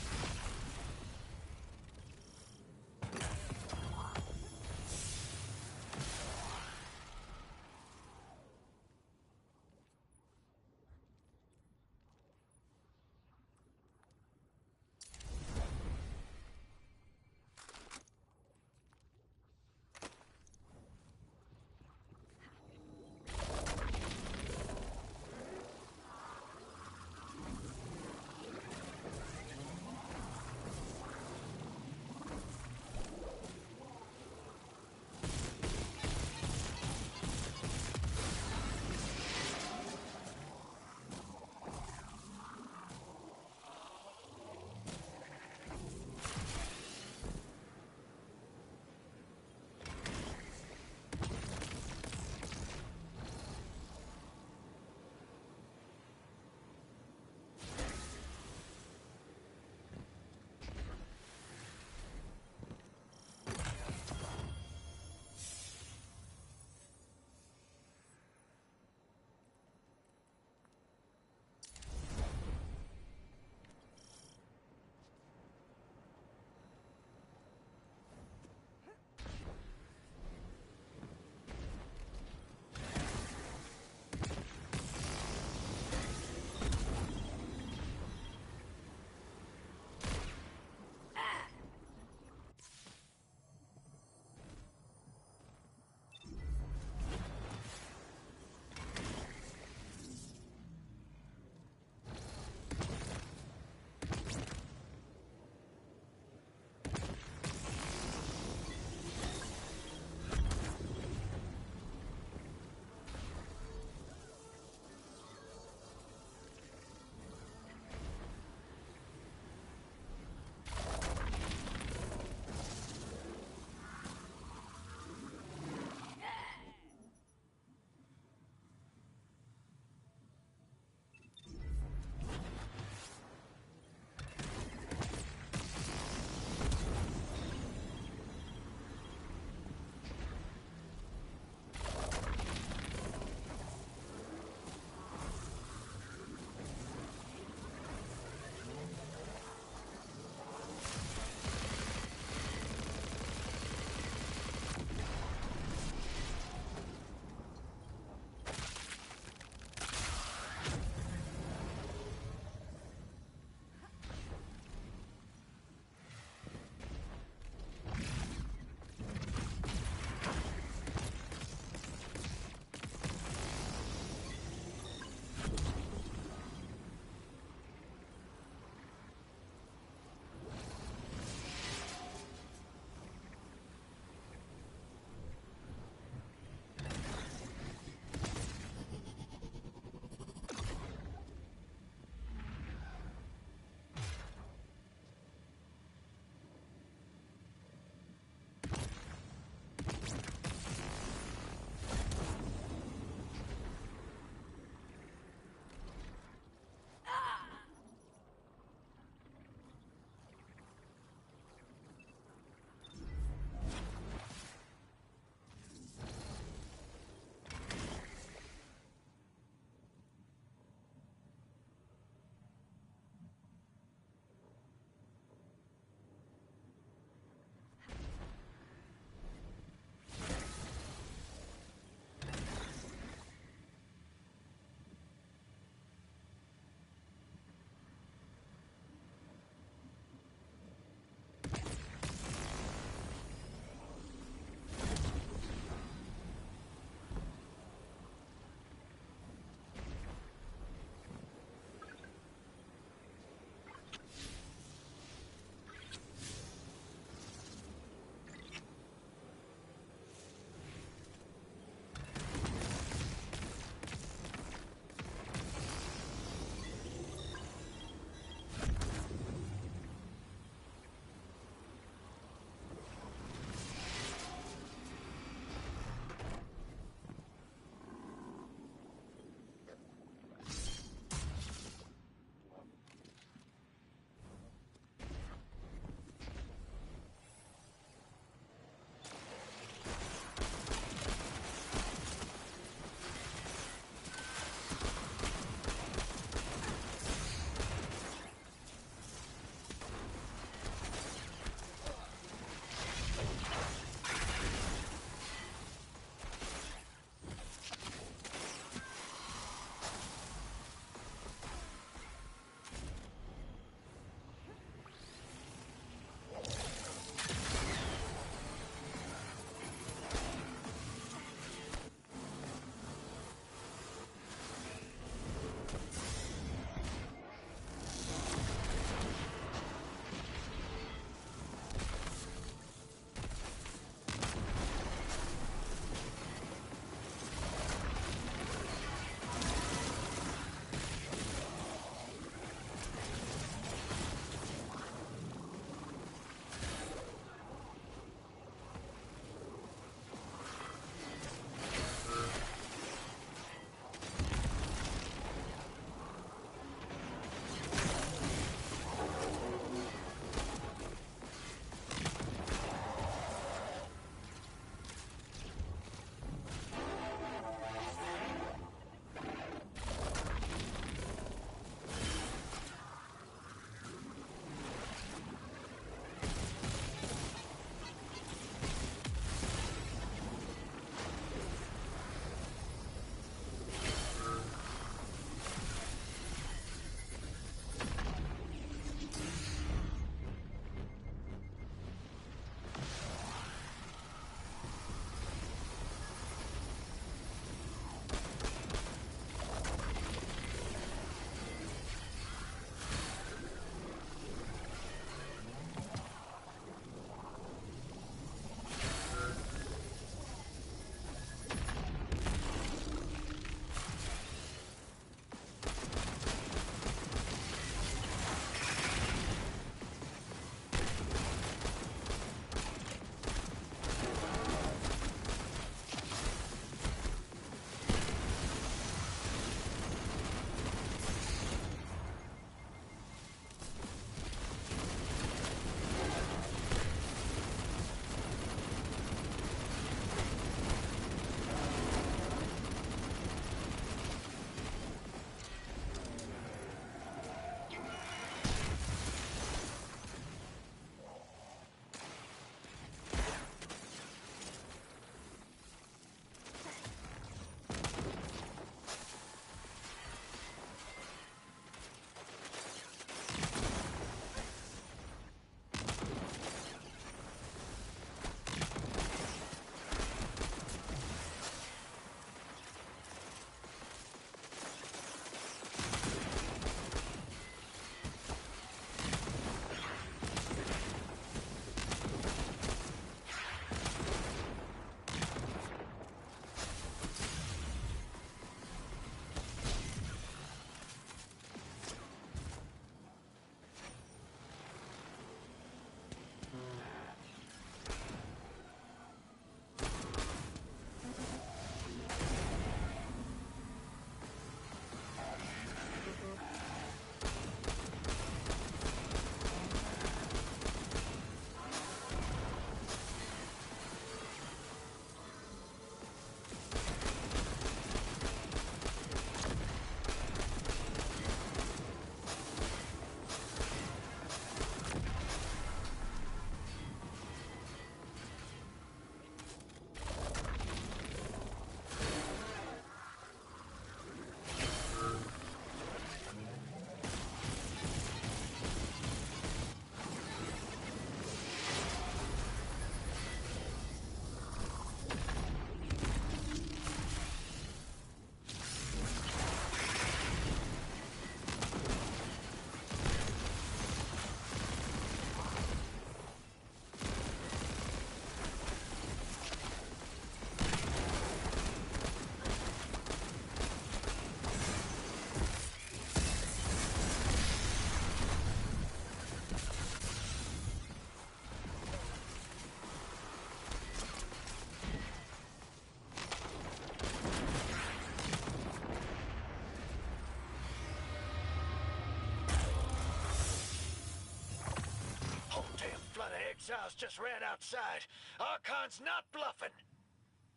exiles just ran outside. Archon's not bluffing.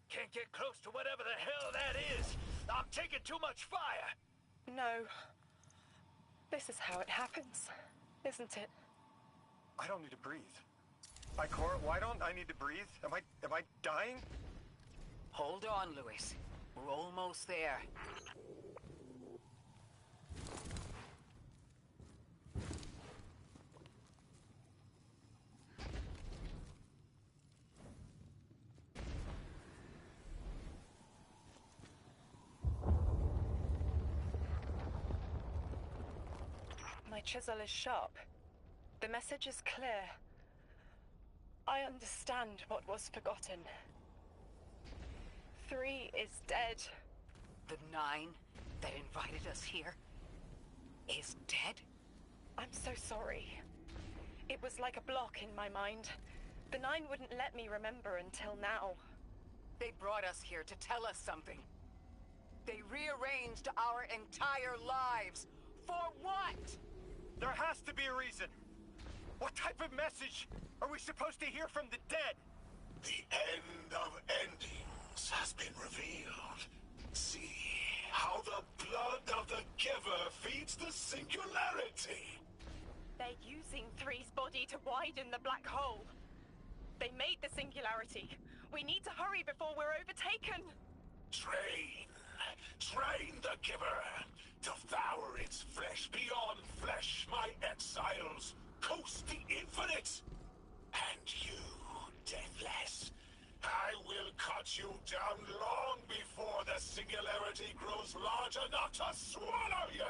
Can't get close to whatever the hell that is. I'm taking too much fire. No. This is how it happens, isn't it? I don't need to breathe. Ikora, why don't I need to breathe? Am I dying? Hold on, Lewis. We're almost there. My chisel is sharp. The message is clear. I understand what was forgotten. 3 is dead. The 9 that invited us here is dead? I'm so sorry. It was like a block in my mind. The 9 wouldn't let me remember until now. They brought us here to tell us something. They rearranged our entire lives. For what? There has to be a reason. What type of message are we supposed to hear from the dead? The end of endings has been revealed. See how the blood of the giver feeds the singularity. They're using 3's body to widen the black hole. They made the singularity. We need to hurry before we're overtaken. Train the giver. Devour its flesh beyond flesh, my exiles. Coast the infinite. And you, Deathless, I will cut you down long before the singularity grows large enough to swallow you!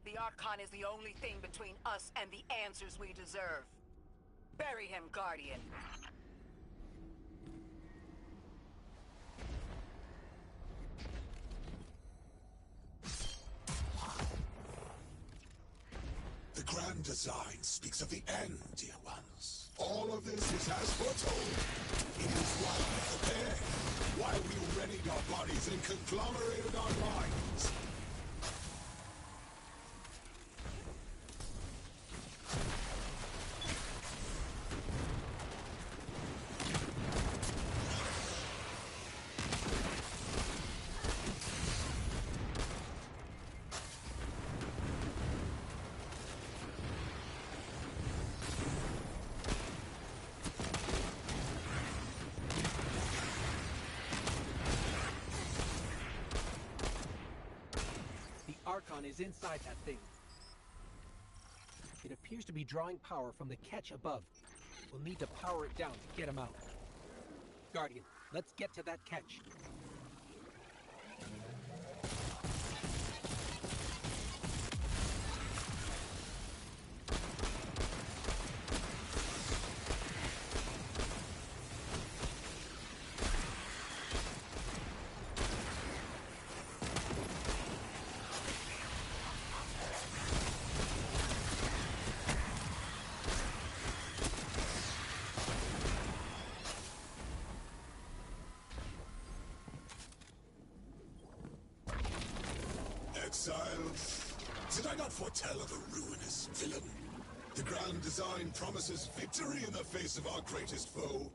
The Archon is the only thing between us and the answers we deserve. Bury him, Guardian. The grand design speaks of the end, dear ones. All of this is as foretold. It is why we prepared, why we readied our bodies and conglomerated our minds. Archon is inside that thing. It appears to be drawing power from the catch above. We'll need to power it down to get him out. Guardian, let's get to that catch. Exiles, did I not foretell of a ruinous villain? The grand design promises victory in the face of our greatest foe.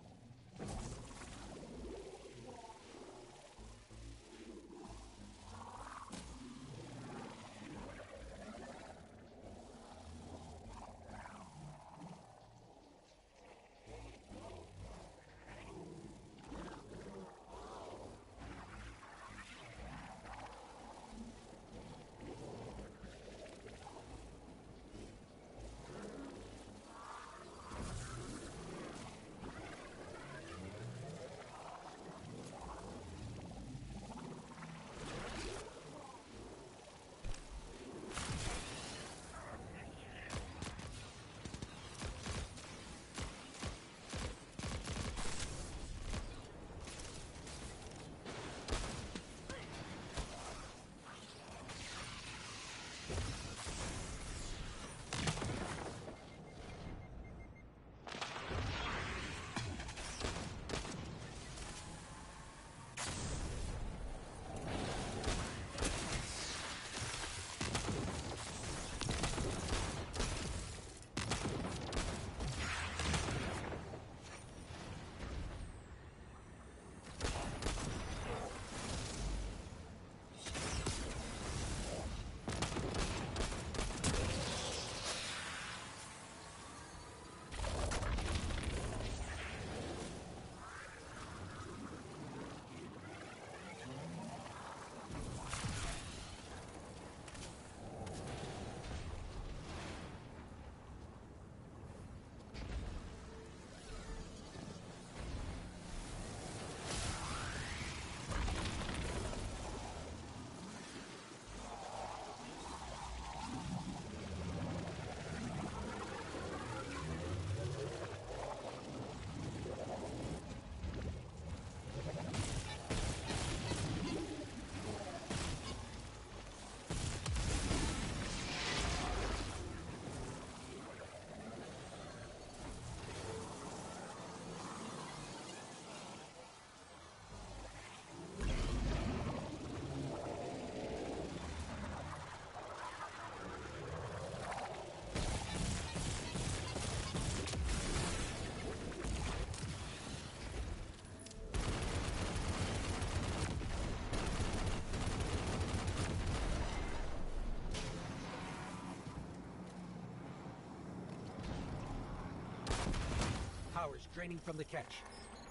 powers draining from the catch.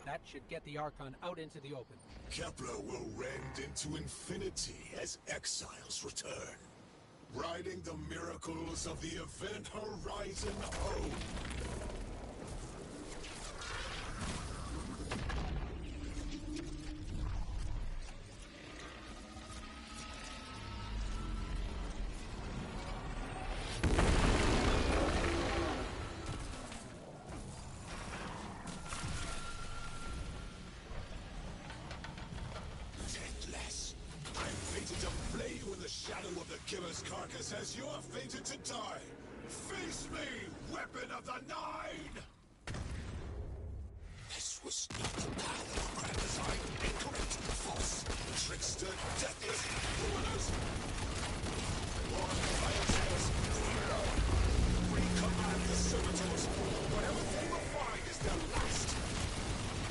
That should get the Archon out into the open. Kepler will rend into infinity as exiles return, riding the miracles of the event horizon home. As you are fated to die, face me, weapon of the Nine! This was not the path of grand design. Incorrect, false, trickster, deathless, ruiners. One Lion's hero. We command the servitors. Whatever they will find is their last.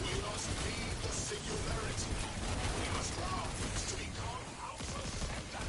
We must leave the singularity. We must rise to become House of Santa.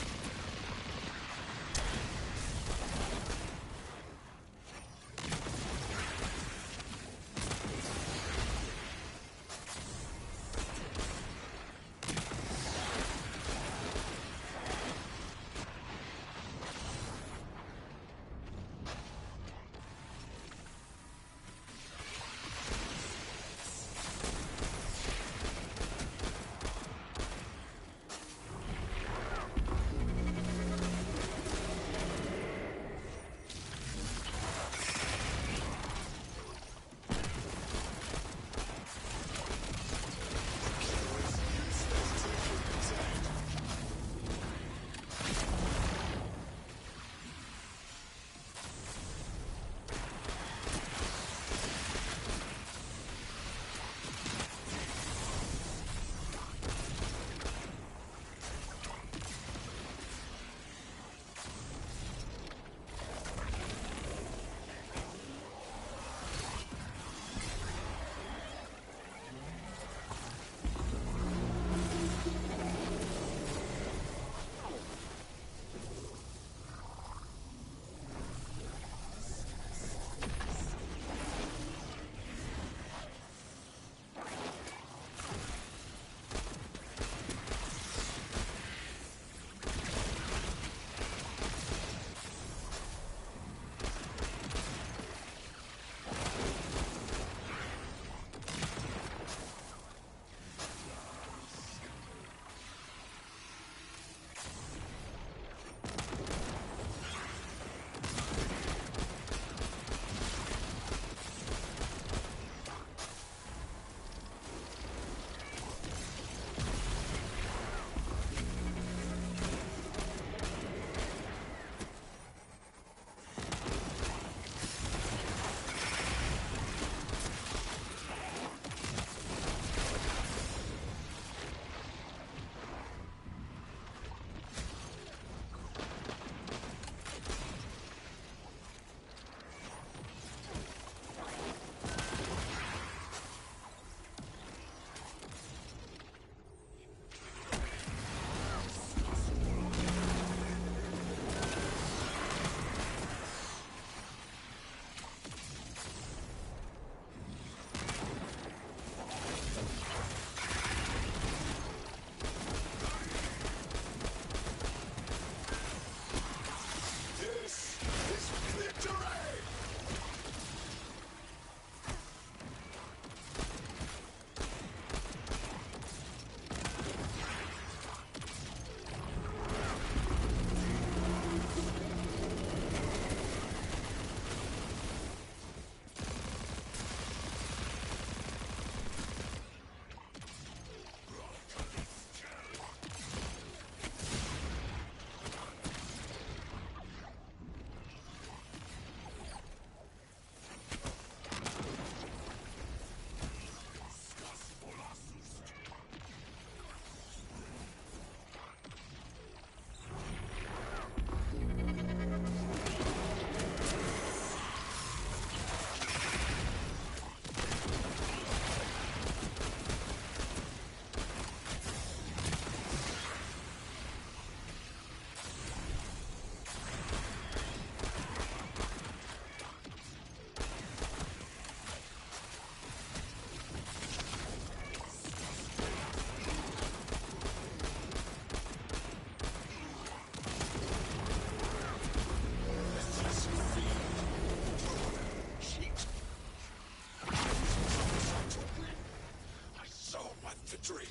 victory.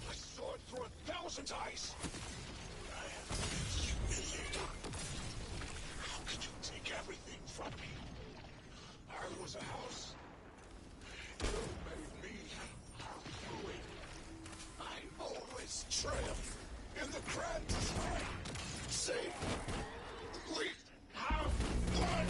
I saw it through 1,000 eyes. I am humiliated. How could you take everything from me? I was a house. You made me a ruin. I always triumph in the grand design. Say, we have won!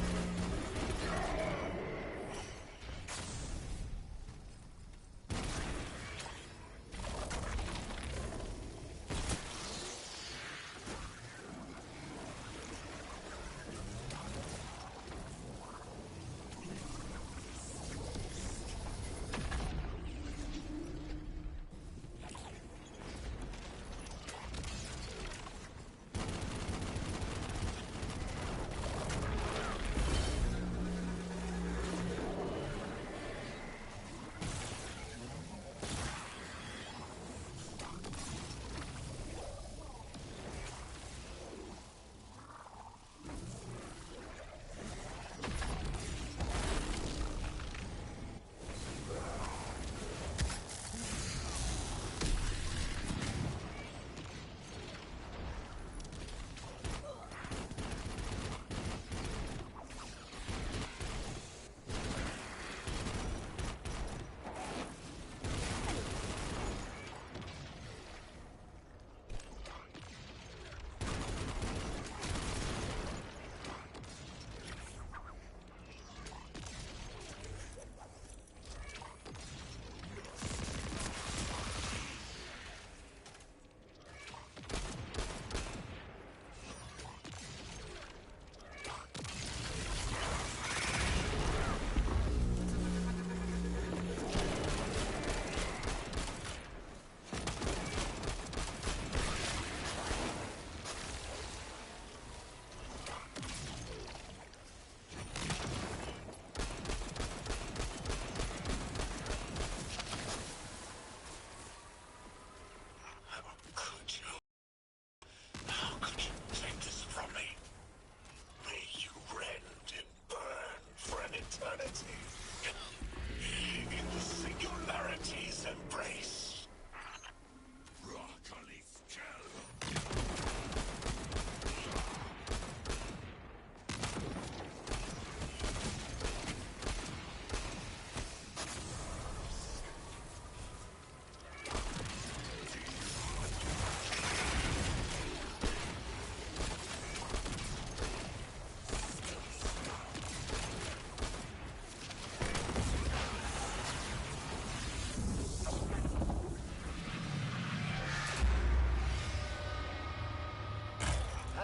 In the singularity's embrace. Rock-a-leaf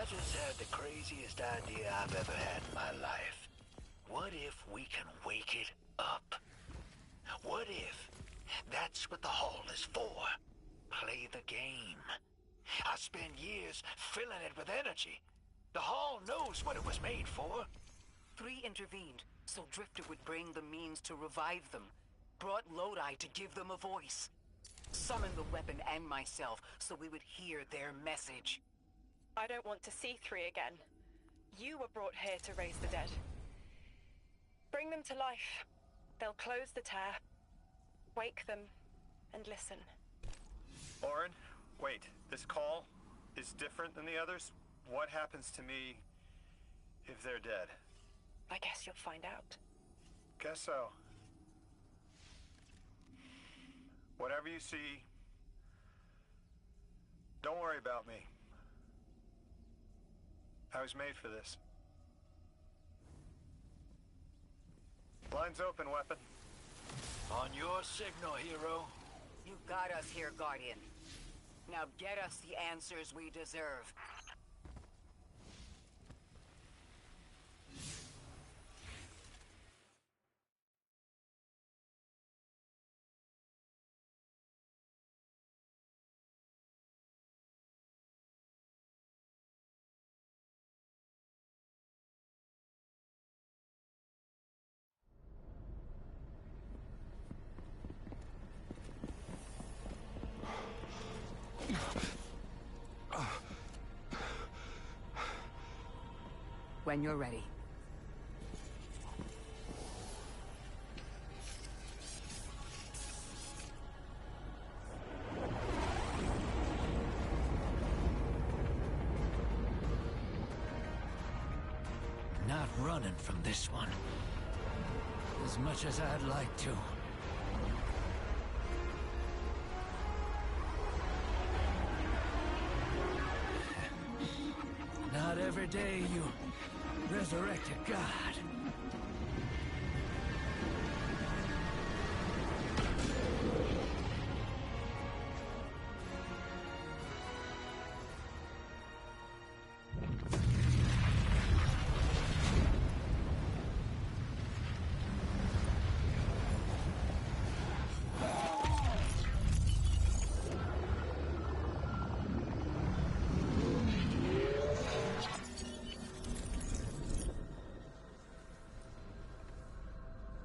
I just had the craziest idea I've ever had in my life. What if we can wake it up? What if that's what the hall is for? Play the game. I spent years filling it with energy. The hall knows what it was made for. 3 intervened, so Drifter would bring the means to revive them. Brought Lodi to give them a voice. Summoned the weapon and myself, so we would hear their message. I don't want to see 3 again. You were brought here to raise the dead. Bring them to life. They'll close the tear, wake them, and listen. Orin, wait. This call is different than the others? What happens to me if they're dead? I guess you'll find out. Guess so. Whatever you see, don't worry about me. I was made for this. Line's open, weapon. On your signal, hero. You got us here, Guardian. Now get us the answers we deserve. When you're ready. running from this one. As much as I'd like to. Not every day you resurrect a god.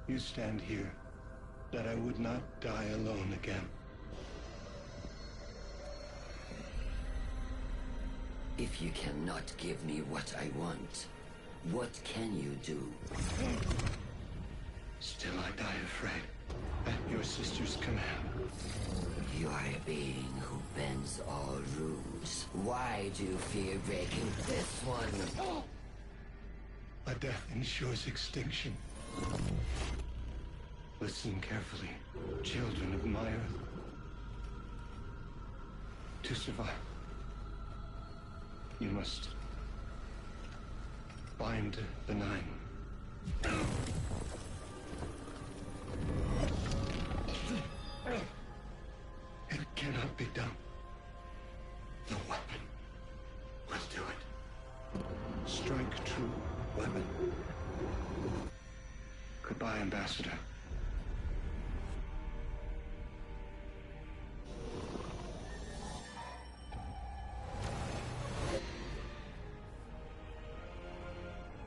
You stand here, that I would not die alone again. If you cannot give me what I want, what can you do? Still I die afraid, at your sister's command. You are a being who bends all rules. Why do you fear breaking this one? A death ensures extinction. Listen carefully, children of my earth. To survive, you must bind the Nine. It cannot be done. The weapon will do it. Strike true weapon. Goodbye, Ambassador.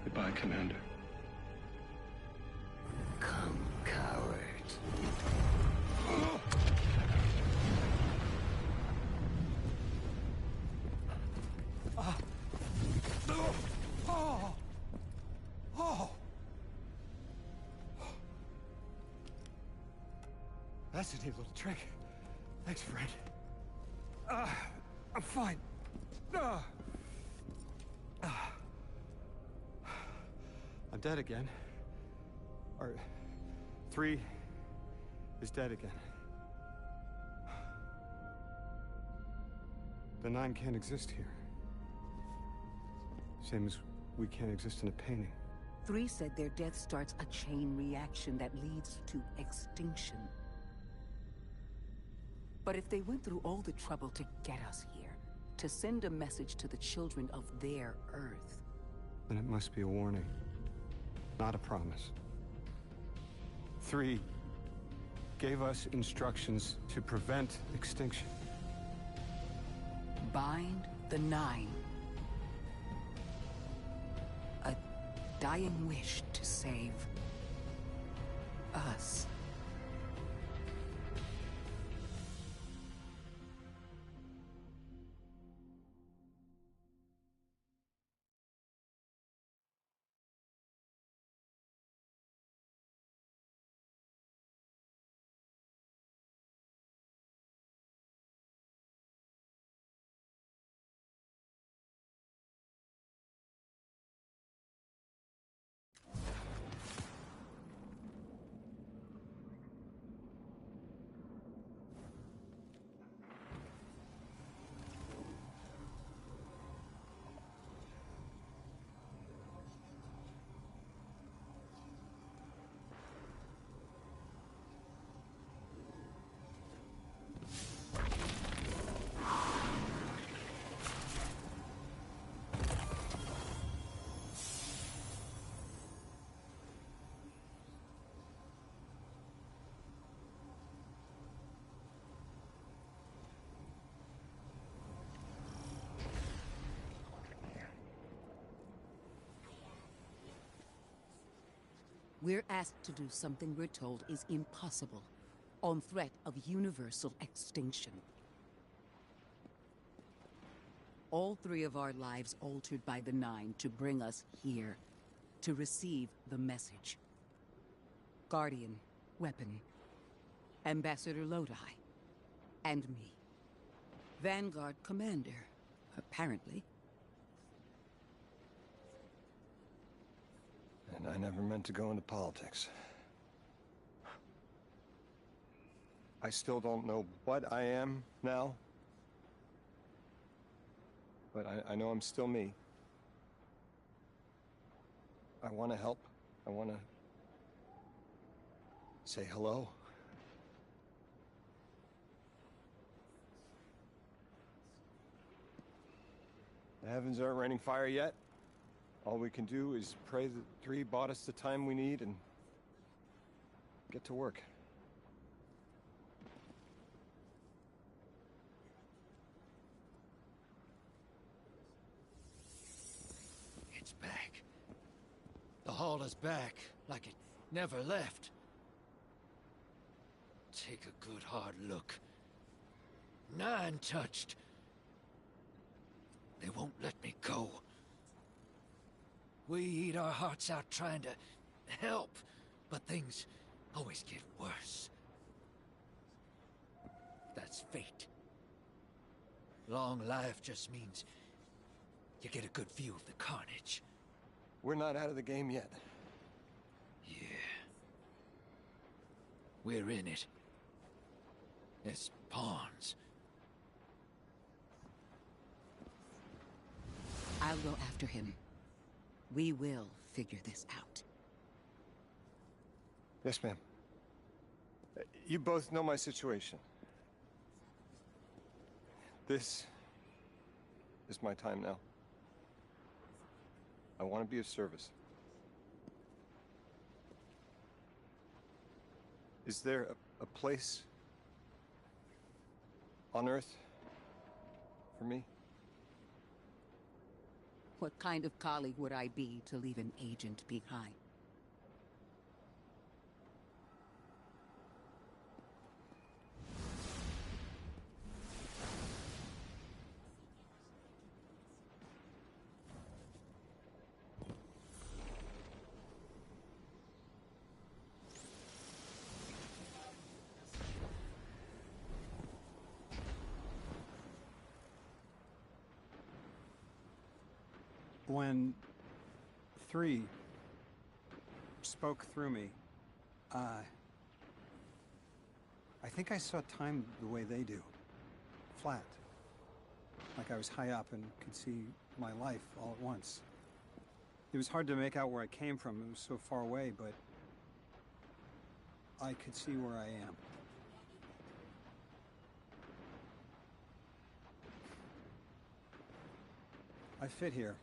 Goodbye, Commander. Come, coward. That's a neat little trick. Thanks, friend. I'm fine. I'm dead again. Or 3 is dead again. The 9 can't exist here. Same as we can't exist in a painting. 3 said their death starts a chain reaction that leads to extinction. But if they went through all the trouble to get us here, to send a message to the children of their Earth... then it must be a warning, not a promise. 3 gave us instructions to prevent extinction. Bind the 9. A dying wish to save us. We're asked to do something we're told is impossible, on threat of universal extinction. All 3 of our lives altered by the 9 to bring us here, to receive the message. Guardian, Weapon, Ambassador Lodi, and me. Vanguard Commander, apparently. And I never meant to go into politics. I still don't know what I am now. But I know I'm still me. I want to help. I want to say hello. The heavens aren't raining fire yet. All we can do is pray that 3 bought us the time we need and get to work. It's back. The Hall is back, like it never left. Take a good hard look. 9 touched. They won't let me go. We eat our hearts out trying to help, but things always get worse. That's fate. Long life just means you get a good view of the carnage. We're not out of the game yet. Yeah. We're in it. As pawns. I'll go after him. We will figure this out. Yes, ma'am. You both know my situation. This is my time now. I want to be of service. Is there a place on Earth for me? What kind of colleague would I be to leave an agent behind? When 3 spoke through me, I think I saw time the way they do. Flat. Like I was high up and could see my life all at once. It was hard to make out where I came from. It was so far away, but I could see where I am. I fit here.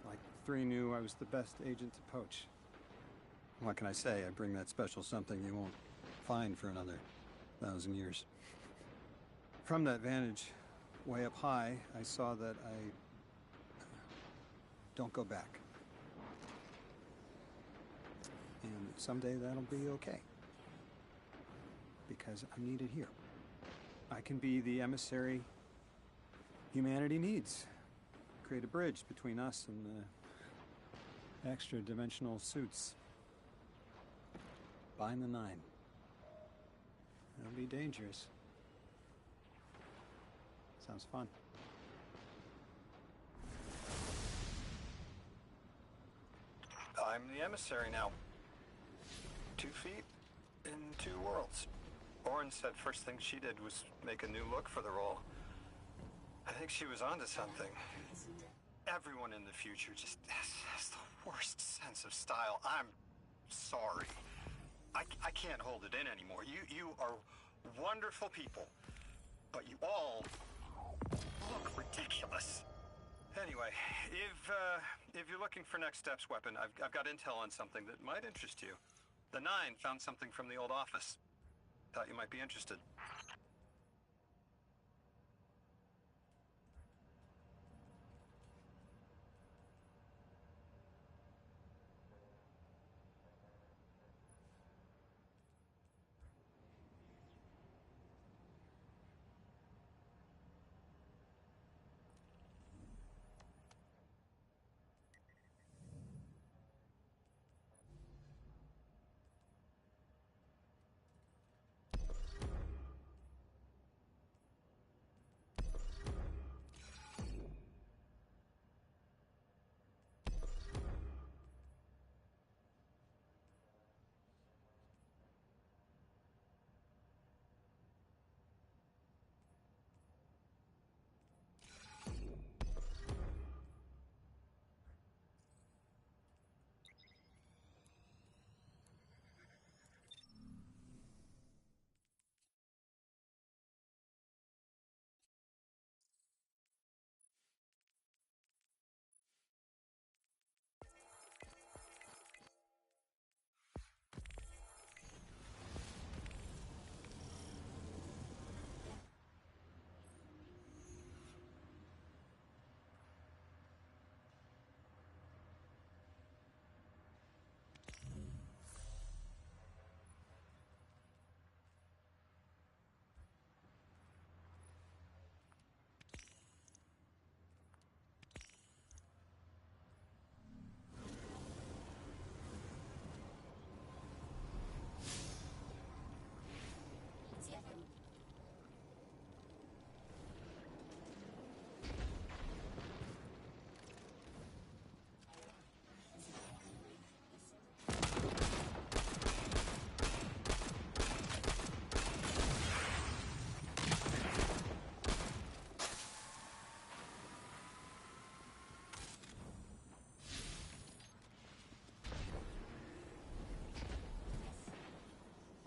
Like 3 knew I was the best agent to poach. What can I say? I bring that special something you won't find for another 1,000 years. From that vantage, way up high, I saw that I don't go back. And someday that'll be okay. Because I'm needed here. I can be the emissary humanity needs. Create a bridge between us and the extra-dimensional suits. Bind the 9. It'll be dangerous. Sounds fun. I'm the emissary now. 2 feet in 2 worlds. Orin said first thing she did was make a new look for the role. I think she was onto something. Everyone in the future just has the worst sense of style. I'm sorry. I can't hold it in anymore. You are wonderful people, but you all look ridiculous. Anyway, if you're looking for next steps, Weapon, I've got intel on something that might interest you. The 9 found something from the old office. Thought you might be interested.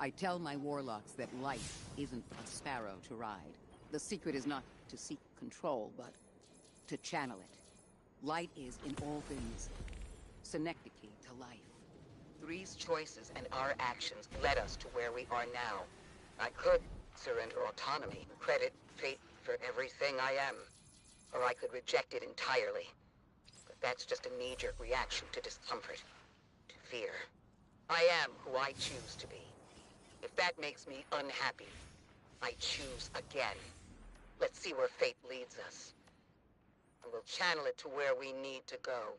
I tell my warlocks that light isn't a sparrow to ride. The secret is not to seek control, but to channel it. Light is, in all things, synecdoche to life. Three's choices and our actions led us to where we are now. I could surrender autonomy, credit fate for everything I am. Or I could reject it entirely. But that's just a knee-jerk reaction to discomfort, to fear. I am who I choose to be. If that makes me unhappy, I choose again. Let's see where fate leads us. And we'll channel it to where we need to go.